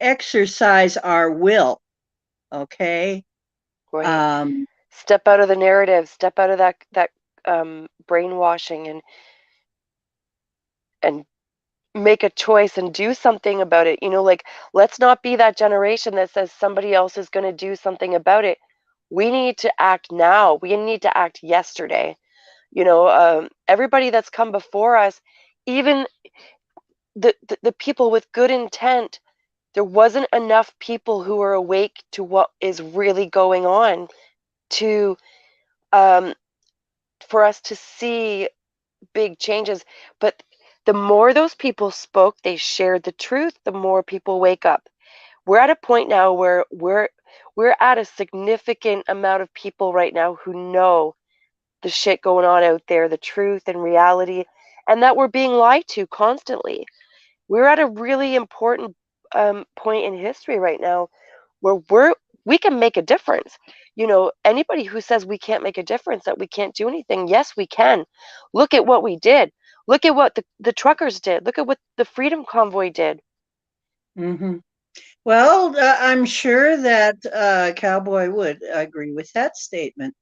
exercise our will, okay? Right. Um, Step out of the narrative, step out of that brainwashing and make a choice and do something about it. Like, let's not be that generation that says somebody else is going to do something about it. We need to act now. We need to act yesterday. Everybody that's come before us, even the people with good intent, there wasn't enough people who are awake to what is really going on to um, for us to see big changes. But the more those people spoke, they shared the truth, the more people wake up. We're at a point now where we're at a significant amount of people right now who know the shit going on out there, the truth and reality, and that we're being lied to constantly. We're at a really important point in history right now where we can make a difference. Anybody who says we can't make a difference, that we can't do anything, yes, we can. Look at what we did. Look at what the truckers did. Look at what the Freedom Convoy did. mm-hmm. Well, I'm sure that Cowboy would agree with that statement.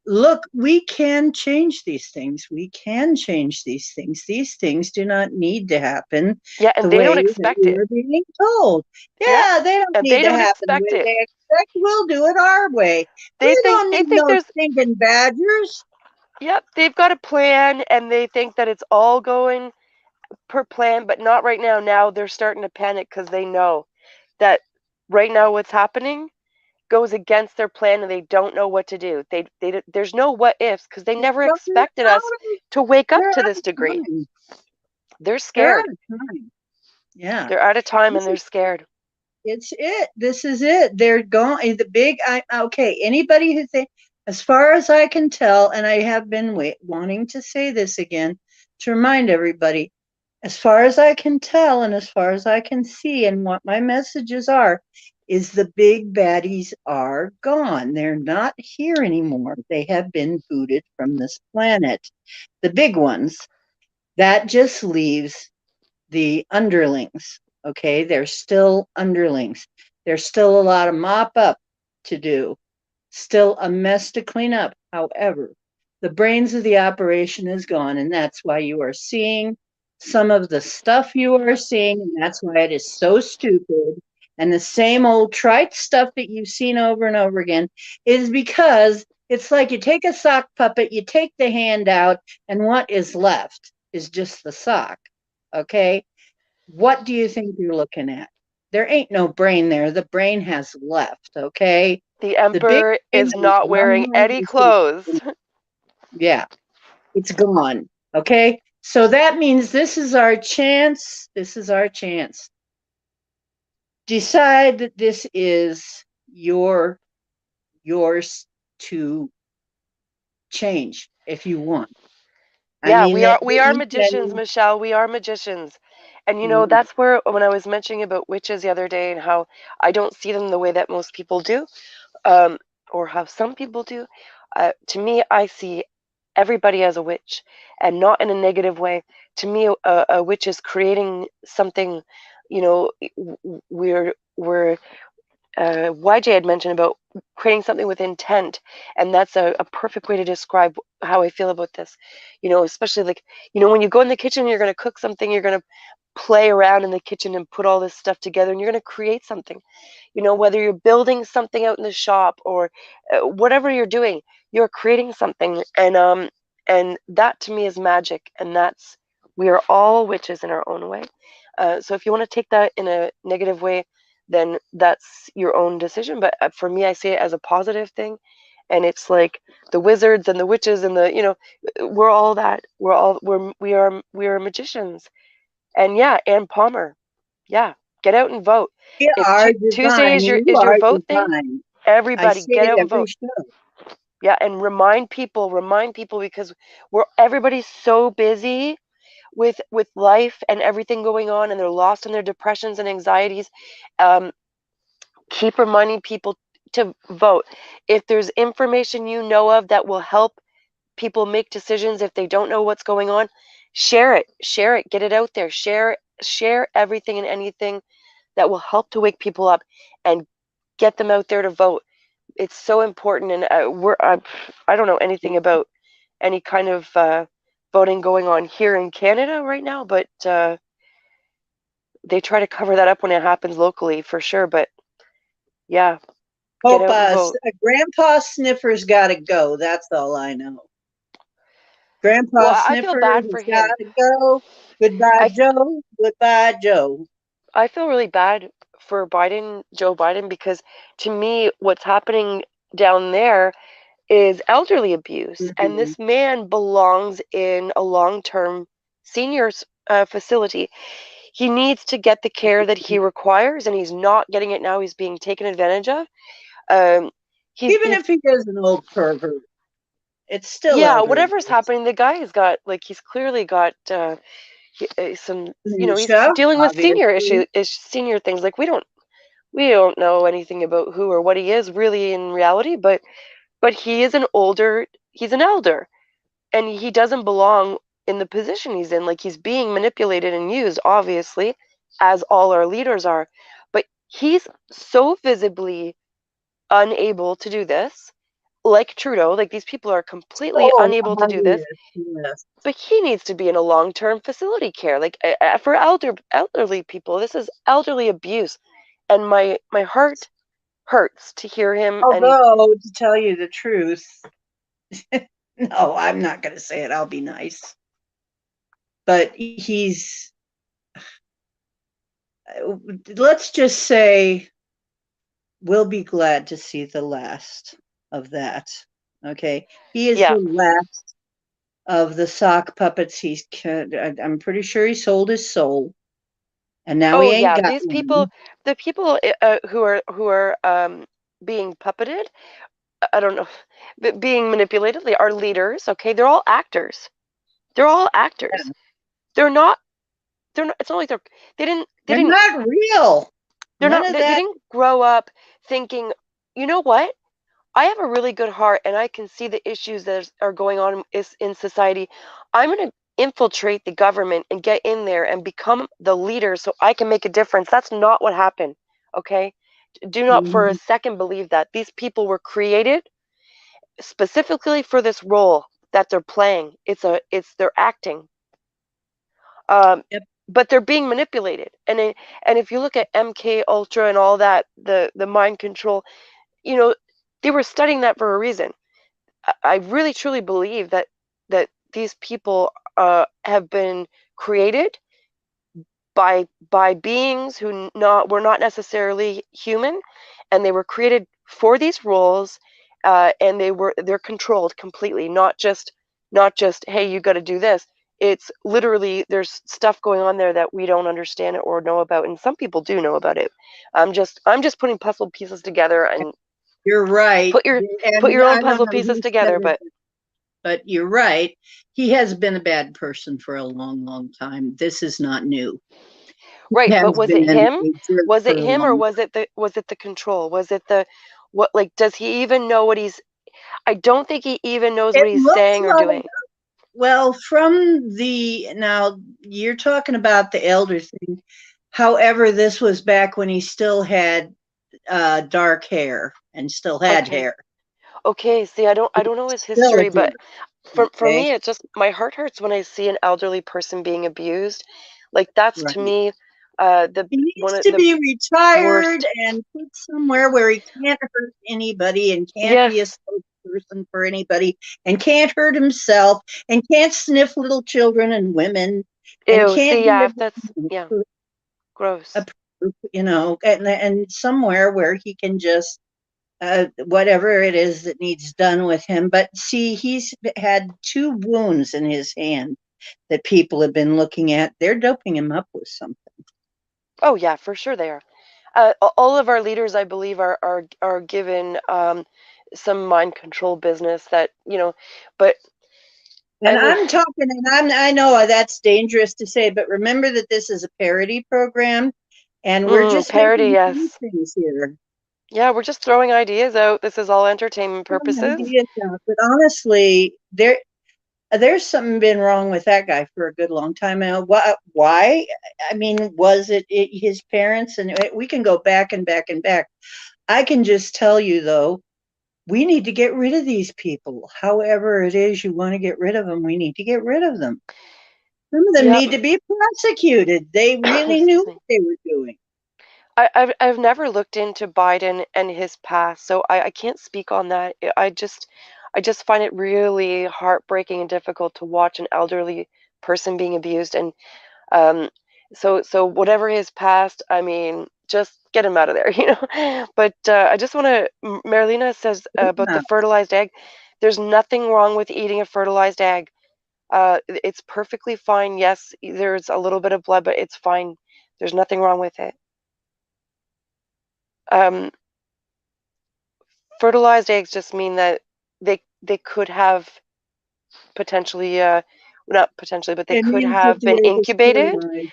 Look, we can change these things. We can change these things. These things do not need to happen Yeah, the and they don't way that expect we it. are being told. Yeah, Yeah, they don't and need they to don't happen the expect way it. they expect. We'll do it our way. We don't They need think no there's stinking badgers. Yep, they've got a plan and they think that it's all going per plan, but not right now. Now they're starting to panic because they know that right now what's happening goes against their plan and they don't know what to do. There's no what ifs because they never But expected us to wake up they're to out this of degree. time. They're They're out scared. of time. Yeah. They're out of time and This they're is scared. It's it. This is it. They're going. The big. Okay. Anybody who think, as far as I can tell, and I have been wanting to say this again to remind everybody, as far as I can tell, and as far as I can see, and what my messages are, is the big baddies are gone. They're not here anymore. They have been booted from this planet. The big ones. That just leaves the underlings. Okay, they're still underlings. There's still a lot of mop up to do, still a mess to clean up. However, the brains of the operation is gone, and that's why you are seeing some of the stuff you are seeing, and that's why it is so stupid. And the same old trite stuff that you've seen over and over again is because it's like you take a sock puppet, you take the hand out, and what is left is just the sock. Okay, what do you think you're looking at? There ain't no brain there. The brain has left, okay? The The big emperor brain is that was not wearing running any is, clothes. yeah, it's gone, okay? So that means this is our chance. This is our chance. Decide that this is yours to change if you want. I Yeah, mean that we are you magicians, can. Michelle. We are magicians. And Mm, that's where when I was mentioning about witches the other day and how I don't see them the way that most people do, um, or how some people do. To me, I see everybody as a witch, and not in a negative way. To me, a witch is creating something. We're YJ had mentioned about creating something with intent, and that's a perfect way to describe how I feel about this. Especially like when you go in the kitchen, you're going to cook something, you're going to play around in the kitchen and put all this stuff together, and you're going to create something. Whether you're building something out in the shop or whatever you're doing, you're creating something. And that to me is magic. And we are all witches in our own way. So if you want to take that in a negative way, then that's your own decision. But for me, I see it as a positive thing. And it's like the wizards and the witches and we're all that. We are magicians. And yeah, Ann Palmer. Yeah, get out and vote. You If are Tuesday divine. is your You are vote thing, divine. I everybody say get it out and every vote. show. Yeah, and remind people because everybody's so busy with life and everything going on, and they're lost in their depressions and anxieties. Um, keep reminding people to vote. If there's information you know of that will help people make decisions if they don't know what's going on, share it, get it out there, share everything and anything that will help to wake people up and get them out there to vote. It's so important. And I don't know anything about any kind of voting going on here in Canada right now, but they try to cover that up when it happens locally for sure. But yeah, get Hope out and vote. Grandpa Sniffer's got to go. That's all I know. Grandpa Well, I feel Sniffer bad for has got him. to go. Goodbye, I Joe. Goodbye, Joe. I feel really bad for Joe Biden, because to me, what's happening down there is elderly abuse, and Mhm. this man belongs in a long-term seniors facility. He needs to get the care that he requires, and he's not getting it now. He's being taken advantage of. Um, Even he's if he is an old pervert, it's still yeah, elder whatever's abuse. happening, the guy has got he's clearly got some. He's Dementia, dealing with obviously. senior things. Like we don't know anything about who or what he is really in reality, but he's an elder, and he doesn't belong in the position he's in. Like, he's being manipulated and used, obviously, as all our leaders are. But he's so visibly unable to do this, like Trudeau. Like, these people are completely Oh, unable to do this. yes, yes. But he needs to be in a long-term facility care, like for elderly people. This is elderly abuse, and my heart hurts to hear him. And Although, to tell you the truth, no, I'm not going to say it. I'll be nice. But let's just say, we'll be glad to see the last of that. Okay. He is yeah, the last of the sock puppets. I'm pretty sure he sold his soul, and now he oh ain't yeah, got these people, one. the people who are being puppeted, I don't know, but being manipulated, they are leaders. Okay, they're all actors. They're all actors. They're not. They're not. It's not like they didn't. They They're didn't. not real. They're None not. of They that. didn't grow up thinking, you know what? I have a really good heart, and I can see the issues that are going on in society. I'm going to infiltrate the government and get in there and become the leader so I can make a difference. That's not what happened. Okay? Do not for a Mhm. second believe that. These people were created specifically for this role that they're playing. It's their acting. Um, Yep. but they're being manipulated. And if you look at MK Ultra and all that, the mind control, you know, they were studying that for a reason. I really truly believe that these people have been created by beings who not were not necessarily human, and they were created for these roles, and they're controlled completely. Not just hey, you got to do this. It's literally there's stuff going on there that we don't understand or know about, and some people do know about it. I'm just putting puzzle pieces together, and You're right. put your put And your own I don't puzzle know pieces who said together. it, But but you're right. He has been a bad person for a long, long time. This is not new. He right, but has was it been him? a jerk Was for it a him, or long. was it the control? Was it the what? Like, does he even know what he's? I don't think he even knows It what he's looks saying or like, doing. well, from the now you're talking about the elder thing. However, this was back when he still had dark hair and still had Okay, hair. okay. See, I don't know his Still a history, jerk. but for Okay. me, it just my heart hurts when I see an elderly person being abused. Like that's to Right. me the He one needs of to the be retired worst. and put somewhere where he can't hurt anybody and can't be a Yes. spokesperson for anybody and can't hurt himself and can't sniff little children and women and Ew. can't See, do yeah, that's everything yeah, to gross. approve, and somewhere where he can just whatever it is that needs done with him. But see, he's had 2 wounds in his hand that people have been looking at. They're doping him up with something. Oh yeah, for sure they are. All of our leaders, I believe, are given some mind control business that But And I mean, I'm talking, and I know that's dangerous to say, but remember that this is a parody program, and we're just parody, making fun yes. things here. Yeah, we're just throwing ideas out. This is all entertainment purposes. Ideas out. But honestly, there's something been wrong with that guy for a good long time now. Why? I mean, was it his parents? And we can go back and back and back. I can just tell you though, we need to get rid of these people. However it is you want to get rid of them, we need to get rid of them. Some of them Yep. need to be prosecuted. They really knew Excuse what me. they were doing. I've never looked into Biden and his past, so I can't speak on that. I just find it really heartbreaking and difficult to watch an elderly person being abused, and um, so whatever his past, I mean, just get him out of there, But I just want to. Marilena says about the Yeah. fertilized egg. There's nothing wrong with eating a fertilized egg. It's perfectly fine. Yes, there's a little bit of blood, but it's fine. There's nothing wrong with it. Um, Fertilized eggs just mean that they could have potentially, not potentially, but they It could means that have the been egg is incubated, fertilized.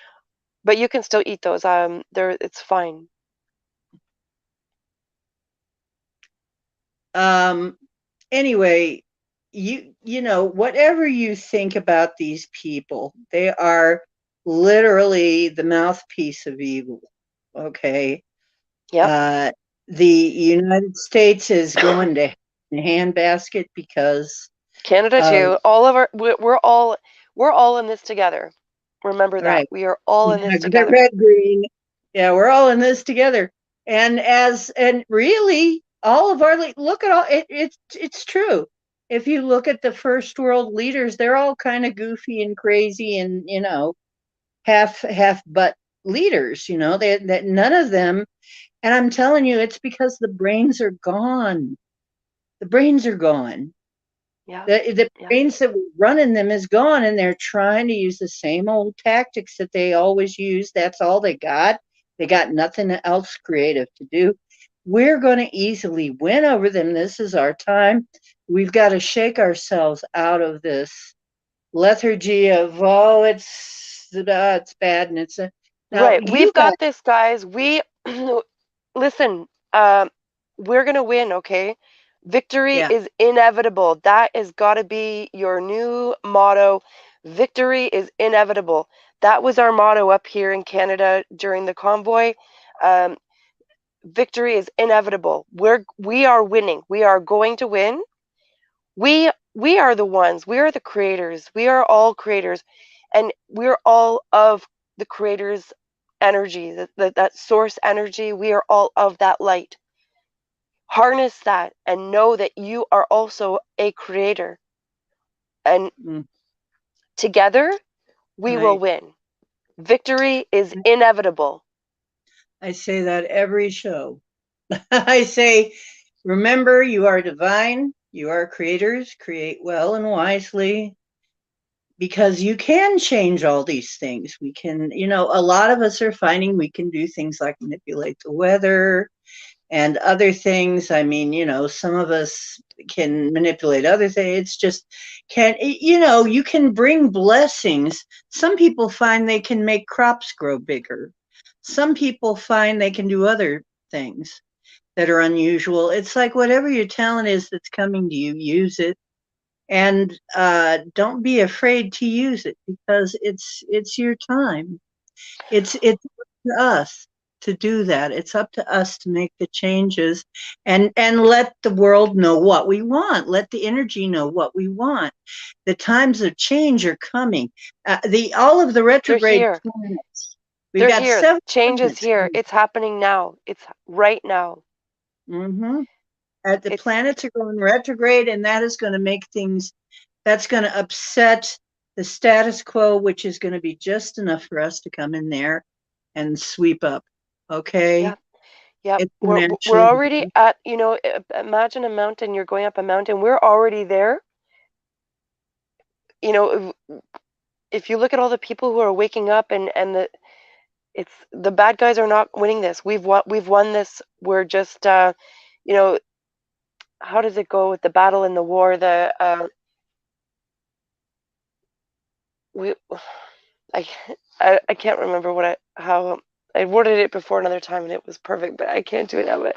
but you can still eat those. It's fine. Um, anyway, whatever you think about these people, they are literally the mouthpiece of evil. Okay. Yep. Uh, the United States is going to handbasket because Canada of too. All of our we're all in this together. Remember that. right. We are all in Yeah, this together. red, green. Yeah, we're all in this together. And really, all of our look at all it's true. If you look at the first world leaders, they're all kind of goofy and crazy and half butt leaders. That none of them. And I'm telling you, it's because the brains are gone. The brains are gone. Yeah. The Yeah. brains that were running them is gone, and they're trying to use the same old tactics that they always use. That's all they got. They got nothing else creative to do. We're going to easily win over them. This is our time. We've got to shake ourselves out of this lethargy of it's bad and now Right. you We've got got this, guys. We listen. We're gonna win. Okay. Victory yeah is inevitable. That has got to be your new motto. Victory is inevitable. That was our motto up here in Canada during the convoy. Um, Victory is inevitable. We are winning. We are going to win. We are the ones. We are the creators. We are all creators, and we're all of the creator's energy, that source energy. We are all of that light. Harness that and know that you are also a creator. And mm, together we will I win. Victory is inevitable. I say that every show. I say, remember, you are divine, you are creators, create well and wisely, because you can change all these things. We can, a lot of us are finding we can do things like manipulate the weather and other things. I mean, some of us can manipulate other things. It's just you can bring blessings. Some people find they can make crops grow bigger. Some people find they can do other things that are unusual. It's like whatever your talent is that's coming to you, use it, and don't be afraid to use it because it's your time. It's us. to do that. It's up to us to make the changes and let the world know what we want. Let the energy know what we want. The times of change are coming. All of the They're retrograde here. planets. We've They're got here. 7 Change is planets. here. It's happening now. It's right now. Mm-hmm. The It's planets are going retrograde, and that is going to make things. That's going to upset the status quo, which is going to be just enough for us to come in there and sweep up. Okay, yeah, yeah. it's We're going to we're actually already at, imagine a mountain, you're going up a mountain. We're already there. You know, if you look at all the people who are waking up and the bad guys are not winning this. We've won this. We're just you know, how does it go with the battle and the war? We I I can't remember how I worded it before another time and it was perfect, but I can't do it now. But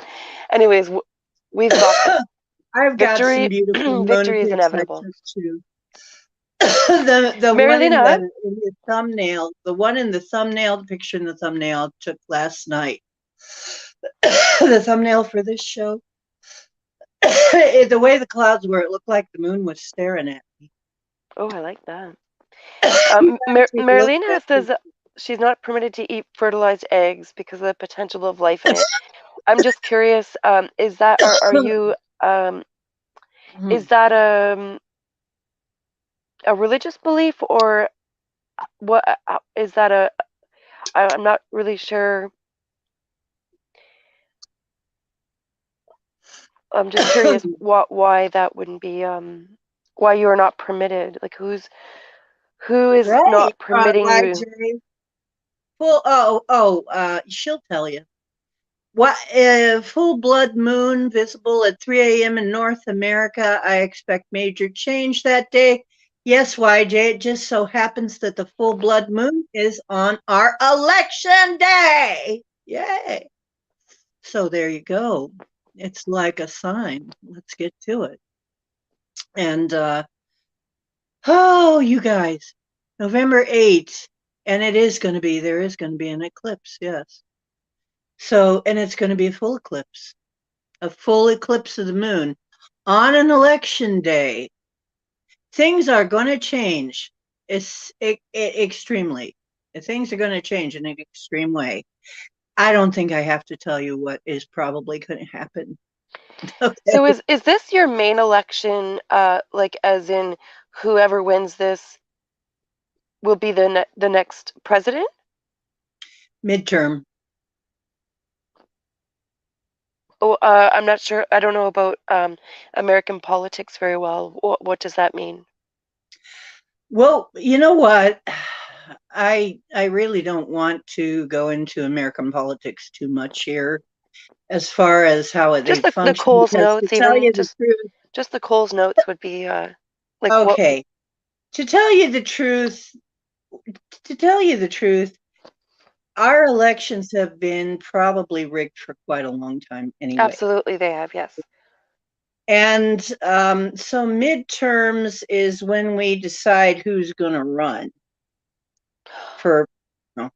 anyways, we've got this. I've got some Victory, beautiful moon victory is pics I inevitable. took too. The one in Marilena, the thumbnail, the one in the thumbnail, the picture in the thumbnail I took last night. The thumbnail for this show. The way the clouds were, it looked like the moon was staring at me. oh, I like that. You gotta take a look at Marilena that says picture. she's not permitted to eat fertilized eggs because of the potential of life in it. I'm just curious, is that are you is that a religious belief or what is that I'm not really sure. I'm just curious why that wouldn't be why you are not permitted. Like who is Right, not permitting you? YJ. Full. She'll tell you. What full blood moon visible at 3 a.m. in North America. I expect major change that day. Yes, YJ. It just so happens that the full blood moon is on our election day. Yay! So there you go. It's like a sign. Let's get to it. And oh, you guys, November 8th, and there is going to be an eclipse. Yes. So, and it's going to be a full eclipse of the moon on an election day. Things are going to change. Extremely. Things are going to change in an extreme way. I don't think I have to tell you what is probably going to happen. Okay. So is this your main election? Like as in whoever wins this will be the next president? Midterm. Oh, I'm not sure. I don't know about American politics very well. What does that mean? Well, you know what? I really don't want to go into American politics too much here as far as how Just they the function, Coles because to notes, tell even you the truth, just the Coles notes would be like what? okay, to tell you the truth, to tell you the truth, our elections have been probably rigged for quite a long time anyway. Absolutely, they have, yes. And so midterms is when we decide who's going to run for. You know,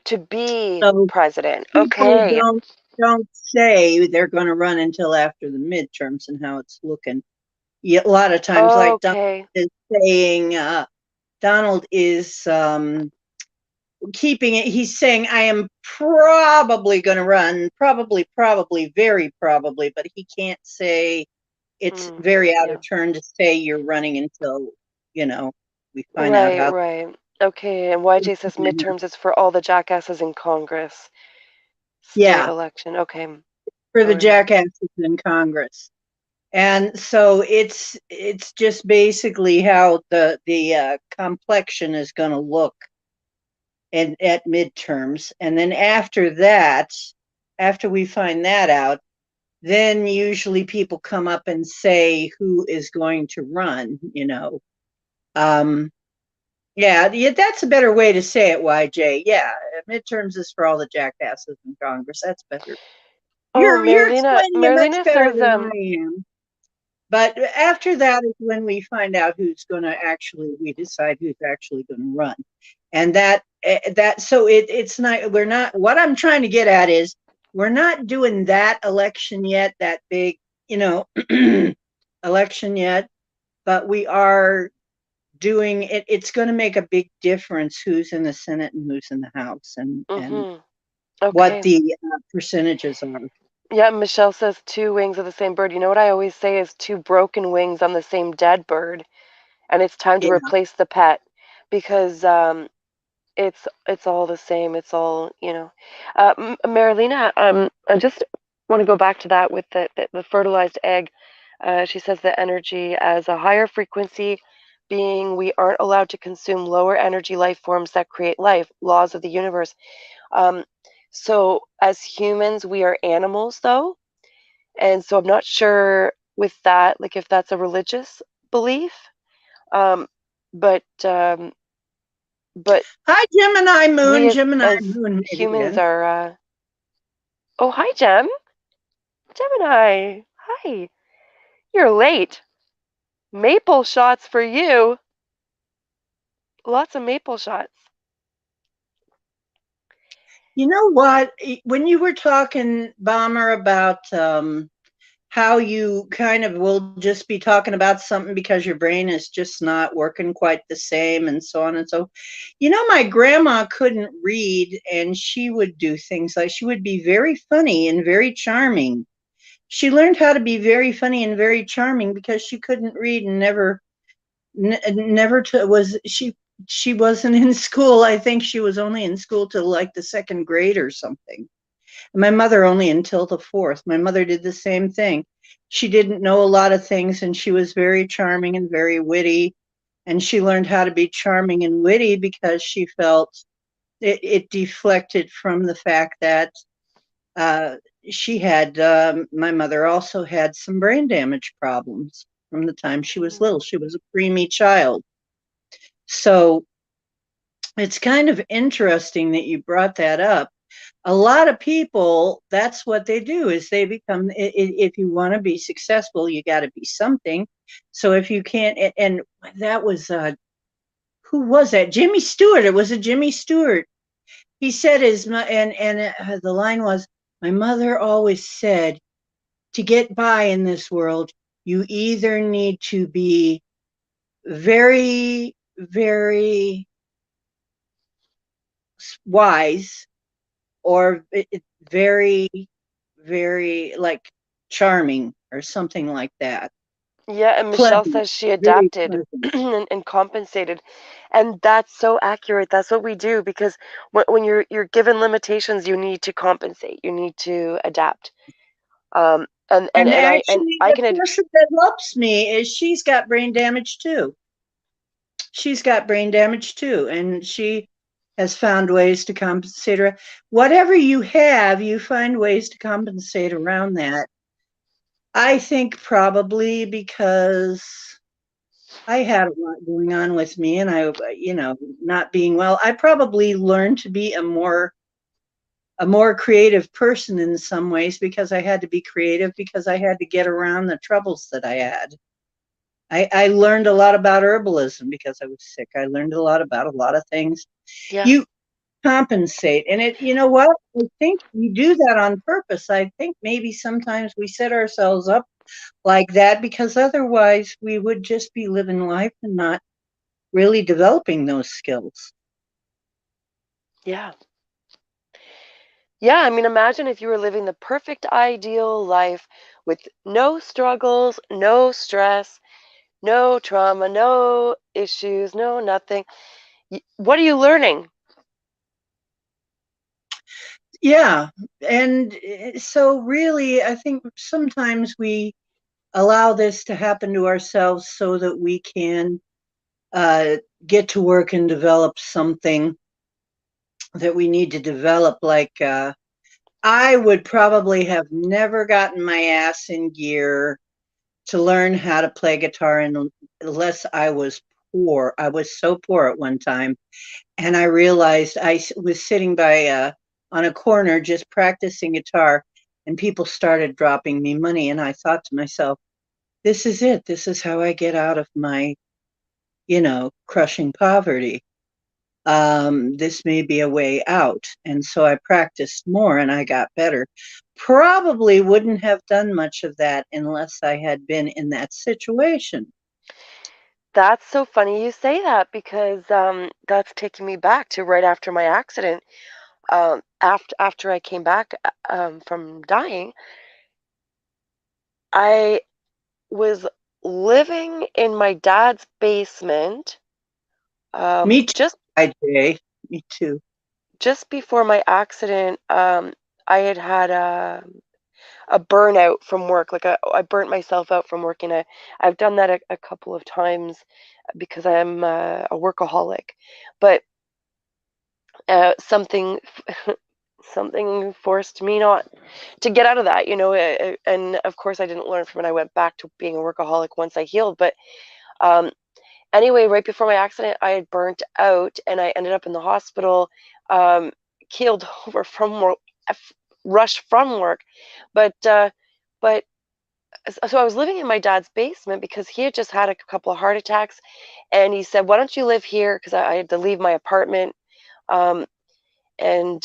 To be so president. people Okay. don't say they're going to run until after the midterms and how it's looking. Yeah, a lot of times, like Donald Okay. is saying, Donald is keeping it. He's saying, I am probably going to run, probably, very probably, but he can't say it's very out of Yeah. turn to say you're running until, you know, we find out Right, how. right. Okay, and YJ says midterms is for all the jackasses in Congress. State Yeah, election. Okay. for All the right. jackasses in Congress. And so it's just basically how the complexion is going to look at midterms, and then after that, after we find that out, then usually people come up and say who is going to run. Um, yeah, that's a better way to say it, YJ. Yeah, midterms is for all the jackasses in Congress. That's better. Oh, You're Marilena explaining it much Marilena better says than I am. But after that is when we find out who's going to actually, we decide who's actually going to run. And so it's not, we're not, what I'm trying to get at is we're not doing that election yet, that big, you know, election yet, but we are doing it. It's going to make a big difference who's in the Senate and who's in the House, and Mm-hmm. what Okay. the percentages are. Yeah, Michelle says two wings of the same bird. You know what I always say is two broken wings on the same dead bird, and it's time to Yeah. replace the pet because it's all the same. It's all, you know. Marilena, I just want to go back to that with the fertilized egg. She says that energy as a higher frequency being, we aren't allowed to consume lower energy life forms that create life, laws of the universe. Um, so as humans, we are animals though. And so I'm not sure with that, like if that's a religious belief. Um, but um, but Hi, Gemini we Moon. Gemini as Moon made it humans in. are oh, hi, Gemini. Hi. You're late. Maple shots for you. Lots of maple shots. You know what? When you were talking, Bomber, about how you kind of will just be talking about something because your brain is just not working quite the same, and so on and so. You know, my grandma couldn't read, and she would do things like she would be very funny and very charming. She learned how to be very funny and very charming because she couldn't read and never to, was she wasn't in school. I think she was only in school till like the second grade or something. My mother only until the fourth. My mother did the same thing. She didn't know a lot of things, and she was very charming and very witty. And she learned how to be charming and witty because she felt it deflected from the fact that uh, my mother also had some brain damage problems from the time she was little. She was a preemie child. So it's kind of interesting that you brought that up. A lot of people, that's what they do, is they become, if you want to be successful, you got to be something. So if you can't, and that was, who was that? Jimmy Stewart. It was a Jimmy Stewart. He said the line was, my mother always said, to get by in this world, you either need to be very, very wise, or very, very like charming or something like that. Yeah, and Michelle Pleasant, says she very adapted pleasant. and compensated. And that's so accurate. That's what we do because when you're given limitations, you need to compensate. You need to adapt. And And actually, I the can person that helps me is she's got brain damage too. She's got brain damage too, and she has found ways to compensate her. Whatever you have, you find ways to compensate around that. I think probably because I had a lot going on with me, and not being well, I probably learned to be a more creative person in some ways because I had to be creative because I had to get around the troubles that I had. I learned a lot about herbalism because I was sick. I learned a lot about a lot of things. yeah. You compensate, and you know what? I think we do that on purpose. I think maybe sometimes we set ourselves up like that because otherwise we would just be living life and not really developing those skills. Yeah. Yeah, I mean, imagine if you were living the perfect ideal life with no struggles, no stress, no trauma, no issues, no nothing. What are you learning? Yeah. And so really, I think sometimes we allow this to happen to ourselves so that we can uh, get to work and develop something that we need to develop. Like, I would probably have never gotten my ass in gear to learn how to play guitar unless I was poor. I was so poor at one time. And I realized I was sitting on a corner just practicing guitar, and people started dropping me money. And I thought to myself, this is it. This is how I get out of my, crushing poverty. This may be a way out. And so I practiced more and I got better. Probably wouldn't have done much of that unless I had been in that situation. That's so funny you say that because that's taking me back to right after my accident. After I came back from dying, I was living in my dad's basement Me too, just IJ. Me too. before my accident. I had had a burnout from work. Like I burnt myself out from working. I've done that a couple of times because I'm a workaholic, but something something forced me not to get out of that, and of course I didn't learn from it. I went back to being a workaholic once I healed, but um, anyway, right before my accident, I had burnt out and I ended up in the hospital, um, keeled over from work, rushed from work, but but so I was living in my dad's basement because he had just had a couple of heart attacks, and he said, "Why don't you live here?" Because I had to leave my apartment. Um, and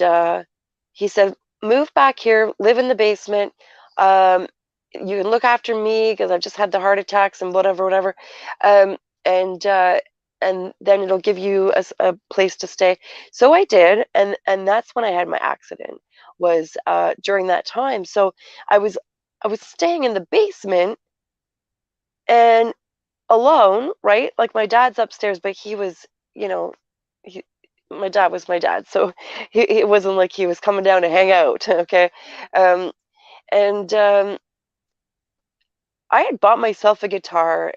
he said, "Move back here, live in the basement. Um, you can look after me because I've just had the heart attacks and whatever, whatever. Um, and uh, and then it'll give you a place to stay." So I did, and that's when I had my accident. Was during that time. So I was I was staying in the basement and alone, right? Like my dad's upstairs, but he was, you know, he, my dad was my dad, so it wasn't like he was coming down to hang out. Okay, um, and I had bought myself a guitar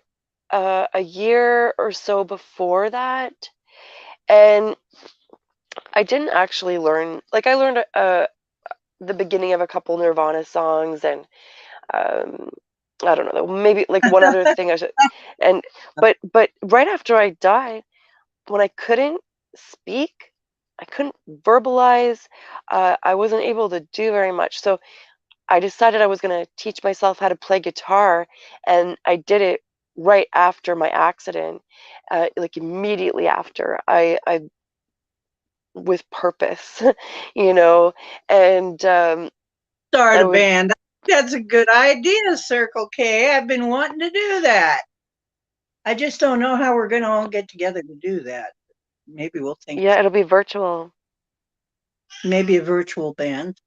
a year or so before that, and I didn't actually learn. Like I learned the beginning of a couple Nirvana songs, and um, I don't know, maybe like one other thing I should. And but right after I died, when I couldn't speak, I couldn't verbalize, I wasn't able to do very much. So I decided I was going to teach myself how to play guitar, and I did it right after my accident, like immediately after. I with purpose, you know, and Start I a would. band. That's a good idea, Circle K. I've been wanting to do that. I just don't know how we're going to all get together to do that. Maybe we'll think of Yeah, it'll be virtual. maybe a virtual band.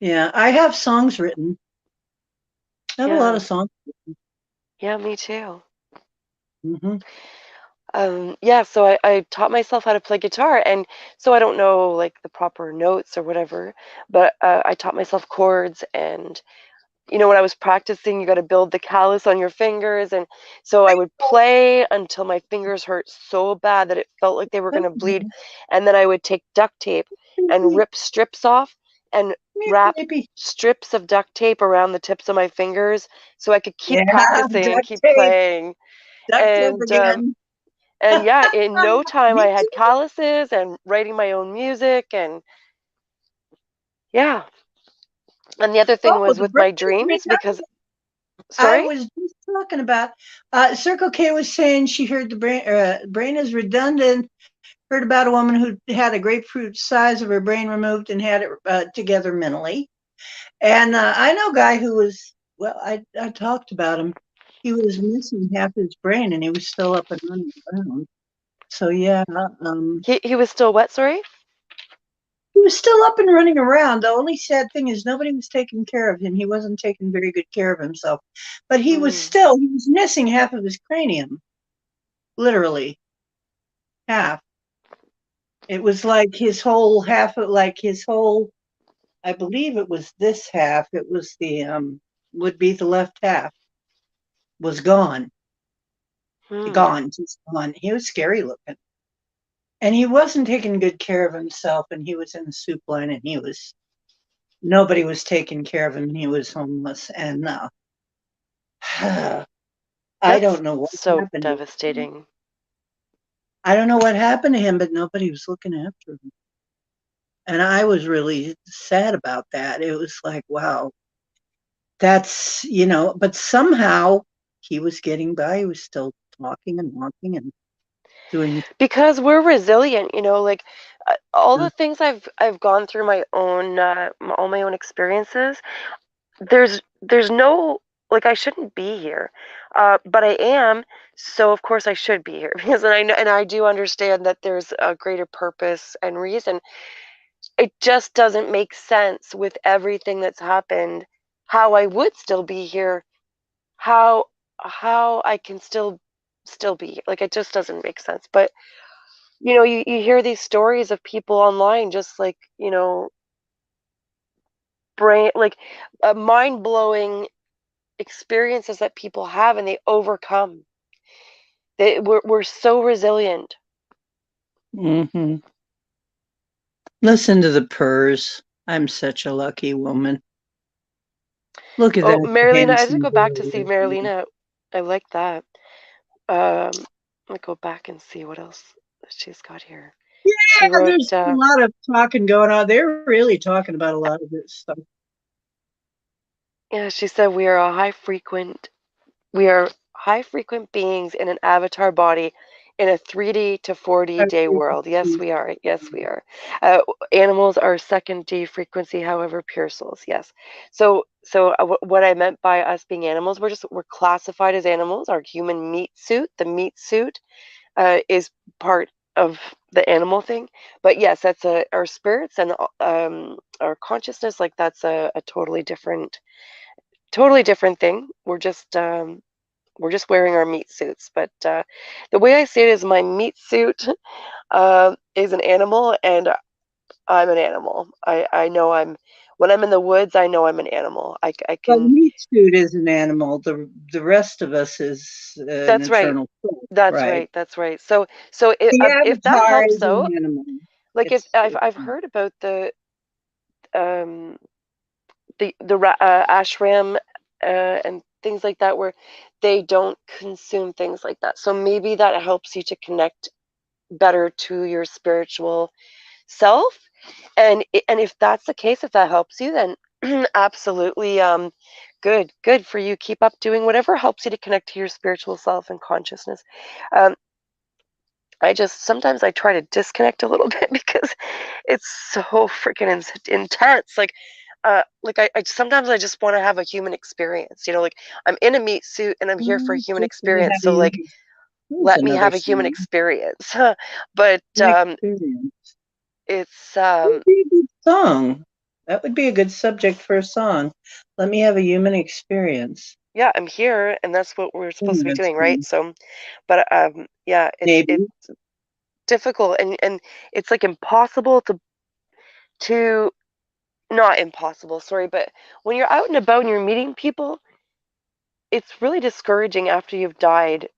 Yeah, I have songs written. I have a lot Yeah, of songs. yeah, me too. Hmm. Yeah, so I taught myself how to play guitar, and so I don't know like the proper notes or whatever, but I taught myself chords, and when I was practicing, you got to build the callus on your fingers, and so I would play until my fingers hurt so bad that it felt like they were gonna bleed, and then I would take duct tape and rip strips off and wrap Maybe. strips of duct tape around the tips of my fingers so I could keep Yeah, practicing and duct keep tape, playing, duct tape and again. yeah, in no time Me I had too. calluses and writing my own music, and yeah. And the other thing Oh, was the with brain my is dreams because, redundant. I sorry? was just talking about Circle K was saying she heard the brain is redundant. Heard about a woman who had a grapefruit size of her brain removed and had it together mentally. And I know a guy who was, well, I talked about him. He was missing half his brain and he was still up and running around. So, yeah, He was still what, sorry? he was still up and running around. The only sad thing is nobody was taking care of him. He wasn't taking very good care of himself. But Mm, he was missing half of his cranium, literally half. It was like his whole, I believe it was this half. It was would be the left half was gone, hmm. just gone. He was scary looking, and he wasn't taking good care of himself. And he was in the soup line, and nobody was taking care of him. And he was homeless, and I That's don't know what so happened to him. devastating. I don't know what happened to him, but nobody was looking after him, and I was really sad about that. It was like, wow, that's, but somehow he was getting by. He was still talking and walking and doing. Because we're resilient, like all the things I've gone through my own all my own experiences. There's no, like, I shouldn't be here, but I am. So of course I should be here because I know, and I do understand that there's a greater purpose and reason. It just doesn't make sense with everything that's happened, how I would still be here, how I can still be here. Like, it just doesn't make sense. But you hear these stories of people online, just like, brain, like, mind-blowing experiences that people have, and they overcome. We're so resilient. Mm-hmm. Listen to the purrs. I'm such a lucky woman. Look at Oh, that Marilena, I didn't handsome go back to boy see there. Marilena. I like that. Let me go back and see what else she's got here. She Yeah, wrote, there's a lot of talking going on. They're really talking about a lot of this stuff. yeah, she said, we are high frequent beings in an avatar body in a 3D to 4D day world. Yes, we are. Yes, we are. Animals are second D frequency, however, pure souls. Yes. So what I meant by us being animals, we're classified as animals. Our human meat suit, the meat suit, is part of the animal thing. But yes, that's our spirits and our consciousness. Like, that's a totally different thing. We're just wearing our meat suits. But the way I see it is, my meat suit is an animal, and I'm an animal. I know when I'm in the woods, I know I'm an animal. I Well, the can. meat suit is an animal. The rest of us is an That's right. eternal soul, That's right? right. That's right. So The if that avatar helps is an out, animal. like, if I've It's I've heard about um ashram and things like that, where they don't consume things like that. So maybe that helps you to connect better to your spiritual self. And if that's the case, if that helps you, then absolutely, good for you. Keep up doing whatever helps you to connect to your spiritual self and consciousness. um, I just sometimes I try to disconnect a little bit because it's so freaking intense. Like, I sometimes I just want to have a human experience. Like, I'm in a meat suit and I'm here for a human just gonna experience. have a So, like, There's let me another have a human song. experience. But An experience. it's That would be a good song. That would be a good subject for a song. Let me have a human experience. yeah, I'm here, and that's what we're supposed to be That's doing, right? fun. So, but yeah, it's Maybe. difficult, and it's like impossible to not impossible, sorry, but when you're out and about and you're meeting people, it's really discouraging after you've died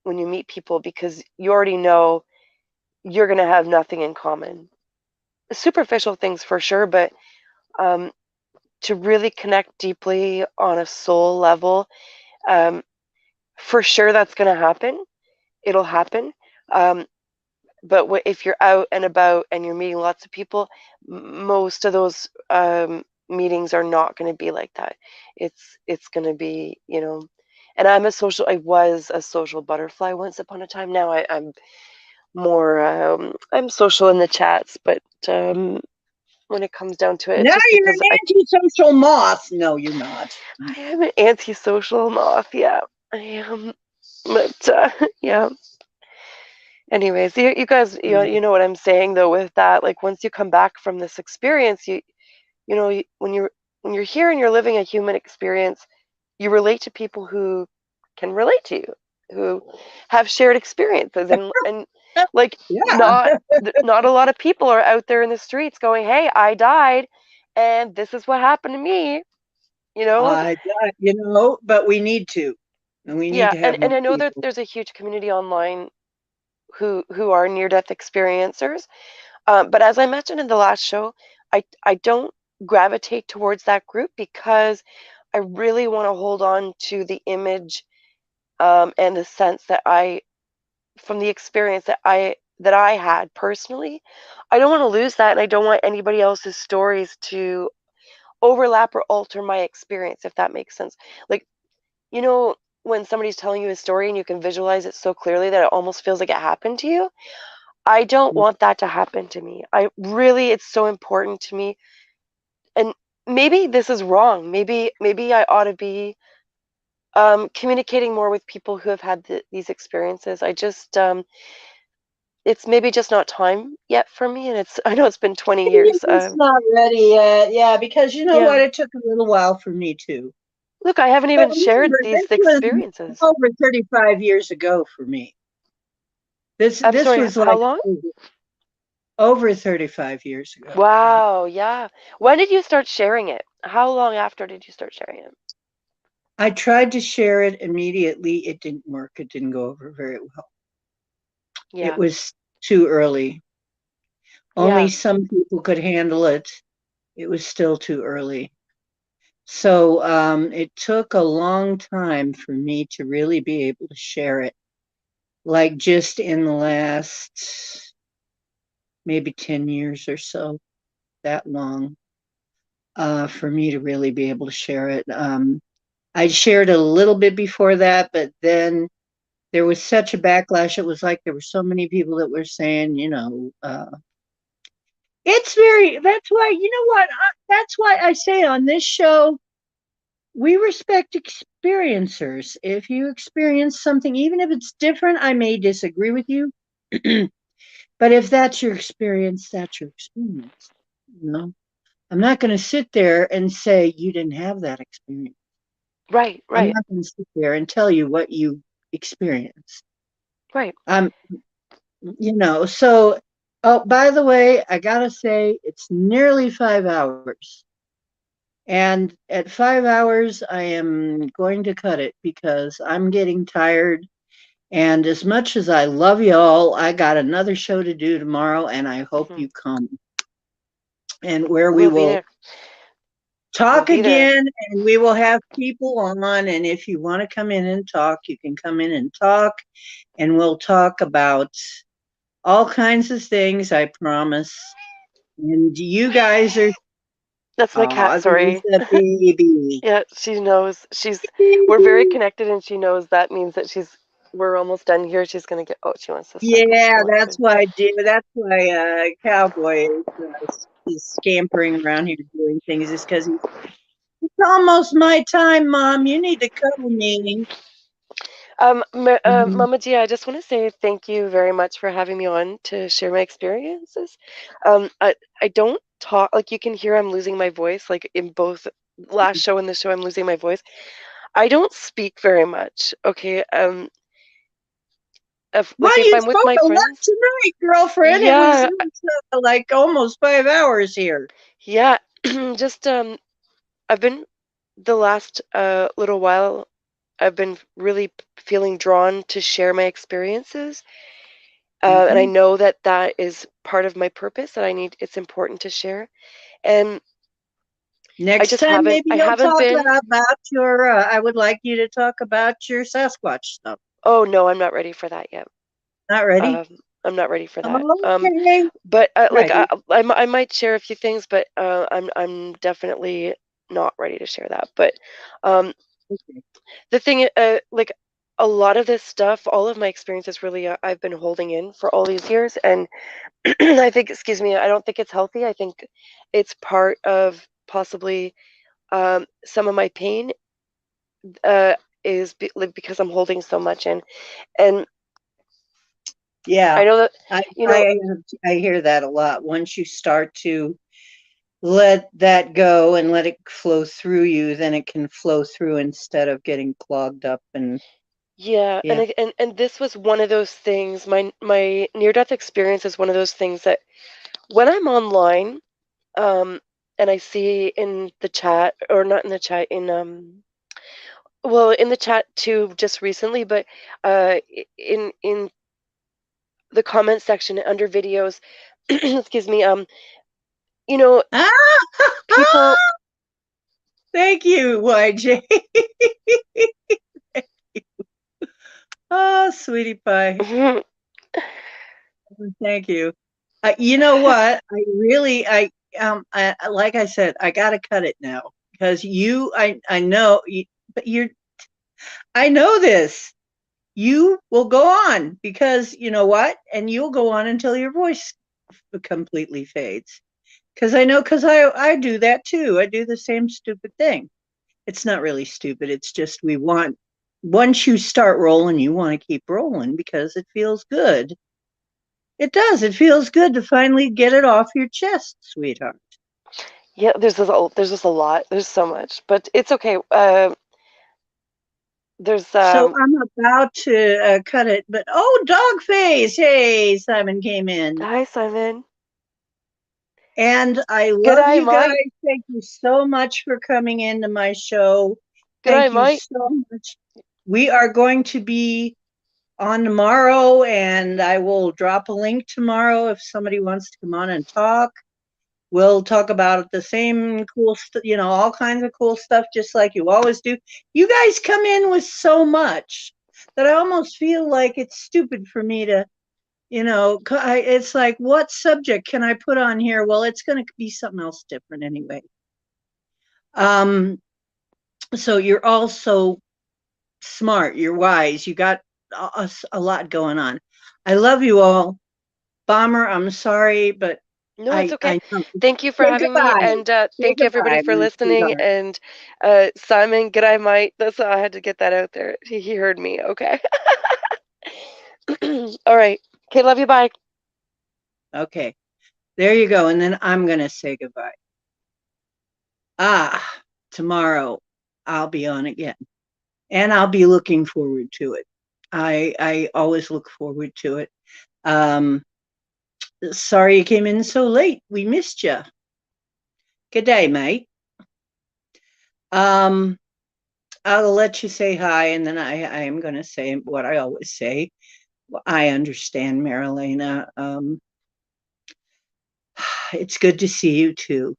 when you meet people, because you already know you're going to have nothing in common. Superficial things for sure, but um, to really connect deeply on a soul level, um, for sure that's going to happen. It'll happen. Um, but if you're out and about and you're meeting lots of people, most of those meetings are not going to be like that. It's going to be, and I was a social butterfly once upon a time. Now I'm more, I'm social in the chats, but when it comes down to it, it's Now just you're because an antisocial moth. No, you're not. I am an antisocial moth. Yeah, I am. But yeah. Anyways, you guys, you know what I'm saying though with that. Like, once you come back from this experience, when you're here and you're living a human experience, you relate to people who can relate to you, who have shared experiences, and like, Yeah. not a lot of people are out there in the streets going, "Hey, I died, and this is what happened to me." You know? But we need to. And we need Yeah, to and have and more I know that people. there's a huge community online who are near death experiencers. But as I mentioned in the last show, I don't gravitate towards that group because I really want to hold on to the image, and the sense that from the experience that I had personally. I don't want to lose that, and I don't want anybody else's stories to overlap or alter my experience, if that makes sense. Like, you know, when somebody's telling you a story and you can visualize it so clearly that it almost feels like it happened to you. I don't want that to happen to me. It's so important to me. And maybe this is wrong. Maybe I ought to be communicating more with people who have had these experiences. It's maybe just not time yet for me, and I know it's been 20 years. It's not ready yet. Yeah, because you know Yeah. what? It took a little while for me too. Look, I haven't But even shared remember, these this was experiences. over 35 years ago for me. I'm This sorry, was how like long? over 35 years ago for me. Wow, yeah. When did you start sharing it? How long after did you start sharing it? I tried to share it immediately. It didn't work. It didn't go over very well. It Yeah. was too early. Only Yeah. some people could handle it. It was still too early. So it took a long time for me to really be able to share it, like just in the last maybe 10 years or so, that long, for me to really be able to share it. I shared a little bit before that, but then there was such a backlash. It was like there were so many people that were saying, that's why, you know what? That's why I say on this show, we respect experiencers. If you experience something, even if it's different, I may disagree with you. But if that's your experience, that's your experience. You know, I'm not going to sit there and say you didn't have that experience. Right, I'm right, not going to sit there and tell you what you experienced. right. Um, so, oh, by the way, I got to say, it's nearly 5 hours. And at 5 hours, I am going to cut it because I'm getting tired. And as much as I love y'all, I got another show to do tomorrow, and I hope Hmm. you come. And where we We'll be will there. We'll talk be there. again and we will have people on. And if you want to come in and talk, you can come in and talk, and we'll talk about all kinds of things, I promise. And you guys are, That's my cat, oh, there's sorry. a baby. Yeah, she knows. We're very connected and she knows that means that we're almost done here. She's gonna get, oh, she wants to snuggle. Yeah, She wants that's to, why, dear. That's why Cowboy is scampering around here doing things. Is because it's almost my time, Mom. You need to cuddle me. Mhm. Mama Gia, I just want to say thank you very much for having me on to share my experiences. I don't talk, like you can hear I'm losing my voice, like in both last show and this show, I'm losing my voice. I don't speak very much, okay? Like Well, if you I'm with spoke my a lot friends, tonight, girlfriend. yeah, It was like almost 5 hours here. yeah, just I've been the last little while, I've been really feeling drawn to share my experiences. And I Hmm. know that that is part of my purpose that it's important to share. And Next time, maybe I you'll haven't talk been, about your. I would like you to talk about your Sasquatch stuff. oh no, I'm not ready for that yet. Not ready? Um, I'm not ready for that. Okay. But like Righty. I might share a few things, but I'm definitely not ready to share that. But um, Okay. the thing, like a lot of this stuff, all of my experiences really, I've been holding in for all these years, and I think, excuse me, I don't think it's healthy. I think it's part of possibly some of my pain uh, like, because I'm holding so much in. And Yeah, I know that, I, you know, I I hear that a lot. Once you start to let that go and let it flow through you, then it can flow through instead of getting clogged up. And yeah, yeah. and this was one of those things. My near death experience is one of those things that when I'm online, um, and I see in the chat, or not in the chat, well, in the chat too, just recently, but in the comment section under videos, excuse me, you know, Ah, people. thank you, YJ. Oh, sweetie pie. Thank you. You know what? I really, like I said, I gotta cut it now because I know, but I know this. You will go on because you know what, and you'll go on until your voice completely fades. Because I do that too. I do the same stupid thing. It's not really stupid. It's just once you start rolling, you want to keep rolling because it feels good. It does. It feels good to finally get it off your chest, sweetheart. Yeah, there's just a lot. There's so much, but it's okay. There's So I'm about to cut it, but oh, dog face! Hey, Simon came in. Hi, Simon. And I love G'day, you guys. mate. Thank you so much for coming into my show. G'day, Thank you mate. so much. We are going to be on tomorrow, and I will drop a link tomorrow if somebody wants to come on and talk. We'll talk about the same cool stuff, all kinds of cool stuff, just like you always do. You guys come in with so much that I almost feel like it's stupid for me to, it's like, what subject can I put on here? Well, it's going to be something else different anyway. So you're all so smart. You're wise. You got a lot going on. I love you all. Bomber, I'm sorry, but No, it's I okay. know. Thank you for Say having me, goodbye. and Say thank you everybody goodbye, for my listening. sweetheart. And Simon, g'day, mate. That's I had to get that out there. He heard me. Okay. All right. Okay. Love you. Bye. Okay, there you go. And then I'm going to say goodbye. Tomorrow I'll be on again, and I'll be looking forward to it. I always look forward to it. Um, Sorry you came in so late. We missed you. Good day, mate. Um, I'll let you say hi, and then I am going to say what I always say. I understand, Marilena. It's good to see you too.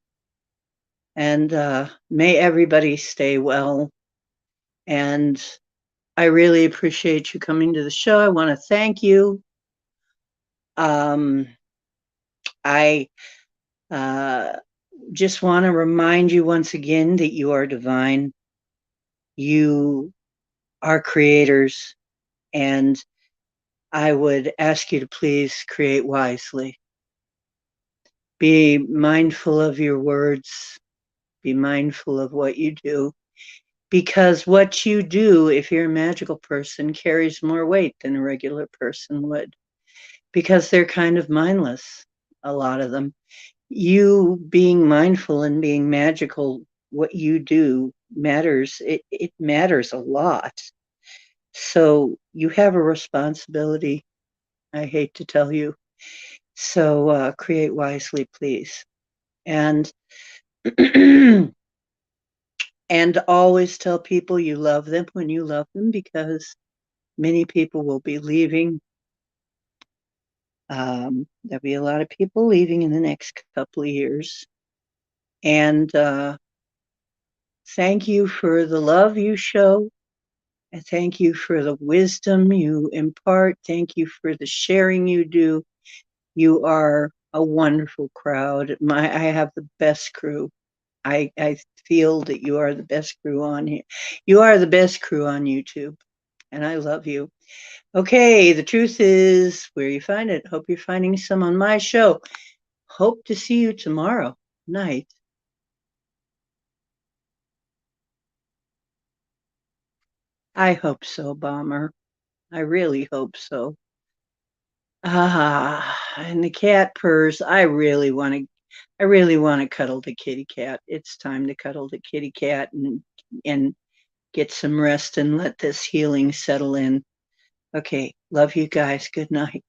And may everybody stay well. And I really appreciate you coming to the show. I want to thank you. Um, I just want to remind you once again that you are divine. You are creators. And I would ask you to please create wisely. Be mindful of your words. Be mindful of what you do. Because what you do, if you're a magical person, carries more weight than a regular person would. Because they're kind of mindless, a lot of them. You being mindful and being magical, what you do matters. It matters a lot. So you have a responsibility. I hate to tell you. So create wisely, please. And and always tell people you love them when you love them, because many people will be leaving. There'll be a lot of people leaving in the next couple of years. And thank you for the love you show. And thank you for the wisdom you impart. Thank you for the sharing you do. You are a wonderful crowd. I have the best crew. I feel that you are the best crew on here. You are the best crew on YouTube, and I love you. Okay, the truth is where you find it. Hope you're finding some on my show. Hope to see you tomorrow night. I hope so, Bomber. I really hope so. And the cat purrs. I really want to cuddle the kitty cat. It's time to cuddle the kitty cat and get some rest and let this healing settle in. Okay, love you guys. Good night.